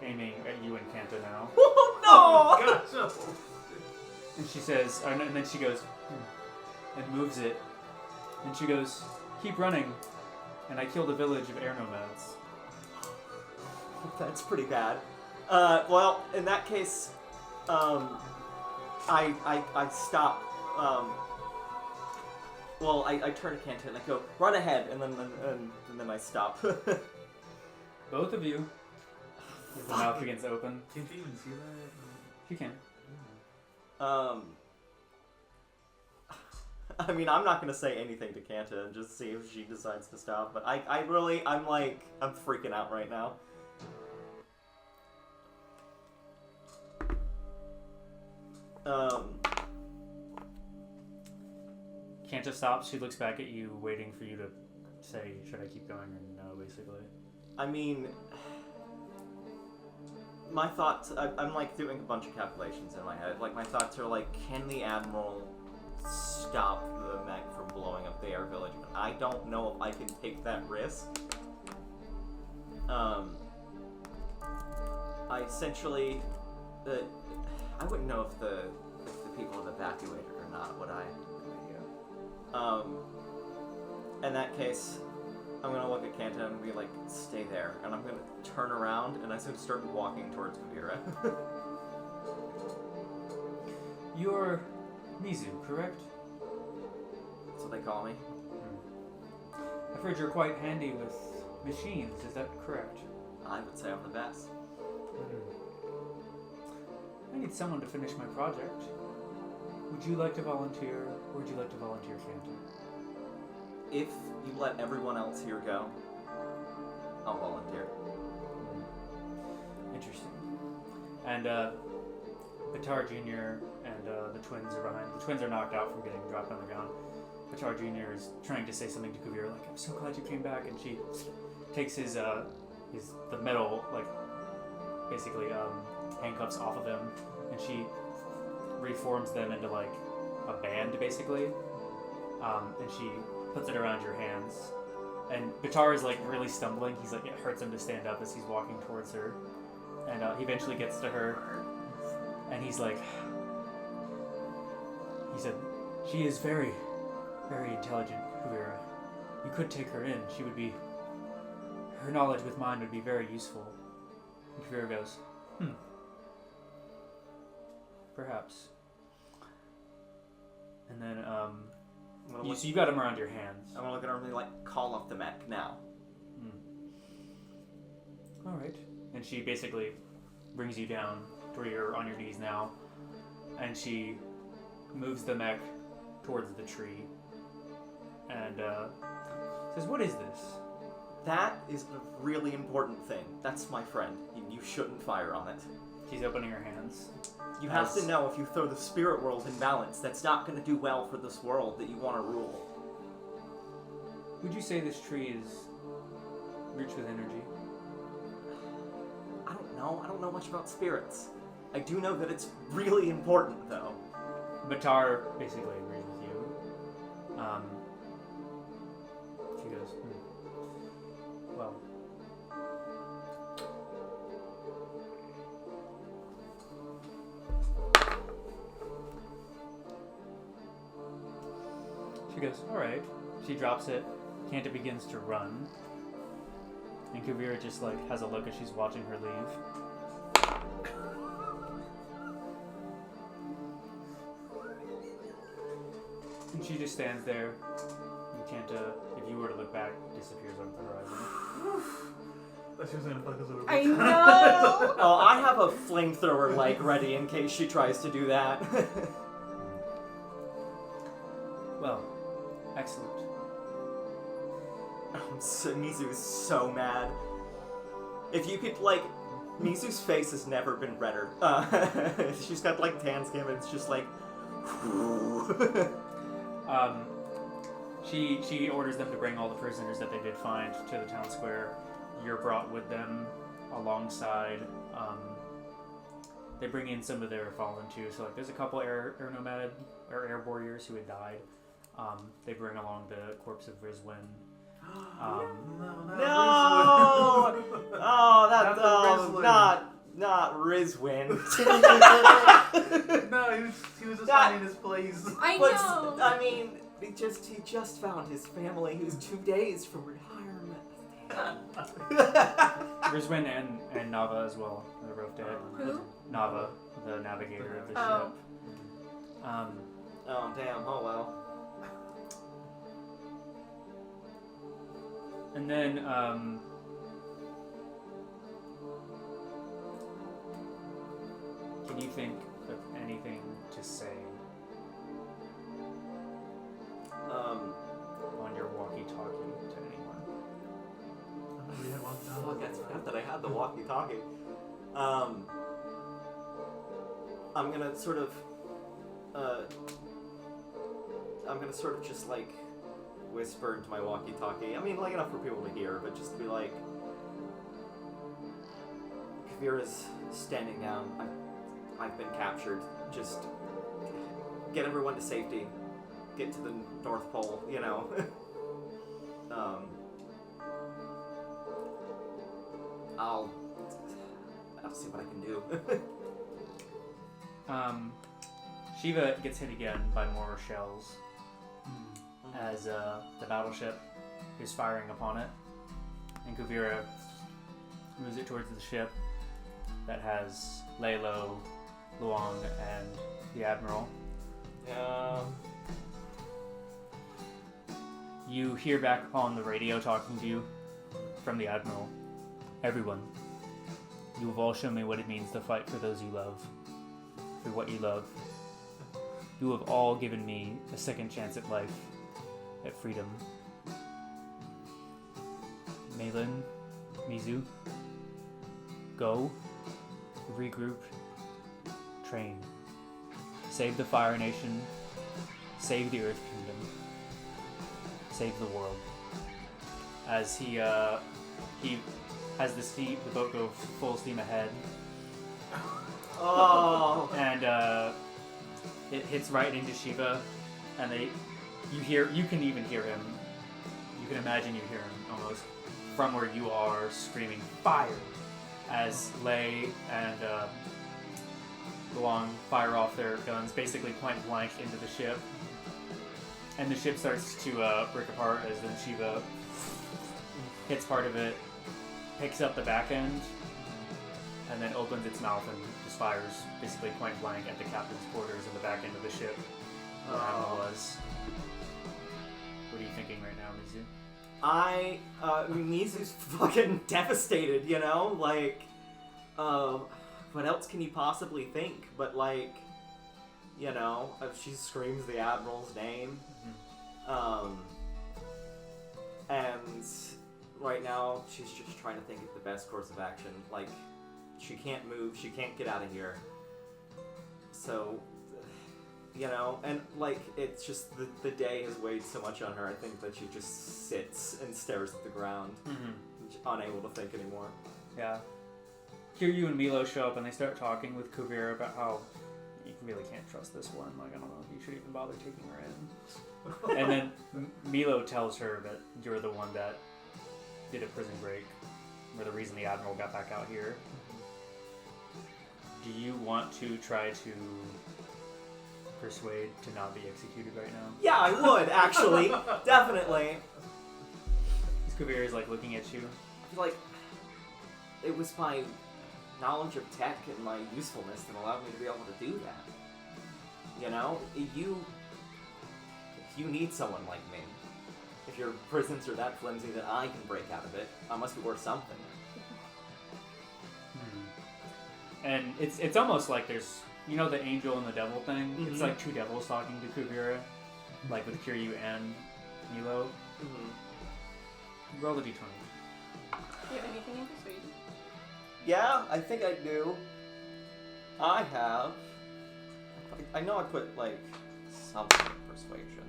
aiming at you and Kanta now. Oh no! Gosh, no. And she says, and then she goes, and moves it. And she goes, keep running. And I killed a village of air nomads. That's pretty bad. Well, in that case, I stop. Well, I turn to Kanta and I go, run ahead, and then I stop. Both of you. As the mouth begins to open. Can't you even see that? You can. I mean, I'm not gonna say anything to Kanta and just see if she decides to stop, but I'm freaking out right now. Kanta stops. She looks back at you, waiting for you to say, should I keep going or no, basically. I mean, my thoughts, I'm like doing a bunch of calculations in my head. Like, my thoughts are like, can the Admiral stop the mech from blowing up the air village? I don't know if I can take that risk. I essentially, I wouldn't know if the people have evacuated or not, would I? In that case, I'm gonna look at Kanta and be like, stay there. And I'm gonna turn around and I'm gonna start walking towards Kavira. You're Mizu, correct? That's what they call me. I've heard you're quite handy with machines, is that correct? I would say I'm the best. I need someone to finish my project. Would you like to volunteer, or would you like to volunteer Kanta? If you let everyone else here go, I'll volunteer. Interesting. And Batar Jr. and the twins are behind. The twins are knocked out from getting dropped on the ground. Batar Jr. is trying to say something to Kuvira, like, I'm so glad you came back. And she takes his the metal, like, basically handcuffs off of him, and she reforms them into like a band, basically. And she puts it around your hands, And Batar is like really stumbling. He's like, it hurts him to stand up as he's walking towards her. And he eventually gets to her. And he's like, he said, she is very, very intelligent, Kuvira. You could take her in. She would be, her knowledge with mine would be very useful. And Kuvira goes, perhaps. And then, so you got him around your hands. I'm gonna look at her and be like, call off the mech now. Alright. And she basically brings you down to where you're on your knees now. And she moves the mech towards the tree. And says, what is this? That is a really important thing. That's my friend. You shouldn't fire on it. She's opening her hands. You have to know if you throw the spirit world in balance, that's not going to do well for this world that you want to rule. Would you say this tree is rich with energy? I don't know. I don't know much about spirits. I do know that it's really important, though. Batar basically agrees with you. She goes, well. She goes, alright. She drops it. Kanta begins to run. And Kuvira just like has a look as she's watching her leave. And she just stands there. And Kanta, if you were to look back, disappears over the horizon. Thought she was gonna fuck us over. I know! Oh, I have a flamethrower like ready in case she tries to do that. Well, excellent. Mizu is so mad. If you could, like, Mizu's face has never been redder. She's got, like, tan skin, and it's just like... She orders them to bring all the prisoners that they did find to the town square. You're brought with them alongside. They bring in some of their fallen too. So like, there's a couple air nomad or air warriors who had died. They bring along the corpse of Rizwin. No! Oh, that's not Rizwin. No, he was just finding his place. I know! I mean, he just found his family. He was 2 days from retirement. Rizwin and Nava as well. They're both dead. Who? Nava, the navigator of the Oh. ship. Oh, damn. Oh, well. And then, can you think of anything to say on your walkie-talkie to anyone? Fuck, I forgot that I had the walkie-talkie. I'm gonna sort of just like whisper into my walkie-talkie. I mean, like enough for people to hear, but just to be like, Kavira's standing down. I've been captured. Just get everyone to safety. Get to the North Pole, you know. I'll see what I can do. Shiva gets hit again by more shells as the battleship is firing upon it, and Kuvira moves it towards the ship that has Lalo, Luong, and the Admiral. You hear back on the radio talking to you from the Admiral. Everyone, you have all shown me what it means to fight for those you love, for what you love. You have all given me a second chance at life, at freedom. Malin, Mizu, go, regroup, train. Save the Fire Nation, save the Earth Kingdom, save the world. As he has the boat go full steam ahead. Oh. And it hits right into Shiva, and you can even hear him. You can imagine you hear him almost from where you are screaming fire as Lei and Luong fire off their guns, basically point blank into the ship. And the ship starts to break apart as then Shiva hits part of it, picks up the back end, and then opens its mouth and just fires basically point blank at the captain's quarters in the back end of the ship where the admiral was. What are you thinking right now, Mizu? Mizu's fucking devastated, you know? Like, what else can you possibly think? But, like, you know, if she screams the Admiral's name. And right now, she's just trying to think of the best course of action. Like, she can't move, she can't get out of here. So, you know, and like, it's just the day has weighed so much on her, I think that she just sits and stares at the ground, unable to think anymore. Yeah. Kiryu and Milo show up and they start talking with Kuvira about how you really can't trust this one. Like, I don't know if you should even bother taking her in. And then Milo tells her that you're the one that did a prison break. You're the reason the Admiral got back out here. Do you want to try to persuade to not be executed right now? Yeah, I would, actually. Definitely. Kuvira is like looking at you. I feel like it was my knowledge of tech and my usefulness that allowed me to be able to do that. You know, you need someone like me. If your prisons are that flimsy that I can break out of it, I must be worth something. And it's almost like there's, you know, the angel and the devil thing? Mm-hmm. It's like two devils talking to Kuvira, like with Kiryu and Milo. Roll the d20. Do you have anything in persuasion? Yeah, I think I do. I have. I know I put, like, something in persuasion.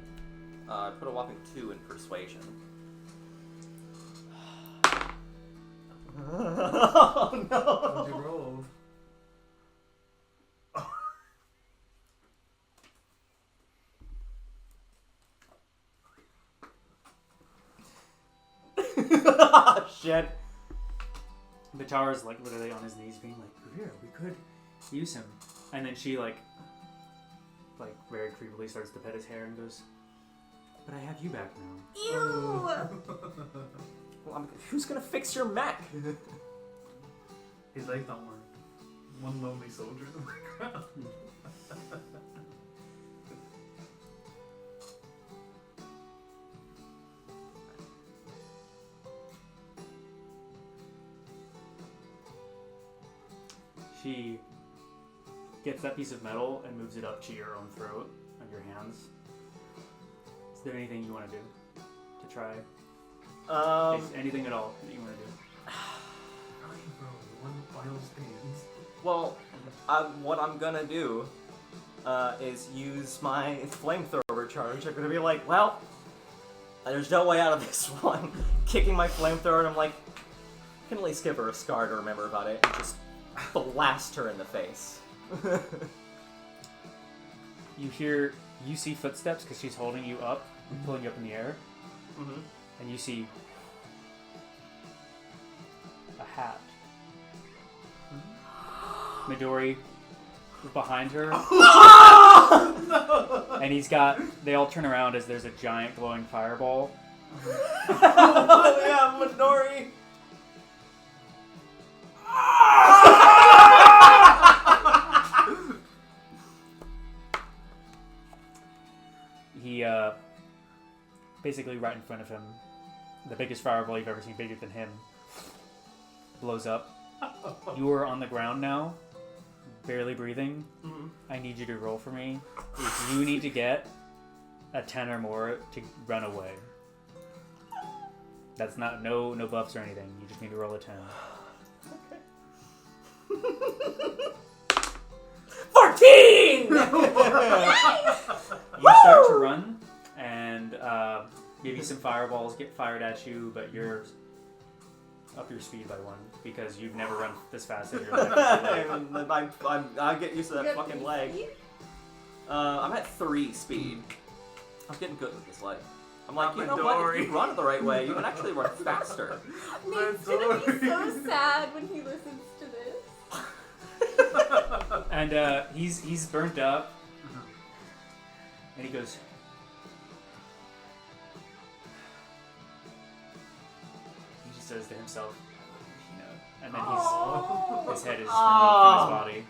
I put a whopping 2 in persuasion. Oh no! What'd you roll? Shit. Batara's like literally on his knees being like, Kuvira, we could use him. And then she like very creepily starts to pet his hair and goes, but I have you back now. Ew! Well, who's gonna fix your mech? His legs don't work. One lonely soldier in the background. She gets that piece of metal and moves it up to your own throat and your hands. Is there anything you want to do to try? Is anything at all that you want to do? One final stands. Well, what I'm gonna do is use my flamethrower charge. I'm gonna be like, well, there's no way out of this one. Kicking my flamethrower, and I'm like, I can at least give her a scar to remember about it, and just blast her in the face. You see footsteps because she's holding you up, pulling you up in the air, and you see a hat. Midori is behind her, and they all turn around as there's a giant glowing fireball. Oh yeah, Midori! He, basically right in front of him, the biggest fireball you've ever seen, bigger than him, blows up. You are on the ground now, barely breathing. I need you to roll for me. If you need to get a 10 or more to run away. That's not, no buffs or anything. You just need to roll a 10. 14! You start to run, and maybe some fireballs get fired at you, but you're up your speed by 1 because you've never run this fast in your life. I get used to that fucking leg. I'm at 3 speed. I'm getting good with this leg. I'm like, you know what? If you run the right way, you can actually run faster. Nate's gonna be so sad when he listens to this. And he's burnt up. And he goes, he just says to himself, and then his head is removed from his body.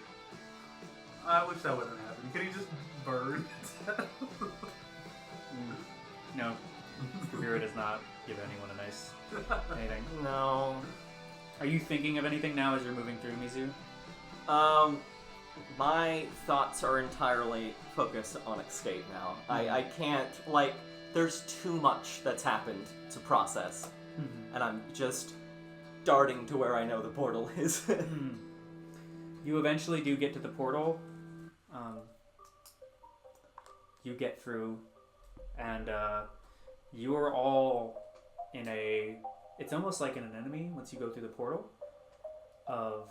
I wish that wouldn't happen. Could he just burn? No, Kavira does not give anyone a nice anything. No. Are you thinking of anything now as you're moving through, Mizu? My thoughts are entirely focused on escape now. I can't, there's too much that's happened to process. And I'm just darting to where I know the portal is. You eventually do get to the portal. You get through, and you are all in it's almost like an anemone once you go through the portal of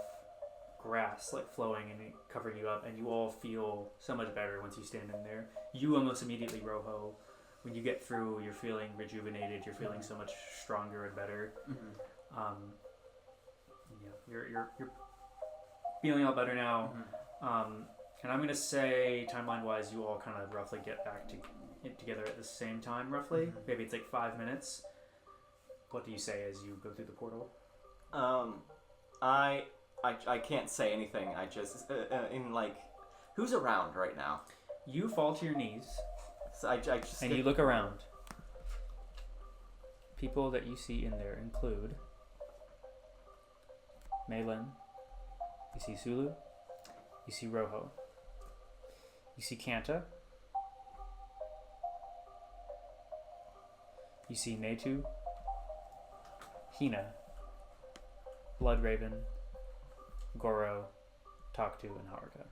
grass flowing and covering you up, and you all feel so much better once you stand in there. You almost immediately, Rojo, when you get through, you're feeling rejuvenated, you're feeling so much stronger and better. You're feeling all better now. And I'm going to say, timeline-wise, you all kind of roughly get back together at the same time, roughly. Maybe it's 5 minutes. What do you say as you go through the portal? I can't say anything. I just, who's around right now? You fall to your knees. So I just and you look around. People that you see in there include Maylin, you see Sulu, you see Rojo, you see Kanta, you see Netu, Hina, Blood Raven, Goro, Taktu, and Haruka.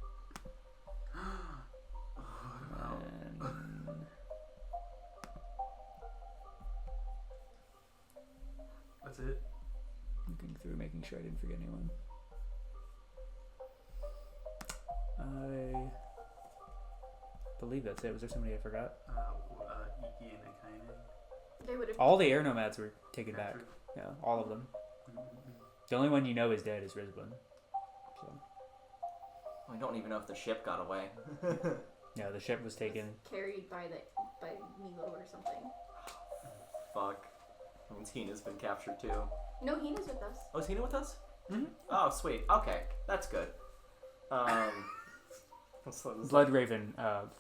That's it. Looking through, making sure I didn't forget anyone. I believe that's it. Was there somebody I forgot? Iki and Akaine. They would have. All the air nomads were taken back. Yeah, all of them. The only one you know is dead is Rizwan. So. I don't even know if the ship got away. Yeah, the ship was taken. Carried by Milo or something. Fuck. I mean, Hina's been captured too. No, Hina's with us. Oh, is Hina with us? Mm-hmm. Oh, sweet. Okay, that's good. Blood Raven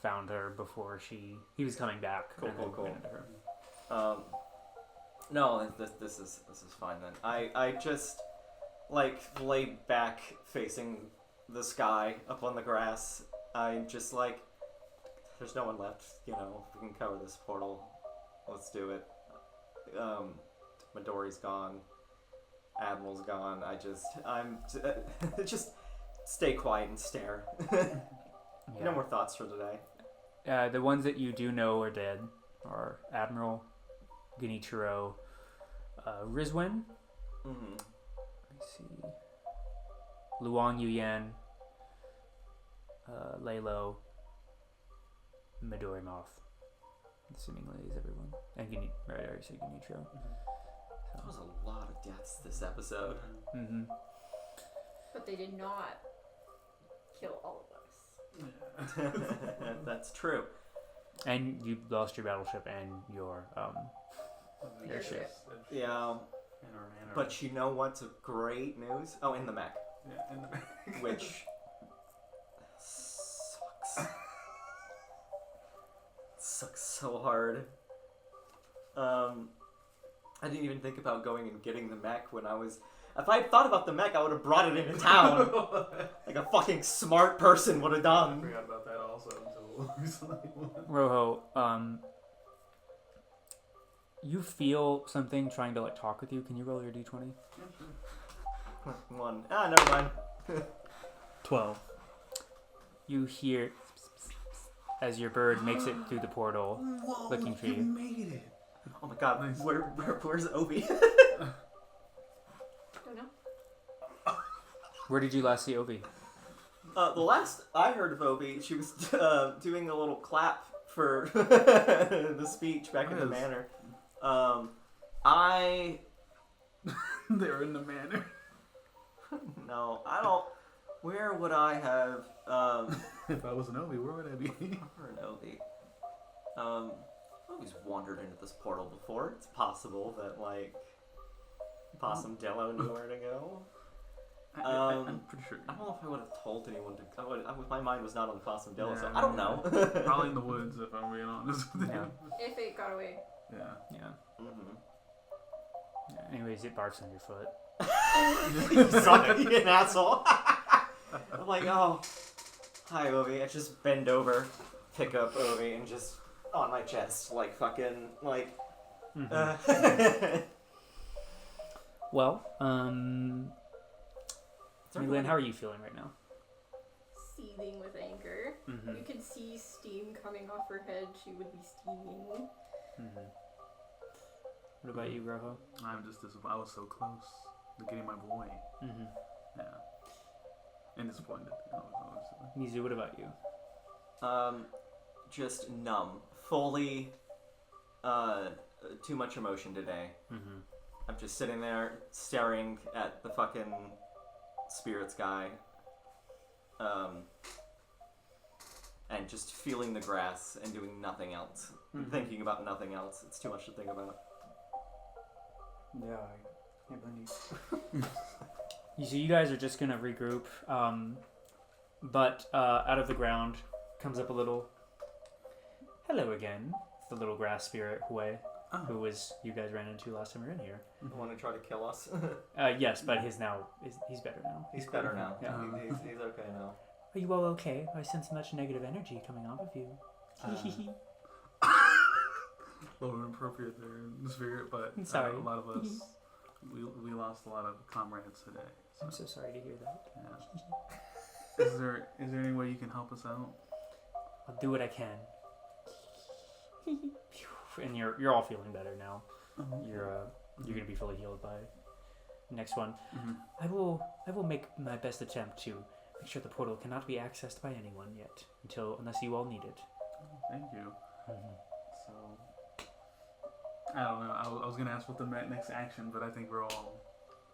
found her before he was coming back. Cool. No, this is fine then. I just lay back facing the sky up on the grass. I just there's no one left. We can cover this portal. Let's do it. Midori's gone. Admiral's gone. I'm just stay quiet and stare. Yeah. No more thoughts for today. The ones that you do know are dead are Admiral, Genichiro, Rizwan. Let me see. Luang Yuyan, Laylo, Midori Moth. Seemingly is everyone. And I already said Genichiro. That was a lot of deaths this episode. Mm-hmm. But they did not kill all of us. That's true. And you lost your battleship and your airship. Yeah. But you know what's a great news? Oh, in the mech. Yeah, in the mech. Which sucks. Sucks so hard. I didn't even think about going and getting the mech when I was... If I had thought about the mech, I would have brought it into town. Like a fucking smart person would have I done. forgot about that also until recently. Rojo, you feel something trying to talk with you. Can you roll your d20? 1. Never mind. 12. You hear as your bird makes it through the portal, Whoa, looking for you you. made it. Oh my god, Nice. where's Obi? Don't know. Where did you last see Obi? The last I heard of Obi, she was doing a little clap for the speech back in the Yes. manor. They're in the manor. No, I don't. Where would I have If I was an Obi, where would I be? or an Obi? I've always wandered into this portal before. It's possible that like Possum Dello knew where to go. I'm pretty sure. I don't know if I would have told anyone to. My mind was not on Possum Dello, so Yeah, I don't know. Probably in the woods, if I'm being honest with you. Yeah. If it got away. Yeah. Yeah. Mm-hmm. Yeah. Anyways, it barfs on your foot. You suck, you an asshole. I'm like, oh, hi, Obi. I just bend over, pick up Obi, and just on my chest, like fucking, like. Well, Everybody- Lynn, how are you feeling right now? Seething with anger. Mm-hmm. You could see steam coming off her head. She would be steaming. Mm-hmm. What about you, Groho? I'm just disappointed. I was so close to getting my boy. Mm-hmm. Yeah. And disappointed. Obviously. Mizu, what about you? Just numb. Fully, too much emotion today. Mm-hmm. I'm just sitting there staring at the fucking spirits guy. And just feeling the grass and doing nothing else. Mhm. Thinking about nothing else. It's too much to think about. Yeah, I can't believe so you guys are just gonna regroup, but out of the ground comes up a little hello again. It's the little grass spirit Hui, who was you guys ran into last time we were in here. You want to try to kill us? Yes, but he's better now. He's better now. Yeah. He's okay now. Are you all okay? I sense much negative energy coming off of you. Uh, A little inappropriate there in the spirit, but Sorry. a lot of us, we lost a lot of comrades today. I'm so sorry to hear that. Yeah. Is there any way you can help us out? I'll do what I can. And you're all feeling better now. You're gonna be fully healed by next one. Mm-hmm. I will make my best attempt to make sure the portal cannot be accessed by anyone yet unless you all need it. Thank you. Mm-hmm. So, I don't know. I was gonna ask what the next action, but I think we're all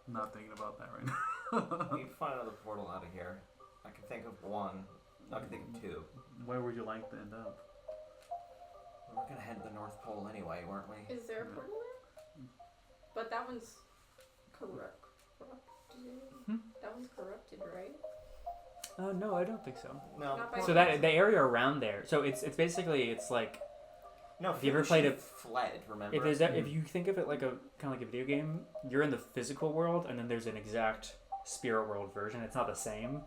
not thinking about that right now. We need to find another portal out of here. I can think of one. I can think of two. Where would you like to end up? We were gonna head to the North Pole anyway, weren't we? Is there a portal there? But that one's corrupted. That one's corrupted, right? No, I don't think so. No. Not by So that the area around there. So it's basically it's like No. If you ever played it, fled. Remember? if you think of it like kind of like a video game, you're in the physical world and then there's an exact spirit world version. It's not the same,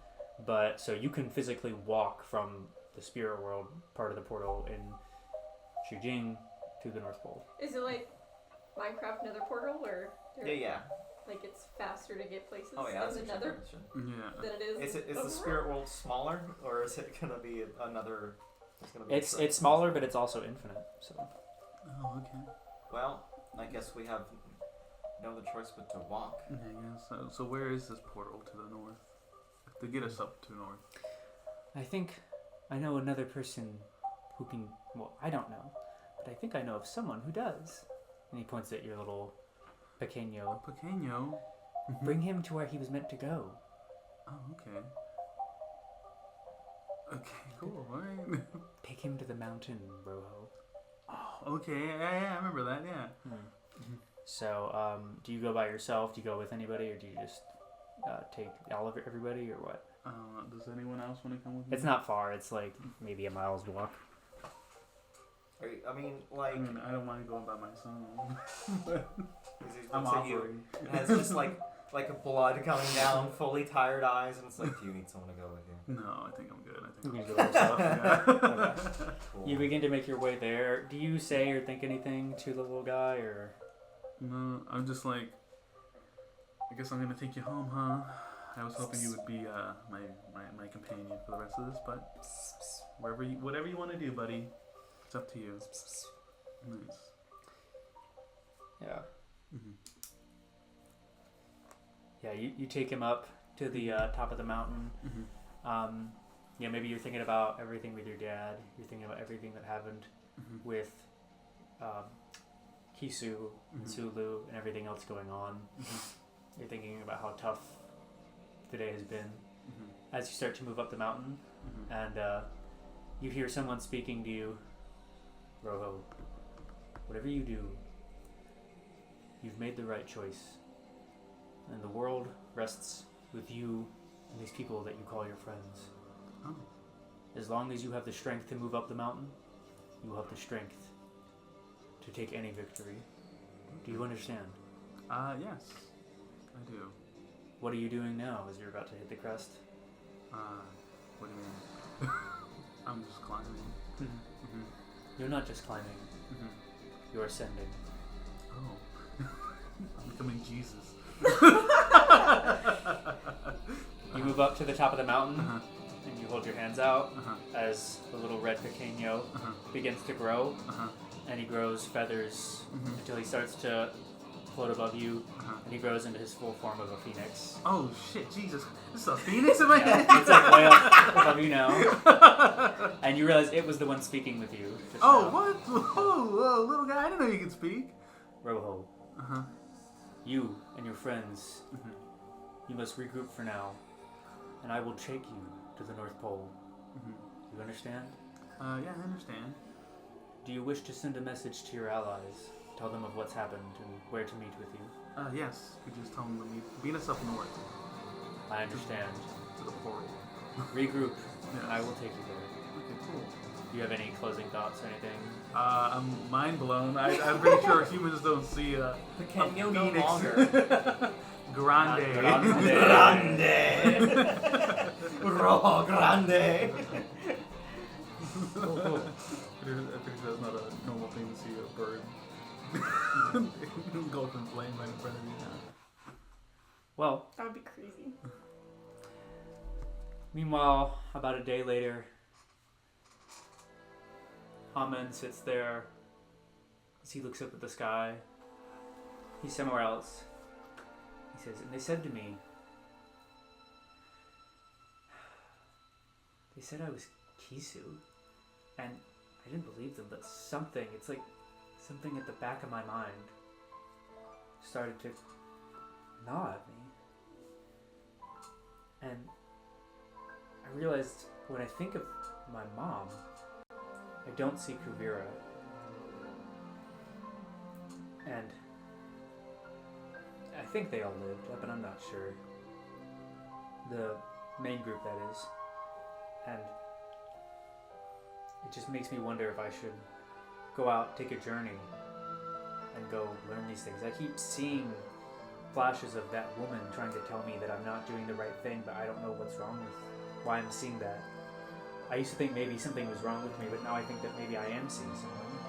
but so you can physically walk from the spirit world part of the portal in Shu Jing to the North Pole. Is it like Minecraft Nether Portal where Yeah. like it's faster to get places Oh yeah. That's in a the good Nether question. Yeah. than it is? Is the overall? spirit world smaller, or is it gonna be another? It's gonna be. It's smaller, but it's also infinite. So Oh, okay. Well, I guess we have no other choice but to walk. Yeah, I guess. So where is this portal to the north? To get us up to north. I think I know another person who can. Well, I don't know, but I think I know of someone who does. And he points at your little pequeño. Pequeño. Bring him to where he was meant to go. Oh, okay. Okay, cool. All right. Take him to the mountain, Rojo. Oh, okay. Yeah, I remember that. Yeah. So, do you go by yourself? Do you go with anybody, or do you just take all of everybody, or what? Does anyone else want to come with me? It's not far. It's like maybe a mile's walk. I mean, like, I don't mind going by myself. I'm looks at you offering. and has just like a blood coming down, fully tired eyes, and it's like, do you need someone to go with you? No, I think I'm good. I You think can go by yourself. Yeah. Cool. You begin to make your way there. Do you say or think anything to the little guy, or? No, I'm just like, I guess I'm gonna take you home, huh? I was hoping you would be my companion for the rest of this, but whatever you want to do, buddy, it's up to you. Nice. Yeah. Mm-hmm. Yeah. You take him up to the top of the mountain. Mm-hmm. Yeah, maybe you're thinking about everything with your dad. You're thinking about everything that happened with Kisu and Sulu and everything else going on. You're thinking about how tough the day has been. As you start to move up the mountain, and you hear someone speaking to you, Roho, whatever you do, you've made the right choice. And the world rests with you and these people that you call your friends. Oh. As long as you have the strength to move up the mountain, you will have the strength to take any victory. Do you understand? Yes, I do. What are you doing now as you're about to hit the crest? What do you mean? I'm just climbing. You're not just climbing. You're ascending. Oh. I'm becoming Jesus. You move up to the top of the mountain, and you hold your hands out as the little red pequeño begins to grow, and he grows feathers until he starts to float above you, and he grows into his full form of a phoenix. Oh shit, Jesus. This is a phoenix in my head? It's like way up above you now. And you realize it was the one speaking with you. Just Oh, now. what? Whoa, little guy, I didn't know you could speak. Roho, Uh-huh. you and your friends, you must regroup for now, and I will take you to the North Pole. You understand? Yeah, I understand. Do you wish to send a message to your allies? Tell them of what's happened and where to meet with you. Yes, you just tell them to meet us up north I understand. to the portal. Regroup, and Yes. I will take you there. Okay, cool. Do you have any closing thoughts or anything? I'm mind blown. I'm pretty sure humans don't see a Pequeño no phoenix. longer. Grande. Grande. Rojo grande. I'm pretty sure that's not a normal thing to see a bird engulfed in flame right in front of you now. Well, That would be crazy. meanwhile, about a day later, Haman sits there as he looks up at the sky. He's somewhere else. He says, and they said to me, they said I was Kisu, and I didn't believe them, but it's like something at the back of my mind started to gnaw at me. And I realized when I think of my mom, I don't see Kuvira. And I think they all lived, but I'm not sure. The main group, that is. And it just makes me wonder if I should go out, take a journey, and go learn these things. I keep seeing flashes of that woman trying to tell me that I'm not doing the right thing, but I don't know what's wrong with why I'm seeing that. I used to think maybe something was wrong with me, but now I think that maybe I am seeing something.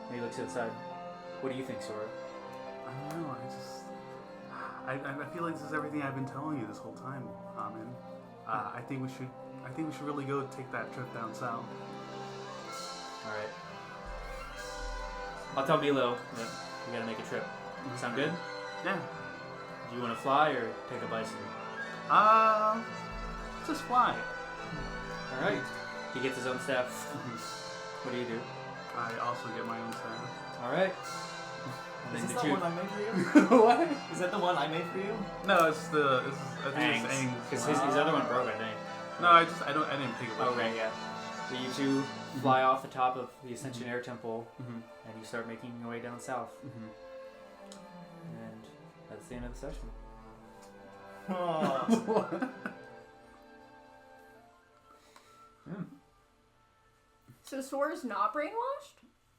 And he looks outside. What do you think, Sora? I don't know. I feel like this is everything I've been telling you this whole time, Amin. I think we should really go take that trip down south. All right. I'll tell Milo that we gotta make a trip. Sound good? Yeah. Do you want to fly or take a bison? Just fly. All right. He gets his own staff. What do you do? I also get my own staff. All right. And Is then this the the two. one I made for you? What? Is that the one I made for you? No, I think it's Aang's. Because his other one broke, I think. No, I didn't pick it up. Okay, yeah. So you two fly off the top of the Ascension Air Temple, and you start making your way down south. And that's the end of the session. Oh. So Sora's not brainwashed?